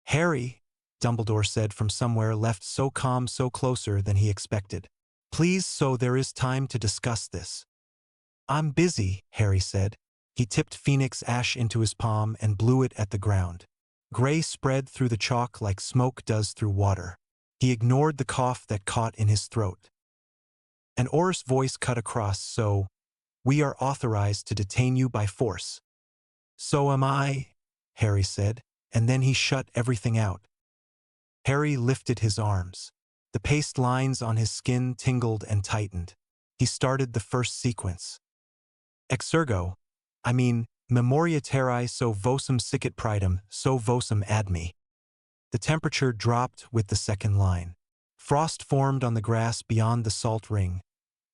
Harry, Dumbledore said from somewhere, left so calm, so closer than he expected. Please, so there is time to discuss this. I'm busy, Harry said. He tipped Phoenix ash into his palm and blew it at the ground. Gray spread through the chalk like smoke does through water. He ignored the cough that caught in his throat. An hoarse voice cut across, so, we are authorized to detain you by force. So am I, Harry said, and then he shut everything out. Harry lifted his arms. The paste lines on his skin tingled and tightened. He started the first sequence. Exergo, memoria terrae so vocum sicut praedum, so vocum ad me. The temperature dropped with the second line. Frost formed on the grass beyond the salt ring,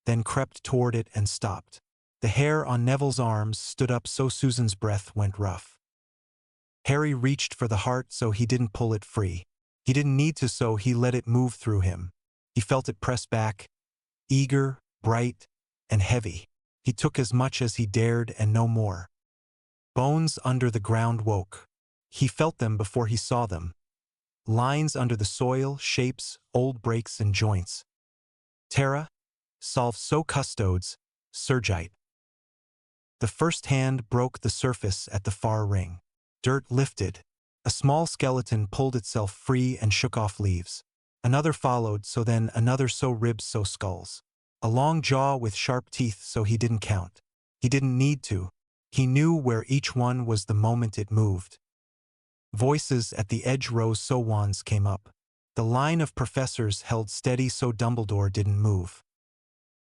then crept toward it and stopped. The hair on Neville's arms stood up, so Susan's breath went rough. Harry reached for the heart, so he didn't pull it free. He didn't need to, so he let it move through him. He felt it press back, eager, bright, and heavy. He took as much as he dared and no more. Bones under the ground woke. He felt them before he saw them. Lines under the soil, shapes, old breaks and joints. Terra, solve so custodes, surgite. The first hand broke the surface at the far ring. Dirt lifted. A small skeleton pulled itself free and shook off leaves. Another followed, so then another, so ribs, so skulls. A long jaw with sharp teeth, so he didn't count. He didn't need to. He knew where each one was the moment it moved. Voices at the edge rose, so wands came up. The line of professors held steady, so Dumbledore didn't move.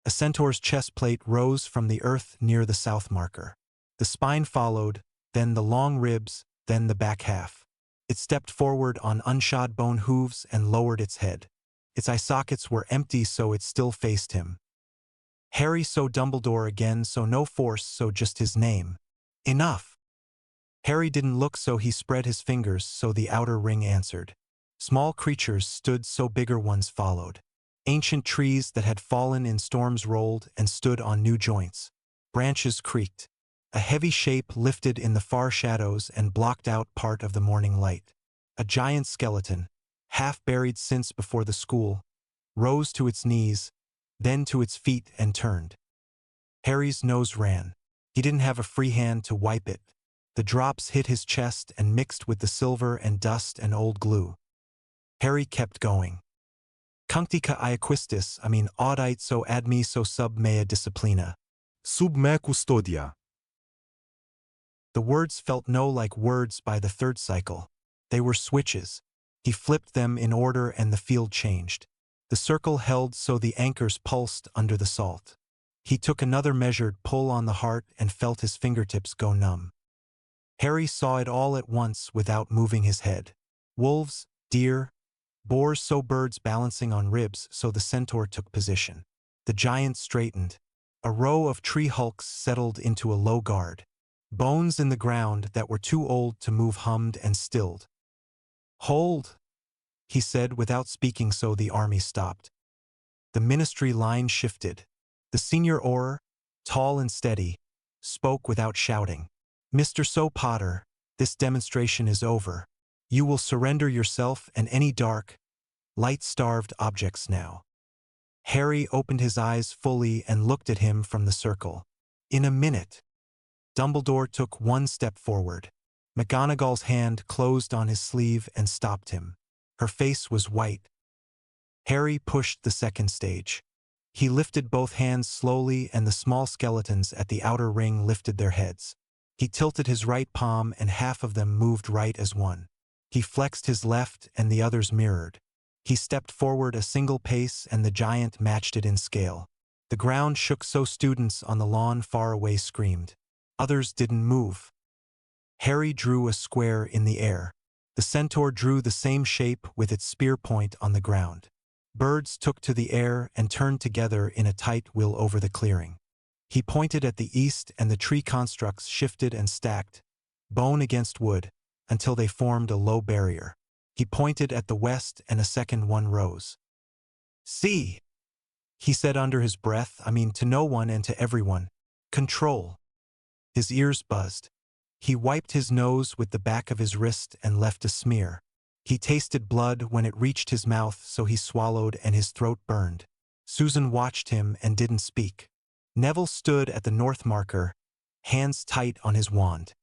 A centaur's chest plate rose from the earth near the south marker. The spine followed, then the long ribs, then the back half. It stepped forward on unshod bone hooves and lowered its head. Its eye sockets were empty, so it still faced him. Harry, so Dumbledore again, so no force, so just his name. Enough. Harry didn't look, so he spread his fingers, so the outer ring answered. Small creatures stood, so bigger ones followed. Ancient trees that had fallen in storms rolled and stood on new joints. Branches creaked. A heavy shape lifted in the far shadows and blocked out part of the morning light. A giant skeleton, half buried since before the school, rose to its knees, then to its feet and turned. Harry's nose ran. He didn't have a free hand to wipe it. The drops hit his chest and mixed with the silver and dust and old glue. Harry kept going. Cunctica iaquistis, audite so ad me so sub mea disciplina. Sub mea custodia. The words felt no like words by the third cycle. They were switches. He flipped them in order and the field changed. The circle held, so the anchors pulsed under the salt. He took another measured pull on the heart and felt his fingertips go numb. Harry saw it all at once without moving his head. Wolves, deer, boars, so birds balancing on ribs, so the centaur took position. The giant straightened. A row of tree hulks settled into a low guard. Bones in the ground that were too old to move hummed and stilled. Hold, he said without speaking, so the army stopped. The ministry line shifted. The senior orar, tall and steady, spoke without shouting. Mr. So Potter, this demonstration is over. You will surrender yourself and any dark, light-starved objects now. Harry opened his eyes fully and looked at him from the circle. In a minute. Dumbledore took one step forward. McGonagall's hand closed on his sleeve and stopped him. Her face was white. Harry pushed the second stage. He lifted both hands slowly, and the small skeletons at the outer ring lifted their heads. He tilted his right palm, and half of them moved right as one. He flexed his left, and the others mirrored. He stepped forward a single pace, and the giant matched it in scale. The ground shook so students on the lawn far away screamed. Others didn't move. Harry drew a square in the air. The centaur drew the same shape with its spear point on the ground. Birds took to the air and turned together in a tight wheel over the clearing. He pointed at the east, and the tree constructs shifted and stacked, bone against wood, until they formed a low barrier. He pointed at the west, and a second one rose. "See," he said under his breath, to no one and to everyone. "Control." His ears buzzed. He wiped his nose with the back of his wrist and left a smear. He tasted blood when it reached his mouth, so he swallowed and his throat burned. Susan watched him and didn't speak. Neville stood at the north marker, hands tight on his wand.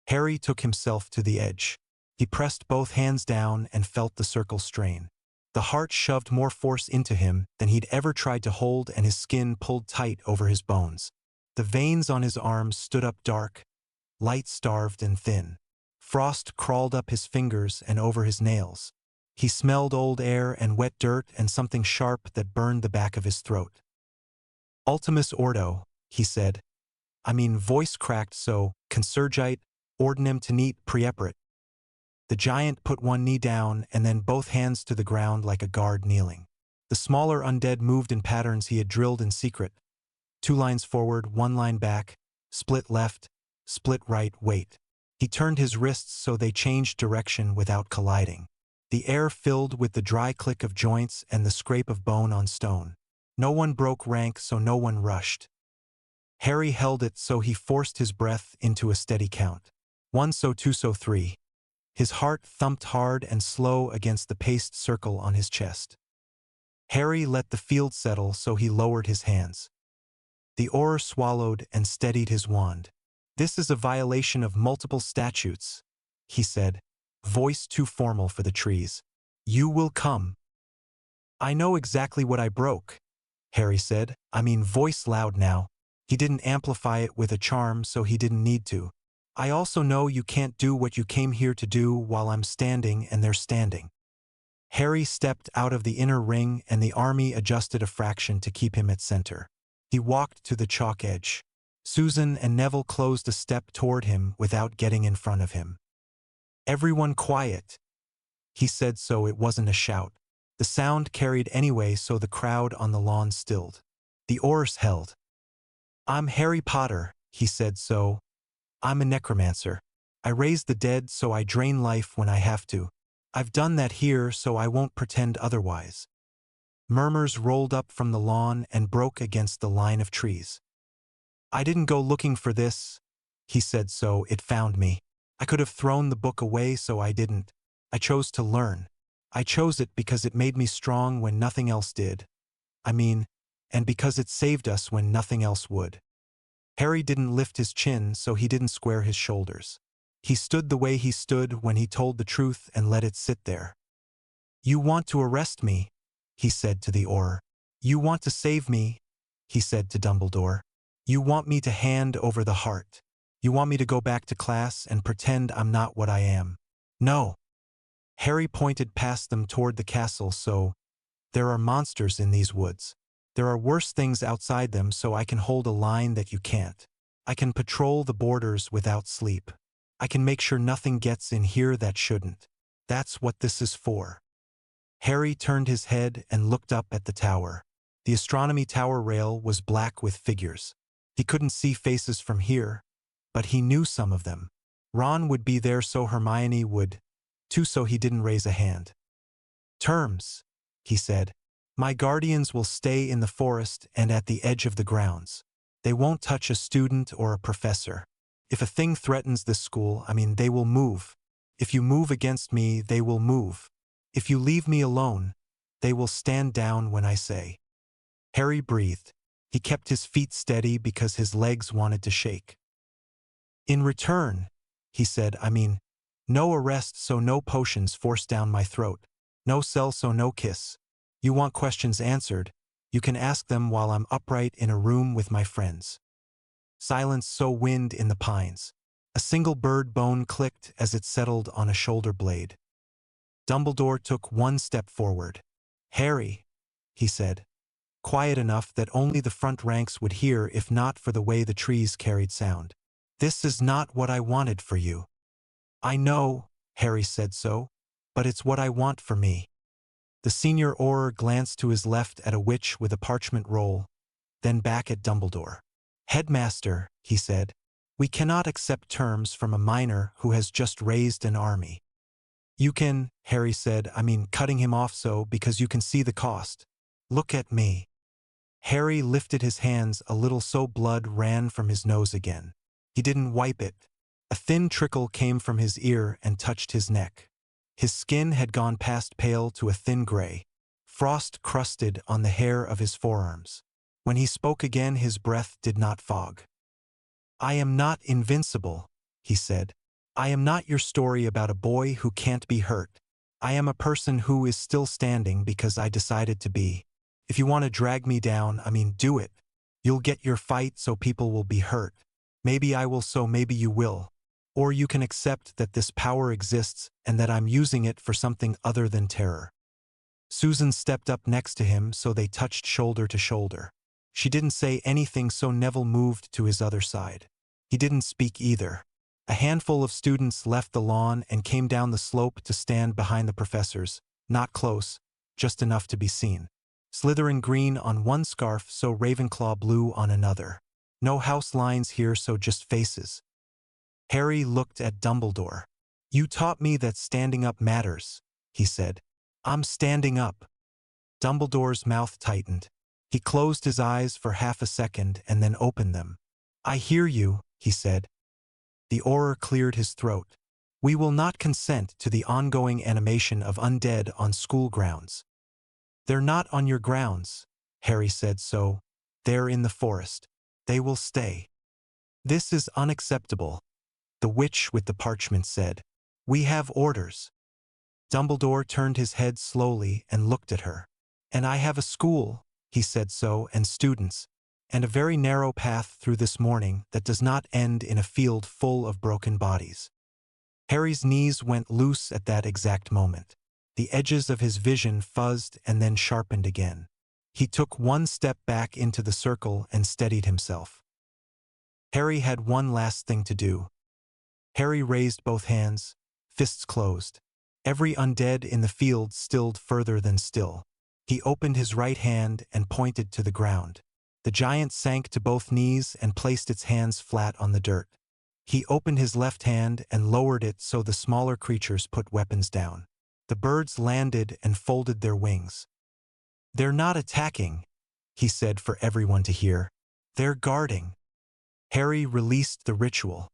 Harry took himself to the edge. He pressed both hands down and felt the circle strain. The heart shoved more force into him than he'd ever tried to hold, and his skin pulled tight over his bones. The veins on his arms stood up dark, light-starved and thin. Frost crawled up his fingers and over his nails. He smelled old air and wet dirt and something sharp that burned the back of his throat. "Ultimus Ordo," he said. Voice cracked so, consurgite, ordinem tenit preeperit. The giant put one knee down and then both hands to the ground like a guard kneeling. The smaller undead moved in patterns he had drilled in secret. 2 lines forward, 1 line back, split left, split right, wait. He turned his wrists so they changed direction without colliding. The air filled with the dry click of joints and the scrape of bone on stone. No one broke rank, so no one rushed. Harry held it, so he forced his breath into a steady count. 1, so 2, so 3. His heart thumped hard and slow against the paced circle on his chest. Harry let the field settle, so he lowered his hands. The Auror swallowed and steadied his wand. "This is a violation of multiple statutes," he said, voice too formal for the trees. "You will come." "I know exactly what I broke," Harry said. Voice loud now. He didn't amplify it with a charm, so he didn't need to. "I also know you can't do what you came here to do while I'm standing and they're standing." Harry stepped out of the inner ring, and the army adjusted a fraction to keep him at center. He walked to the chalk edge. Susan and Neville closed a step toward him without getting in front of him. "Everyone quiet," he said, so it wasn't a shout. The sound carried anyway, so the crowd on the lawn stilled. The Aurors held. "I'm Harry Potter," he said, so I'm a necromancer. I raise the dead, so I drain life when I have to. I've done that here, so I won't pretend otherwise." Murmurs rolled up from the lawn and broke against the line of trees. "I didn't go looking for this," he said, so it found me. I could have thrown the book away, so I didn't. I chose to learn. I chose it because it made me strong when nothing else did. And because it saved us when nothing else would. Harry didn't lift his chin, so he didn't square his shoulders. He stood the way he stood when he told the truth and let it sit there. "You want to arrest me," he said to the Auror. "You want to save me," he said to Dumbledore. "You want me to hand over the heart. You want me to go back to class and pretend I'm not what I am. No." Harry pointed past them toward the castle, so there are monsters in these woods. There are worse things outside them, so I can hold a line that you can't. I can patrol the borders without sleep. I can make sure nothing gets in here that shouldn't. That's what this is for." Harry turned his head and looked up at the tower. The astronomy tower rail was black with figures. He couldn't see faces from here, but he knew some of them. Ron would be there, so Hermione would, too, so he didn't raise a hand. "Terms," he said. "My guardians will stay in the forest and at the edge of the grounds. They won't touch a student or a professor. If a thing threatens this school, they will move. If you move against me, they will move. If you leave me alone, they will stand down when I say." Harry breathed. He kept his feet steady because his legs wanted to shake. In return, he said, no arrest so no potions forced down my throat. No cell so no kiss. You want questions answered, you can ask them while I'm upright in a room with my friends. Silence so wind in the pines. A single bird bone clicked as it settled on a shoulder blade. Dumbledore took one step forward. Harry, he said, quiet enough that only the front ranks would hear if not for the way the trees carried sound. This is not what I wanted for you. I know, Harry said so, but it's what I want for me. The senior Auror glanced to his left at a witch with a parchment roll, then back at Dumbledore. Headmaster, he said, we cannot accept terms from a minor who has just raised an army. You can, Harry said, cutting him off so because you can see the cost. Look at me. Harry lifted his hands a little so blood ran from his nose again. He didn't wipe it. A thin trickle came from his ear and touched his neck. His skin had gone past pale to a thin gray. Frost crusted on the hair of his forearms. When he spoke again, his breath did not fog. I am not invincible, he said. I am not your story about a boy who can't be hurt. I am a person who is still standing because I decided to be. If you want to drag me down, do it. You'll get your fight so people will be hurt. Maybe I will, so maybe you will. Or you can accept that this power exists and that I'm using it for something other than terror. Susan stepped up next to him so they touched shoulder to shoulder. She didn't say anything, so Neville moved to his other side. He didn't speak either. A handful of students left the lawn and came down the slope to stand behind the professors, not close, just enough to be seen. Slytherin green on one scarf, so Ravenclaw blue on another. No house lines here, so just faces. Harry looked at Dumbledore. You taught me that standing up matters, he said. I'm standing up. Dumbledore's mouth tightened. He closed his eyes for half a second and then opened them. I hear you, he said. The Auror cleared his throat. We will not consent to the ongoing animation of undead on school grounds. They're not on your grounds, Harry said, so they're in the forest. They will stay. This is unacceptable, the witch with the parchment said. We have orders. Dumbledore turned his head slowly and looked at her. And I have a school, he said, so, and students, and a very narrow path through this morning that does not end in a field full of broken bodies. Harry's knees went loose at that exact moment. The edges of his vision fuzzed and then sharpened again. He took one step back into the circle and steadied himself. Harry had one last thing to do. Harry raised both hands, fists closed. Every undead in the field stilled further than still. He opened his right hand and pointed to the ground. The giant sank to both knees and placed its hands flat on the dirt. He opened his left hand and lowered it so the smaller creatures put weapons down. The birds landed and folded their wings. They're not attacking, he said for everyone to hear. They're guarding. Harry released the ritual.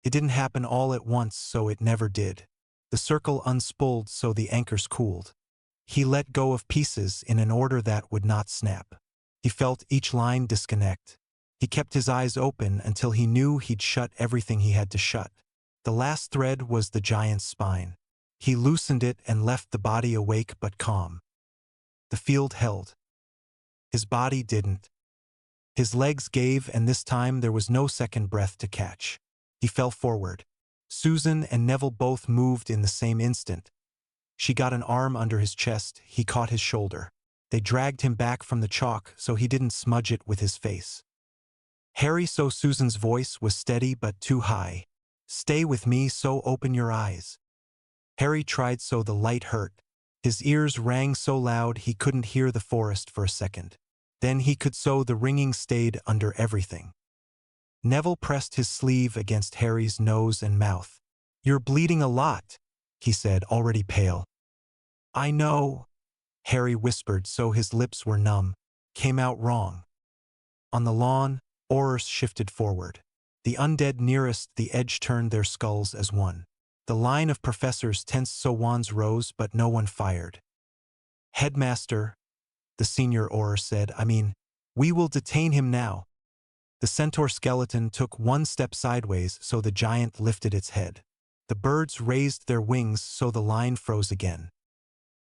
It didn't happen all at once, so it never did. The circle unspooled so the anchors cooled. He let go of pieces in an order that would not snap. He felt each line disconnect. He kept his eyes open until he knew he'd shut everything he had to shut. The last thread was the giant's spine. He loosened it and left the body awake but calm. The field held. His body didn't. His legs gave, and this time there was no second breath to catch. He fell forward. Susan and Neville both moved in the same instant. She got an arm under his chest. He caught his shoulder. They dragged him back from the chalk so he didn't smudge it with his face. Harry, so Susan's voice was steady but too high. Stay with me, so open your eyes. Harry tried, so the light hurt. His ears rang so loud he couldn't hear the forest for a second. Then he could, so the ringing stayed under everything. Neville pressed his sleeve against Harry's nose and mouth. You're bleeding a lot, he said, already pale. I know, Harry whispered so his lips were numb. Came out wrong. On the lawn, Aurors shifted forward. The undead nearest the edge turned their skulls as one. The line of professors tensed so wands rose but no one fired. Headmaster, the senior Auror said, we will detain him now. The centaur skeleton took one step sideways so the giant lifted its head. The birds raised their wings so the line froze again.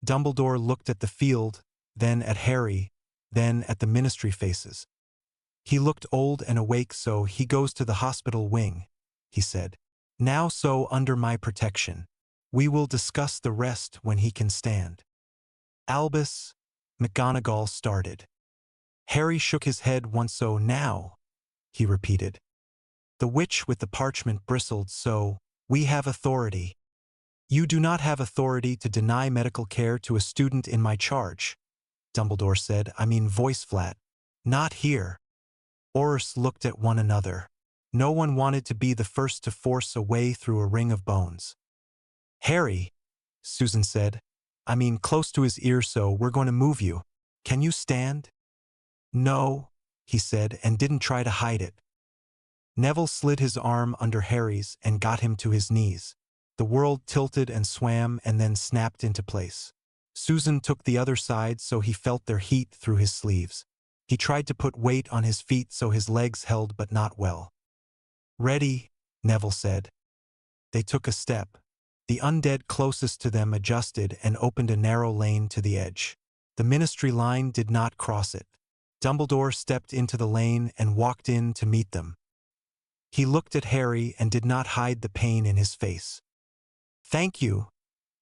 Dumbledore looked at the field, then at Harry, then at the ministry faces. He looked old and awake, so he goes to the hospital wing, he said. Now so under my protection. We will discuss the rest when he can stand. Albus, McGonagall started. Harry shook his head once. So now, he repeated. The witch with the parchment bristled. So, we have authority. You do not have authority to deny medical care to a student in my charge, Dumbledore said. I mean, voice flat. Not here. Aurors looked at one another. No one wanted to be the first to force a way through a ring of bones. Harry, Susan said. I mean, close to his ear. So we're going to move you. Can you stand? No, he said, and didn't try to hide it. Neville slid his arm under Harry's and got him to his knees. The world tilted and swam and then snapped into place. Susan took the other side so he felt their heat through his sleeves. He tried to put weight on his feet so his legs held, but not well. Ready, Neville said. They took a step. The undead closest to them adjusted and opened a narrow lane to the edge. The ministry line did not cross it. Dumbledore stepped into the lane and walked in to meet them. He looked at Harry and did not hide the pain in his face. Thank you,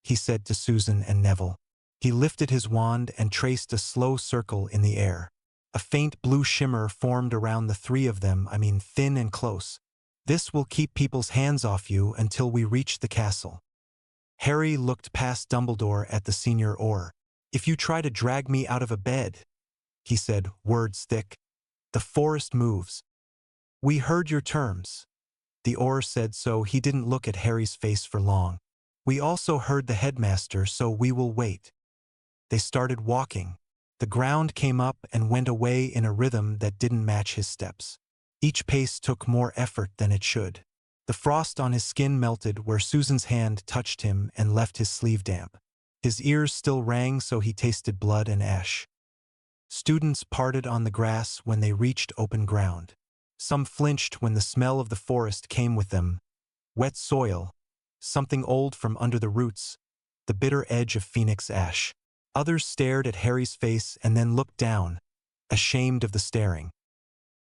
he said to Susan and Neville. He lifted his wand and traced a slow circle in the air. A faint blue shimmer formed around the three of them, thin and close. This will keep people's hands off you until we reach the castle. Harry looked past Dumbledore at the senior Auror. If you try to drag me out of a bed, he said, words thick, the forest moves. We heard your terms, the Auror said, so he didn't look at Harry's face for long. We also heard the headmaster, so we will wait. They started walking. The ground came up and went away in a rhythm that didn't match his steps. Each pace took more effort than it should. The frost on his skin melted where Susan's hand touched him and left his sleeve damp. His ears still rang, so he tasted blood and ash. Students parted on the grass when they reached open ground. Some flinched when the smell of the forest came with them. Wet soil, something old from under the roots, the bitter edge of phoenix ash. Others stared at Harry's face and then looked down, ashamed of the staring.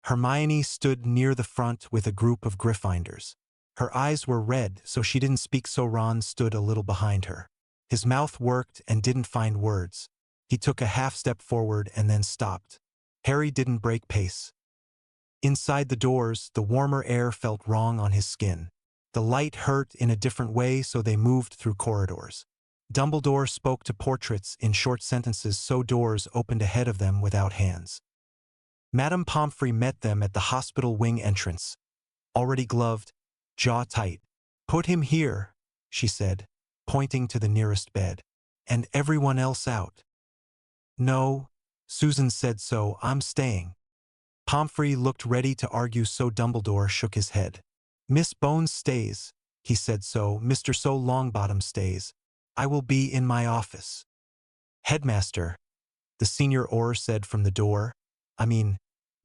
Hermione stood near the front with a group of Gryffindors. Her eyes were red, so she didn't speak, so Ron stood a little behind her. His mouth worked and didn't find words. He took a half step forward and then stopped. Harry didn't break pace. Inside the doors, the warmer air felt wrong on his skin. The light hurt in a different way, so they moved through corridors. Dumbledore spoke to portraits in short sentences, so doors opened ahead of them without hands. Madame Pomfrey met them at the hospital wing entrance. Already gloved, jaw tight. Put him here, she said, pointing to the nearest bed. And everyone else out. No, Susan said, so I'm staying. Pomfrey looked ready to argue, so Dumbledore shook his head. Miss Bones stays, he said, so Mr. So Longbottom stays. I will be in my office. Headmaster, the senior Auror said from the door.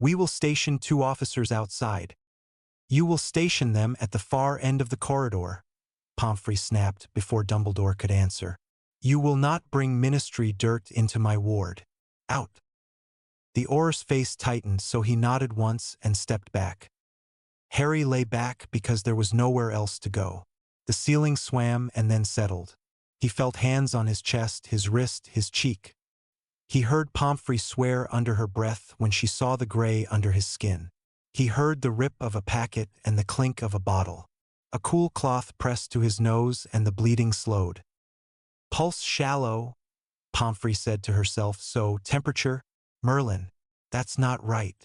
We will station 2 officers outside. You will station them at the far end of the corridor, Pomfrey snapped before Dumbledore could answer. You will not bring ministry dirt into my ward. Out. The Auror's face tightened, so he nodded once and stepped back. Harry lay back because there was nowhere else to go. The ceiling swam and then settled. He felt hands on his chest, his wrist, his cheek. He heard Pomfrey swear under her breath when she saw the gray under his skin. He heard the rip of a packet and the clink of a bottle. A cool cloth pressed to his nose and the bleeding slowed. Pulse shallow, Pomfrey said to herself, so temperature, Merlin, that's not right.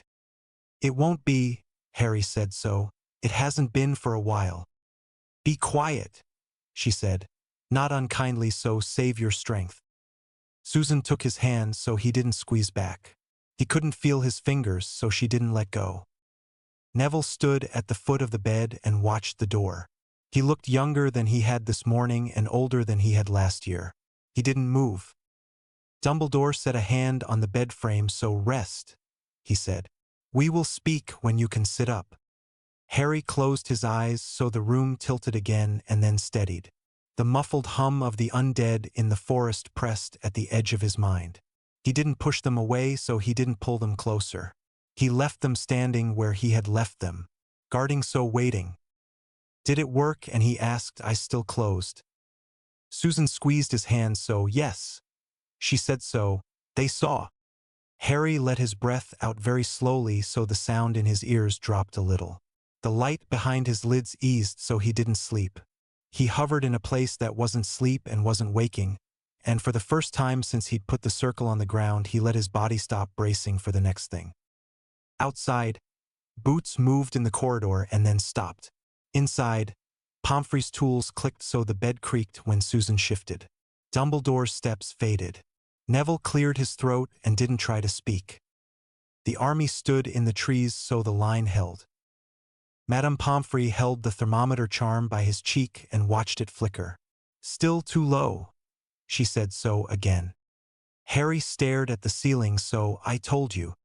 It won't be, Harry said, so it hasn't been for a while. Be quiet, she said, not unkindly, so save your strength. Susan took his hand so he didn't squeeze back. He couldn't feel his fingers, so she didn't let go. Neville stood at the foot of the bed and watched the door. He looked younger than he had this morning and older than he had last year. He didn't move. Dumbledore set a hand on the bed frame, so rest, he said. We will speak when you can sit up. Harry closed his eyes so the room tilted again and then steadied. The muffled hum of the undead in the forest pressed at the edge of his mind. He didn't push them away, so he didn't pull them closer. He left them standing where he had left them, guarding, so waiting. Did it work? And he asked, eyes still closed. Susan squeezed his hand, so yes. She said so. They saw. Harry let his breath out very slowly so the sound in his ears dropped a little. The light behind his lids eased so he didn't sleep. He hovered in a place that wasn't sleep and wasn't waking, and for the first time since he'd put the circle on the ground, he let his body stop bracing for the next thing. Outside, boots moved in the corridor and then stopped. Inside, Pomfrey's tools clicked so the bed creaked when Susan shifted. Dumbledore's steps faded. Neville cleared his throat and didn't try to speak. The army stood in the trees so the line held. Madame Pomfrey held the thermometer charm by his cheek and watched it flicker. Still too low, she said so again. Harry stared at the ceiling. So I told you.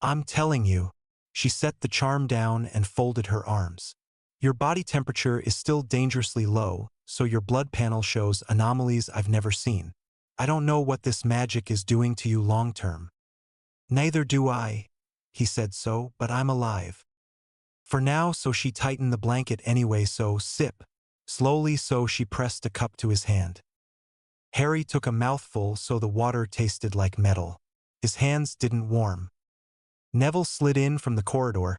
I'm telling you. She set the charm down and folded her arms. Your body temperature is still dangerously low, so your blood panel shows anomalies I've never seen. I don't know what this magic is doing to you long term. Neither do I, he said so, but I'm alive. For now, so she tightened the blanket anyway, so sip. Slowly, so she pressed a cup to his hand. Harry took a mouthful so the water tasted like metal. His hands didn't warm. Neville slid in from the corridor,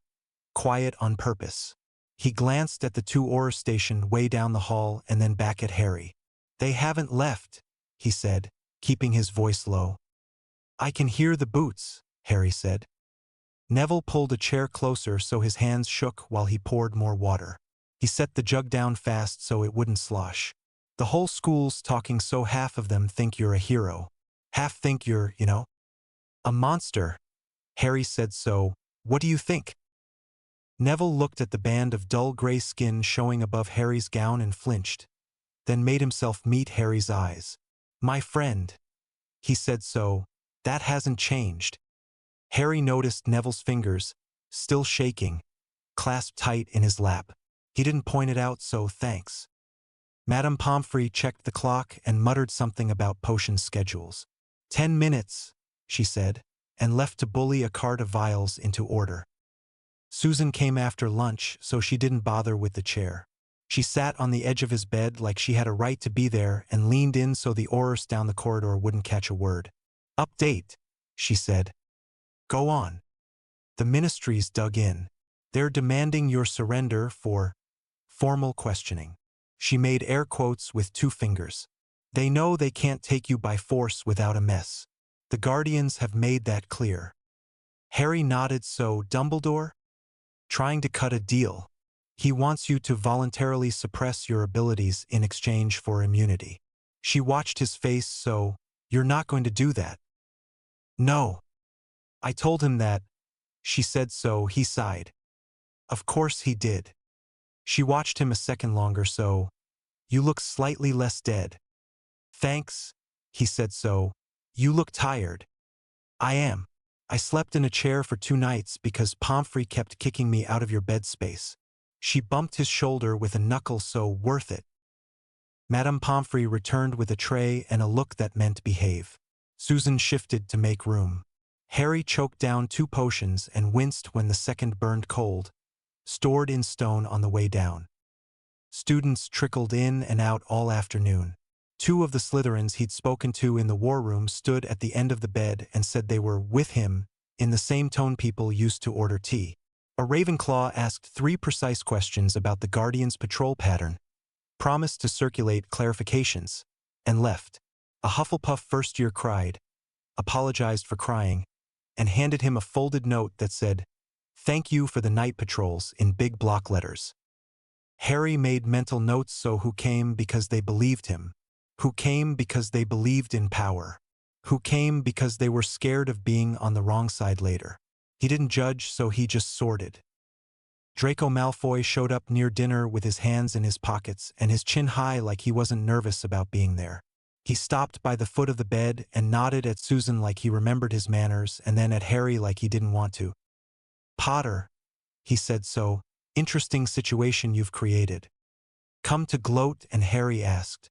quiet on purpose. He glanced at the 2 Auror station way down the hall and then back at Harry. They haven't left, he said, keeping his voice low. I can hear the boots, Harry said. Neville pulled a chair closer so his hands shook while he poured more water. He set the jug down fast so it wouldn't slosh. The whole school's talking, so half of them think you're a hero. Half think you're, a monster. Harry said so. What do you think? Neville looked at the band of dull gray skin showing above Harry's gown and flinched, then made himself meet Harry's eyes. My friend, he said so, that hasn't changed. Harry noticed Neville's fingers, still shaking, clasped tight in his lap. He didn't point it out, so thanks. Madame Pomfrey checked the clock and muttered something about potion schedules. 10 minutes, she said, and left to bully a cart of vials into order. Susan came after lunch, so she didn't bother with the chair. She sat on the edge of his bed like she had a right to be there and leaned in so the Aurors down the corridor wouldn't catch a word. Update, she said. Go on. The ministry's dug in. They're demanding your surrender for formal questioning. She made air quotes with 2 fingers. They know they can't take you by force without a mess. The Guardians have made that clear. Harry nodded. So Dumbledore? Trying to cut a deal. He wants you to voluntarily suppress your abilities in exchange for immunity. She watched his face. So, you're not going to do that? No. I told him that, she said so. He sighed. Of course he did. She watched him a second longer. So, you look slightly less dead. Thanks, he said so. You look tired. I am. I slept in a chair for 2 nights because Pomfrey kept kicking me out of your bed space. She bumped his shoulder with a knuckle. So worth it. Madame Pomfrey returned with a tray and a look that meant behave. Susan shifted to make room. Harry choked down 2 potions and winced when the second burned cold, stored in stone on the way down. Students trickled in and out all afternoon. 2 of the Slytherins he'd spoken to in the war room stood at the end of the bed and said they were with him, in the same tone people used to order tea. A Ravenclaw asked 3 precise questions about the Guardian's patrol pattern, promised to circulate clarifications, and left. A Hufflepuff first year cried, apologized for crying, and handed him a folded note that said, "Thank you for the night patrols," in big block letters. Harry made mental notes. So who came because they believed him? Who came because they believed in power? Who came because they were scared of being on the wrong side later? He didn't judge, so he just sorted. Draco Malfoy showed up near dinner with his hands in his pockets and his chin high like he wasn't nervous about being there. He stopped by the foot of the bed and nodded at Susan like he remembered his manners and then at Harry like he didn't want to. Potter, he said so, interesting situation you've created. Come to gloat? And Harry asked.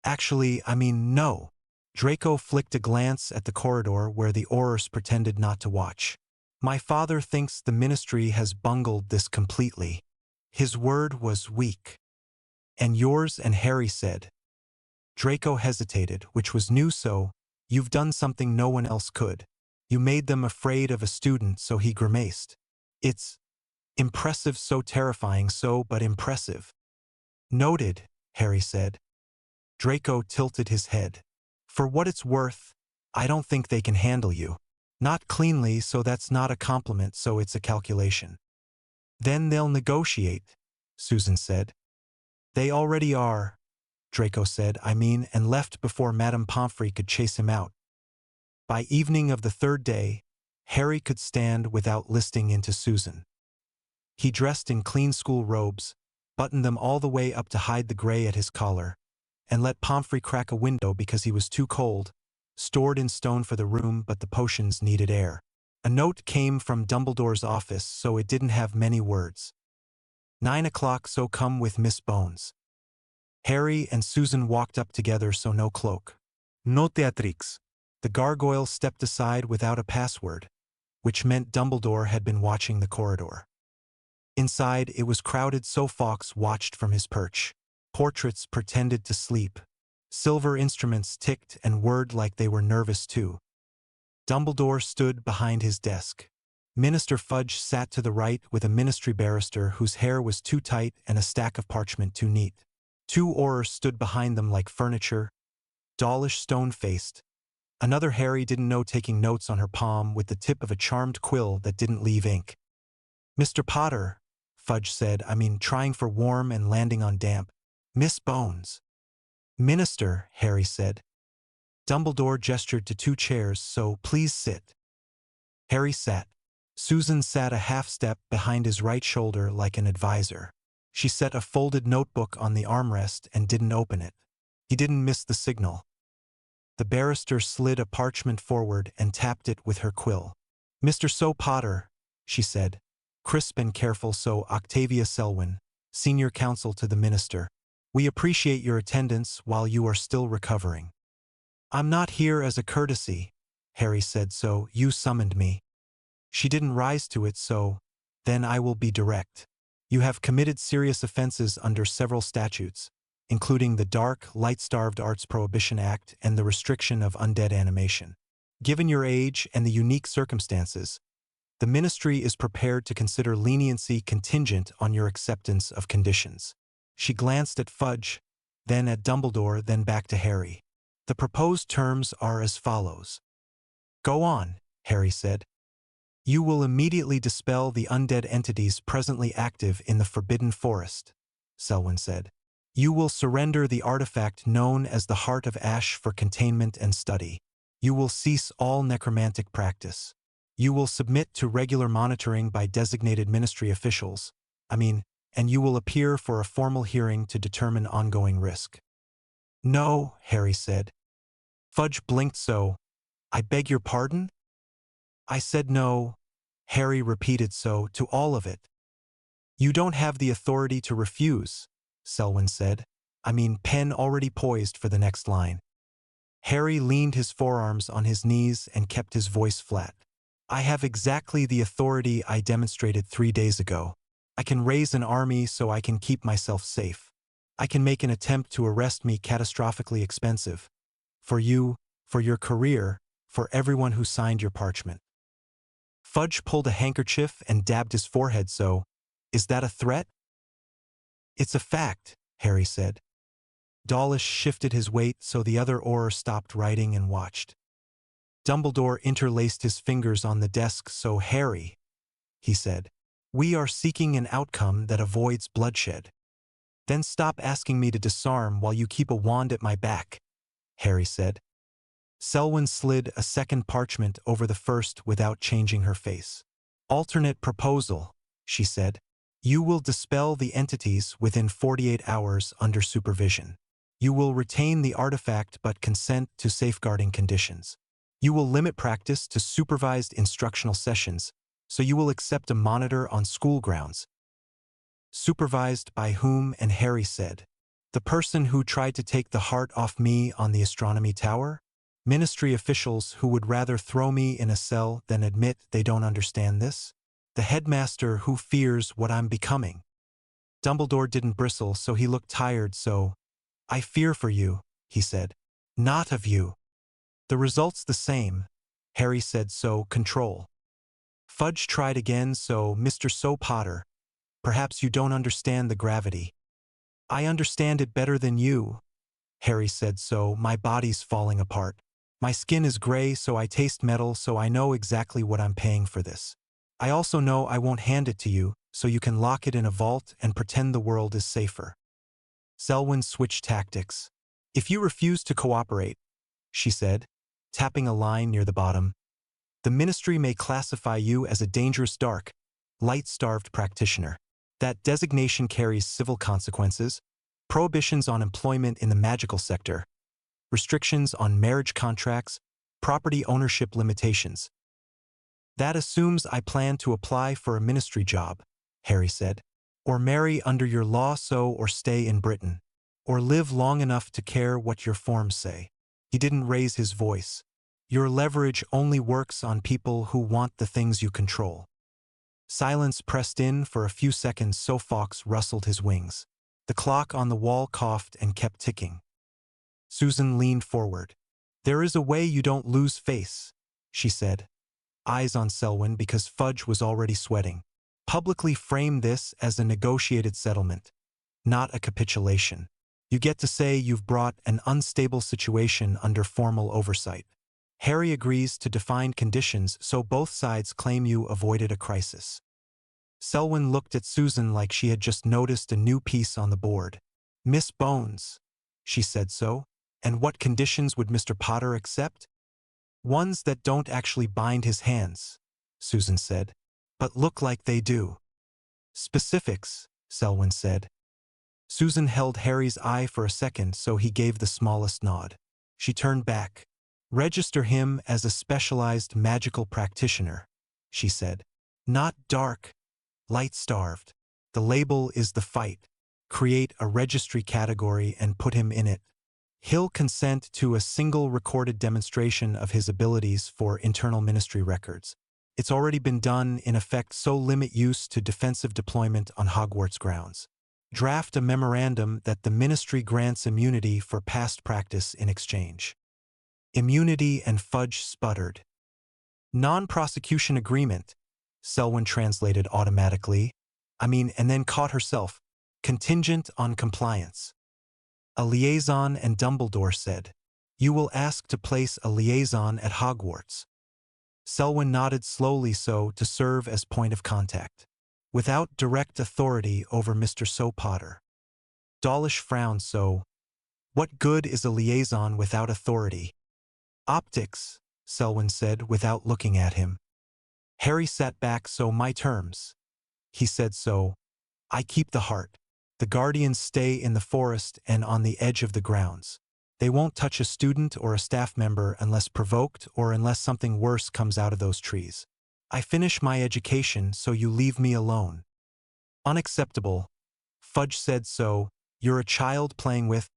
Actually, no. Draco flicked a glance at the corridor where the Aurors pretended not to watch. My father thinks the ministry has bungled this completely. His word was weak. And yours? And Harry said. Draco hesitated, which was new. So, you've done something no one else could. You made them afraid of a student, so he grimaced. It's impressive, so terrifying, so but impressive. Noted, Harry said. Draco tilted his head. For what it's worth, I don't think they can handle you. Not cleanly, so that's not a compliment, so it's a calculation. Then they'll negotiate, Susan said. They already are, Draco said, and left before Madame Pomfrey could chase him out. By evening of the third day, Harry could stand without listing into Susan. He dressed in clean school robes, buttoned them all the way up to hide the gray at his collar, and let Pomfrey crack a window because he was too cold, stored in stone for the room, but the potions needed air. A note came from Dumbledore's office, so it didn't have many words. 9 o'clock, so come with Miss Bones. Harry and Susan walked up together, so no cloak. No Teatrix. The gargoyle stepped aside without a password, which meant Dumbledore had been watching the corridor. Inside, it was crowded, so Fawkes watched from his perch. Portraits pretended to sleep. Silver instruments ticked and whirred like they were nervous too. Dumbledore stood behind his desk. Minister Fudge sat to the right with a ministry barrister whose hair was too tight and a stack of parchment too neat. 2 Aurors stood behind them like furniture, dollish, stone-faced. Another Harry didn't know, taking notes on her palm with the tip of a charmed quill that didn't leave ink. Mr. Potter, Fudge said, trying for warm and landing on damp. Miss Bones. Minister, Harry said. Dumbledore gestured to 2 chairs, so please sit. Harry sat. Susan sat a half step behind his right shoulder like an advisor. She set a folded notebook on the armrest and didn't open it. He didn't miss the signal. The barrister slid a parchment forward and tapped it with her quill. Mr. So Potter, she said, crisp and careful. So Octavia Selwyn, senior counsel to the minister. We appreciate your attendance while you are still recovering. I'm not here as a courtesy, Harry said, so you summoned me. She didn't rise to it, so then I will be direct. You have committed serious offenses under several statutes, including the Dark, Light-Starved Arts Prohibition Act and the restriction of undead animation. Given your age and the unique circumstances, the ministry is prepared to consider leniency contingent on your acceptance of conditions. She glanced at Fudge, then at Dumbledore, then back to Harry. The proposed terms are as follows. Go on, Harry said. You will immediately dispel the undead entities presently active in the Forbidden Forest, Selwyn said. You will surrender the artifact known as the Heart of Ash for containment and study. You will cease all necromantic practice. You will submit to regular monitoring by designated ministry officials. And you will appear for a formal hearing to determine ongoing risk. No, Harry said. Fudge blinked. So, I beg your pardon? I said no, Harry repeated, so to all of it. You don't have the authority to refuse, Selwyn said. Pen already poised for the next line. Harry leaned his forearms on his knees and kept his voice flat. I have exactly the authority I demonstrated 3 days ago. I can raise an army so I can keep myself safe. I can make an attempt to arrest me catastrophically expensive. For you, for your career, for everyone who signed your parchment. Fudge pulled a handkerchief and dabbed his forehead. So, is that a threat? It's a fact, Harry said. Dawlish shifted his weight so the other Auror stopped writing and watched. Dumbledore interlaced his fingers on the desk. So Harry, he said, we are seeking an outcome that avoids bloodshed. Then stop asking me to disarm while you keep a wand at my back, Harry said. Selwyn slid a second parchment over the first without changing her face. Alternate proposal, she said. You will dispel the entities within 48 hours under supervision. You will retain the artifact but consent to safeguarding conditions. You will limit practice to supervised instructional sessions, So you will accept a monitor on school grounds. Supervised by whom? And Harry said, the person who tried to take the heart off me on the astronomy tower? Ministry officials who would rather throw me in a cell than admit they don't understand this? The headmaster who fears what I'm becoming. Dumbledore didn't bristle, so he looked tired, so, I fear for you, he said. Not of you. The result's the same, Harry said, so control. Fudge tried again, so Mr. So Potter, perhaps you don't understand the gravity. I understand it better than you, Harry said, so my body's falling apart. My skin is gray, so I taste metal, so I know exactly what I'm paying for this. I also know I won't hand it to you, so you can lock it in a vault and pretend the world is safer. Selwyn switched tactics. If you refuse to cooperate, she said, tapping a line near the bottom, the ministry may classify you as a dangerous dark, light-starved practitioner. That designation carries civil consequences, prohibitions on employment in the magical sector, restrictions on marriage contracts, property ownership limitations. That assumes I plan to apply for a ministry job, Harry said, or marry under your law or stay in Britain, or live long enough to care what your forms say. He didn't raise his voice. Your leverage only works on people who want the things you control. Silence pressed in for a few seconds, so Fawkes rustled his wings. The clock on the wall coughed and kept ticking. Susan leaned forward. There is a way you don't lose face, she said. Eyes on Selwyn because Fudge was already sweating. Publicly frame this as a negotiated settlement, not a capitulation. You get to say you've brought an unstable situation under formal oversight. Harry agrees to defined conditions so both sides claim you avoided a crisis. Selwyn looked at Susan like she had just noticed a new piece on the board. Miss Bones, she said so. And what conditions would Mr. Potter accept? Ones that don't actually bind his hands, Susan said, but look like they do. Specifics, Selwyn said. Susan held Harry's eye for a second, so he gave the smallest nod. She turned back. Register him as a specialized magical practitioner, she said. Not dark, light-starved. The label is the fight. Create a registry category and put him in it. He'll consent to a single recorded demonstration of his abilities for internal ministry records. It's already been done, in effect, so limit use to defensive deployment on Hogwarts grounds. Draft a memorandum that the ministry grants immunity for past practice in exchange. Immunity, and Fudge sputtered. Non-prosecution agreement, Selwyn translated automatically. And then caught herself. Contingent on compliance. A liaison, and Dumbledore said, you will ask to place a liaison at Hogwarts. Selwyn nodded slowly, so to serve as point of contact. Without direct authority over Mr. So Potter. Dawlish frowned, so, what good is a liaison without authority? Optics, Selwyn said without looking at him. Harry sat back, so my terms. He said, so, I keep the heart. The guardians stay in the forest and on the edge of the grounds. They won't touch a student or a staff member unless provoked or unless something worse comes out of those trees. I finish my education, so you leave me alone. Unacceptable. Fudge said, so, you're a child playing with...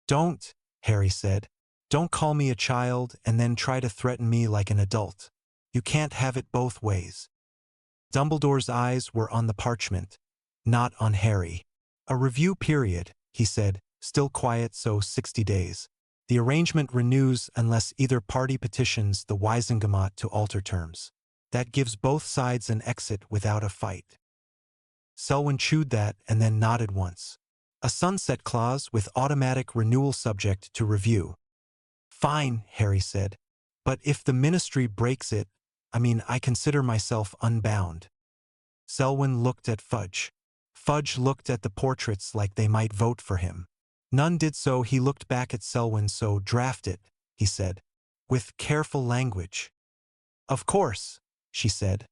Don't, Harry said. Don't call me a child and then try to threaten me like an adult. You can't have it both ways. Dumbledore's eyes were on the parchment, not on Harry. A review period, he said, still quiet, so 60 days. The arrangement renews unless either party petitions the Wisengamot to alter terms. That gives both sides an exit without a fight. Selwyn chewed that and then nodded once. A sunset clause with automatic renewal subject to review. Fine, Harry said. But if the ministry breaks it, I consider myself unbound. Selwyn looked at Fudge. Fudge looked at the portraits like they might vote for him. None did, so he looked back at Selwyn, so draft it, he said, with careful language. Of course, she said.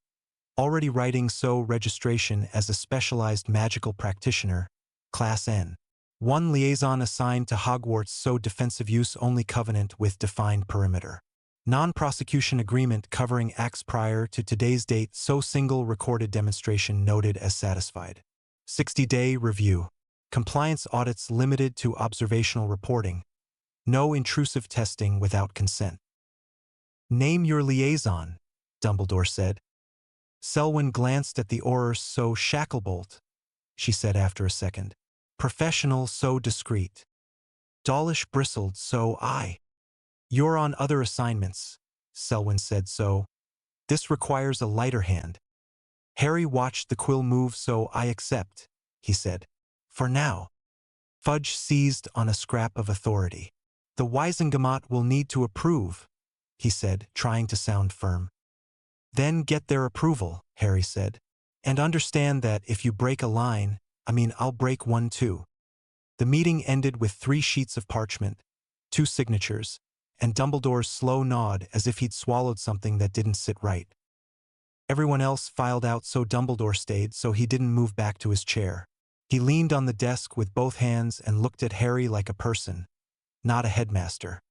Already writing, so registration as a specialized magical practitioner, Class N. 1 liaison assigned to Hogwarts, so defensive use only, covenant with defined perimeter. Non-prosecution agreement covering acts prior to today's date, so single recorded demonstration noted as satisfied. 60-day review. Compliance audits limited to observational reporting. No intrusive testing without consent. Name your liaison, Dumbledore said. Selwyn glanced at the Auror. So Shacklebolt, she said after a second. Professional, so discreet. Dawlish bristled. So I. You're on other assignments, Selwyn said. So. This requires a lighter hand. Harry watched the quill move. So I accept, he said. For now. Fudge seized on a scrap of authority. The Wisengamot will need to approve, he said, trying to sound firm. Then get their approval, Harry said. And understand that if you break a line, I'll break one too. The meeting ended with 3 sheets of parchment, 2 signatures, and Dumbledore's slow nod as if he'd swallowed something that didn't sit right. Everyone else filed out, so Dumbledore stayed, so he didn't move back to his chair. He leaned on the desk with both hands and looked at Harry like a person, not a headmaster.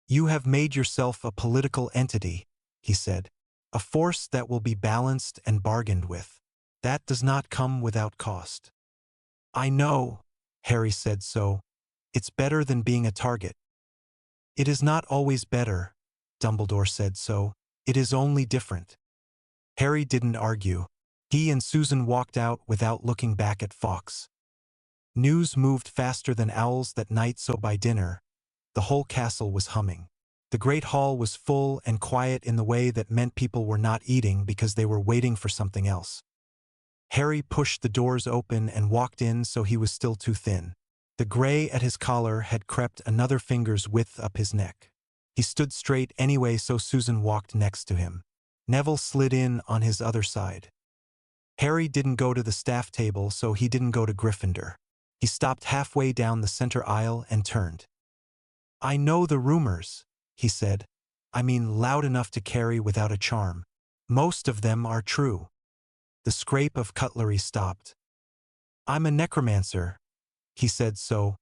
You have made yourself a political entity, he said. A force that will be balanced and bargained with. That does not come without cost. I know, Harry said. So. It's better than being a target. It is not always better, Dumbledore said. So. It is only different. Harry didn't argue. He and Susan walked out without looking back at Fawkes. News moved faster than owls that night, so by dinner, the whole castle was humming. The great hall was full and quiet in the way that meant people were not eating because they were waiting for something else. Harry pushed the doors open and walked in, so he was still too thin. The gray at his collar had crept another finger's width up his neck. He stood straight anyway, so Susan walked next to him. Neville slid in on his other side. Harry didn't go to the staff table, so he didn't go to Gryffindor. He stopped halfway down the center aisle and turned. I know the rumors, he said. Loud enough to carry without a charm. Most of them are true. The scrape of cutlery stopped. I'm a necromancer, he said. So.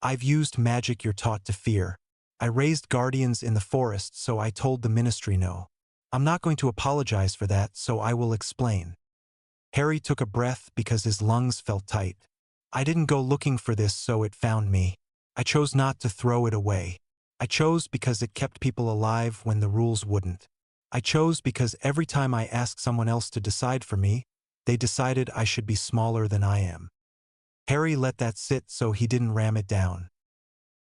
I've used magic you're taught to fear. I raised guardians in the forest, so I told the ministry no. I'm not going to apologize for that, so I will explain. Harry took a breath because his lungs felt tight. I didn't go looking for this, so it found me. I chose not to throw it away. I chose because it kept people alive when the rules wouldn't. I chose because every time I asked someone else to decide for me, they decided I should be smaller than I am. Harry let that sit, so he didn't ram it down.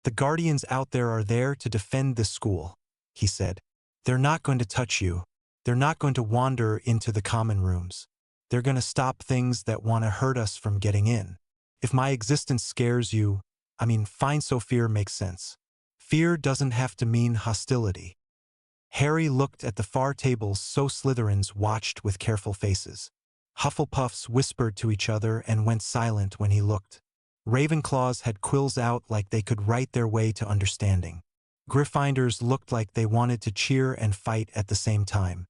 The guardians out there are there to defend this school, he said. They're not going to touch you. They're not going to wander into the common rooms. They're going to stop things that want to hurt us from getting in. If my existence scares you, fine, so fear makes sense. Fear doesn't have to mean hostility. Harry looked at the far tables, so Slytherins watched with careful faces. Hufflepuffs whispered to each other and went silent when he looked. Ravenclaws had quills out like they could write their way to understanding. Gryffindors looked like they wanted to cheer and fight at the same time.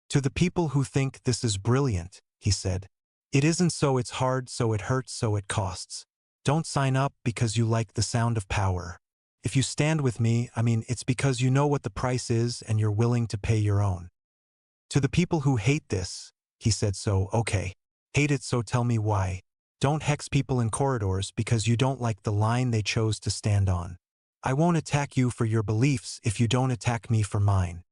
To the people who think this is brilliant, he said. It isn't, so it's hard, so it hurts, so it costs. Don't sign up because you like the sound of power. If you stand with me, it's because you know what the price is and you're willing to pay your own. To the people who hate this, he said. So, okay. Hate it, so tell me why. Don't hex people in corridors because you don't like the line they chose to stand on. I won't attack you for your beliefs if you don't attack me for mine.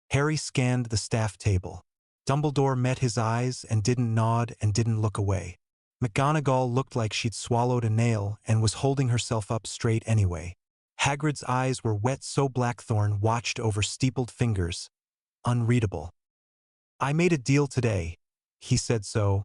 Harry scanned the staff table. Dumbledore met his eyes and didn't nod and didn't look away. McGonagall looked like she'd swallowed a nail and was holding herself up straight anyway. Hagrid's eyes were wet, so Blackthorn watched over steepled fingers. Unreadable. I made a deal today, he said. So.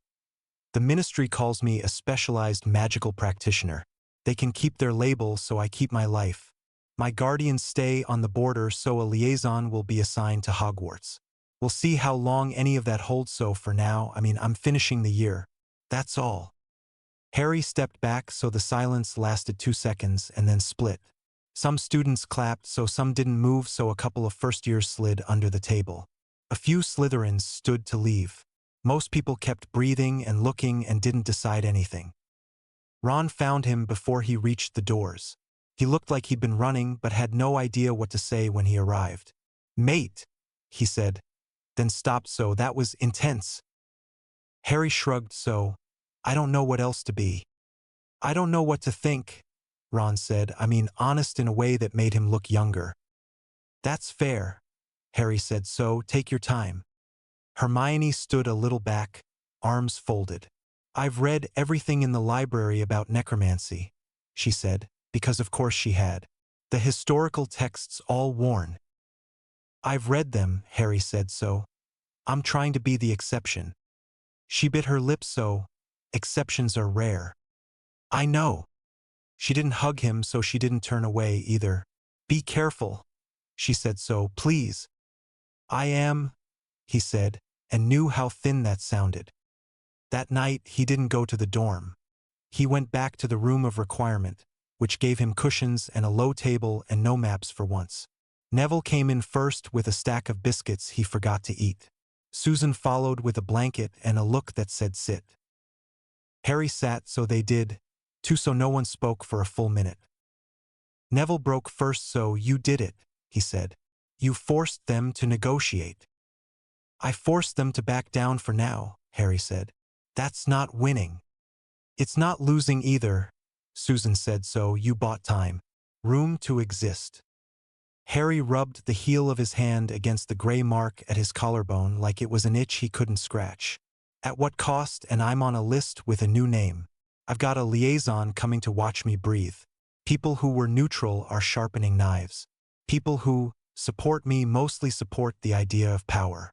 The ministry calls me a specialized magical practitioner. They can keep their label, so I keep my life. My guardians stay on the border, so a liaison will be assigned to Hogwarts. We'll see how long any of that holds, so for now, I'm finishing the year. That's all. Harry stepped back, so the silence lasted 2 seconds and then split. Some students clapped, so some didn't move, so a couple of first-years slid under the table. A few Slytherins stood to leave. Most people kept breathing and looking and didn't decide anything. Ron found him before he reached the doors. He looked like he'd been running but had no idea what to say when he arrived. Mate, he said, then stopped. So that was intense. Harry shrugged. So, I don't know what else to be. I don't know what to think, Ron said. I mean, honest in a way that made him look younger. That's fair, Harry said. So, take your time. Hermione stood a little back, arms folded. I've read everything in the library about necromancy, she said, because of course she had. The historical texts all worn. I've read them, Harry said. So, I'm trying to be the exception. She bit her lip. So, exceptions are rare. I know. She didn't hug him, so she didn't turn away either. Be careful, she said. So, please. I am, he said, and knew how thin that sounded. That night, he didn't go to the dorm. He went back to the room of requirement, which gave him cushions and a low table and no maps for once. Neville came in first with a stack of biscuits he forgot to eat. Susan followed with a blanket and a look that said sit. Harry sat. So they did, too. So no one spoke for a full minute. Neville broke first. So you did it, he said. You forced them to negotiate. I forced them to back down for now, Harry said. That's not winning. It's not losing either, Susan said. So you bought time. Room to exist. Harry rubbed the heel of his hand against the gray mark at his collarbone like it was an itch he couldn't scratch. At what cost? And I'm on a list with a new name. I've got a liaison coming to watch me breathe. People who were neutral are sharpening knives. People who support me mostly support the idea of power.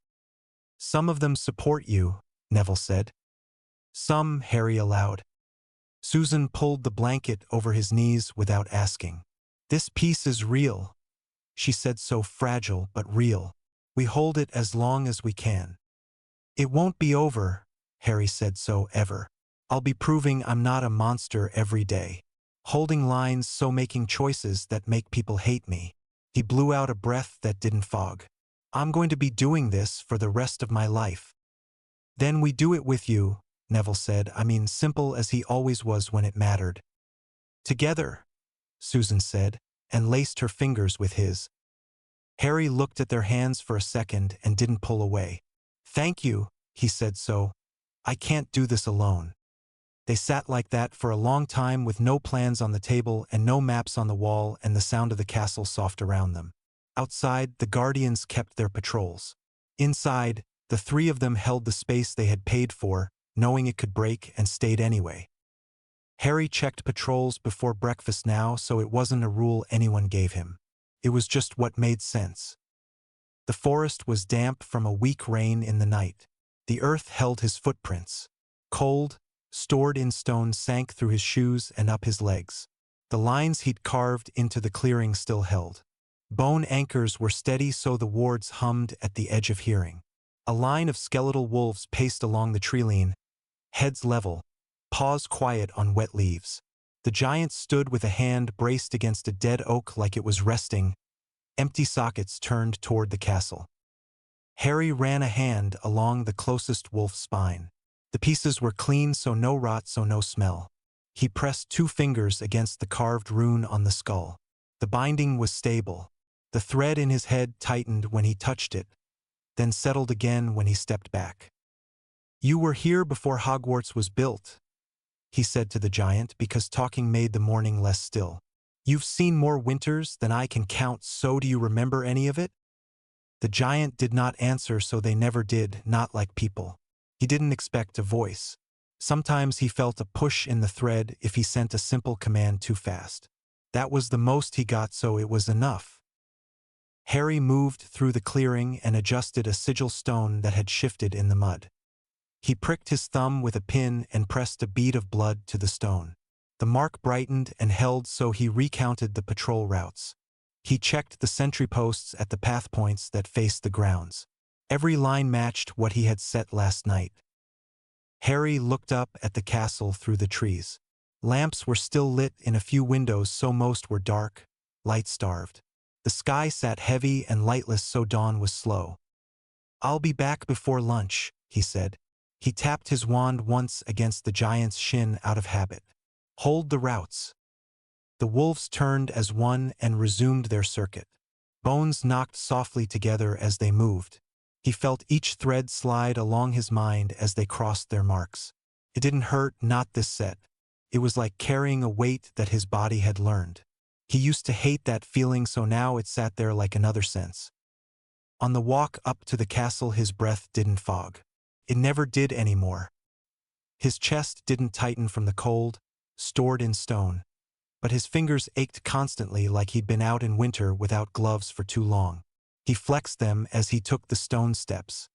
Some of them support you, Neville said. Some, Harry allowed. Susan pulled the blanket over his knees without asking. This piece is real, she said. So fragile but real. We hold it as long as we can. It won't be over, Harry said. So ever. I'll be proving I'm not a monster every day. Holding lines, so making choices that make people hate me. He blew out a breath that didn't fog. I'm going to be doing this for the rest of my life. Then we do it with you, Neville said. I mean, simple as he always was when it mattered. Together, Susan said, and laced her fingers with his. Harry looked at their hands for a second and didn't pull away. Thank you, he said. So, I can't do this alone. They sat like that for a long time with no plans on the table and no maps on the wall and the sound of the castle soft around them. Outside, the guardians kept their patrols. Inside, the three of them held the space they had paid for, knowing it could break, and stayed anyway. Harry checked patrols before breakfast now, so it wasn't a rule anyone gave him. It was just what made sense. The forest was damp from a weak rain in the night. The earth held his footprints. Cold, stored in stone, sank through his shoes and up his legs. The lines he'd carved into the clearing still held. Bone anchors were steady, so the wards hummed at the edge of hearing. A line of skeletal wolves paced along the treeline, heads level, paws quiet on wet leaves. The giant stood with a hand braced against a dead oak like it was resting, empty sockets turned toward the castle. Harry ran a hand along the closest wolf's spine. The pieces were clean, so no rot, so no smell. He pressed 2 fingers against the carved rune on the skull. The binding was stable. The thread in his head tightened when he touched it, then settled again when he stepped back. You were here before Hogwarts was built, he said to the giant, because talking made the morning less still. You've seen more winters than I can count, so do you remember any of it? The giant did not answer, so they never did, not like people. He didn't expect a voice. Sometimes he felt a push in the thread if he sent a simple command too fast. That was the most he got, so it was enough. Harry moved through the clearing and adjusted a sigil stone that had shifted in the mud. He pricked his thumb with a pin and pressed a bead of blood to the stone. The mark brightened and held, so he recounted the patrol routes. He checked the sentry posts at the path points that faced the grounds. Every line matched what he had set last night. Harry looked up at the castle through the trees. Lamps were still lit in a few windows, so most were dark, light-starved. The sky sat heavy and lightless, so dawn was slow. I'll be back before lunch, he said. He tapped his wand once against the giant's shin out of habit. Hold the routes. The wolves turned as one and resumed their circuit. Bones knocked softly together as they moved. He felt each thread slide along his mind as they crossed their marks. It didn't hurt, not this set. It was like carrying a weight that his body had learned. He used to hate that feeling, so now it sat there like another sense. On the walk up to the castle, his breath didn't fog. It never did anymore. His chest didn't tighten from the cold, stored in stone, but his fingers ached constantly like he'd been out in winter without gloves for too long. He flexed them as he took the stone steps.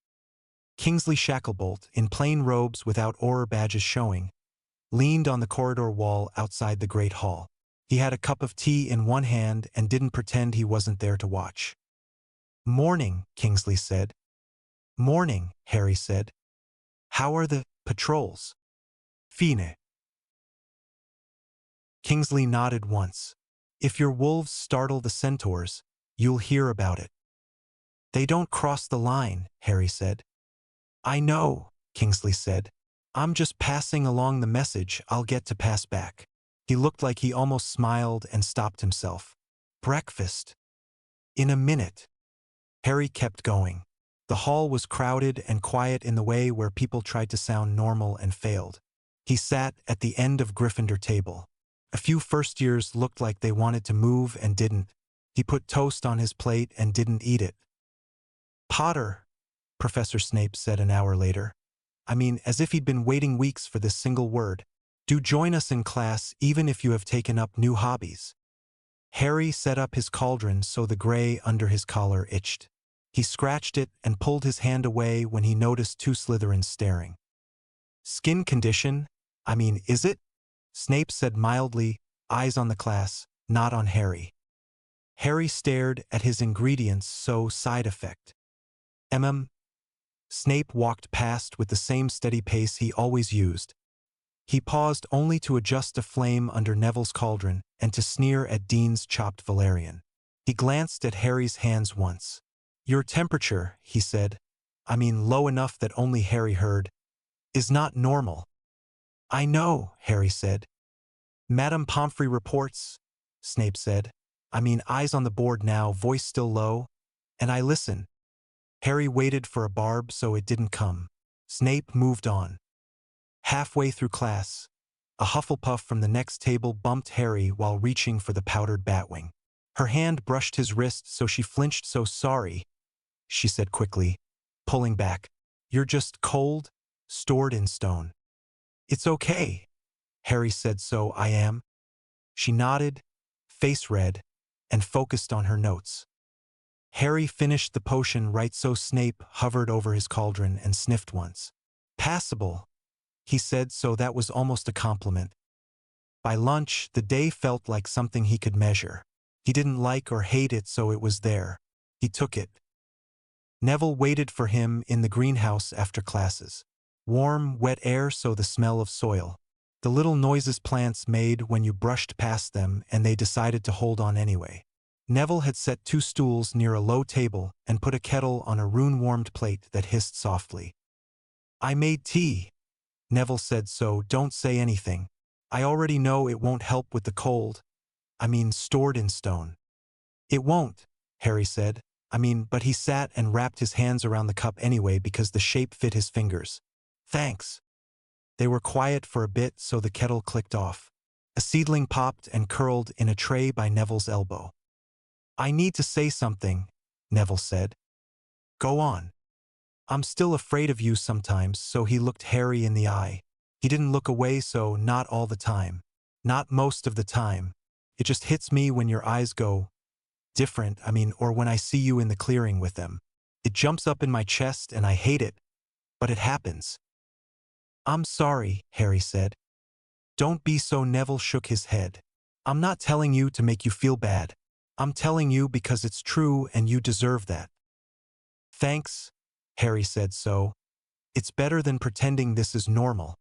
Kingsley Shacklebolt, in plain robes without Auror badges showing, leaned on the corridor wall outside the great hall. He had a cup of tea in one hand and didn't pretend he wasn't there to watch. "Morning," Kingsley said. "Morning," Harry said. "How are the patrols?" "Fine." Kingsley nodded once. "If your wolves startle the centaurs, you'll hear about it." "They don't cross the line," Harry said. "I know," Kingsley said. "I'm just passing along the message I'll get to pass back." He looked like he almost smiled and stopped himself. "Breakfast." "In a minute." Harry kept going. The hall was crowded and quiet in the way where people tried to sound normal and failed. He sat at the end of Gryffindor table. A few first years looked like they wanted to move and didn't. He put toast on his plate and didn't eat it. "Potter," Professor Snape said an hour later. I mean, as if he'd been waiting weeks for this single word. "Do join us in class even if you have taken up new hobbies." Harry set up his cauldron so the gray under his collar itched. He scratched it and pulled his hand away when he noticed two Slytherins staring. "Skin condition? I mean, is it?" Snape said mildly, eyes on the class, not on Harry. Harry stared at his ingredients, so side effect. Snape walked past with the same steady pace he always used. He paused only to adjust a flame under Neville's cauldron and to sneer at Dean's chopped valerian. He glanced at Harry's hands once. "Your temperature," he said, I mean low enough that only Harry heard, "is not normal." "I know," Harry said. "Madame Pomfrey reports," Snape said. I mean eyes on the board now, voice still low. "And I listen." Harry waited for a barb so it didn't come. Snape moved on. Halfway through class, a Hufflepuff from the next table bumped Harry while reaching for the powdered batwing. Her hand brushed his wrist so she flinched. "So sorry," she said quickly, pulling back. "You're just cold, stored in stone." "It's okay," Harry said. "So I am." She nodded, face red, and focused on her notes. Harry finished the potion right so Snape hovered over his cauldron and sniffed once. "Passable," he said, so that was almost a compliment. By lunch, the day felt like something he could measure. He didn't like or hate it, so it was there. He took it. Neville waited for him in the greenhouse after classes. Warm, wet air, so the smell of soil. The little noises plants made when you brushed past them, and they decided to hold on anyway. Neville had set two stools near a low table and put a kettle on a rune-warmed plate that hissed softly. "I made tea," Neville said, "so don't say anything. I already know it won't help with the cold. I mean, stored in stone." "It won't," Harry said. But he sat and wrapped his hands around the cup anyway because the shape fit his fingers. "Thanks." They were quiet for a bit, so the kettle clicked off. A seedling popped and curled in a tray by Neville's elbow. "I need to say something," Neville said. "Go on." "I'm still afraid of you sometimes," so he looked Harry in the eye. He didn't look away, so not all the time. Not most of the time. It just hits me when your eyes go different, or when I see you in the clearing with them. It jumps up in my chest and I hate it, but it happens. "I'm sorry," Harry said. "Don't be so." Neville shook his head. "I'm not telling you to make you feel bad. I'm telling you because it's true and you deserve that." "Thanks," Harry said, "so it's better than pretending this is normal."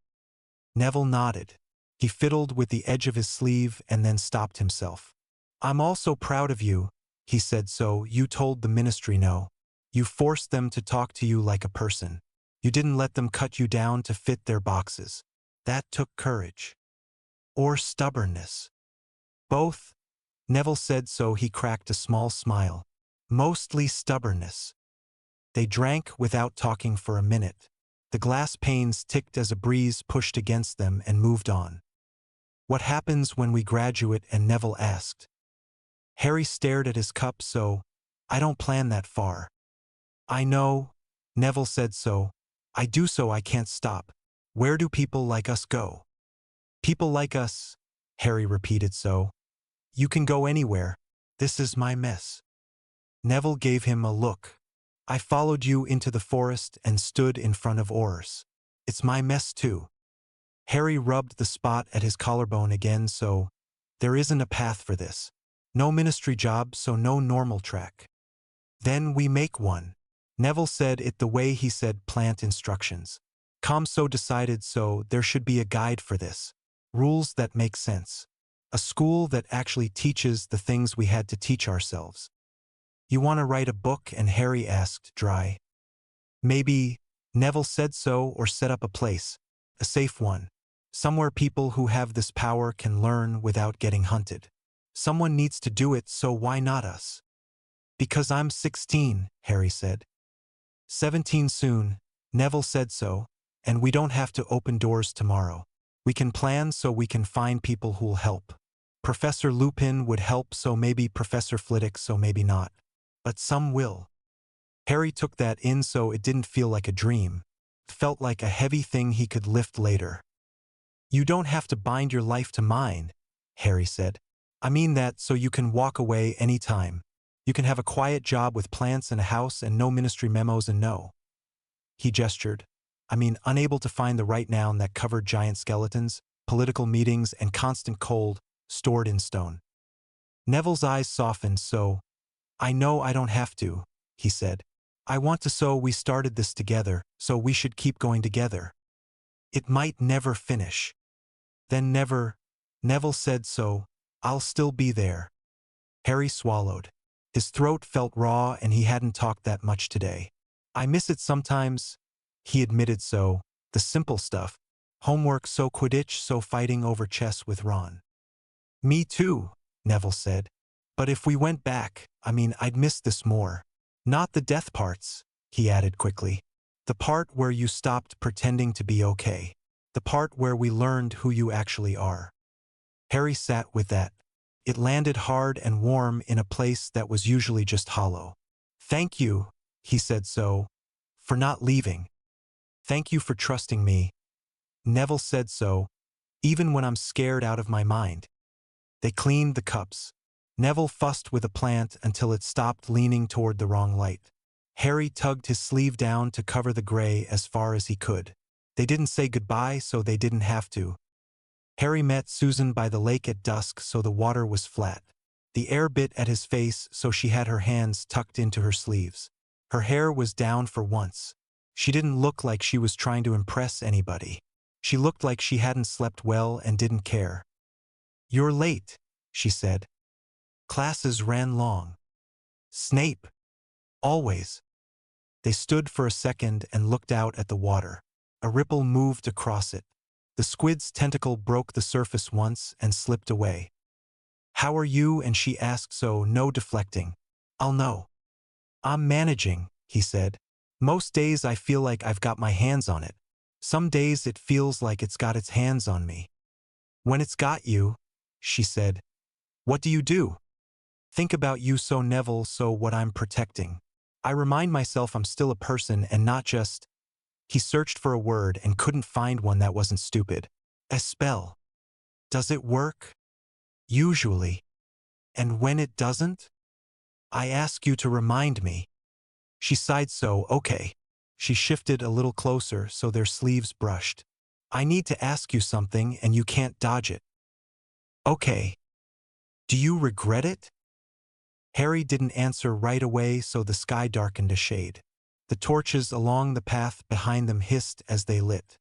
Neville nodded. He fiddled with the edge of his sleeve and then stopped himself. "I'm also proud of you," he said. "So you told the ministry no. You forced them to talk to you like a person. You didn't let them cut you down to fit their boxes. That took courage. Or stubbornness." "Both," Neville said, so he cracked a small smile. Mostly stubbornness. They drank without talking for a minute. The glass panes ticked as a breeze pushed against them and moved on. What happens when we graduate? And Neville asked. Harry stared at his cup. So, I don't plan that far. I know, Neville said. So, I do, so I can't stop. Where do people like us go? People like us, Harry repeated. So, you can go anywhere. This is my mess. Neville gave him a look. I followed you into the forest and stood in front of oars. It's my mess too. Harry rubbed the spot at his collarbone again. So, there isn't a path for this. No ministry job, so no normal track. Then we make one. Neville said it the way he said plant instructions. So decided. So there should be a guide for this. Rules that make sense. A school that actually teaches the things we had to teach ourselves. You want to write a book? And Harry asked, dry. Maybe, Neville said. So, or set up a place. A safe one. Somewhere people who have this power can learn without getting hunted. Someone needs to do it, so why not us? Because I'm 16, Harry said. 17 soon, Neville said. So, and we don't have to open doors tomorrow. We can plan so we can find people who'll help. Professor Lupin would help, so maybe Professor Flitwick, so maybe not. But some will. Harry took that in, so it didn't feel like a dream. It felt like a heavy thing he could lift later. You don't have to bind your life to mine, Harry said. I mean that, so you can walk away anytime. You can have a quiet job with plants and a house and no ministry memos and no. He gestured. Unable to find the right noun that covered giant skeletons, political meetings, and constant cold, stored in stone. Neville's eyes softened. So, I know I don't have to, he said. I want to, so we started this together, so we should keep going together. It might never finish. Then never, Neville said. So, I'll still be there. Harry swallowed. His throat felt raw and he hadn't talked that much today. I miss it sometimes, he admitted. So, the simple stuff. Homework, so Quidditch, so fighting over chess with Ron. Me too, Neville said. But if we went back, I'd miss this more. Not the death parts, he added quickly. The part where you stopped pretending to be okay. The part where we learned who you actually are. Harry sat with that. It landed hard and warm in a place that was usually just hollow. Thank you, he said. So, for not leaving. Thank you for trusting me. Neville said. So, even when I'm scared out of my mind. They cleaned the cups. Neville fussed with a plant until it stopped leaning toward the wrong light. Harry tugged his sleeve down to cover the gray as far as he could. They didn't say goodbye, so they didn't have to. Harry met Susan by the lake at dusk, so the water was flat. The air bit at his face, so she had her hands tucked into her sleeves. Her hair was down for once. She didn't look like she was trying to impress anybody. She looked like she hadn't slept well and didn't care. You're late, she said. Classes ran long. Snape. Always. They stood for a second and looked out at the water. A ripple moved across it. The squid's tentacle broke the surface once and slipped away. How are you? And she asked. So, no deflecting. I'll know. I'm managing, he said. Most days I feel like I've got my hands on it. Some days it feels like it's got its hands on me. When it's got you, she said. What do you do? Think about you. So Neville, so what I'm protecting. I remind myself I'm still a person and not just. He searched for a word and couldn't find one that wasn't stupid. A spell. Does it work? Usually. And when it doesn't? I ask you to remind me. She sighed. So, okay. She shifted a little closer so their sleeves brushed. I need to ask you something and you can't dodge it. Okay. Do you regret it? Harry didn't answer right away, so the sky darkened a shade. The torches along the path behind them hissed as they lit.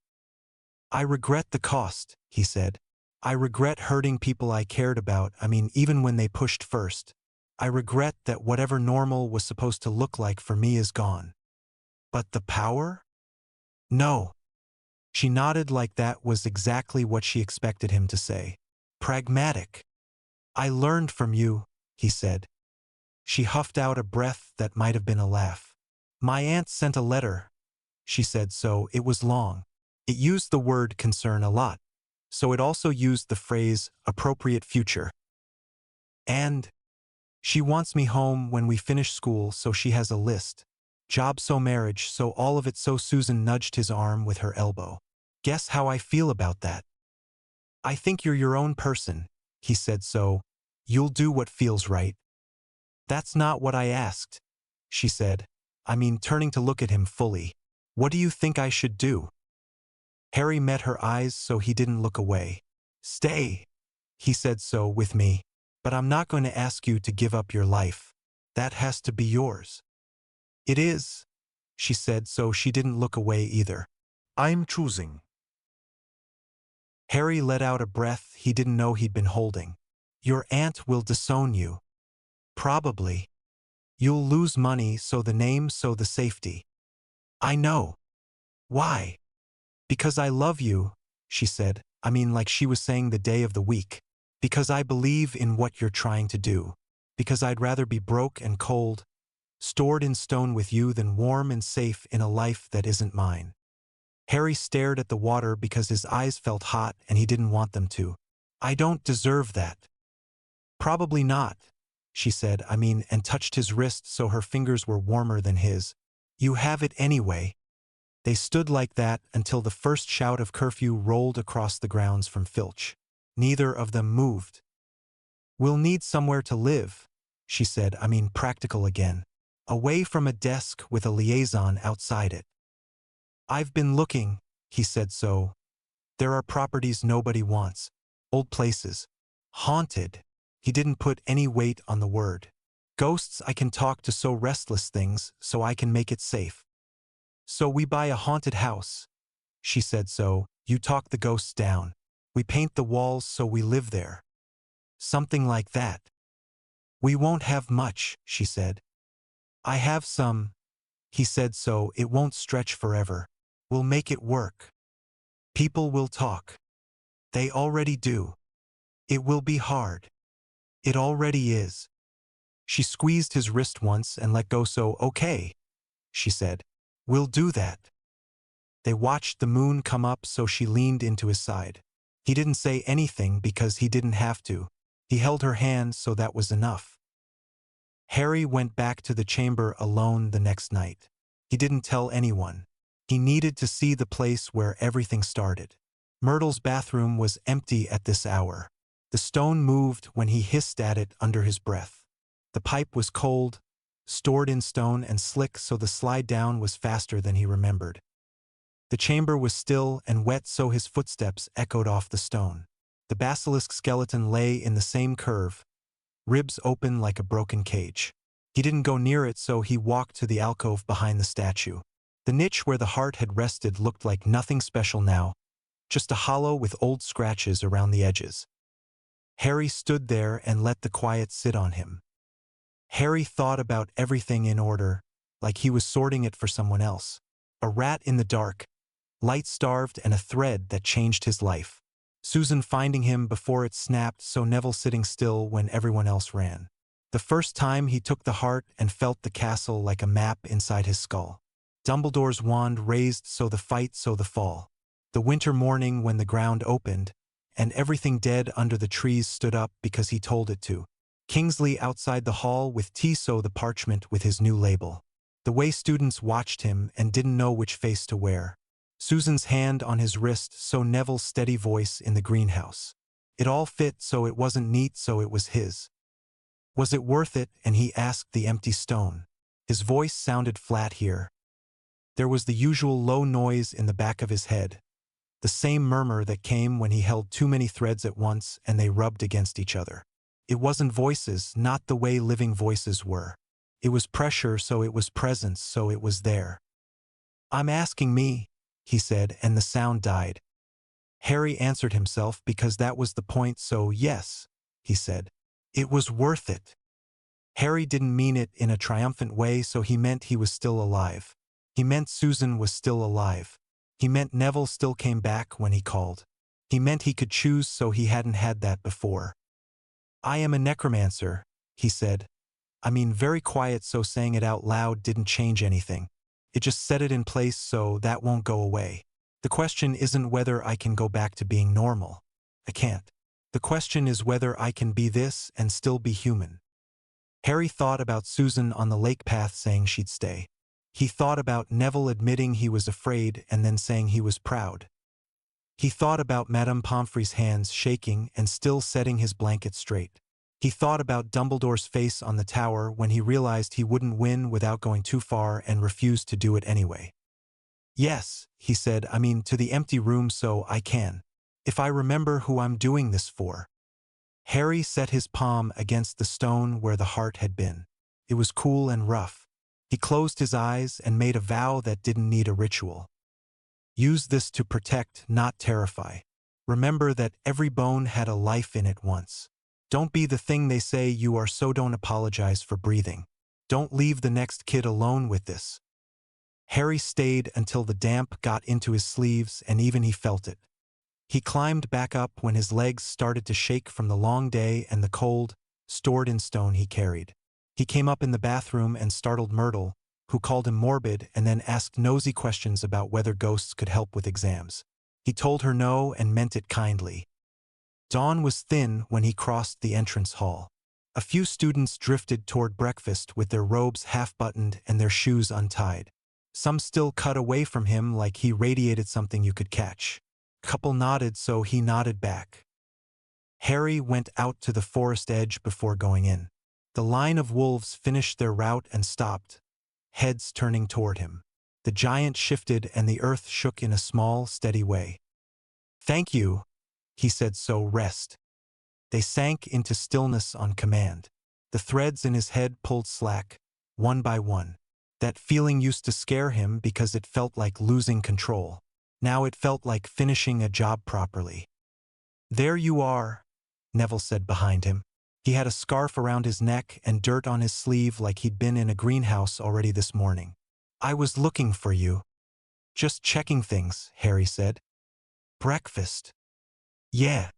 I regret the cost, he said. I regret hurting people I cared about, even when they pushed first. I regret that whatever normal was supposed to look like for me is gone. But the power? No. She nodded like that was exactly what she expected him to say. Pragmatic. I learned from you, he said. She huffed out a breath that might have been a laugh. My aunt sent a letter, she said, so it was long. It used the word concern a lot, so it also used the phrase appropriate future. And she wants me home when we finish school, so she has a list. Job so marriage, so all of it, so Susan nudged his arm with her elbow. Guess how I feel about that? I think you're your own person, he said, so you'll do what feels right. That's not what I asked, she said. I mean, turning to look at him fully. What do you think I should do? Harry met her eyes, so he didn't look away. Stay, he said, so with me. But I'm not going to ask you to give up your life. That has to be yours. It is, she said, so she didn't look away either. I'm choosing. Harry let out a breath he didn't know he'd been holding. Your aunt will disown you. Probably. You'll lose money, so the name, so the safety. I know. Why? Because I love you, she said. I mean, like she was saying the day of the week. Because I believe in what you're trying to do. Because I'd rather be broke and cold, stored in stone with you than warm and safe in a life that isn't mine. Harry stared at the water because his eyes felt hot and he didn't want them to. I don't deserve that. Probably not, she said, and touched his wrist so her fingers were warmer than his. You have it anyway. They stood like that until the first shout of curfew rolled across the grounds from Filch. Neither of them moved. We'll need somewhere to live, she said, practical again. Away from a desk with a liaison outside it. I've been looking, he said, so. There are properties nobody wants. Old places. Haunted. He didn't put any weight on the word. Ghosts I can talk to, so restless things, so I can make it safe. So we buy a haunted house, she said, so. You talk the ghosts down. We paint the walls so we live there. Something like that. We won't have much, she said. I have some, he said, so it won't stretch forever. We'll make it work. People will talk. They already do. It will be hard. It already is. She squeezed his wrist once and let go, so okay, she said. We'll do that. They watched the moon come up, so she leaned into his side. He didn't say anything because he didn't have to. He held her hand, so that was enough. Harry went back to the chamber alone the next night. He didn't tell anyone. He needed to see the place where everything started. Myrtle's bathroom was empty at this hour. The stone moved when he hissed at it under his breath. The pipe was cold, stored in stone and slick, so the slide down was faster than he remembered. The chamber was still and wet, so his footsteps echoed off the stone. The basilisk skeleton lay in the same curve, ribs open like a broken cage. He didn't go near it, so he walked to the alcove behind the statue. The niche where the heart had rested looked like nothing special now, just a hollow with old scratches around the edges. Harry stood there and let the quiet sit on him. Harry thought about everything in order, like he was sorting it for someone else. A rat in the dark, light-starved, and a thread that changed his life. Susan finding him before it snapped, so Neville sitting still when everyone else ran. The first time he took the heart and felt the castle like a map inside his skull. Dumbledore's wand raised, so the fight, so the fall. The winter morning when the ground opened, and everything dead under the trees stood up because he told it to. Kingsley outside the hall with tea, so the parchment with his new label. The way students watched him and didn't know which face to wear. Susan's hand on his wrist, so Neville's steady voice in the greenhouse. It all fit, so it wasn't neat, so it was his. Was it worth it? And he asked the empty stone. His voice sounded flat here. There was the usual low noise in the back of his head. The same murmur that came when he held too many threads at once and they rubbed against each other. It wasn't voices, not the way living voices were. It was pressure, so it was presence, so it was there. I'm asking me, he said, and the sound died. Harry answered himself because that was the point, so yes, he said. It was worth it. Harry didn't mean it in a triumphant way, so he meant he was still alive. He meant Susan was still alive. He meant Neville still came back when he called. He meant he could choose, so he hadn't had that before. I am a necromancer, he said. Very quiet, so saying it out loud didn't change anything. It just set it in place, so that won't go away. The question isn't whether I can go back to being normal. I can't. The question is whether I can be this and still be human. Harry thought about Susan on the lake path saying she'd stay. He thought about Neville admitting he was afraid and then saying he was proud. He thought about Madame Pomfrey's hands shaking and still setting his blanket straight. He thought about Dumbledore's face on the tower when he realized he wouldn't win without going too far and refused to do it anyway. Yes, he said, to the empty room so I can. If I remember who I'm doing this for. Harry set his palm against the stone where the heart had been. It was cool and rough. He closed his eyes and made a vow that didn't need a ritual. Use this to protect, not terrify. Remember that every bone had a life in it once. Don't be the thing they say you are, so don't apologize for breathing. Don't leave the next kid alone with this. Harry stayed until the damp got into his sleeves and even he felt it. He climbed back up when his legs started to shake from the long day and the cold, stored in stone he carried. He came up in the bathroom and startled Myrtle, who called him morbid and then asked nosy questions about whether ghosts could help with exams. He told her no and meant it kindly. Dawn was thin when he crossed the entrance hall. A few students drifted toward breakfast with their robes half-buttoned and their shoes untied. Some still cut away from him like he radiated something you could catch. A couple nodded, so he nodded back. Harry went out to the forest edge before going in. The line of wolves finished their route and stopped, heads turning toward him. The giant shifted and the earth shook in a small, steady way. "Thank you," he said, so rest. They sank into stillness on command. The threads in his head pulled slack, one by one. That feeling used to scare him because it felt like losing control. Now it felt like finishing a job properly. "There you are," Neville said behind him. He had a scarf around his neck and dirt on his sleeve like he'd been in a greenhouse already this morning. "I was looking for you." "Just checking things," Harry said. "Breakfast?" "Yeah."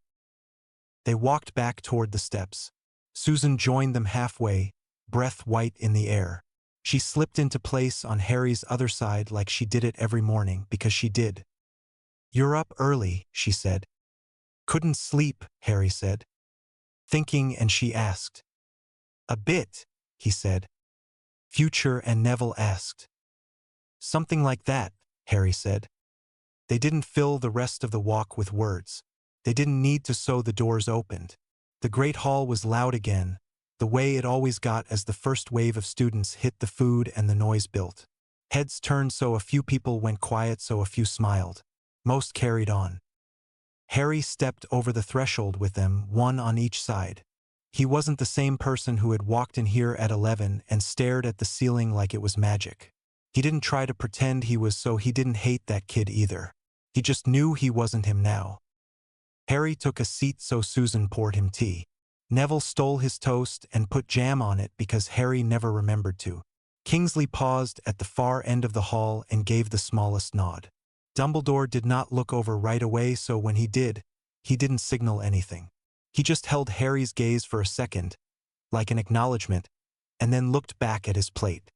They walked back toward the steps. Susan joined them halfway, breath white in the air. She slipped into place on Harry's other side like she did it every morning, because she did. "You're up early," she said. "Couldn't sleep," Harry said. "Thinking?" and she asked. "A bit," he said. "Future?" and Neville asked. "Something like that," Harry said. They didn't fill the rest of the walk with words. They didn't need to, so the doors opened. The great hall was loud again, the way it always got as the first wave of students hit the food and the noise built. Heads turned, so a few people went quiet, so a few smiled. Most carried on. Harry stepped over the threshold with them, one on each side. He wasn't the same person who had walked in here at 11 and stared at the ceiling like it was magic. He didn't try to pretend he was, so he didn't hate that kid either. He just knew he wasn't him now. Harry took a seat, so Susan poured him tea. Neville stole his toast and put jam on it because Harry never remembered to. Kingsley paused at the far end of the hall and gave the smallest nod. Dumbledore did not look over right away, so when he did, he didn't signal anything. He just held Harry's gaze for a second, like an acknowledgement, and then looked back at his plate.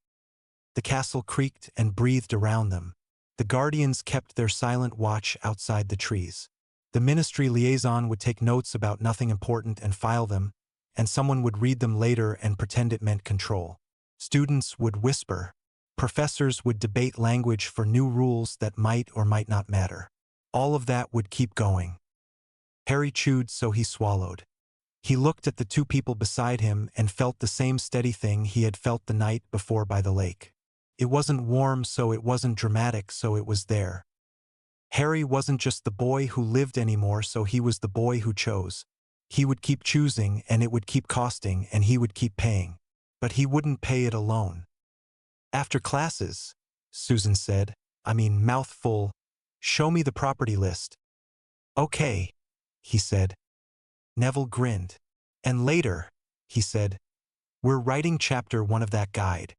The castle creaked and breathed around them. The guardians kept their silent watch outside the trees. The ministry liaison would take notes about nothing important and file them, and someone would read them later and pretend it meant control. Students would whisper. Professors would debate language for new rules that might or might not matter. All of that would keep going. Harry chewed, so he swallowed. He looked at the two people beside him and felt the same steady thing he had felt the night before by the lake. It wasn't warm, so it wasn't dramatic, so it was there. Harry wasn't just the boy who lived anymore, so he was the boy who chose. He would keep choosing, and it would keep costing, and he would keep paying. But he wouldn't pay it alone. "After classes," Susan said, mouth full, "show me the property list." "Okay," he said. Neville grinned. "And later," he said, "we're writing chapter 1 of that guide."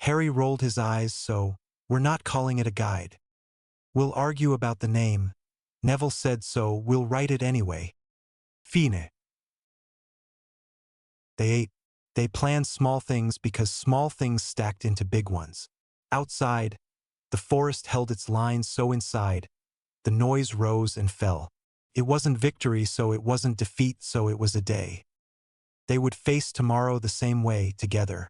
Harry rolled his eyes, so, "We're not calling it a guide." "We'll argue about the name," Neville said, "so we'll write it anyway." Fine. They ate. They planned small things because small things stacked into big ones. Outside, the forest held its lines so inside, the noise rose and fell. It wasn't victory, so it wasn't defeat, so it was a day. They would face tomorrow the same way, together.